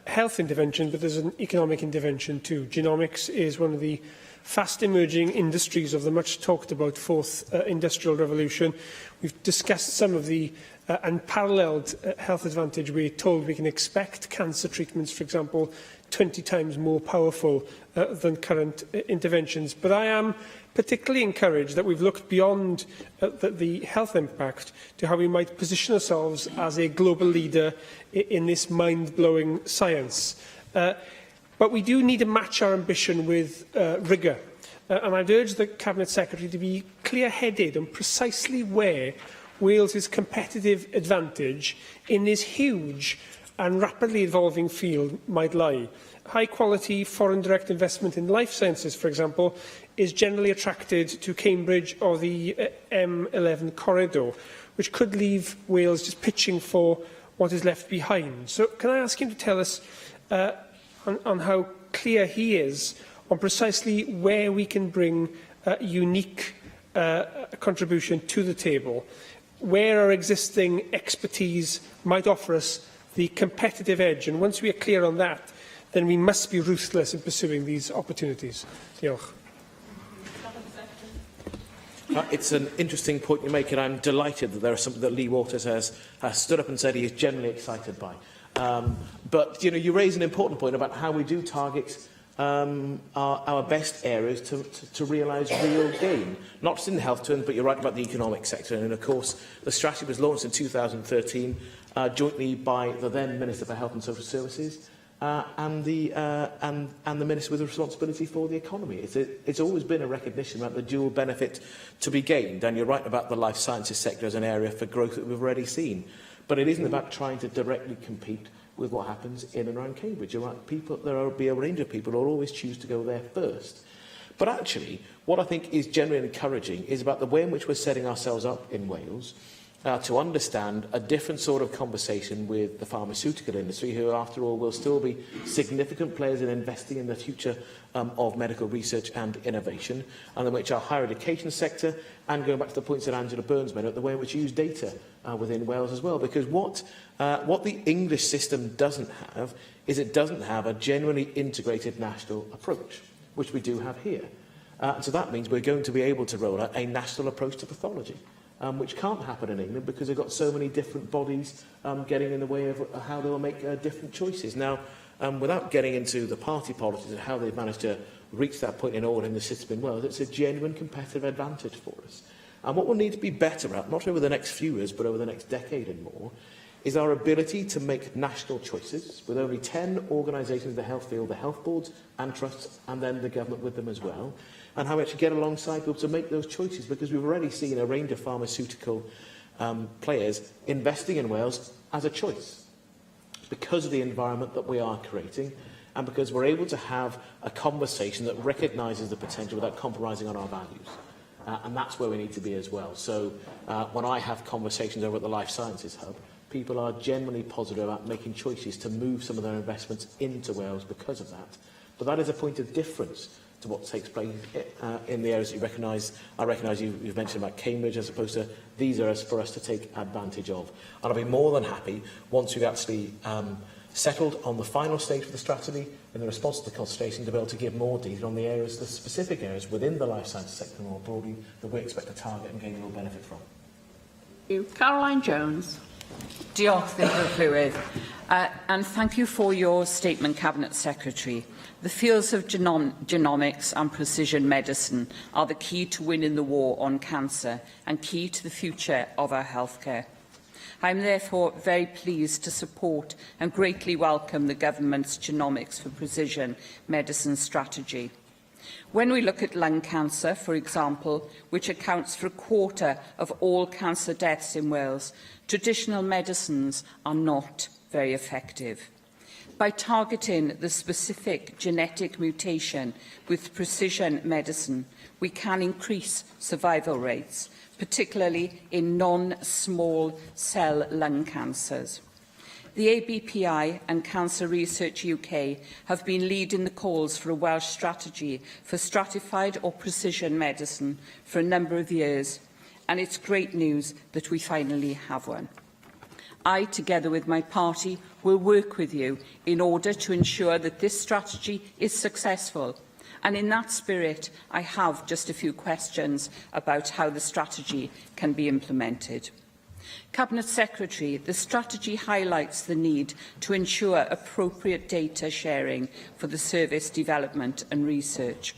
Speaker 20: health intervention, but as an economic intervention too. Genomics is one of the fast-emerging industries of the much-talked-about fourth industrial revolution. We've discussed some of the unparalleled health advantage we're told we can expect. Cancer treatments, for example, 20 times more powerful than current interventions. But I am particularly encouraged that we've looked beyond the health impact to how we might position ourselves as a global leader in this mind-blowing science. But we do need to match our ambition with rigour. And I'd urge the Cabinet Secretary to be clear-headed on precisely where Wales's competitive advantage in this huge and rapidly evolving field might lie. High-quality foreign direct investment in life sciences, for example, is generally attracted to Cambridge or the M11 corridor, which could leave Wales just pitching for what is left behind. So can I ask him to tell us on how clear he is on precisely where we can bring unique contribution to the table, where our existing expertise might offer us the competitive edge. And once we are clear on that, then we must be ruthless in pursuing these opportunities. Diolch.
Speaker 5: It's an interesting point you make, and I'm delighted that there is something that Lee Waters has stood up and said he is generally excited by. But you raise an important point about how we do target our best areas to realise real gain, not just in the health terms, but you're right about the economic sector. And of course, the strategy was launched in 2013 jointly by the then Minister for Health and Social Services and the Minister with responsibility for the economy. It's always been a recognition about the dual benefit to be gained, and you're right about the life sciences sector as an area for growth that we've already seen. But it isn't about trying to directly compete with what happens in and around Cambridge. You're right, there will be a range of people who will always choose to go there first. But actually, what I think is genuinely encouraging is about the way in which we're setting ourselves up in Wales to understand a different sort of conversation with the pharmaceutical industry, who, after all, will still be significant players in investing in the future of medical research and innovation, and in which our higher education sector, and going back to the points that Angela Burns made, the way in which you use data within Wales as well. Because what the English system doesn't have is it doesn't have a genuinely integrated national approach, which we do have here. So that means we're going to be able to roll out a national approach to pathology, which can't happen in England because they've got so many different bodies getting in the way of how they will make different choices. Now, Without getting into the party politics and how they've managed to reach that point in order in the system in Wales, it's a genuine competitive advantage for us. And what we'll need to be better at, not over the next few years, but over the next decade and more, is our ability to make national choices with only 10 organisations in the health field, the health boards and trusts, and then the government with them as well, and how we actually get alongside people to make those choices, because we've already seen a range of pharmaceutical players investing in Wales as a choice because of the environment that we are creating and because we're able to have a conversation that recognises the potential without compromising on our values. And that's where we need to be as well. So when I have conversations over at the Life Sciences Hub, people are genuinely positive about making choices to move some of their investments into Wales because of that. But that is a point of difference to what takes place in the areas that you recognise. I recognise you've mentioned about Cambridge as opposed to these areas for us to take advantage of. And I'll be more than happy once we've actually settled on the final stage of the strategy in the response to the consultation to be able to give more detail on the areas, the specific areas within the life sciences sector more broadly that we expect to target and gain real benefit from.
Speaker 19: Thank you. Caroline Jones.
Speaker 6: Diolch, Llywydd. And thank you for your statement, Cabinet Secretary. The fields of genomics and precision medicine are the key to winning the war on cancer and key to the future of our healthcare. I am therefore very pleased to support and greatly welcome the Government's Genomics for Precision Medicine strategy. When we look at lung cancer, for example, which accounts for a quarter of all cancer deaths in Wales, traditional medicines are not very effective. By targeting the specific genetic mutation with precision medicine, we can increase survival rates, particularly in non-small cell lung cancers. The ABPI and Cancer Research UK have been leading the calls for a Welsh strategy for stratified or precision medicine for a number of years, and it's great news that we finally have one. I, together with my party, will work with you in order to ensure that this strategy is successful. And in that spirit, I have just a few questions about how the strategy can be implemented. Cabinet Secretary, the strategy highlights the need to ensure appropriate data sharing for the service development and research.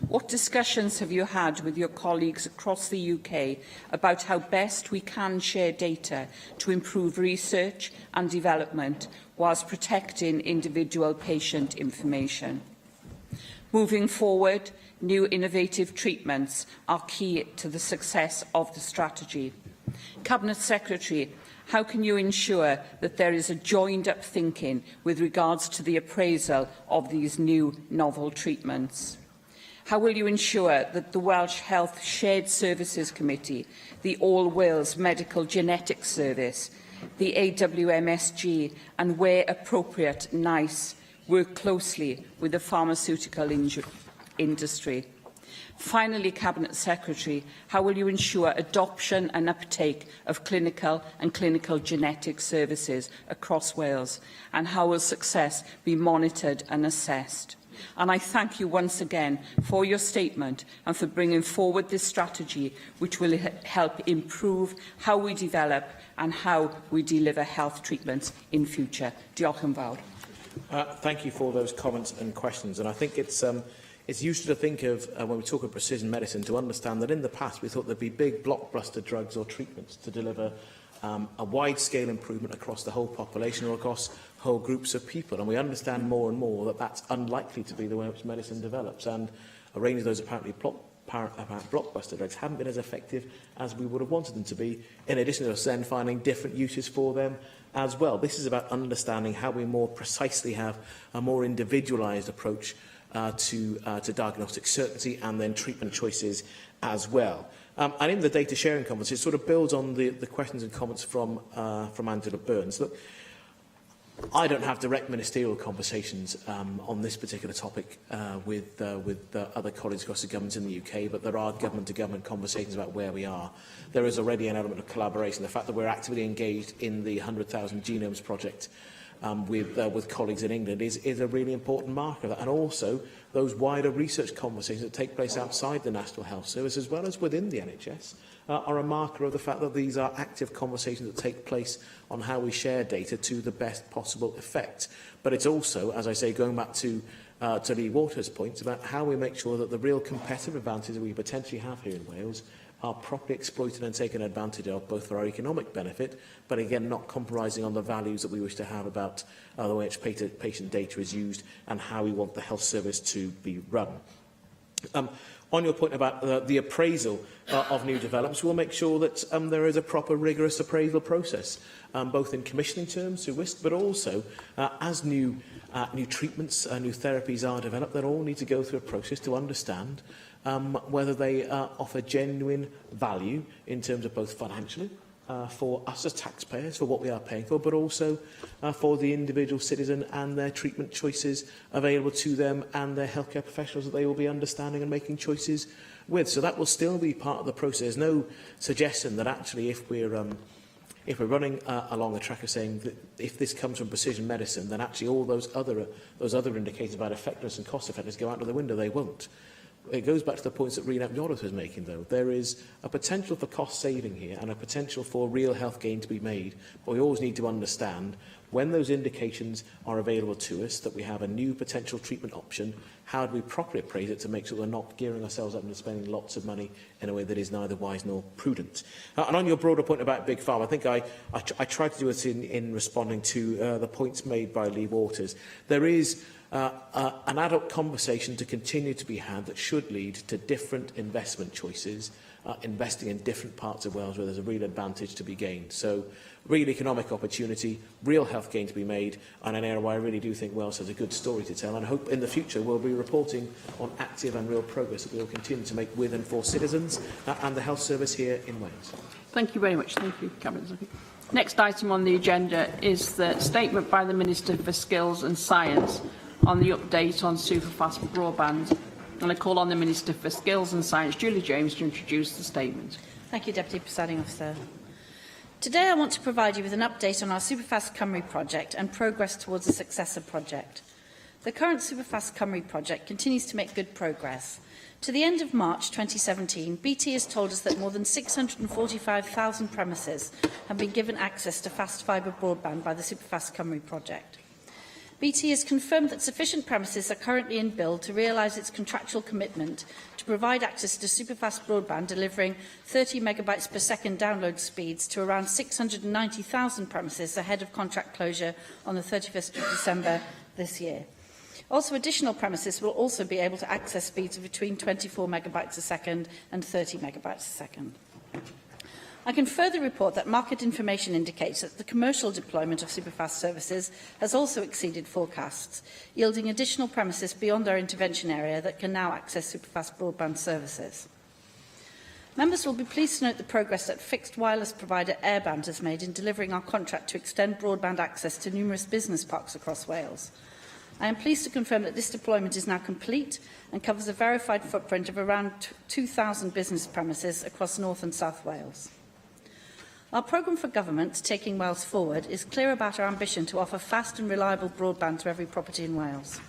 Speaker 6: What discussions have you had with your colleagues across the UK about how best we can share data to improve research and development whilst protecting individual patient information? Moving forward, new innovative treatments are key to the success of the strategy. Cabinet Secretary, how can you ensure that there is a joined-up thinking with regards to the appraisal of these new novel treatments? How will you ensure that the Welsh Health Shared Services Committee, the All Wales Medical Genetics Service, the AWMSG and, where appropriate, NICE, work closely with the pharmaceutical industry? Finally, Cabinet Secretary, how will you ensure adoption and uptake of clinical and clinical genetic services across Wales? And how will success be monitored and assessed? And I thank you once again for your statement and for bringing forward this strategy, which will help improve how we develop and how we deliver health treatments in future. Diolch yn fawr.
Speaker 5: Thank you for those comments and questions. And I think it's useful to think of, when we talk of precision medicine, to understand that in the past we thought there'd be big blockbuster drugs or treatments to deliver a wide-scale improvement across the whole population or across whole groups of people. And we understand more and more that that's unlikely to be the way in which medicine develops. And a range of those apparently blockbuster drugs haven't been as effective as we would have wanted them to be, in addition to us then finding different uses for them as well. This is about understanding how we more precisely have a more individualised approach to diagnostic certainty and then treatment choices as well. And in the data sharing conference, it sort of builds on the questions and comments from Angela Burns. Look, I don't have direct ministerial conversations on this particular topic with other colleagues across the government in the UK, but there are government-to-government conversations about where we are. There is already an element of collaboration. The fact that we're actively engaged in the 100,000 Genomes project with colleagues in England is a really important marker of that. And also those wider research conversations that take place outside the National Health Service as well as within the NHS are a marker of the fact that these are active conversations that take place on how we share data to the best possible effect. But it's also, as I say, going back to Lee Waters' point about how we make sure that the real competitive advantages we potentially have here in Wales are properly exploited and taken advantage of, both for our economic benefit, but again, not compromising on the values that we wish to have about the way in which patient data is used and how we want the health service to be run. On your point about the appraisal of new developments, we'll make sure that there is a proper, rigorous appraisal process, both in commissioning terms through WISC, but also as new treatments, new therapies are developed, they all need to go through a process to understand whether they offer genuine value in terms of both financially, for us as taxpayers, for what we are paying for, but also for the individual citizen and their treatment choices available to them and their healthcare professionals that they will be understanding and making choices with. So that will still be part of the process. There's no suggestion that actually if we're running along the track of saying that if this comes from precision medicine, then actually all those other indicators about effectiveness and cost effectiveness go out of the window. They won't. It goes back to the points that Rena Yoris was making, though. There is a potential for cost saving here and a potential for real health gain to be made. But we always need to understand when those indications are available to us that we have a new potential treatment option, how do we properly appraise it to make sure we're not gearing ourselves up into spending lots of money in a way that is neither wise nor prudent. And on your broader point about Big Pharma, I think I tried to do it in responding to the points made by Lee Waters. There is an adult conversation to continue to be had that should lead to different investment choices, investing in different parts of Wales where there's a real advantage to be gained. So, real economic opportunity, real health gain to be made, and an area where I really do think Wales has a good story to tell, and I hope in the future we'll be reporting on active and real progress that we will continue to make with and for citizens and the health service here in Wales.
Speaker 19: Thank you very much. Thank you, Cabinet Secretary. Next item on the agenda is the statement by the Minister for Skills and Science on the update on superfast broadband. And I call on the Minister for Skills and Science, Julie James, to introduce the statement.
Speaker 16: Thank you, Deputy Presiding Officer. Today I want to provide you with an update on our Superfast Cymru project and progress towards a successor project. The current Superfast Cymru project continues to make good progress. To the end of March 2017, BT has told us that more than 645,000 premises have been given access to fast fibre broadband by the Superfast Cymru project. BT has confirmed that sufficient premises are currently in build to realise its contractual commitment to provide access to superfast broadband delivering 30 megabytes per second download speeds to around 690,000 premises ahead of contract closure on the 31st of December this year. Also, additional premises will also be able to access speeds of between 24 megabytes a second and 30 megabytes a second. I can further report that market information indicates that the commercial deployment of superfast services has also exceeded forecasts, yielding additional premises beyond our intervention area that can now access superfast broadband services. Members will be pleased to note the progress that fixed wireless provider Airband has made in delivering our contract to extend broadband access to numerous business parks across Wales. I am pleased to confirm that this deployment is now complete and covers a verified footprint of around 2,000 business premises across North and South Wales. Our programme for government, Taking Wales Forward, is clear about our ambition to offer fast and reliable broadband to every property in Wales.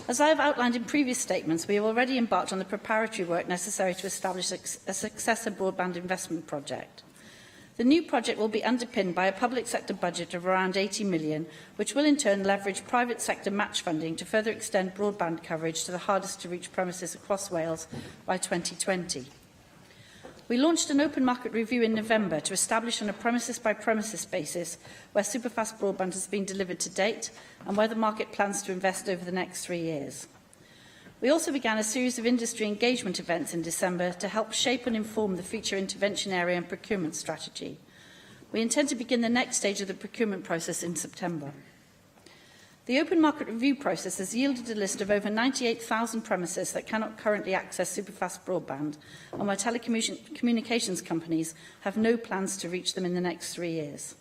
Speaker 16: As I have outlined in previous statements, we have already embarked on the preparatory work necessary to establish a successor broadband investment project. The new project will be underpinned by a public sector budget of around 80 million, which will in turn leverage private sector match funding to further extend broadband coverage to the hardest to reach premises across Wales by 2020. We launched an open market review in November to establish on a premises-by-premises basis where superfast broadband has been delivered to date and where the market plans to invest over the next 3 years. We also began a series of industry engagement events in December to help shape and inform the future intervention area and procurement strategy. We intend to begin the next stage of the procurement process in September. The open market review process has yielded a list of over 98,000 premises that cannot currently access superfast broadband and where telecommunications companies have no plans to reach them in the next 3 years.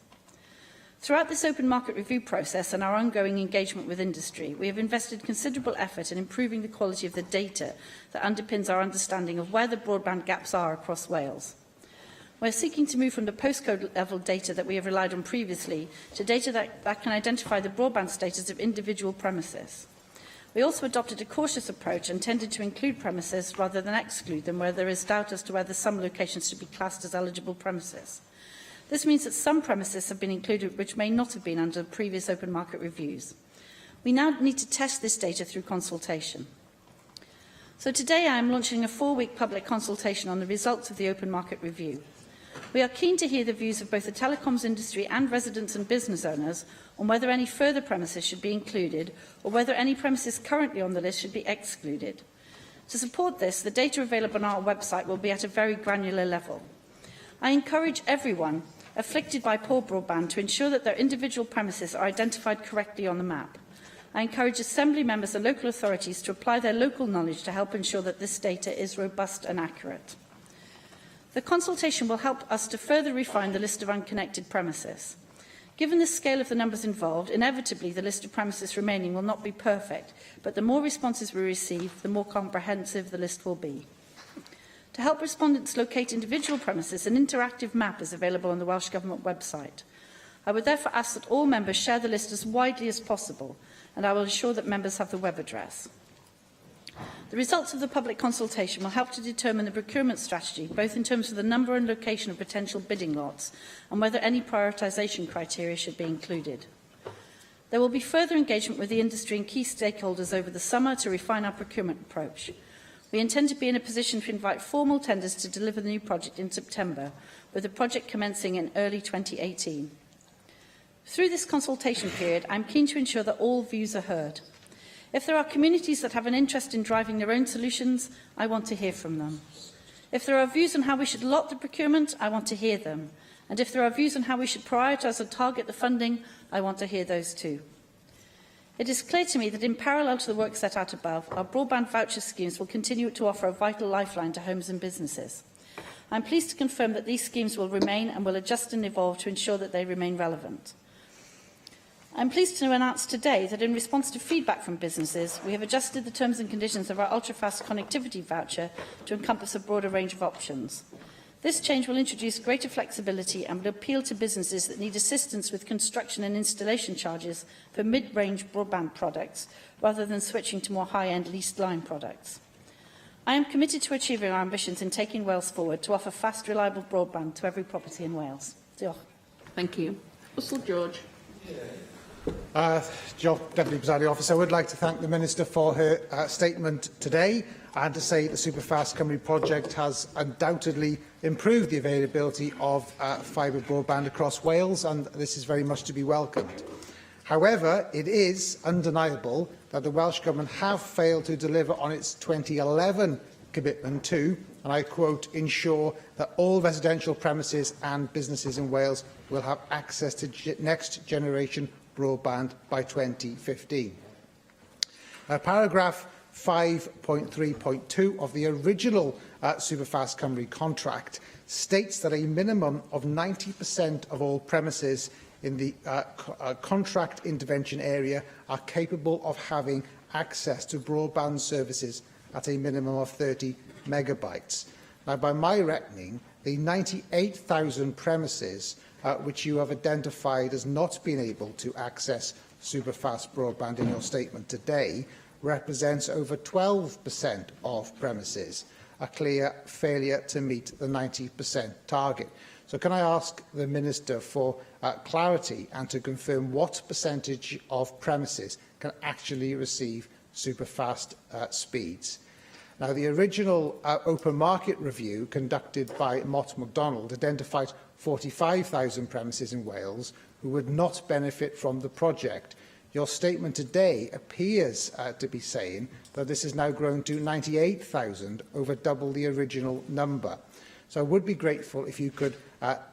Speaker 16: Throughout this open market review process and our ongoing engagement with industry, we have invested considerable effort in improving the quality of the data that underpins our understanding of where the broadband gaps are across Wales. We're seeking to move from the postcode level data that we have relied on previously to data that can identify the broadband status of individual premises. We also adopted a cautious approach and tended to include premises rather than exclude them where there is doubt as to whether some locations should be classed as eligible premises. This means that some premises have been included which may not have been under previous open market reviews. We now need to test this data through consultation. So today I am launching a 4-week public consultation on the results of the open market review. We are keen to hear the views of both the telecoms industry and residents and business owners on whether any further premises should be included or whether any premises currently on the list should be excluded. To support this, the data available on our website will be at a very granular level. I encourage everyone afflicted by poor broadband to ensure that their individual premises are identified correctly on the map. I encourage Assembly members and local authorities to apply their local knowledge to help ensure that this data is robust and accurate. The consultation will help us to further refine the list of unconnected premises. Given the scale of the numbers involved, inevitably the list of premises remaining will not be perfect, but the more responses we receive, the more comprehensive the list will be. To help respondents locate individual premises, an interactive map is available on the Welsh Government website. I would therefore ask that all members share the list as widely as possible, and I will ensure that members have the web address. The results of the public consultation will help to determine the procurement strategy, both in terms of the number and location of potential bidding lots, and whether any prioritisation criteria should be included. There will be further engagement with the industry and key stakeholders over the summer to refine our procurement approach. We intend to be in a position to invite formal tenders to deliver the new project in September, with the project commencing in early 2018. Through this consultation period, I am keen to ensure that all views are heard. If there are communities that have an interest in driving their own solutions, I want to hear from them. If there are views on how we should allot the procurement, I want to hear them. And if there are views on how we should prioritise and target the funding, I want to hear those too. It is clear to me that in parallel to the work set out above, our broadband voucher schemes will continue to offer a vital lifeline to homes and businesses. I am pleased to confirm that these schemes will remain and will adjust and evolve to ensure that they remain relevant. I am pleased to announce today that in response to feedback from businesses, we have adjusted the terms and conditions of our ultra-fast connectivity voucher to encompass a broader range of options. This change will introduce greater flexibility and will appeal to businesses that need assistance with construction and installation charges for mid-range broadband products, rather than switching to more high-end leased line products. I am committed to achieving our ambitions in taking Wales forward to offer fast, reliable broadband to every property in Wales. Diolch.
Speaker 19: Thank you. Russell George.
Speaker 18: Deputy Presiding Officer, I would like to thank the Minister for her statement today and to say the Superfast Cymru project has undoubtedly improved the availability of fibre broadband across Wales, and this is very much to be welcomed. However, it is undeniable that the Welsh Government have failed to deliver on its 2011 commitment to, and I quote, ensure that all residential premises and businesses in Wales will have access to next generation broadband by 2015. Paragraph 5.3.2 of the original Superfast Cymru contract states that a minimum of 90% of all premises in the contract intervention area are capable of having access to broadband services at a minimum of 30 megabytes. Now, by my reckoning, the 98,000 premises which you have identified as not being able to access superfast broadband in your statement today represents over 12% of premises, a clear failure to meet the 90% target. So can I ask the Minister for clarity and to confirm what percentage of premises can actually receive superfast speeds? Now, the original open market review conducted by Mott MacDonald identified 45,000 premises in Wales who would not benefit from the project. Your statement today appears to be saying that this has now grown to 98,000, over double the original number. So I would be grateful if you could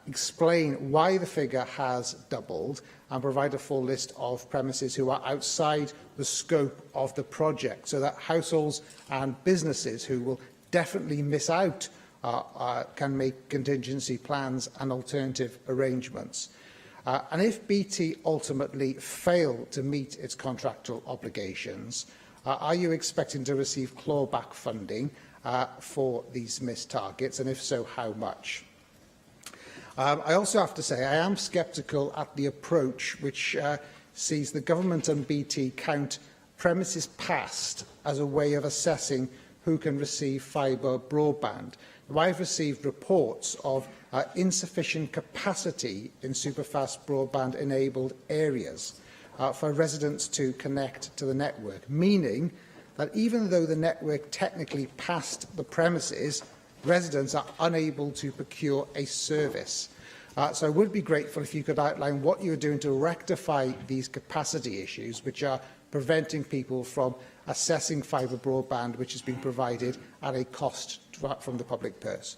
Speaker 18: explain why the figure has doubled and provide a full list of premises who are outside the scope of the project, so that households and businesses who will definitely miss out can make contingency plans and alternative arrangements. And if BT ultimately fail to meet its contractual obligations, are you expecting to receive clawback funding for these missed targets, and if so, how much?
Speaker 17: I also have to say I am sceptical at the approach which sees the government and BT count premises passed as a way of assessing who can receive fibre broadband. Now, I've received reports of insufficient capacity in superfast broadband-enabled areas for residents to connect to the network, meaning that even though the network technically passed the premises, residents are unable to procure a service. So I would be grateful if you could outline what you are doing to rectify these capacity issues, which are preventing people from assessing fibre broadband which is being provided at a cost from the public purse.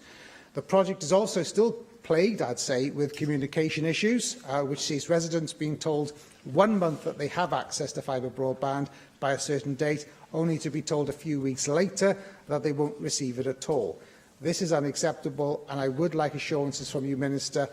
Speaker 17: The project is also still plagued, I'd say, with communication issues, which sees residents being told 1 month that they have access to fibre broadband by a certain date, only to be told a few weeks later that they won't receive it at all. This is unacceptable, and I would like assurances from you, Minister,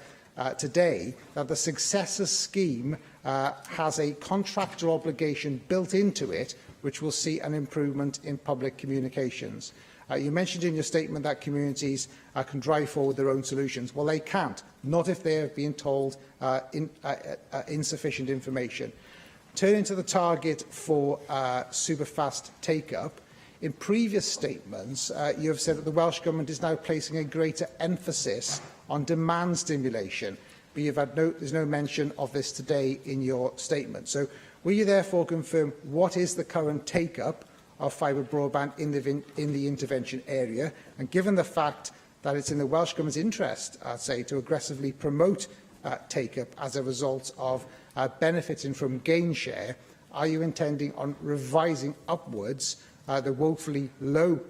Speaker 17: today that the successor scheme has a contractor obligation built into it which will see an improvement in public communications. You mentioned in your statement that communities can drive forward their own solutions. Well, they can't, not if they are being told insufficient information. Turning to the target for superfast take-up, in previous statements, you have said that the Welsh Government is now placing a greater emphasis on demand stimulation, but you've had there's no mention of this today in your statement. So will you therefore confirm what is the current take-up of fibre broadband in the intervention area? And given the fact that it's in the Welsh Government's interest, I'd say, to aggressively promote take-up as a result of benefiting from gain share, are you intending on revising upwards the woefully low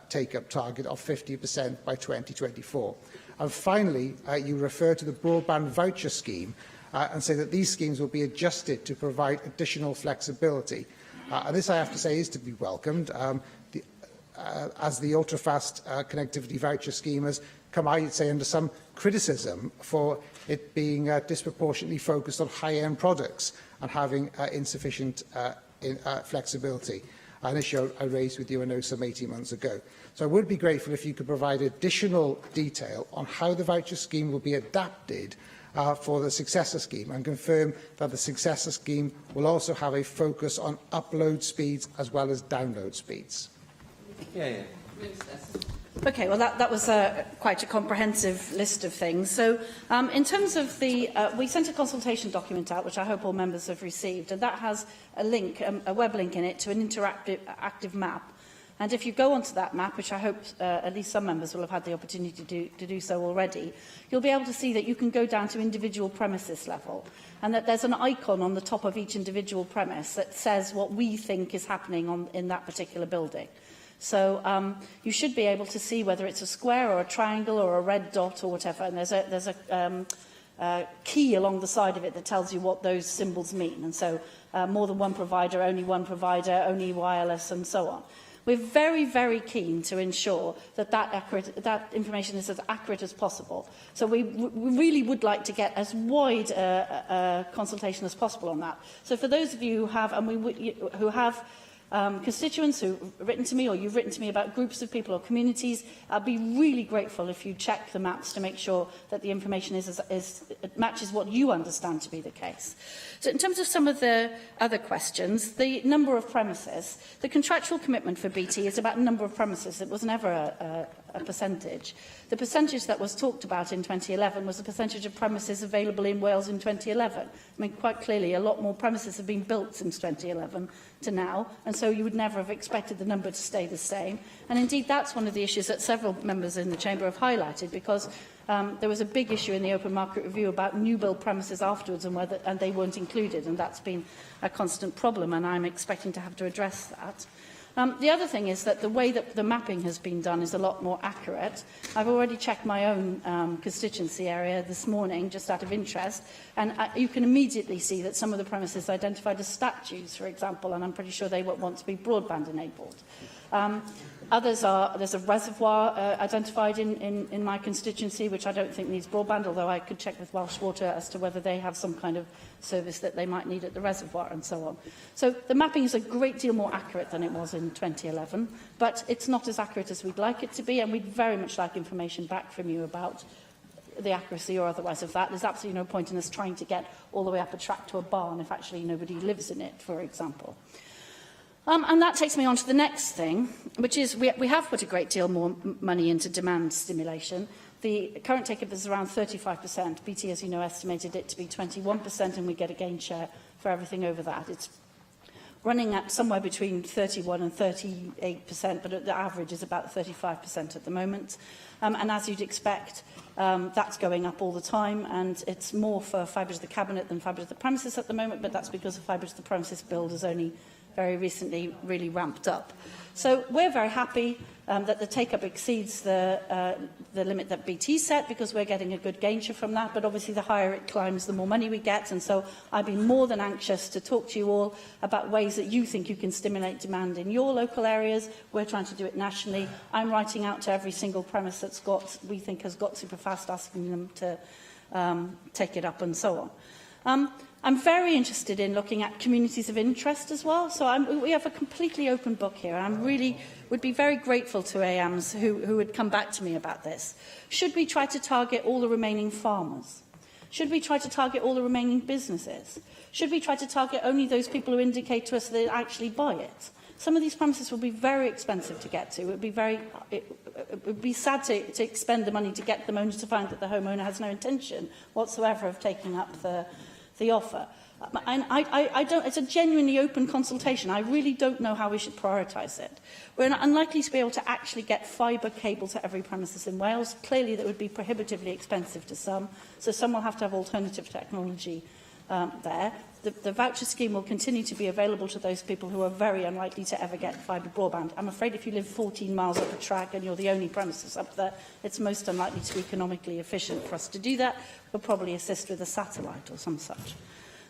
Speaker 17: take-up target of 50% by 2024? And finally, you refer to the broadband voucher scheme and say that these schemes will be adjusted to provide additional flexibility. And this, I have to say, is to be welcomed, as the ultra-fast connectivity voucher scheme has come, I'd say, under some criticism for it being disproportionately focused on high-end products and having insufficient flexibility. An issue I raised with you, I know, some 18 months ago. So I would be grateful if you could provide additional detail on how the voucher scheme will be adapted for the successor scheme, and confirm that the successor scheme will also have a focus on upload speeds as well as download speeds.
Speaker 16: Okay, well, that was quite a comprehensive list of things. So, in terms of the, we sent a consultation document out, which I hope all members have received, and that has a link, a web link in it, to an interactive map. And if you go onto that map, which I hope at least some members will have had the opportunity to do so already, you'll be able to see that you can go down to individual premises level, and that there's an icon on the top of each individual premise that says what we think is happening in that particular building. So you should be able to see whether it's a square or a triangle or a red dot or whatever, and there's a key along the side of it that tells you what those symbols mean. And so more than one provider, only wireless, and so on. We're very, very keen to ensure that that information is as accurate as possible. So we really would like to get as wide a consultation as possible on that. So for those of you who have, who have constituents who've written to me, or you've written to me about groups of people or communities, I'd be really grateful if you check the maps to make sure that the information matches what you understand to be the case. So in terms of some of the other questions, the number of premises, the contractual commitment for BT is about number of premises. It was never a percentage. The percentage that was talked about in 2011 was the percentage of premises available in Wales in 2011. I mean, quite clearly, a lot more premises have been built since 2011 to now, and so you would never have expected the number to stay the same. And indeed, that's one of the issues that several members in the Chamber have highlighted, because there was a big issue in the Open Market Review about new build premises afterwards, and they weren't included, and that's been a constant problem, and I'm expecting to have to address that. The other thing is that the way that the mapping has been done is a lot more accurate. I've already checked my own constituency area this morning, just out of interest, and you can immediately see that some of the premises identified as statues, for example, and I'm pretty sure they want to be broadband enabled. Others are, there's a reservoir identified in my constituency, which I don't think needs broadband, although I could check with Welsh Water as to whether they have some kind of service that they might need at the reservoir and so on. So the mapping is a great deal more accurate than it was in 2011, but it's not as accurate as we'd like it to be, and we'd very much like information back from you about the accuracy or otherwise of that. There's absolutely no point in us trying to get all the way up a track to a barn if actually nobody lives in it, for example. And that takes me on to the next thing, which is we have put a great deal more money into demand stimulation. The current take-up is around 35%. BT, as you know, estimated it to be 21%, and we get a gain share for everything over that. It's running at somewhere between 31 and 38%, but the average is about 35% at the moment. And as you'd expect, that's going up all the time, and it's more for fibre to the cabinet than fibre to the premises at the moment, but that's because the fibre to the premises build has only very recently really ramped up. So we're very happy that the take-up exceeds the limit that BT set, because we're getting a good gain share from that, but obviously the higher it climbs, the more money we get, and so I'd be more than anxious to talk to you all about ways that you think you can stimulate demand in your local areas. We're trying to do it nationally. I'm writing out to every single premise that's we think has got Superfast, asking them to take it up and so on. I'm very interested in looking at communities of interest as well. So we have a completely open book here. I really would be very grateful to AMs who would come back to me about this. Should we try to target all the remaining farmers? Should we try to target all the remaining businesses? Should we try to target only those people who indicate to us that they actually buy it? Some of these premises will be very expensive to get to. It would be sad to expend the money to get them, only to find that the homeowner has no intention whatsoever of taking up the offer. It's a genuinely open consultation. I really don't know how we should prioritise it. We're unlikely to be able to actually get fibre cable to every premises in Wales. Clearly, that would be prohibitively expensive to some, so some will have to have alternative technology there. The voucher scheme will continue to be available to those people who are very unlikely to ever get fibre broadband. I'm afraid if you live 14 miles up a track and you're the only premises up there, it's most unlikely to be economically efficient for us to do that. We'll probably assist with a satellite or some such.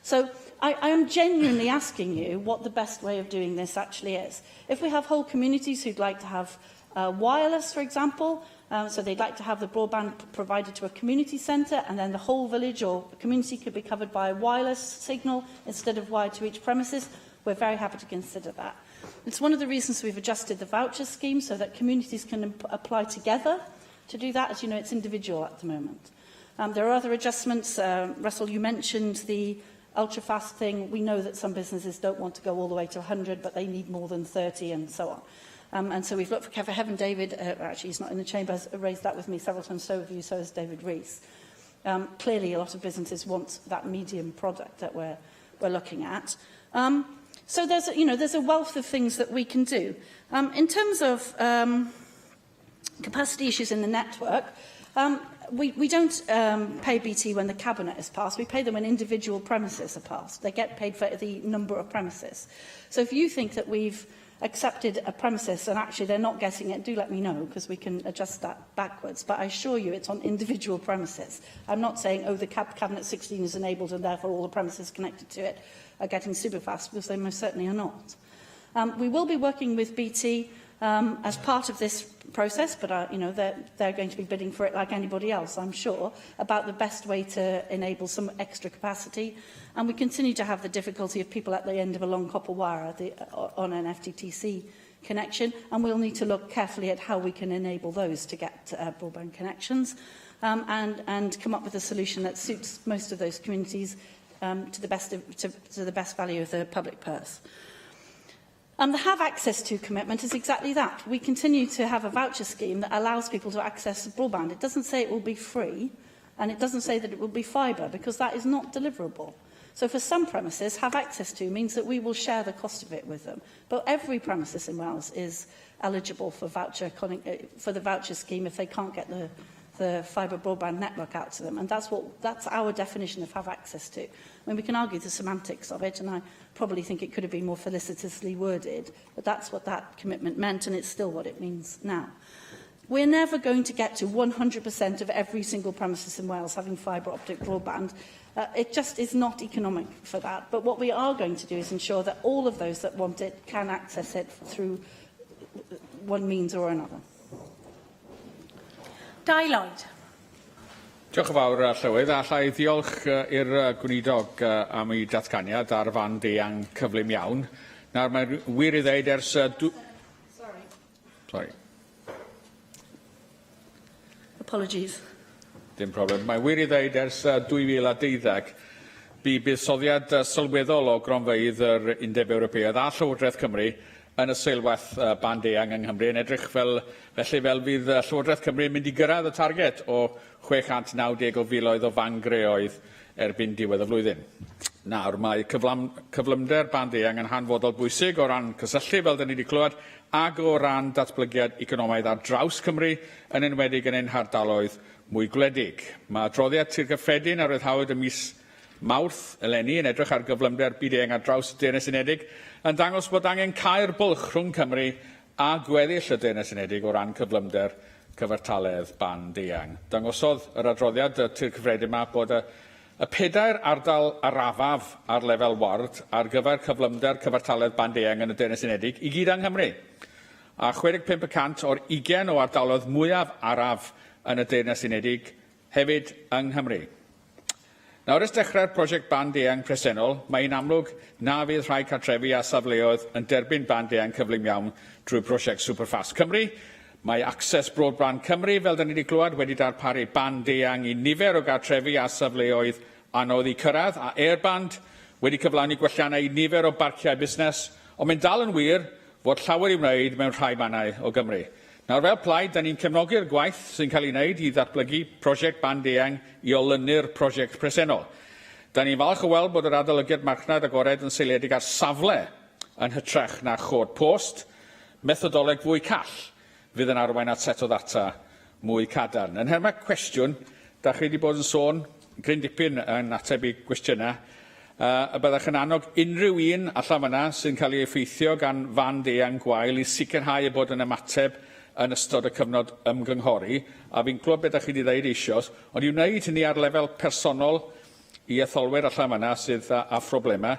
Speaker 16: So I am genuinely asking you what the best way of doing this actually is. If we have whole communities who'd like to have wireless, for example, so they'd like to have the broadband provided to a community centre, and then the whole village or community could be covered by a wireless signal instead of wired to each premises, we're very happy to consider that. It's one of the reasons we've adjusted the voucher scheme so that communities can apply together to do that. As you know, it's individual at the moment. There are other adjustments. Russell, you mentioned the ultra-fast thing. We know that some businesses don't want to go all the way to 100, but they need more than 30 and so on. And so we've looked for Heaven David, actually he's not in the chamber, has raised that with me several times, so have you, so has David Rees. Clearly a lot of businesses want that medium product that we're looking at. So there's a wealth of things that we can do. In terms of capacity issues in the network, we don't pay BT when the cabinet is passed. We pay them when individual premises are passed. They get paid for the number of premises. So if you think that we've accepted a premises and actually they're not getting it, do let me know, because we can adjust that backwards. But I assure you it's on individual premises. I'm not saying, oh, the Cabinet 16 is enabled and therefore all the premises connected to it are getting Superfast, because they most certainly are not. We will be working with BT as part of this process, but they're going to be bidding for it like anybody else, I'm sure, about the best way to enable some extra capacity. And we continue to have the difficulty of people at the end of a long copper wire on an FTTC connection, and we'll need to look carefully at how we can enable those to get broadband connections and come up with a solution that suits most of those communities to the best value of the public purse. The Have Access To commitment is exactly that. We continue to have a voucher scheme that allows people to access broadband. It doesn't say it will be free, and it doesn't say that it will be fibre, because that is not deliverable. So for some premises, Have Access To means that we will share the cost of it with them. But every premises in Wales is eligible for the voucher scheme if they can't get the fibre broadband network out to them. And that's our definition of Have Access To. I mean, we can argue the semantics of it, and I probably think it could have been more felicitously worded, but that's what that commitment meant, and it's still what it means now. We're never going to get to 100% of every single premises in Wales having fibre optic broadband. It just is not economic for that. But what we are going to do is ensure that all of those that want it can access it through one means or another.
Speaker 7: Dai Lloyd.
Speaker 12: Diolch yn fawr, Llywydd. Allai ddiolch i'r gweinidog am ei datganiad ar fan deang cyflym iawn. Nawr, mae'n wir I ddeud ers... Sorry.
Speaker 16: Apologies.
Speaker 12: dim problem. Mae'n wir I ddeud ers 2012 bydd soddiad sylweddol o gronfeydd yr Undeb Ewropeaidd a Llywodraeth Cymru yn y seilwaith band eang yng Nghymru yn edrych felly fel fydd Llywodraeth Cymru yn mynd I gyrraedd y target o 690 o filoedd o fangreoedd erbyn diwedd y flwyddyn. Nawr, mae cyflymder band eang yn hanfodol bwysig o ran cysylltu fel dyn ni wedi clywed ac o ran datblygiad economaidd ar draws Cymru yn enwedig yn ein hardaloedd mwy gwledig. Mae adroddiad tir gyffredin a ryddhawyd ym mis Mawrth eleni yn edrych ar gyflymder byd eang ar draws y Deyrnas Unedig yn dangos bod angen cau'r bwlch rhwng Cymru a gweddill y Deyrnas Unedig o ran cyflymder cyfartaledd band eang. Dangosodd yr adroddiad tir cyffredin yma bod y 4 ardal arafaf ar lefel ward ar gyfer cyflymder cyfartaledd band eang yn y Deyrnas Unedig I gyd yng Nghymru, a 65% o'r 20 o ardaloedd mwyaf araf yn y Deyrnas Unedig hefyd yng Nghymru. Nawr ys dechrau'r prosiect band eang presennol, mae'n amlwg na fydd rhai cartrefi a safleoedd yn derbyn band eang cyflym iawn drwy prosiect Superfast Cymru. Mae Access Broadband Cymru, fel dyn ni wedi clywed, wedi darparu band eang I nifer o gartrefi a safleoedd anodd I cyrraedd, a Airband wedi cyflawni gwelliannau I nifer o barciau busnes, ond mae'n dal yn wir fod llawer I wneud mewn rhai mannau o Gymru. Nawr fel plaid, da ni'n cefnogi'r gwaith sy'n cael ei wneud I ddatblygu prosiect band eang I olynu'r prosiect presennol. Da ni'n falch o weld bod yr adolygiad marchnad agored yn seiliedig ar safle yn hytrach na chod post, methodoleg fwy call fydd yn arwain at set o ddata mwy cadarn. Yn herma cwestiwn, da chi wedi bod yn sôn, gryn dipyn yn ateb I gwestiynau, y byddech yn annog unrhyw un allan fyna sy'n cael ei effeithio gan band eang gwael I sicrhau bod yn ymateb yn ystod y cyfnod ymgynghori, a fi'n clywed beth ydych chi wedi dweud eisoes, ond I wneud hynny ar lefel personol I etholwyr allan fyna sydd â phroblemau,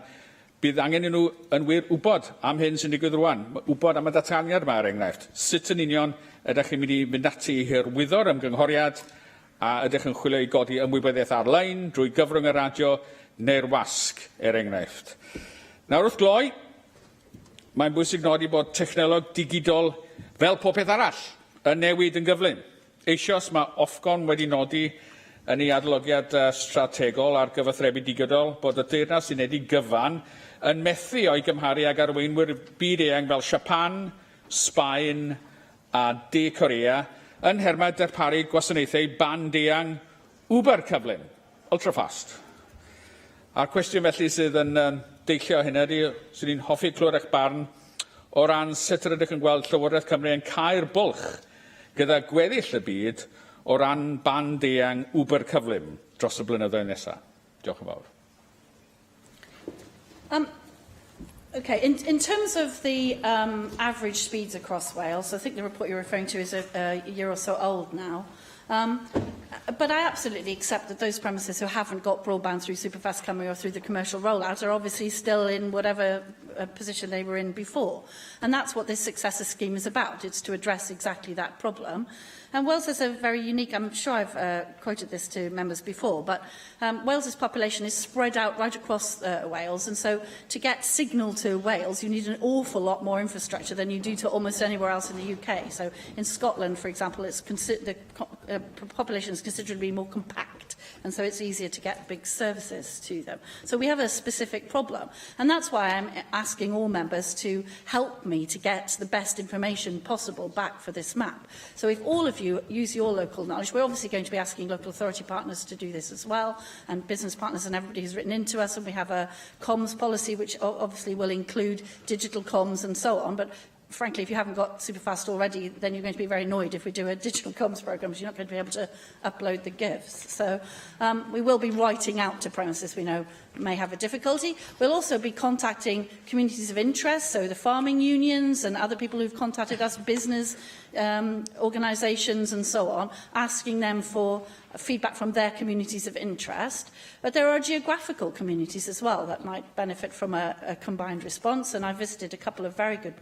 Speaker 12: bydd angen I nhw yn wir wybod am hyn sy'n digwydd rwan, wybod am y datganiad yma er enghraifft. Sut yn union ydych chi'n mynd I fynd ati I hyrwyddo'r ymgynghoriad a ydych yn chwilio I godi ymwybyddiaeth ar-lein drwy gyfrwng y radio neu'r wasg er enghraifft. Nawr wrth gloi, mae'n bwysig nodi bod technolog digidol fel popeth arall yn newid yn gyflym. Eisoes mae Ofcom wedi nodi yn ei adolygiad strategol ar gyfathrebu digidol bod y Deyrnas Unedig gyfan yn methu o'i gymharu ag arweinwyr byd eang fel Japan, Sbaen a De Corea yn herma darparu gwasanaethau band eang Uber cyflym, ultrafast. A'r cwestiwn felly sydd yn deillio hynny ydy, sy'n ni'n hoffi clywed eich barn o ran sut rydych yn gweld Llywodraeth Cymru yn cau'r bwlch gyda gweddill y byd o ran band eang Uber cyflym dros y blynyddoedd nesaf. Diolch yn fawr.
Speaker 16: Okay, in terms of the average speeds across Wales, I think the report you're referring to is a year or so old now. But I absolutely accept that those premises who haven't got broadband through Superfast Cymru or through the commercial rollout are obviously still in whatever position they were in before. And that's what this successor scheme is about. It's to address exactly that problem. And Wales has a very unique, I'm sure I've quoted this to members before, but Wales's population is spread out right across Wales, and so to get signal to Wales, you need an awful lot more infrastructure than you do to almost anywhere else in the UK. So in Scotland, for example, the population is considerably more compact, and so it's easier to get big services to them. So we have a specific problem, and that's why I'm asking all members to help me to get the best information possible back for this map. So if all of you use your local knowledge, we're obviously going to be asking local authority partners to do this as well, and business partners and everybody who's written into us, and we have a comms policy which obviously will include digital comms and so on, but frankly, if you haven't got Superfast already, then you're going to be very annoyed if we do a digital comms programme, because you're not going to be able to upload the GIFs. So we will be writing out to premises we know may have a difficulty. We'll also be contacting communities of interest, so the farming unions and other people who've contacted us, business organisations and so on, asking them for feedback from their communities of interest. But there are geographical communities as well that might benefit from a combined response, and I visited a couple of very good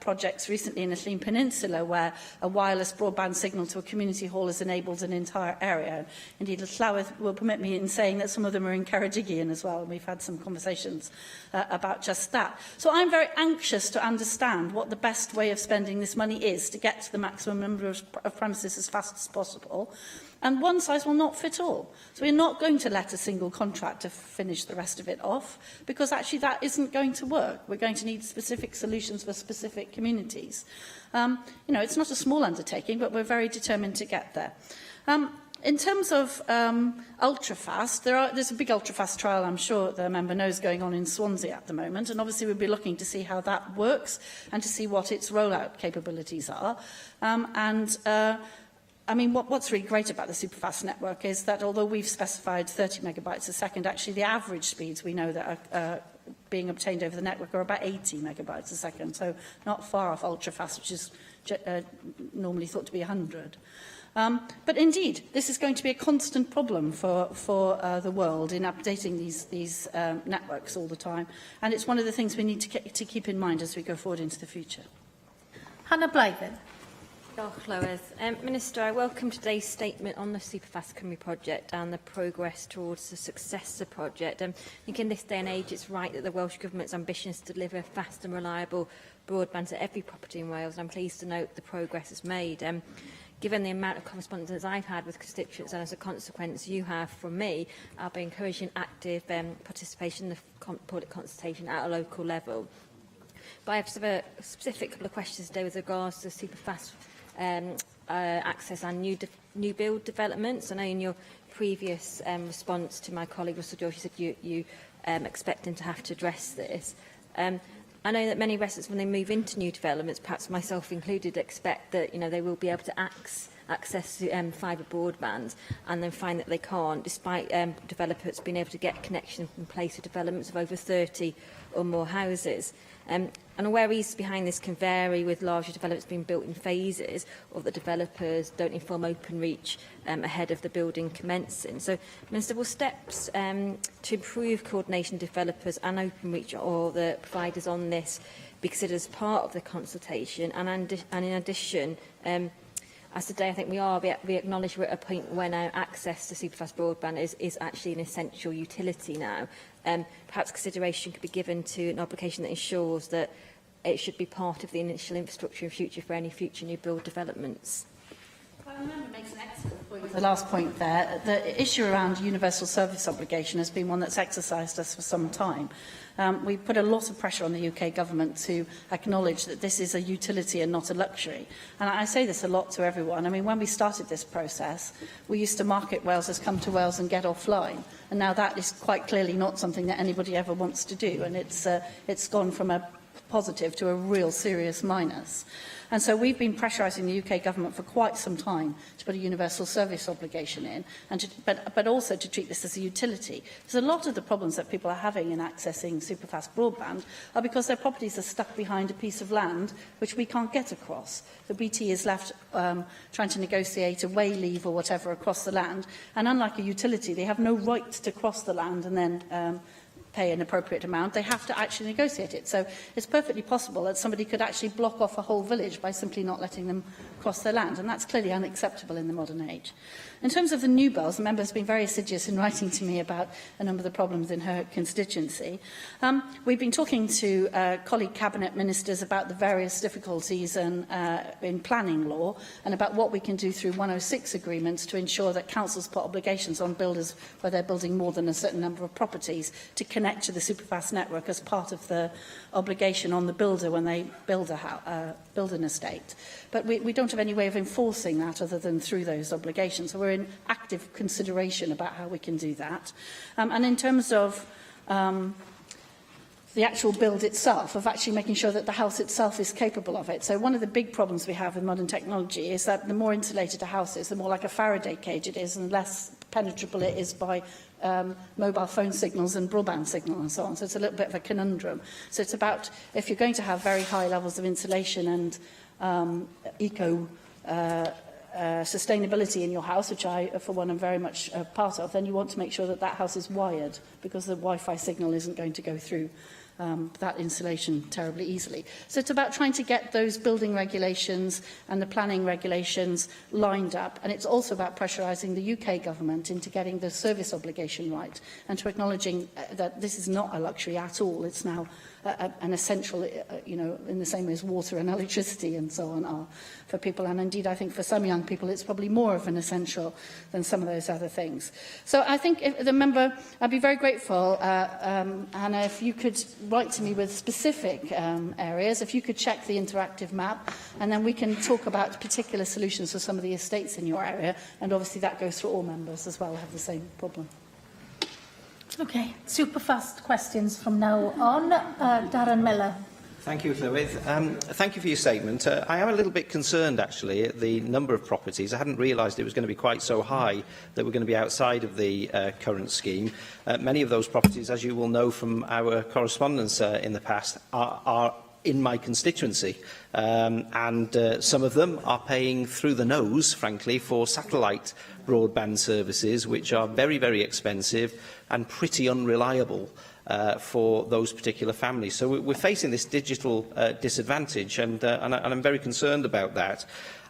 Speaker 16: projects recently in the Llŷn Peninsula where a wireless broadband signal to a community hall has enabled an entire area. Indeed, Llawyth will permit me in saying that some of them are in Ceredigion as well, and we've had some conversations about just that. So I'm very anxious to understand what the best way of spending this money is to get to the maximum number of premises as fast as possible. And one size will not fit all. So we're not going to let a single contractor finish the rest of it off, because actually that isn't going to work. We're going to need specific solutions for specific communities. You know, it's not a small undertaking, but we're very determined to get there. In terms of ultra-fast, there's a big ultra-fast trial, I'm sure the member knows, going on in Swansea at the moment, and obviously we'll be looking to see how that works and to see what its rollout capabilities are. I mean, what's really great about the superfast network is that although we've specified 30 megabytes a second, actually the average speeds we know that are being obtained over the network are about 80 megabytes a second, so not far off ultra-fast, which is normally thought to be 100. But indeed, this is going to be a constant problem for the world in updating these networks all the time, and it's one of the things we need to keep in mind as we go forward into the future.
Speaker 7: Hannah Blythen.
Speaker 8: Minister, I welcome today's statement on the Superfast Cymru project and the progress towards the successor project. I think in this day and age it's right that the Welsh Government's ambition is to deliver fast and reliable broadband to every property in Wales, and I'm pleased to note the progress is made. Given the amount of correspondence I've had with constituents and as a consequence you have from me, I'll be encouraging active participation in the public consultation at a local level. But I have a specific couple of questions today with regards to Superfast access and new build developments. I know in your previous response to my colleague Russell George, you said you expecting to have to address this. I know that many residents, when they move into new developments, perhaps myself included, expect that they will be able to access fibre broadband, and then find that they can't, despite developers being able to get connection in place with developments of over 30 or more houses. And where reasons behind this can vary, with larger developments being built in phases, or that developers don't inform Openreach ahead of the building commencing. So, Minister, will steps to improve coordination of developers and Openreach or the providers on this be considered as part of the consultation? And in addition, as today I think we acknowledge we're at a point where now access to superfast broadband is actually an essential utility now. Perhaps consideration could be given to an obligation that ensures that it should be part of the initial infrastructure in future for any future new build developments.
Speaker 16: The member makes an excellent point. The last point there, the issue around universal service obligation has been one that's exercised us for some time. We put a lot of pressure on the UK government to acknowledge that this is a utility and not a luxury. And I say this a lot to everyone. I mean, when we started this process, we used to market Wales as come to Wales and get offline. And now that is quite clearly not something that anybody ever wants to do. And it's gone from a positive to a real serious minus. And so we've been pressurising the UK government for quite some time to put a universal service obligation in, and but also to treat this as a utility. Because a lot of the problems that people are having in accessing superfast broadband are because their properties are stuck behind a piece of land which we can't get across. The BT is left trying to negotiate a way leave or whatever across the land, and unlike a utility, they have no right to cross the land and then pay an appropriate amount. They have to actually negotiate it. So it's perfectly possible that somebody could actually block off a whole village by simply not letting them cross their land, and that's clearly unacceptable in the modern age. In terms of the new bells, the member has been very assiduous in writing to me about a number of the problems in her constituency. We've been talking to colleague cabinet ministers about the various difficulties in planning law, and about what we can do through 106 agreements to ensure that councils put obligations on builders where they're building more than a certain number of properties to connect to the superfast network as part of the obligation on the builder when they build an estate. But we don't have any way of enforcing that other than through those obligations. So we're in active consideration about how we can do that. And in terms of the actual build itself, of actually making sure that the house itself is capable of it. So one of the big problems we have with modern technology is that the more insulated a house is, the more like a Faraday cage it is, and the less penetrable it is by mobile phone signals and broadband signal and so on. So it's a little bit of a conundrum. So it's about, if you're going to have very high levels of insulation and sustainability in your house, which I, for one, am very much part of, then you want to make sure that that house is wired, because the Wi-Fi signal isn't going to go through that insulation terribly easily. So it's about trying to get those building regulations and the planning regulations lined up, and it's also about pressurising the UK government into getting the service obligation right and to acknowledging that this is not a luxury at all. It's now an essential, in the same way as water and electricity and so on are for people. And indeed, I think for some young people, it's probably more of an essential than some of those other things. So I think if the member, I'd be very grateful, Hannah, if you could write to me with specific areas, if you could check the interactive map, and then we can talk about particular solutions for some of the estates in your area. And obviously that goes for all members as well, have the same problem.
Speaker 7: Okay, super fast questions from now on. Darren Miller.
Speaker 15: Thank you, Llywydd. Thank you for your statement. I am a little bit concerned, actually, at the number of properties. I hadn't realised it was going to be quite so high that we're going to be outside of the current scheme. Many of those properties, as you will know from our correspondence in the past, are in my constituency, and some of them are paying through the nose, frankly, for satellite broadband services, which are very, very expensive and pretty unreliable for those particular families. So we're facing this digital disadvantage, and I'm very concerned about that.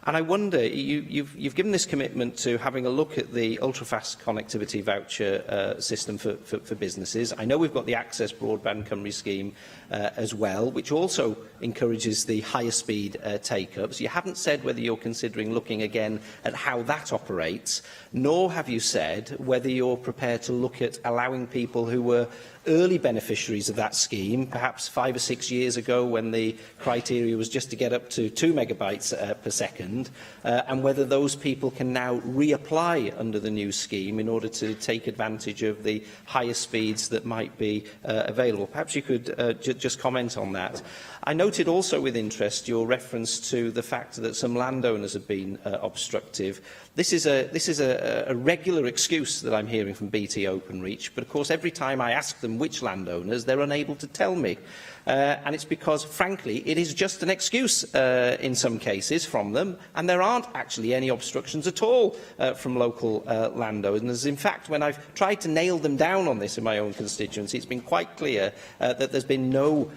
Speaker 15: And I wonder, you've given this commitment to having a look at the ultra-fast connectivity voucher system for businesses. I know we've got the Access Broadband Cymru scheme as well, which also encourages the higher speed take-ups. You haven't said whether you're considering looking again at how that operates, nor have you said whether you're prepared to look at allowing people who were early beneficiaries of that scheme, perhaps 5 or 6 years ago when the criteria was just to get up to 2 megabytes per second, and whether those people can now reapply under the new scheme in order to take advantage of the higher speeds that might be available. Perhaps you could just comment on that. I noted also with interest your reference to the fact that some landowners have been obstructive. This is a regular excuse that I'm hearing from BT Openreach, but of course every time I ask them which landowners, they're unable to tell me. And it's because, frankly, it is just an excuse in some cases from them, and there aren't actually any obstructions at all from local landowners. In fact, when I've tried to nail them down on this in my own constituency, it's been quite clear that there's been no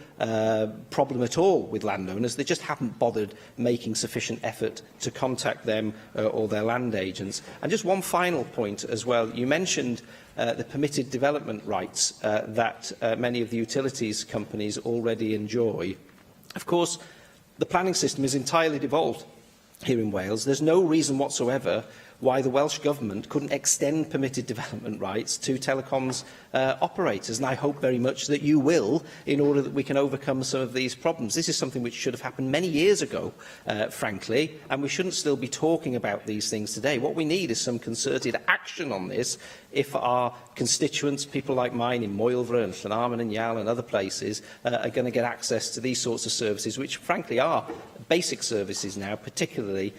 Speaker 15: problem at all with landowners. They just haven't bothered making sufficient effort to contact them or their land agents. And just one final point as well. You mentioned the permitted development rights that many of the utilities companies already enjoy. Of course, the planning system is entirely devolved here in Wales. There's no reason whatsoever why the Welsh Government couldn't extend permitted development rights to telecoms operators, and I hope very much that you will, in order that we can overcome some of these problems. This is something which should have happened many years ago, frankly, and we shouldn't still be talking about these things today. What we need is some concerted action on this if our constituents, people like mine in Moylvra and Llanarmon and Yal and other places, are going to get access to these sorts of services, which frankly are basic services now, particularly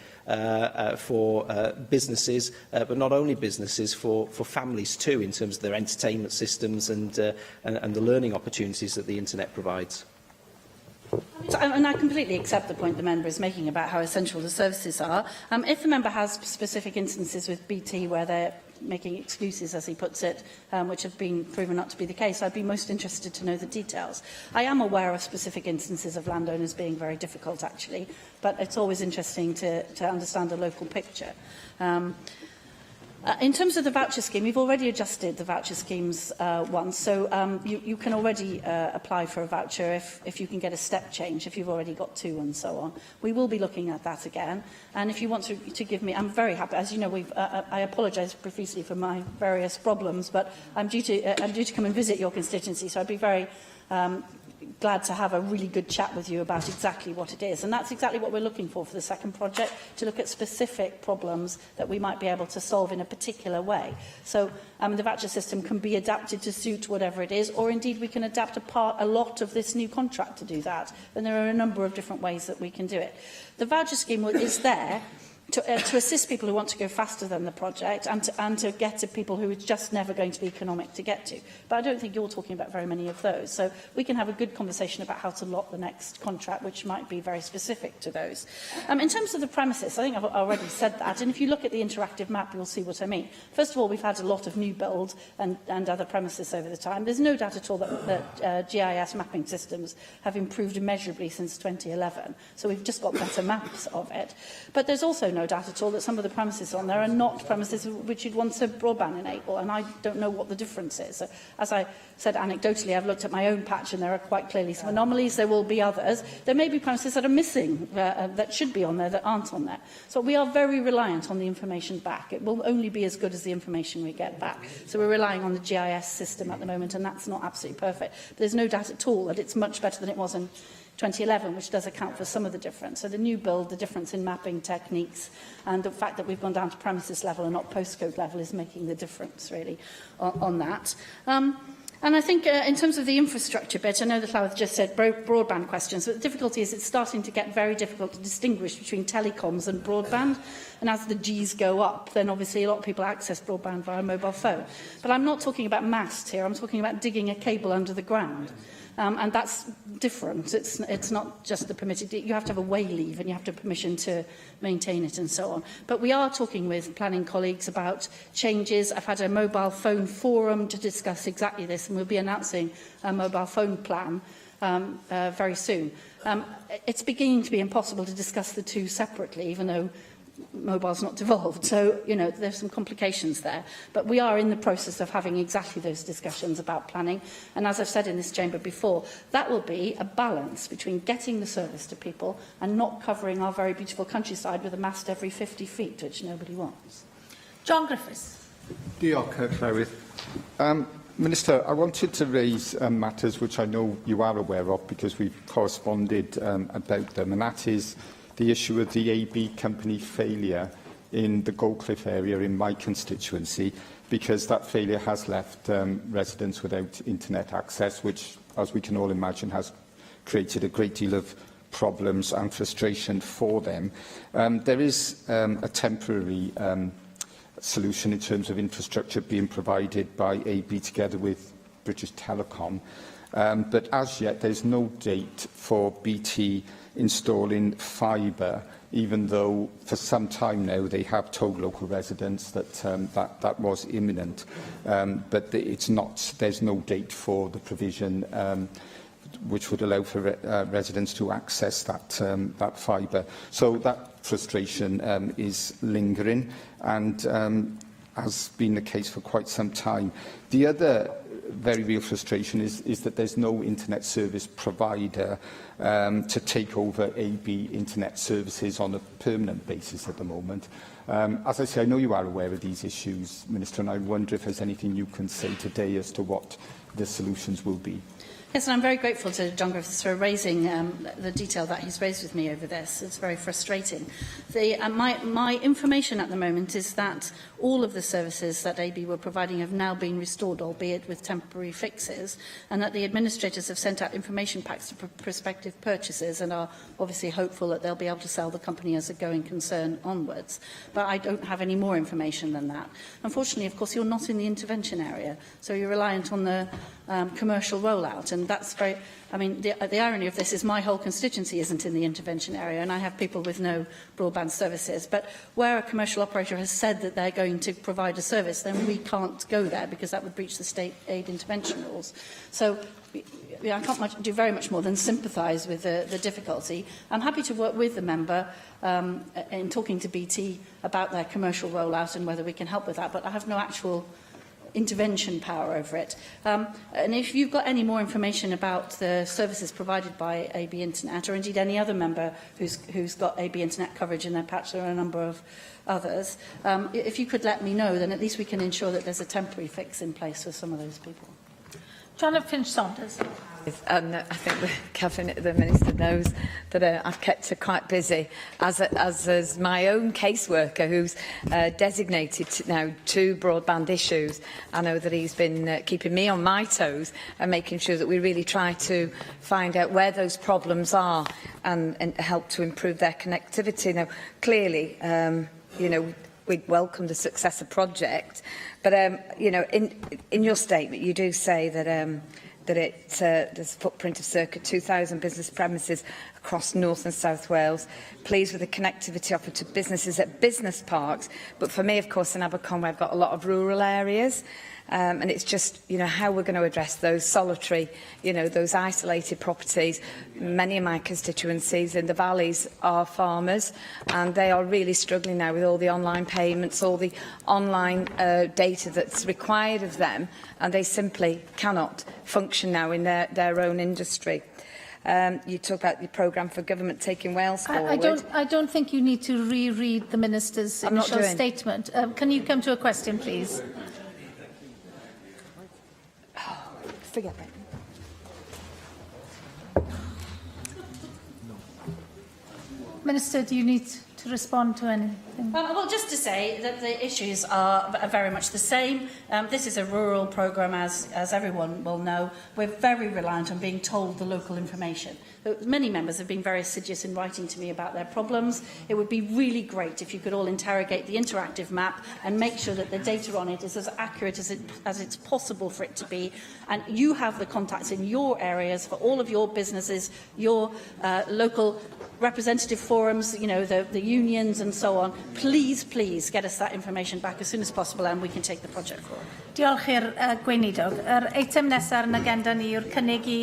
Speaker 15: for businesses, but not only businesses, for families too, in terms of their entertainment systems and the learning opportunities that the internet provides.
Speaker 16: So, and I completely accept the point the member is making about how essential the services are. If the member has specific instances with BT where they're making excuses, as he puts it, which have been proven not to be the case, I'd be most interested to know the details. I am aware of specific instances of landowners being very difficult, actually, but it's always interesting to understand the local picture. In terms of the voucher scheme, we've already adjusted the voucher schemes once, so you can already apply for a voucher if you can get a step change, if you've already got 2 and so on. We will be looking at that again, and if you want to give me, I'm very happy. As you know, I apologise profusely for my various problems, but I'm due to come and visit your constituency, so I'd be very glad to have a really good chat with you about exactly what it is. And that's exactly what we're looking for the second project, to look at specific problems that we might be able to solve in a particular way. So the voucher system can be adapted to suit whatever it is, or indeed we can adapt a lot of this new contract to do that. And there are a number of different ways that we can do it. The voucher scheme is there to assist people who want to go faster than the project and to get to people who it's just never going to be economic to get to. But I don't think you're talking about very many of those. So we can have a good conversation about how to lot the next contract, which might be very specific to those. In terms of the premises, I think I've already said that. And if you look at the interactive map, you'll see what I mean. First of all, we've had a lot of new build and other premises over the time. There's no doubt at all that GIS mapping systems have improved immeasurably since 2011. So we've just got better maps of it. But there's also no doubt at all that some of the premises on there are not premises which you'd want to broadband enable, and I don't know what the difference is. So, as I said anecdotally, I've looked at my own patch and there are quite clearly some anomalies. There will be others. There may be premises that are missing that should be on there that aren't on there. So we are very reliant on the information back. It will only be as good as the information we get back. So we're relying on the GIS system at the moment, and that's not absolutely perfect. But there's no doubt at all that it's much better than it was in 2011, which does account for some of the difference. So the new build, the difference in mapping techniques, and the fact that we've gone down to premises level and not postcode level is making the difference, really, on that. And I think in terms of the infrastructure bit, I know that Llywelyn just said broadband questions, but the difficulty is it's starting to get very difficult to distinguish between telecoms and broadband. And as the Gs go up, then obviously a lot of people access broadband via mobile phone. But I'm not talking about masts here, I'm talking about digging a cable under the ground. And that's different. It's not just the permitted. You have to have a way leave and you have to have permission to maintain it and so on. But we are talking with planning colleagues about changes. I've had a mobile phone forum to discuss exactly this, and we'll be announcing a mobile phone plan very soon. It's beginning to be impossible to discuss the two separately, even though mobile's not devolved. So, you know, there's some complications there. But we are in the process of having exactly those discussions about planning. And as I've said in this chamber before, that will be a balance between getting the service to people and not covering our very beautiful countryside with a mast every 50 feet, which nobody wants.
Speaker 7: John Griffiths.
Speaker 13: Diolch, Llywydd. Minister, I wanted to raise matters which I know you are aware of because we've corresponded about them, and that is the issue of the AB company failure in the Goldcliff area in my constituency, because that failure has left residents without internet access, which, as we can all imagine, has created a great deal of problems and frustration for them. There is a temporary solution in terms of infrastructure being provided by AB together with British Telecom, but as yet there's no date for BT installing fibre, even though for some time now they have told local residents that that was imminent. But it's not. There's no date for the provision which would allow for residents to access that fibre. So that frustration is lingering, and has been the case for quite some time. The other very real frustration is that there's no internet service provider to take over AB internet services on a permanent basis at the moment. As I say, I know you are aware of these issues, Minister, and I wonder if there's anything you can say today as to what the solutions will be.
Speaker 16: Yes, and I'm very grateful to John Griffiths for raising the detail that he's raised with me over this. It's very frustrating. My information at the moment is that all of the services that AB were providing have now been restored, albeit with temporary fixes, and that the administrators have sent out information packs to prospective purchasers and are obviously hopeful that they'll be able to sell the company as a going concern onwards. But I don't have any more information than that. Unfortunately, of course, you're not in the intervention area, so you're reliant on the commercial rollout, and that's very. I mean, the irony of this is my whole constituency isn't in the intervention area, and I have people with no broadband services. But where a commercial operator has said that they're going to provide a service, then we can't go there because that would breach the state aid intervention rules. So I can't do very much more than sympathise with the difficulty. I'm happy to work with the member in talking to BT about their commercial rollout and whether we can help with that, but I have no actual intervention power over it. And if you've got any more information about the services provided by AB Internet, or indeed any other member who's got AB Internet coverage in their patch, there are a number of others, if you could let me know, then at least we can ensure that there's a temporary fix in place for some of those people.
Speaker 7: Jonathan Finch-Saunders.
Speaker 9: And I think the Cabinet, the Minister knows that I've kept her quite busy, as is my own caseworker who's designated now to broadband issues. I know that he's been keeping me on my toes and making sure that we really try to find out where those problems are and help to improve their connectivity. Now, clearly, you know, we'd welcome the Successor project, but you know, in your statement, you do say that there's a footprint of circa 2,000 business premises across North and South Wales, pleased with the connectivity offered to businesses at business parks. But for me, of course, in Aberconwy, I've got a lot of rural areas. And it's just, you know, how we're going to address those solitary, you know, those isolated properties. Many of my constituencies in the valleys are farmers, and they are really struggling now with all the online payments, all the online data that's required of them, and they simply cannot function now in their own industry. You talk about the programme for government taking Wales forward.
Speaker 7: I don't think you need to reread the Minister's initial statement. Can you come to a question, please?
Speaker 9: Forget that.
Speaker 7: Minister, do you need to respond to anything?
Speaker 16: Well, just to say that the issues are very much the same. This is a rural programme, as everyone will know. We're very reliant on being told the local information. Many members have been very assiduous in writing to me about their problems. It would be really great if you could all interrogate the interactive map and make sure that the data on it is as accurate as it's possible for it to be. And you have the contacts in your areas for all of your businesses, your local representative forums, you know, the unions and so on. Please get us that information back as soon as possible, and we can take the project forward.
Speaker 7: Diolch i'r gweinidog. Yr eitem nesaf yn agenda ni yw'r cynnig I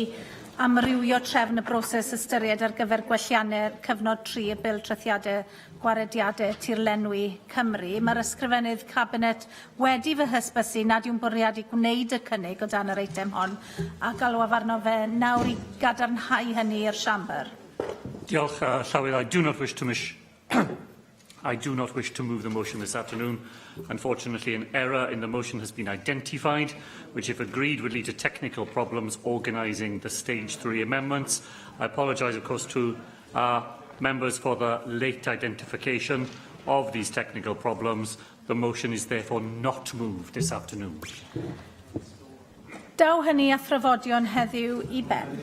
Speaker 7: amrywio trefn y broses ystyried ar gyfer gwelliannau'r cyfnod 3 bil trethiadau gwarediadau tirlenwi Cymru. Mae'r ysgrifennydd Cabinet wedi fy hysbysu nad yw'n bwriad I gwneud y cynnig o dan yr eitem hon, a galwaf arno fe nawr I gadarnhau hynny i'r siambr.
Speaker 21: Diolch, Llywyd. I do not wish to move the motion this afternoon. Unfortunately, an error in the motion has been identified, which, if agreed, would lead to technical problems organising the Stage 3 amendments. I apologise, of course, to members for the late identification of these technical problems. The motion is therefore not moved this afternoon.
Speaker 7: Daw hynny a thrafodion heddiw I ben.